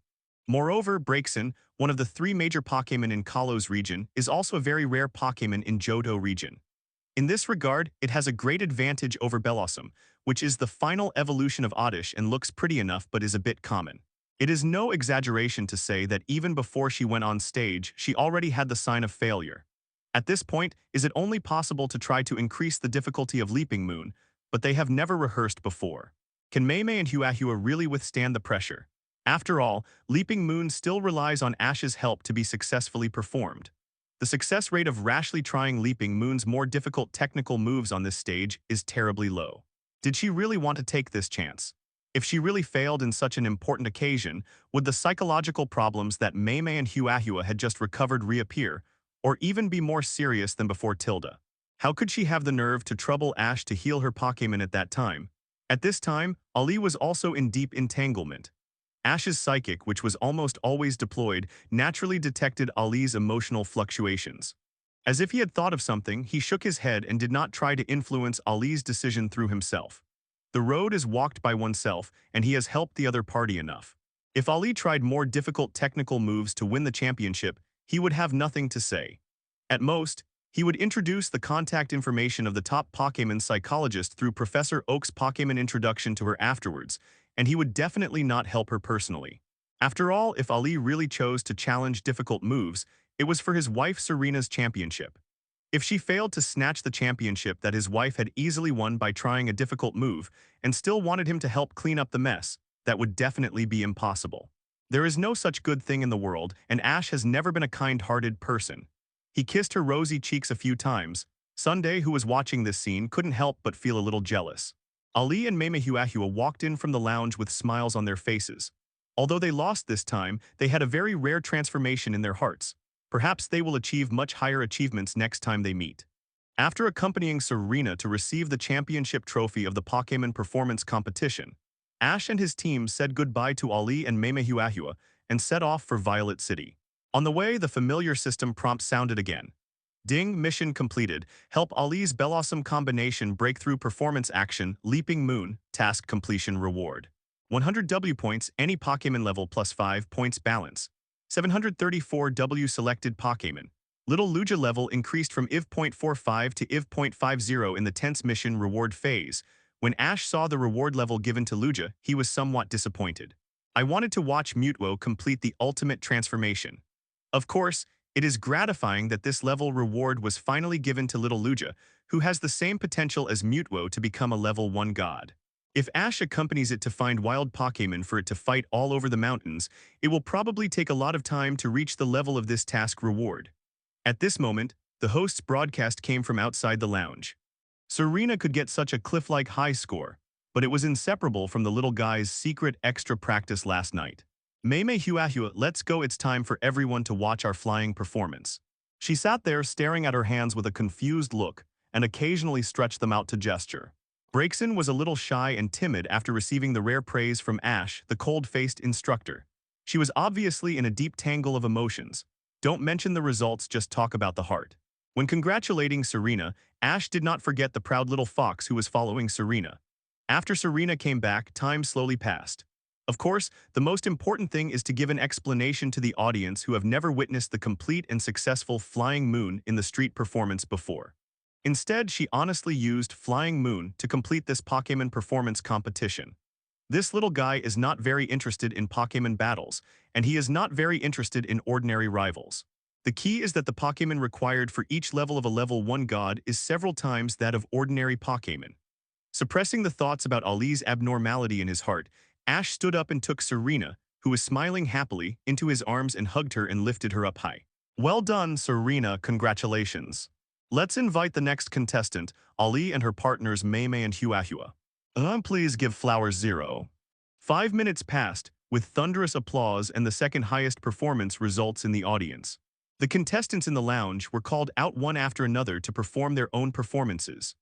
Moreover, Braixen, one of the three major Pokémon in Kanto Region, is also a very rare Pokémon in Johto Region. In this regard, it has a great advantage over Bellossom, which is the final evolution of Oddish and looks pretty enough but is a bit common. It is no exaggeration to say that even before she went on stage, she already had the sign of failure. At this point, is it only possible to try to increase the difficulty of Leaping Moon, but they have never rehearsed before. Can Mei Mei and Huahua really withstand the pressure? After all, Leaping Moon still relies on Ash's help to be successfully performed. The success rate of rashly trying Leaping Moon's more difficult technical moves on this stage is terribly low. Did she really want to take this chance? If she really failed in such an important occasion, would the psychological problems that Mei Mei and Huahua had just recovered reappear, or even be more serious than before Tilda? How could she have the nerve to trouble Ash to heal her Pokémon at that time? At this time, Ali was also in deep entanglement. Ash's psychic, which was almost always deployed, naturally detected Ali's emotional fluctuations. As if he had thought of something, he shook his head and did not try to influence Ali's decision through himself. The road is walked by oneself, and he has helped the other party enough. If Ali tried more difficult technical moves to win the championship, he would have nothing to say. At most, he would introduce the contact information of the top Pokémon psychologist through Professor Oak's Pokémon introduction to her afterwards, and he would definitely not help her personally. After all, if Ali really chose to challenge difficult moves, it was for his wife Serena's championship. If she failed to snatch the championship that his wife had easily won by trying a difficult move and still wanted him to help clean up the mess, that would definitely be impossible. There is no such good thing in the world, and Ash has never been a kind-hearted person. He kissed her rosy cheeks a few times. Sunday, who was watching this scene, couldn't help but feel a little jealous. Ali and Huahua walked in from the lounge with smiles on their faces. Although they lost this time, they had a very rare transformation in their hearts. Perhaps they will achieve much higher achievements next time they meet. After accompanying Serena to receive the championship trophy of the Pokémon Performance Competition, Ash and his team said goodbye to Ali and Huahua and set off for Violet City. On the way, the familiar system prompt sounded again. Ding, mission completed. Help Ali's Bellossom combination breakthrough performance action, Leaping Moon, task completion reward. 100 W points, any Pokémon level plus 5 points balance. 734 W selected Pokémon. Little Lugia level increased from IV.45 to IV.50 in the tense mission reward phase. When Ash saw the reward level given to Lugia, he was somewhat disappointed. I wanted to watch Mutwo complete the ultimate transformation. Of course, it is gratifying that this level reward was finally given to Little Lugia, who has the same potential as Mutwo to become a level 1 god. If Ash accompanies it to find wild Pokémon for it to fight all over the mountains, it will probably take a lot of time to reach the level of this task reward. At this moment, the host's broadcast came from outside the lounge. Serena could get such a cliff-like high score, but it was inseparable from the little guy's secret extra practice last night. Mei Huahua, let's go, it's time for everyone to watch our flying performance. She sat there staring at her hands with a confused look and occasionally stretched them out to gesture. Braixen was a little shy and timid after receiving the rare praise from Ash, the cold-faced instructor. She was obviously in a deep tangle of emotions. Don't mention the results, just talk about the heart. When congratulating Serena, Ash did not forget the proud little fox who was following Serena. After Serena came back, time slowly passed. Of course, the most important thing is to give an explanation to the audience who have never witnessed the complete and successful Flying Moon in the street performance before. Instead, she honestly used Flying Moon to complete this Pokémon performance competition. This little guy is not very interested in Pokémon battles, and he is not very interested in ordinary rivals. The key is that the Pokémon required for each level of a level 1 god is several times that of ordinary Pokémon. Suppressing the thoughts about Ali's abnormality in his heart, Ash stood up and took Serena, who was smiling happily, into his arms and hugged her and lifted her up high. Well done, Serena, congratulations. Let's invite the next contestant, Ali and her partners Maymay and Huahua. Please give flowers 0. 5 minutes passed, with thunderous applause and the second highest performance results in the audience. The contestants in the lounge were called out one after another to perform their own performances.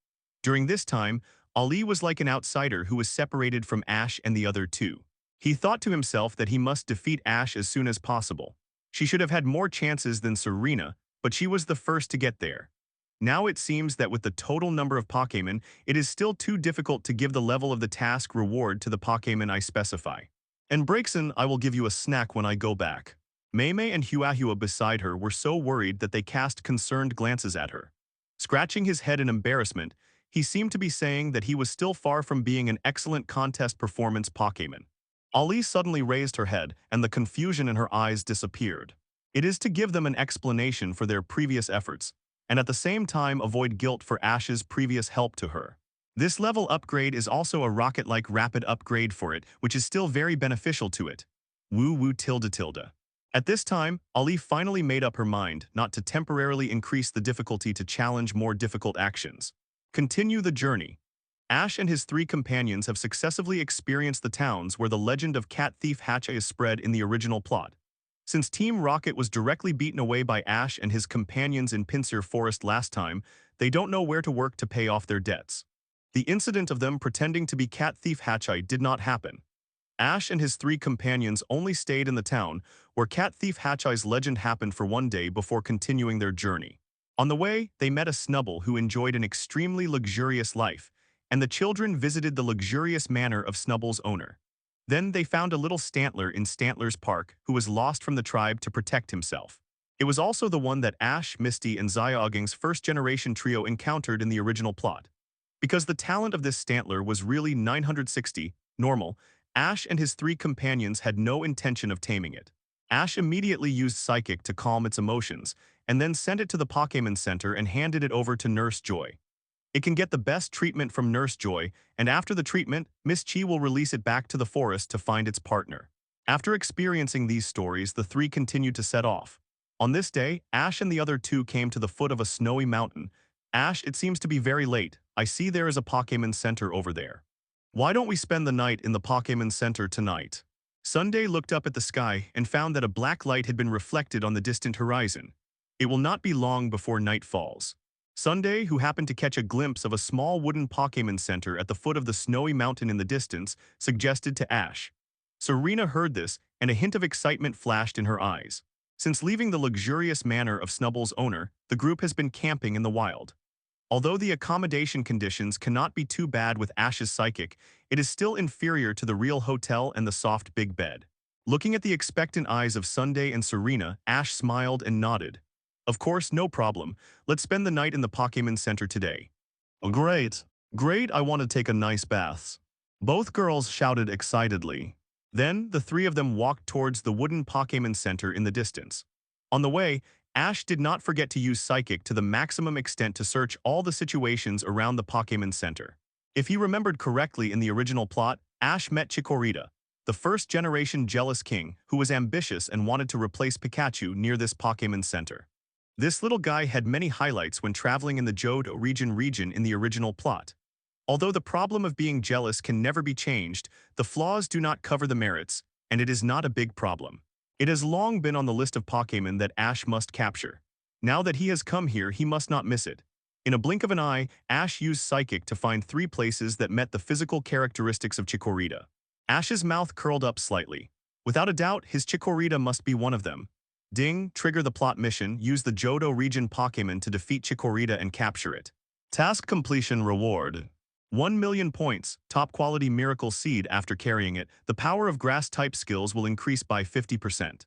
During this time, Ali was like an outsider who was separated from Ash and the other two. He thought to himself that he must defeat Ash as soon as possible. She should have had more chances than Serena, but she was the first to get there. Now it seems that with the total number of Pokémon, it is still too difficult to give the level of the task reward to the Pokémon I specify. And Braixen, I will give you a snack when I go back. Maymay and Huahua beside her were so worried that they cast concerned glances at her. Scratching his head in embarrassment, he seemed to be saying that he was still far from being an excellent contest performance Pokémon. Ali suddenly raised her head, and the confusion in her eyes disappeared. It is to give them an explanation for their previous efforts, and at the same time avoid guilt for Ash's previous help to her. This level upgrade is also a rocket-like rapid upgrade for it, which is still very beneficial to it. Woo woo tilde tilde. At this time, Ali finally made up her mind not to temporarily increase the difficulty to challenge more difficult actions. Continue the journey. Ash and his 3 companions have successively experienced the towns where the legend of Cat Thief Hatcha is spread in the original plot. Since Team Rocket was directly beaten away by Ash and his companions in Pinsir Forest last time, they don't know where to work to pay off their debts. The incident of them pretending to be Cat Thief Hatchai did not happen. Ash and his 3 companions only stayed in the town where Cat Thief Hatchai's legend happened for one day before continuing their journey. On the way, they met a Snubbull who enjoyed an extremely luxurious life, and the children visited the luxurious manor of Snubbull's owner. Then they found a little Stantler in Stantler's park who was lost from the tribe to protect himself. It was also the one that Ash, Misty, and Xiaoging's first-generation trio encountered in the original plot. Because the talent of this Stantler was really 960, normal, Ash and his 3 companions had no intention of taming it. Ash immediately used Psychic to calm its emotions, and then sent it to the Pokémon Center and handed it over to Nurse Joy. It can get the best treatment from Nurse Joy, and after the treatment, Miss Chi will release it back to the forest to find its partner. After experiencing these stories, the 3 continued to set off. On this day, Ash and the other 2 came to the foot of a snowy mountain. Ash, it seems to be very late. I see there is a Pokémon Center over there. Why don't we spend the night in the Pokémon Center tonight? Sunday looked up at the sky and found that a black light had been reflected on the distant horizon. It will not be long before night falls. Sunday, who happened to catch a glimpse of a small wooden Pokémon Center at the foot of the snowy mountain in the distance, suggested to Ash. Serena heard this, and a hint of excitement flashed in her eyes. Since leaving the luxurious manor of Snubbull's owner, the group has been camping in the wild. Although the accommodation conditions cannot be too bad with Ash's Psychic, it is still inferior to the real hotel and the soft big bed. Looking at the expectant eyes of Sunday and Serena, Ash smiled and nodded. Of course, no problem. Let's spend the night in the Pokémon Center today. Oh, great. Great, I want to take a nice bath. Both girls shouted excitedly. Then, the 3 of them walked towards the wooden Pokémon Center in the distance. On the way, Ash did not forget to use Psychic to the maximum extent to search all the situations around the Pokémon Center. If he remembered correctly in the original plot, Ash met Chikorita, the first-generation jealous king who was ambitious and wanted to replace Pikachu near this Pokémon Center. This little guy had many highlights when traveling in the Johto region in the original plot. Although the problem of being jealous can never be changed, the flaws do not cover the merits, and it is not a big problem. It has long been on the list of Pokémon that Ash must capture. Now that he has come here, he must not miss it. In a blink of an eye, Ash used Psychic to find 3 places that met the physical characteristics of Chikorita. Ash's mouth curled up slightly. Without a doubt, his Chikorita must be one of them. Ding, trigger the plot mission, use the Johto region Pokémon to defeat Chikorita and capture it. Task completion reward. 1 million points, top quality miracle seed. After carrying it, the power of grass type skills will increase by 50%.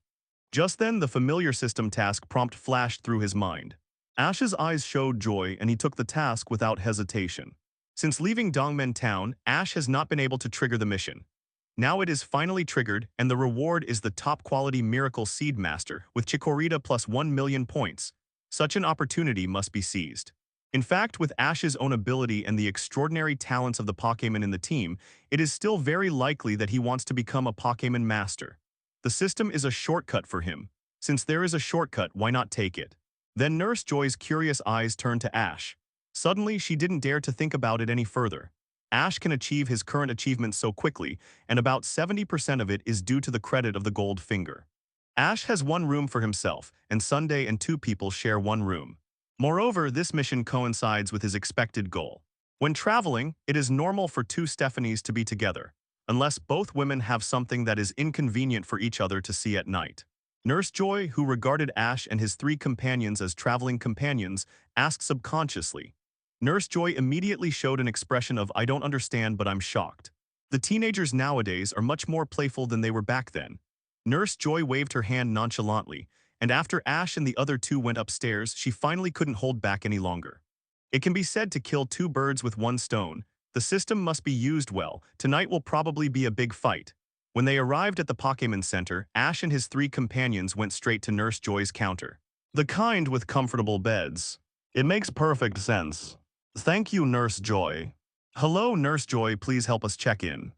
Just then, the familiar system task prompt flashed through his mind. Ash's eyes showed joy and he took the task without hesitation. Since leaving Dongmen Town, Ash has not been able to trigger the mission. Now it is finally triggered, and the reward is the top-quality Miracle Seed Master with Chikorita plus 1 million points. Such an opportunity must be seized. In fact, with Ash's own ability and the extraordinary talents of the Pokémon in the team, it is still very likely that he wants to become a Pokémon Master. The system is a shortcut for him. Since there is a shortcut, why not take it? Then Nurse Joy's curious eyes turned to Ash. Suddenly, she didn't dare to think about it any further. Ash can achieve his current achievement so quickly, and about 70% of it is due to the credit of the gold finger. Ash has one room for himself, and Sunday and two people share one room. Moreover, this mission coincides with his expected goal. When traveling, it is normal for two Stephanies to be together, unless both women have something that is inconvenient for each other to see at night. Nurse Joy, who regarded Ash and his three companions as traveling companions, asked subconsciously. Nurse Joy immediately showed an expression of "I don't understand, but I'm shocked." The teenagers nowadays are much more playful than they were back then. Nurse Joy waved her hand nonchalantly, and after Ash and the other two went upstairs, she finally couldn't hold back any longer. It can be said to kill two birds with one stone. The system must be used well. Tonight will probably be a big fight. When they arrived at the Pokémon Center, Ash and his three companions went straight to Nurse Joy's counter. The kind with comfortable beds. It makes perfect sense. Thank you, Nurse Joy. Hello, Nurse Joy, please help us check in.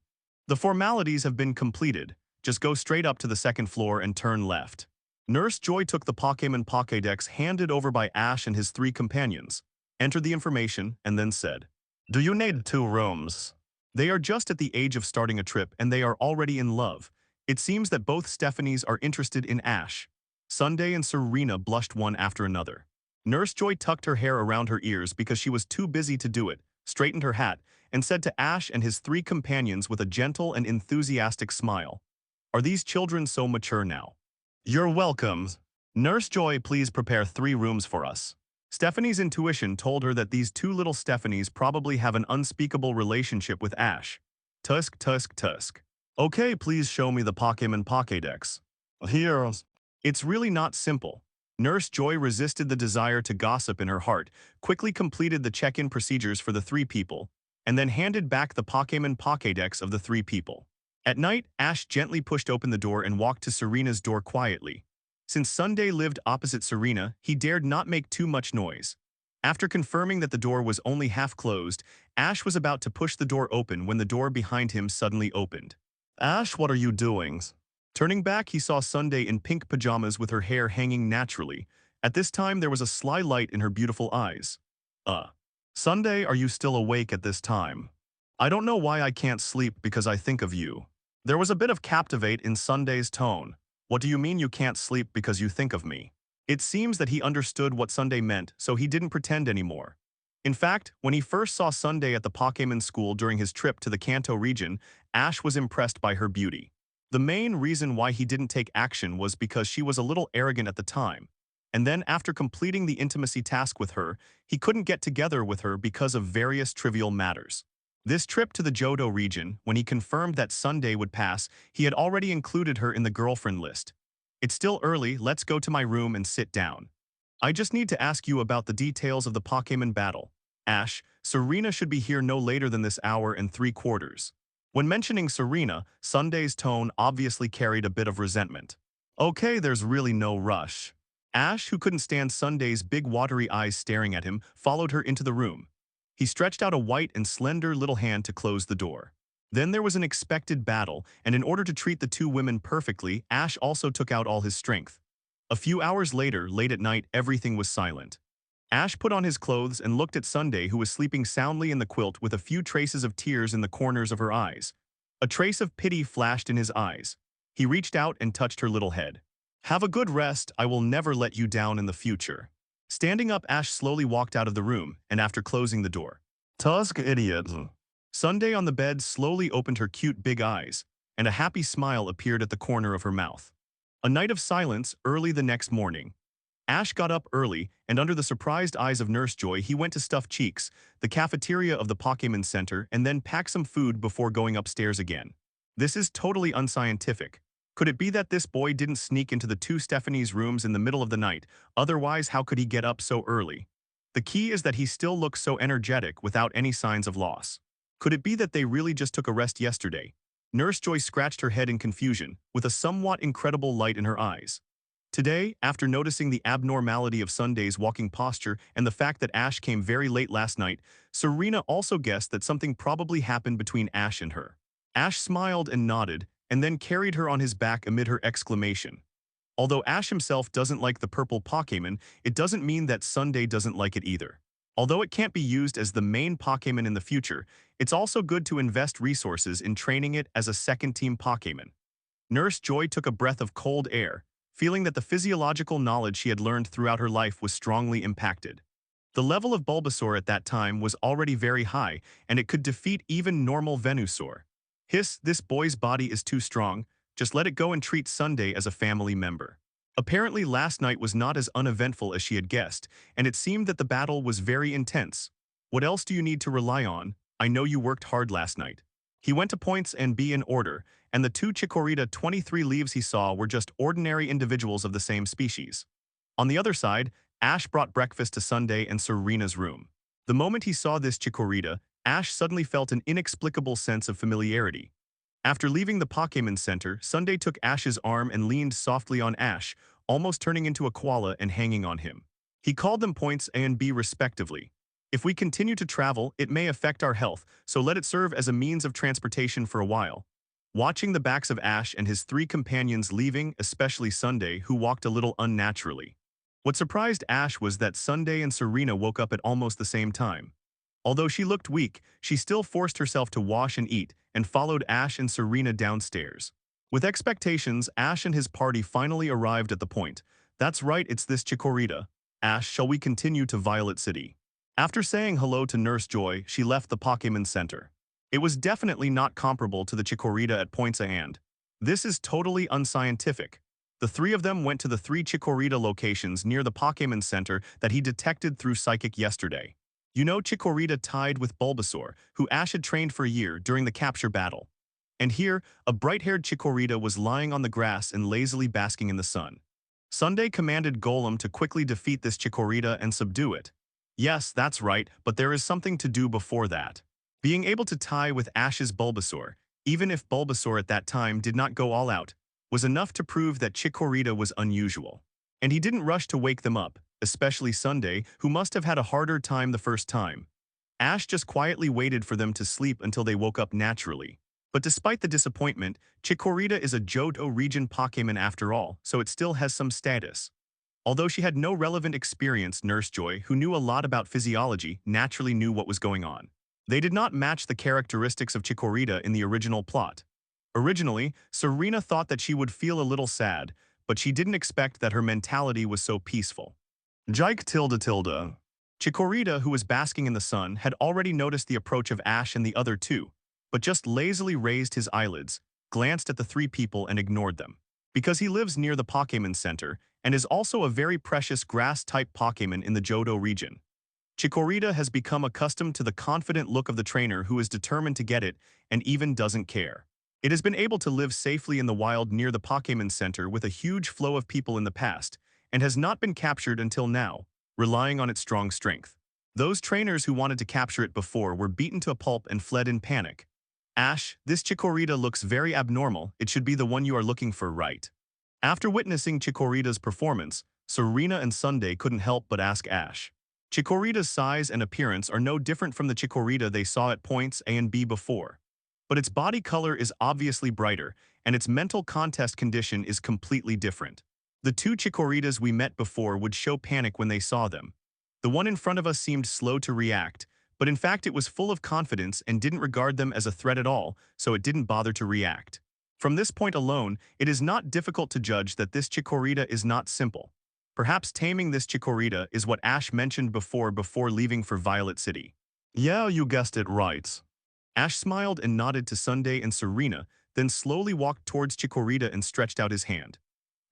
The formalities have been completed. Just go straight up to the second floor and turn left. Nurse Joy took the Pokémon Pokédex handed over by Ash and his three companions, entered the information, and then said, "Do you need 2 rooms?" They are just at the age of starting a trip and they are already in love. It seems that both Stephanies are interested in Ash. Sunday and Serena blushed one after another. Nurse Joy tucked her hair around her ears because she was too busy to do it, straightened her hat, and said to Ash and his three companions with a gentle and enthusiastic smile, "Are these children so mature now?" "You're welcome. Nurse Joy, please prepare 3 rooms for us." Stephanie's intuition told her that these two little Stephanies probably have an unspeakable relationship with Ash. Tusk, tusk, tusk. "Okay, please show me the Pokémon Pokédex." "Here." It's really not simple. Nurse Joy resisted the desire to gossip in her heart, quickly completed the check-in procedures for the 3 people, and then handed back the Pokémon Pokédex of the 3 people. At night, Ash gently pushed open the door and walked to Serena's door quietly. Since Sunday lived opposite Serena, he dared not make too much noise. After confirming that the door was only half closed, Ash was about to push the door open when the door behind him suddenly opened. "Ash, what are you doing?" Turning back, he saw Sunday in pink pajamas with her hair hanging naturally. At this time, there was a sly light in her beautiful eyes. Sunday, are you still awake at this time?" "I don't know why I can't sleep because I think of you." There was a bit of captivate in Sunday's tone. "What do you mean you can't sleep because you think of me?" It seems that he understood what Sunday meant, so he didn't pretend anymore. In fact, when he first saw Sunday at the Pokémon school during his trip to the Kanto region, Ash was impressed by her beauty. The main reason why he didn't take action was because she was a little arrogant at the time. And then after completing the intimacy task with her, he couldn't get together with her because of various trivial matters. This trip to the Johto region, when he confirmed that Sunday would pass, he had already included her in the girlfriend list. "It's still early, let's go to my room and sit down. I just need to ask you about the details of the Pokémon battle. Ash, Serena should be here no later than this hour and 3/4. When mentioning Serena, Sunday's tone obviously carried a bit of resentment. "Okay, there's really no rush." Ash, who couldn't stand Sunday's big watery eyes staring at him, followed her into the room. He stretched out a white and slender little hand to close the door. Then there was an expected battle, and in order to treat the 2 women perfectly, Ash also took out all his strength. A few hours later, late at night, everything was silent. Ash put on his clothes and looked at Sunday, who was sleeping soundly in the quilt with a few traces of tears in the corners of her eyes. A trace of pity flashed in his eyes. He reached out and touched her little head. "Have a good rest, I will never let you down in the future." Standing up, Ash slowly walked out of the room, and after closing the door, "Tusk, idiot." Sunday on the bed slowly opened her cute big eyes, and a happy smile appeared at the corner of her mouth. A night of silence, early the next morning. Ash got up early, and under the surprised eyes of Nurse Joy, he went to Stuffed Cheeks, the cafeteria of the Pokémon Center, and then packed some food before going upstairs again. This is totally unscientific. Could it be that this boy didn't sneak into the two Stephanie's rooms in the middle of the night? Otherwise, how could he get up so early? The key is that he still looks so energetic without any signs of loss. Could it be that they really just took a rest yesterday? Nurse Joy scratched her head in confusion, with a somewhat incredible light in her eyes. Today, after noticing the abnormality of Sunday's walking posture and the fact that Ash came very late last night, Serena also guessed that something probably happened between Ash and her. Ash smiled and nodded, and then carried her on his back amid her exclamation. Although Ash himself doesn't like the purple Pokémon, it doesn't mean that Sunday doesn't like it either. Although it can't be used as the main Pokémon in the future, it's also good to invest resources in training it as a second-team Pokémon. Nurse Joy took a breath of cold air, feeling that the physiological knowledge she had learned throughout her life was strongly impacted. The level of Bulbasaur at that time was already very high, and it could defeat even normal Venusaur. Hiss, this boy's body is too strong, just let it go and treat Sunday as a family member. Apparently last night was not as uneventful as she had guessed, and it seemed that the battle was very intense. What else do you need to rely on? I know you worked hard last night. He went to points and B in order, and the two Chikorita 23 leaves he saw were just ordinary individuals of the same species. On the other side, Ash brought breakfast to Sunday and Serena's room. The moment he saw this Chikorita, Ash suddenly felt an inexplicable sense of familiarity. After leaving the Pokémon Center, Sunday took Ash's arm and leaned softly on Ash, almost turning into a koala and hanging on him. He called them points A and B respectively. If we continue to travel, it may affect our health, so let it serve as a means of transportation for a while. Watching the backs of Ash and his three companions leaving, especially Sunday, who walked a little unnaturally. What surprised Ash was that Sunday and Serena woke up at almost the same time. Although she looked weak, she still forced herself to wash and eat, and followed Ash and Serena downstairs. With expectations, Ash and his party finally arrived at the point. That's right, it's this Chikorita. Ash, shall we continue to Violet City? After saying hello to Nurse Joy, she left the Pokémon Center. It was definitely not comparable to the Chikorita at Points and. This is totally unscientific. The three of them went to the three Chikorita locations near the Pokémon Center that he detected through Psychic yesterday. You know, Chikorita tied with Bulbasaur, who Ash had trained for a year during the capture battle. And here, a bright-haired Chikorita was lying on the grass and lazily basking in the sun. Sunday commanded Golem to quickly defeat this Chikorita and subdue it. Yes, that's right, but there is something to do before that. Being able to tie with Ash's Bulbasaur, even if Bulbasaur at that time did not go all out, was enough to prove that Chikorita was unusual. And he didn't rush to wake them up, especially Sunday, who must have had a harder time the first time. Ash just quietly waited for them to sleep until they woke up naturally. But despite the disappointment, Chikorita is a Johto region Pokémon after all, so it still has some status. Although she had no relevant experience, Nurse Joy, who knew a lot about physiology, naturally knew what was going on. They did not match the characteristics of Chikorita in the original plot. Originally, Serena thought that she would feel a little sad, but she didn't expect that her mentality was so peaceful. Jike tilde. Chikorita, who was basking in the sun, had already noticed the approach of Ash and the other two, but just lazily raised his eyelids, glanced at the three people and ignored them. Because he lives near the Pokémon Center, and is also a very precious grass-type Pokémon in the Johto region. Chikorita has become accustomed to the confident look of the trainer who is determined to get it and even doesn't care. It has been able to live safely in the wild near the Pokémon Center with a huge flow of people in the past, and has not been captured until now, relying on its strong strength. Those trainers who wanted to capture it before were beaten to a pulp and fled in panic. Ash, this Chikorita looks very abnormal, it should be the one you are looking for, right? After witnessing Chikorita's performance, Serena and Sunday couldn't help but ask Ash. Chikorita's size and appearance are no different from the Chikorita they saw at points A and B before. But its body color is obviously brighter, and its mental contest condition is completely different. The two Chikoritas we met before would show panic when they saw them. The one in front of us seemed slow to react, but in fact it was full of confidence and didn't regard them as a threat at all, so it didn't bother to react. From this point alone, it is not difficult to judge that this Chikorita is not simple. Perhaps taming this Chikorita is what Ash mentioned before leaving for Violet City. Yeah, you guessed it right. Ash smiled and nodded to Sunday and Serena, then slowly walked towards Chikorita and stretched out his hand.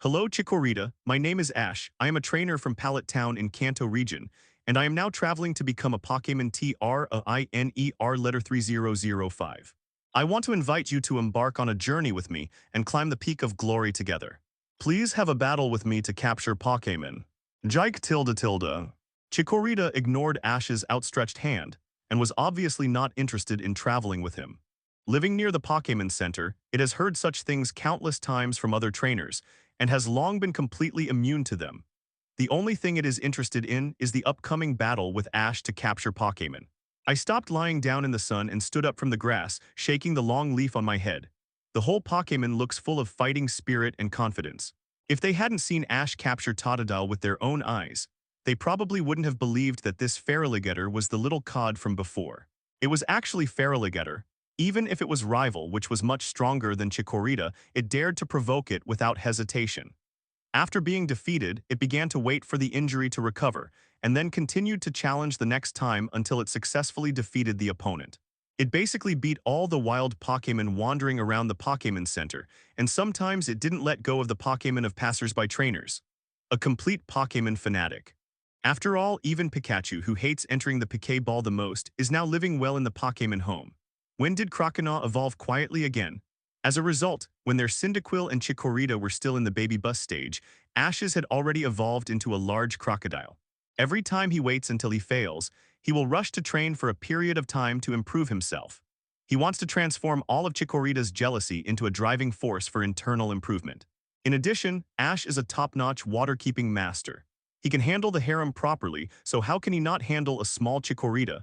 Hello Chikorita, my name is Ash. I am a trainer from Pallet Town in Kanto Region, and I am now traveling to become a Pokémon TRAINER letter 3005. I want to invite you to embark on a journey with me and climb the peak of glory together. Please have a battle with me to capture Pokémon. Jike tilde tilde. Chikorita ignored Ash's outstretched hand and was obviously not interested in traveling with him. Living near the Pokémon Center, it has heard such things countless times from other trainers and has long been completely immune to them. The only thing it is interested in is the upcoming battle with Ash to capture Pokémon. I stopped lying down in the sun and stood up from the grass, shaking the long leaf on my head. The whole Pokémon looks full of fighting spirit and confidence. If they hadn't seen Ash capture Totodile with their own eyes, they probably wouldn't have believed that this Feraligatr was the little cod from before. It was actually Feraligatr. Even if it was rival, which was much stronger than Chikorita, it dared to provoke it without hesitation. After being defeated, it began to wait for the injury to recover, and then continued to challenge the next time until it successfully defeated the opponent. It basically beat all the wild Pokémon wandering around the Pokémon Center, and sometimes it didn't let go of the Pokémon of passers-by trainers. A complete Pokémon fanatic. After all, even Pikachu, who hates entering the Pokéball the most, is now living well in the Pokémon home. When did Croconaw evolve quietly again? As a result, when their Cyndaquil and Chikorita were still in the baby bus stage, Ash's had already evolved into a large crocodile. Every time he waits until he fails, he will rush to train for a period of time to improve himself. He wants to transform all of Chikorita's jealousy into a driving force for internal improvement. In addition, Ash is a top-notch water-keeping master. He can handle the harem properly, so how can he not handle a small Chikorita?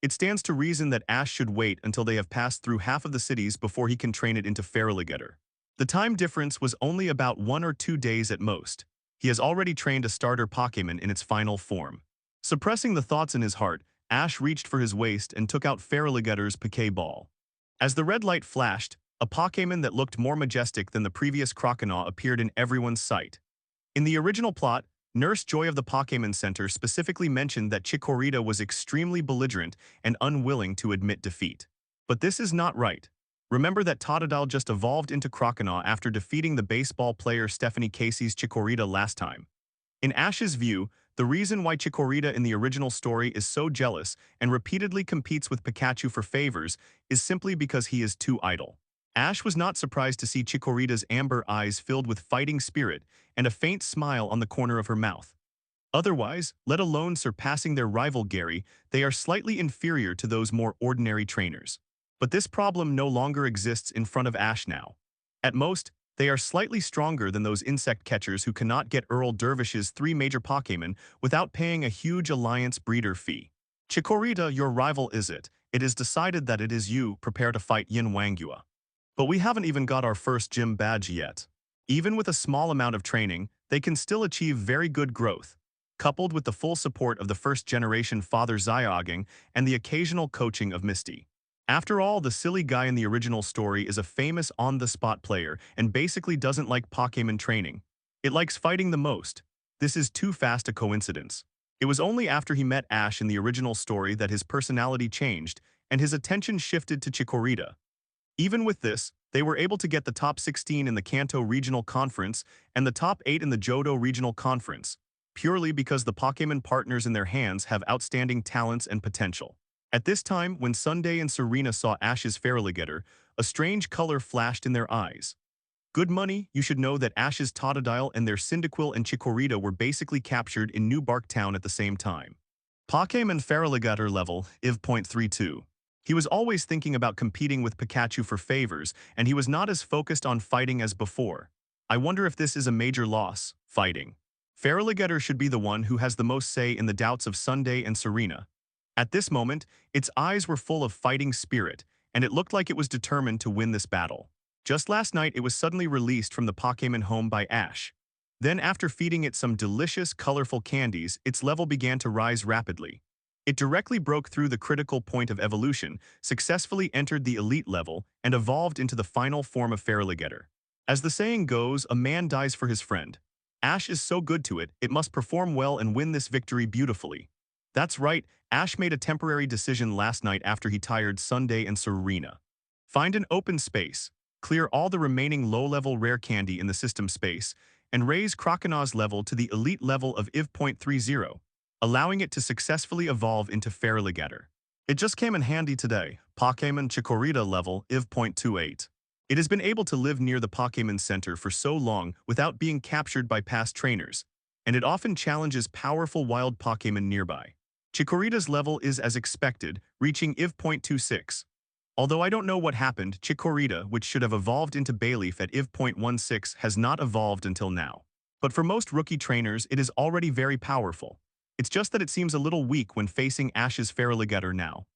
It stands to reason that Ash should wait until they have passed through half of the cities before he can train it into Feraligatr. The time difference was only about 1 or 2 days at most. He has already trained a starter Pokémon in its final form. Suppressing the thoughts in his heart, Ash reached for his waist and took out Feraligatr's Pokéball. As the red light flashed, a Pokémon that looked more majestic than the previous Croconaw appeared in everyone's sight. In the original plot, Nurse Joy of the Pokémon Center specifically mentioned that Chikorita was extremely belligerent and unwilling to admit defeat. But this is not right. Remember that Totodile just evolved into Croconaw after defeating the baseball player Stephanie Casey's Chikorita last time. In Ash's view, the reason why Chikorita in the original story is so jealous and repeatedly competes with Pikachu for favors is simply because he is too idle. Ash was not surprised to see Chikorita's amber eyes filled with fighting spirit and a faint smile on the corner of her mouth. Otherwise, let alone surpassing their rival Gary, they are slightly inferior to those more ordinary trainers. But this problem no longer exists in front of Ash now. At most, they are slightly stronger than those insect catchers who cannot get Earl Dervish's 3 major Pokémon without paying a huge alliance breeder fee. Chikorita, your rival is it? It is decided that it is you. Prepare to fight Yin Wanghua. But we haven't even got our first gym badge yet. Even with a small amount of training, they can still achieve very good growth, coupled with the full support of the first-generation Father Zyoging and the occasional coaching of Misty. After all, the silly guy in the original story is a famous on-the-spot player and basically doesn't like Pokémon training. It likes fighting the most. This is too fast a coincidence. It was only after he met Ash in the original story that his personality changed and his attention shifted to Chikorita. Even with this, they were able to get the top 16 in the Kanto Regional Conference and the top 8 in the Johto Regional Conference, purely because the Pokémon partners in their hands have outstanding talents and potential. At this time, when Sunday and Serena saw Ash's Feraligatr, a strange color flashed in their eyes. Good money, you should know that Ash's Totodile and their Cyndaquil and Chikorita were basically captured in New Bark Town at the same time. Pokémon Feraligatr level, IV.32. He was always thinking about competing with Pikachu for favors, and he was not as focused on fighting as before. I wonder if this is a major loss, fighting. Feraligatr should be the one who has the most say in the doubts of Sunday and Serena. At this moment, its eyes were full of fighting spirit, and it looked like it was determined to win this battle. Just last night, it was suddenly released from the Pokémon home by Ash. Then, after feeding it some delicious, colorful candies, its level began to rise rapidly. It directly broke through the critical point of evolution, successfully entered the elite level, and evolved into the final form of Feraligatr. As the saying goes, a man dies for his friend. Ash is so good to it, it must perform well and win this victory beautifully. That's right, Ash made a temporary decision last night after he tired Sunday and Serena. Find an open space, clear all the remaining low-level rare candy in the system space, and raise Croconaws level to the elite level of IV.30, allowing it to successfully evolve into Feraligatr. It just came in handy today, Pokémon Chikorita level IV.28. It has been able to live near the Pokémon Center for so long without being captured by past trainers, and it often challenges powerful wild Pokémon nearby. Chikorita's level is as expected, reaching IV.26. Although I don't know what happened, Chikorita, which should have evolved into Bayleaf at IV.16, has not evolved until now. But for most rookie trainers, it is already very powerful. It's just that it seems a little weak when facing Ash's Feraligatr now.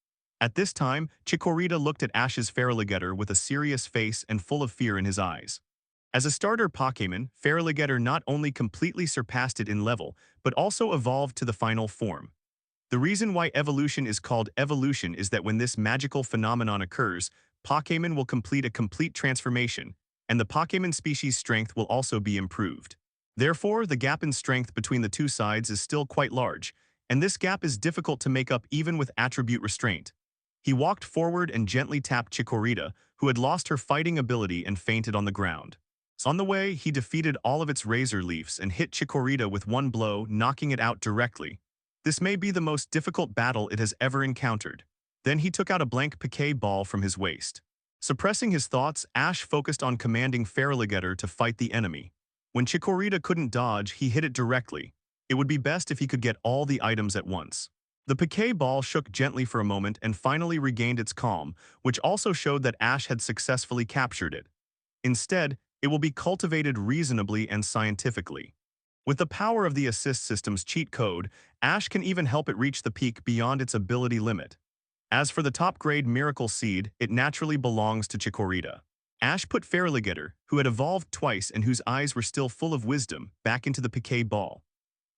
At this time, Chikorita looked at Ash's Feraligatr with a serious face and full of fear in his eyes. As a starter Pokémon, Feraligatr not only completely surpassed it in level, but also evolved to the final form. The reason why evolution is called evolution is that when this magical phenomenon occurs, Pokémon will complete a complete transformation, and the Pokémon species' strength will also be improved. Therefore, the gap in strength between the two sides is still quite large, and this gap is difficult to make up even with attribute restraint. He walked forward and gently tapped Chikorita, who had lost her fighting ability and fainted on the ground. On the way, he defeated all of its Razor Leafs and hit Chikorita with one blow, knocking it out directly. This may be the most difficult battle it has ever encountered. Then he took out a blank Poké Ball from his waist. Suppressing his thoughts, Ash focused on commanding Feraligatr to fight the enemy. When Chikorita couldn't dodge, he hit it directly. It would be best if he could get all the items at once. The Poké Ball shook gently for a moment and finally regained its calm, which also showed that Ash had successfully captured it. Instead, it will be cultivated reasonably and scientifically. With the power of the assist system's cheat code, Ash can even help it reach the peak beyond its ability limit. As for the top-grade Miracle Seed, it naturally belongs to Chikorita. Ash put Feraligatr, who had evolved twice and whose eyes were still full of wisdom, back into the Poké Ball.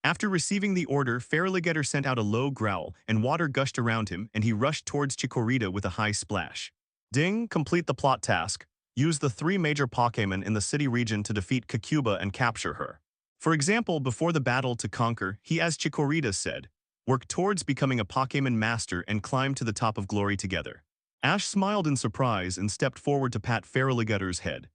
After receiving the order, Feraligatr sent out a low growl and water gushed around him, and he rushed towards Chikorita with a high splash. Ding, complete the plot task. Use the 3 major Pokémon in the city region to defeat Kakuba and capture her. For example, before the battle to conquer, he, as Chikorita said, work towards becoming a Pokémon Master and climb to the top of glory together. Ash smiled in surprise and stepped forward to pat Feraligatr's head.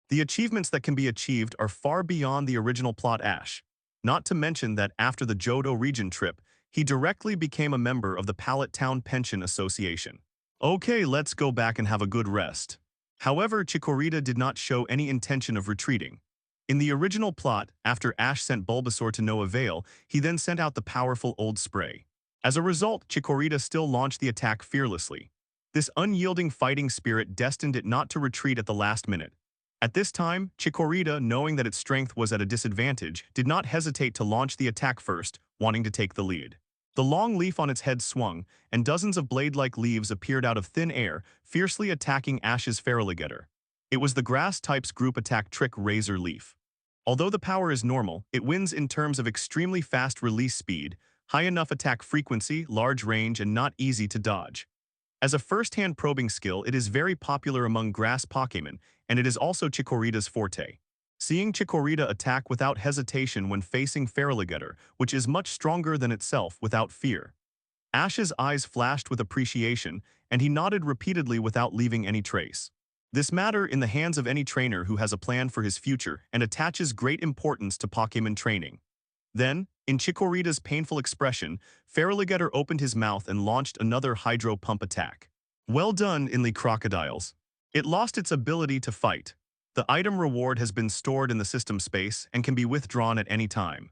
The achievements that can be achieved are far beyond the original plot Ash. Not to mention that after the Johto region trip, he directly became a member of the Pallet Town Pension Association. Okay, let's go back and have a good rest. However, Chikorita did not show any intention of retreating. In the original plot, after Ash sent Bulbasaur to no avail, he then sent out the powerful Old Spray. As a result, Chikorita still launched the attack fearlessly. This unyielding fighting spirit destined it not to retreat at the last minute. At this time, Chikorita, knowing that its strength was at a disadvantage, did not hesitate to launch the attack first, wanting to take the lead. The long leaf on its head swung, and dozens of blade-like leaves appeared out of thin air, fiercely attacking Ash's Feraligatr. It was the grass type's group attack trick Razor Leaf. Although the power is normal, it wins in terms of extremely fast release speed, high enough attack frequency, large range, and not easy to dodge. As a first-hand probing skill, it is very popular among grass Pokémon, and it is also Chikorita's forte. Seeing Chikorita attack without hesitation when facing Feraligatr, which is much stronger than itself, without fear. Ash's eyes flashed with appreciation, and he nodded repeatedly without leaving any trace. This matter in the hands of any trainer who has a plan for his future and attaches great importance to Pokémon training. Then, in Chikorita's painful expression, Feraligatr opened his mouth and launched another Hydro Pump attack. Well done, Inly Crocodiles. It lost its ability to fight. The item reward has been stored in the system space and can be withdrawn at any time.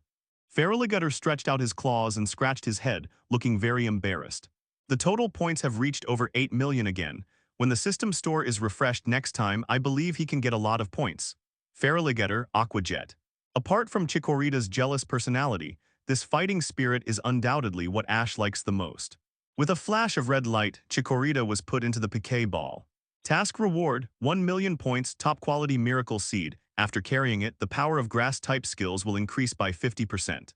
Feraligatr stretched out his claws and scratched his head, looking very embarrassed. The total points have reached over 8 million again. When the system store is refreshed next time, I believe he can get a lot of points. Feraligatr, Aquajet. Apart from Chikorita's jealous personality, this fighting spirit is undoubtedly what Ash likes the most. With a flash of red light, Chikorita was put into the Poké Ball. Task reward, 1 million points, top quality Miracle Seed. After carrying it, the power of grass-type skills will increase by 50%.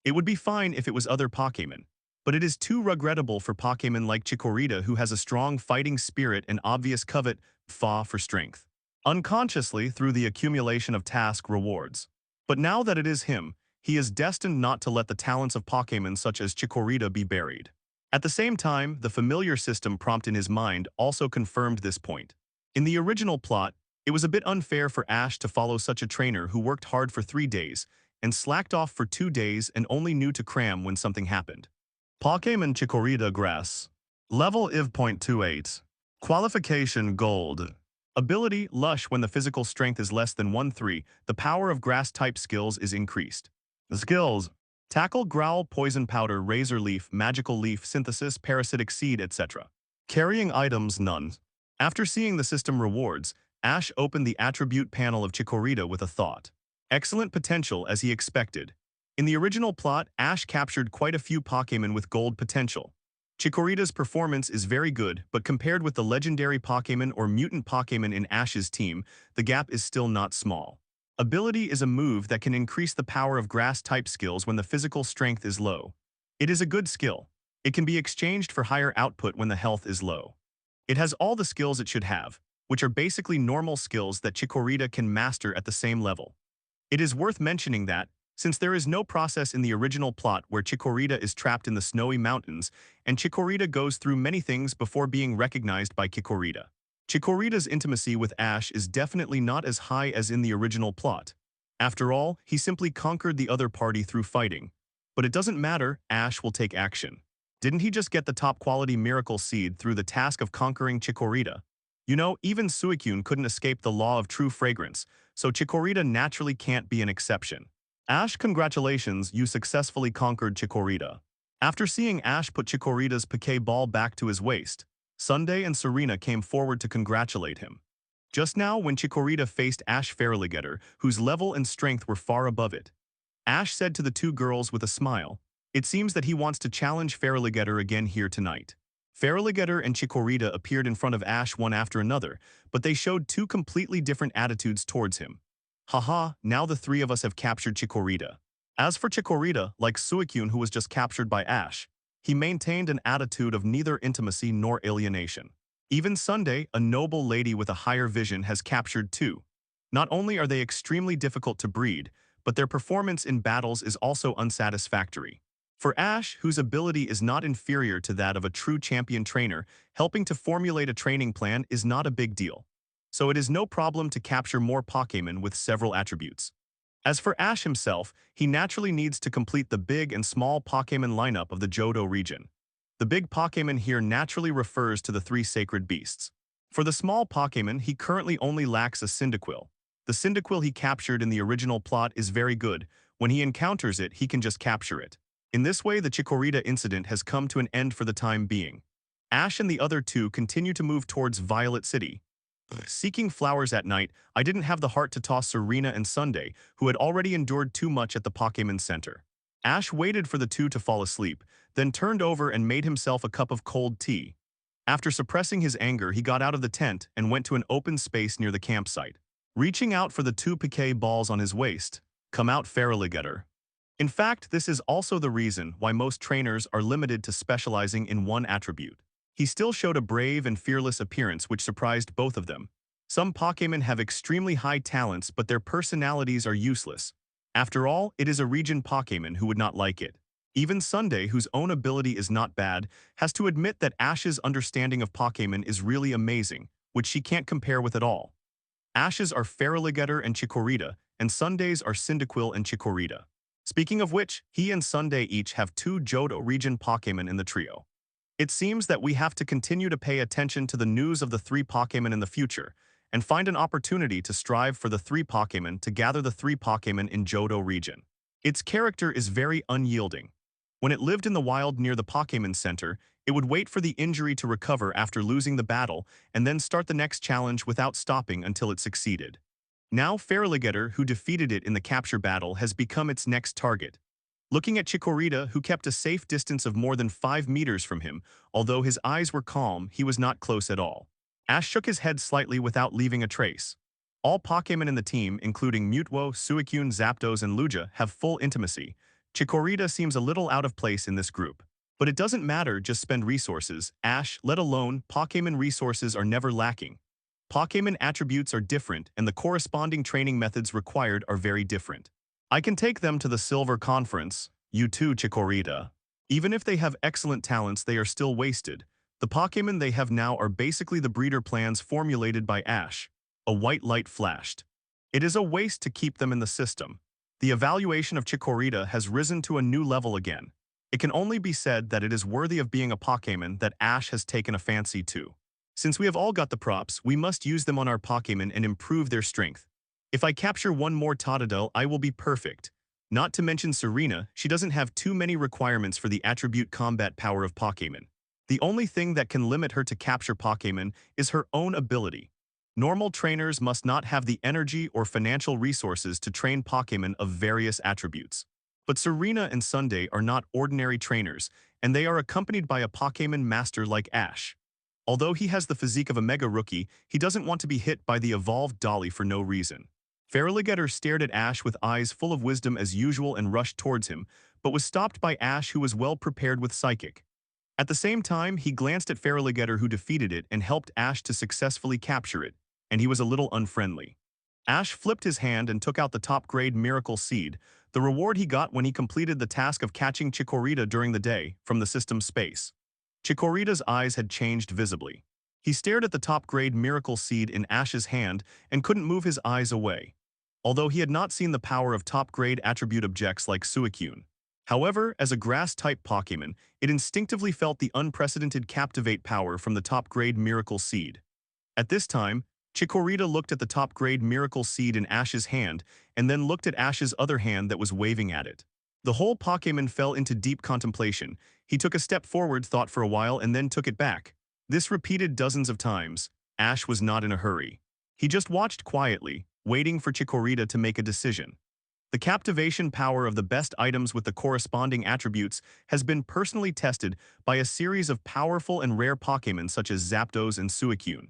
It would be fine if it was other Pokémon, but it is too regrettable for Pokémon like Chikorita, who has a strong fighting spirit and obvious covet for strength. Unconsciously through the accumulation of task rewards. But now that it is him, he is destined not to let the talents of Pokémon such as Chikorita be buried. At the same time, the familiar system prompt in his mind also confirmed this point. In the original plot, It was a bit unfair for Ash to follow such a trainer who worked hard for 3 days and slacked off for 2 days and only knew to cram when something happened. Pokémon Chikorita Grass. Level IV.28. Qualification Gold. Ability Lush. When the physical strength is less than 1-3, the power of grass-type skills is increased. The skills: Tackle, Growl, Poison Powder, Razor Leaf, Magical Leaf, Synthesis, Parasitic Seed, etc. Carrying items none. After seeing the system rewards, Ash opened the attribute panel of Chikorita with a thought. Excellent potential as he expected. In the original plot, Ash captured quite a few Pokémon with gold potential. Chikorita's performance is very good, but compared with the legendary Pokémon or mutant Pokémon in Ash's team, the gap is still not small. Ability is a move that can increase the power of grass-type skills when the physical strength is low. It is a good skill. It can be exchanged for higher output when the health is low. It has all the skills it should have, which are basically normal skills that Chikorita can master at the same level. It is worth mentioning that, since there is no process in the original plot where Chikorita is trapped in the snowy mountains, and Chikorita goes through many things before being recognized by Chikorita, Chikorita's intimacy with Ash is definitely not as high as in the original plot. After all, he simply conquered the other party through fighting. But it doesn't matter, Ash will take action. Didn't he just get the top-quality Miracle Seed through the task of conquering Chikorita? You know, even Suicune couldn't escape the law of true fragrance, so Chikorita naturally can't be an exception. Ash, congratulations, you successfully conquered Chikorita. After seeing Ash put Chikorita's Pokeball back to his waist, Sunday and Serena came forward to congratulate him. Just now, when Chikorita faced Ash Feraligatr, whose level and strength were far above it, Ash said to the two girls with a smile, "It seems that he wants to challenge Feraligatr again here tonight." Feraligatr and Chikorita appeared in front of Ash one after another, but they showed two completely different attitudes towards him. Haha, now the three of us have captured Chikorita. As for Chikorita, like Suicune who was just captured by Ash, he maintained an attitude of neither intimacy nor alienation. Even Sunday, a noble lady with a higher vision, has captured two. Not only are they extremely difficult to breed, but their performance in battles is also unsatisfactory. For Ash, whose ability is not inferior to that of a true champion trainer, helping to formulate a training plan is not a big deal. So it is no problem to capture more Pokémon with several attributes. As for Ash himself, he naturally needs to complete the big and small Pokémon lineup of the Johto region. The big Pokémon here naturally refers to the three sacred beasts. For the small Pokémon, he currently only lacks a Cyndaquil. The Cyndaquil he captured in the original plot is very good. When he encounters it, he can just capture it. In this way, the Chikorita incident has come to an end for the time being. Ash and the other two continue to move towards Violet City. Seeking flowers at night, I didn't have the heart to toss Serena and Sunday, who had already endured too much at the Pokémon Center. Ash waited for the two to fall asleep, then turned over and made himself a cup of cold tea. After suppressing his anger, he got out of the tent and went to an open space near the campsite. Reaching out for the two Pokéballs on his waist, "Come out, Feraligatr." In fact, this is also the reason why most trainers are limited to specializing in one attribute. He still showed a brave and fearless appearance which surprised both of them. Some Pokémon have extremely high talents, but their personalities are useless. After all, it is a region Pokémon who would not like it. Even Sunday, whose own ability is not bad, has to admit that Ash's understanding of Pokémon is really amazing, which she can't compare with at all. Ash's are Feraligatr and Chikorita, and Sunday's are Cyndaquil and Chikorita. Speaking of which, he and Sunday each have two Johto region Pokémon in the trio. It seems that we have to continue to pay attention to the news of the three Pokémon in the future, and find an opportunity to strive for the three Pokémon to gather the three Pokémon in Johto region. Its character is very unyielding. When it lived in the wild near the Pokémon Center, it would wait for the injury to recover after losing the battle, and then start the next challenge without stopping until it succeeded. Now Feraligatr, who defeated it in the capture battle, has become its next target. Looking at Chikorita, who kept a safe distance of more than 5 meters from him, although his eyes were calm, he was not close at all. Ash shook his head slightly without leaving a trace. All Pokémon in the team, including Mutwo, Suicune, Zapdos, and Lugia, have full intimacy. Chikorita seems a little out of place in this group. But it doesn't matter, just spend resources. Ash, let alone, Pokémon resources are never lacking. Pokémon attributes are different, and the corresponding training methods required are very different. I can take them to the Silver Conference. You too, Chikorita. Even if they have excellent talents, they are still wasted. The Pokémon they have now are basically the breeder plans formulated by Ash. A white light flashed. It is a waste to keep them in the system. The evaluation of Chikorita has risen to a new level again. It can only be said that it is worthy of being a Pokémon that Ash has taken a fancy to. Since we have all got the props, we must use them on our Pokémon and improve their strength. If I capture one more Totodile, I will be perfect. Not to mention Serena, she doesn't have too many requirements for the attribute combat power of Pokémon. The only thing that can limit her to capture Pokémon is her own ability. Normal trainers must not have the energy or financial resources to train Pokémon of various attributes. But Serena and Sunday are not ordinary trainers, and they are accompanied by a Pokémon Master like Ash. Although he has the physique of a Mega Rookie, he doesn't want to be hit by the evolved Dolly for no reason. Feraligatr stared at Ash with eyes full of wisdom as usual and rushed towards him, but was stopped by Ash, who was well prepared with Psychic. At the same time, he glanced at Feraligatr, who defeated it and helped Ash to successfully capture it, and he was a little unfriendly. Ash flipped his hand and took out the top-grade Miracle Seed, the reward he got when he completed the task of catching Chikorita during the day from the system's space. Chikorita's eyes had changed visibly. He stared at the top-grade Miracle Seed in Ash's hand and couldn't move his eyes away. Although he had not seen the power of top-grade attribute objects like Suicune. However, as a grass-type Pokémon, it instinctively felt the unprecedented Captivate power from the top-grade Miracle Seed. At this time, Chikorita looked at the top-grade Miracle Seed in Ash's hand and then looked at Ash's other hand that was waving at it. The whole Pokémon fell into deep contemplation. He took a step forward, thought for a while, and then took it back. This repeated dozens of times. Ash was not in a hurry. He just watched quietly, waiting for Chikorita to make a decision. The captivation power of the best items with the corresponding attributes has been personally tested by a series of powerful and rare Pokémon such as Zapdos and Suicune.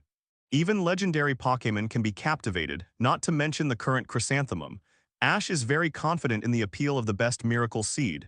Even legendary Pokémon can be captivated, not to mention the current Chrysanthemum. Ash is very confident in the appeal of the best Miracle Seed.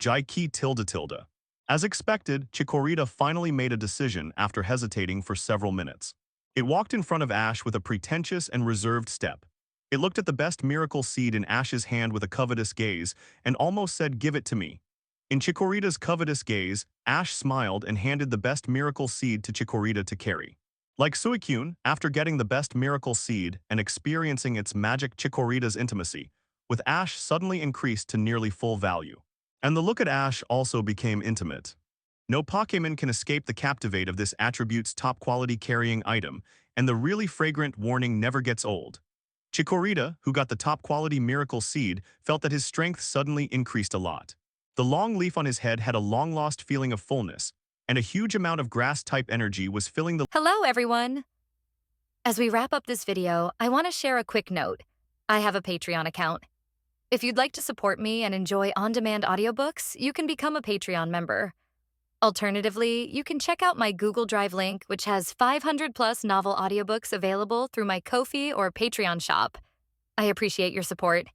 Jaiki tilde. As expected, Chikorita finally made a decision after hesitating for several minutes. It walked in front of Ash with a pretentious and reserved step. It looked at the best Miracle Seed in Ash's hand with a covetous gaze and almost said, "Give it to me." In Chikorita's covetous gaze, Ash smiled and handed the best Miracle Seed to Chikorita to carry. Like Suicune, after getting the best Miracle Seed and experiencing its magic, Chikorita's intimacy with Ash suddenly increased to nearly full value. And the look at Ash also became intimate. No Pokémon can escape the captivate of this attribute's top-quality carrying item, and the really fragrant warning never gets old. Chikorita, who got the top-quality Miracle Seed, felt that his strength suddenly increased a lot. The long leaf on his head had a long-lost feeling of fullness, and a huge amount of grass-type energy was filling the... Hello, everyone! As we wrap up this video, I want to share a quick note. I have a Patreon account. If you'd like to support me and enjoy on-demand audiobooks, you can become a Patreon member. Alternatively, you can check out my Google Drive link, which has 500-plus novel audiobooks available through my Ko-fi or Patreon shop. I appreciate your support.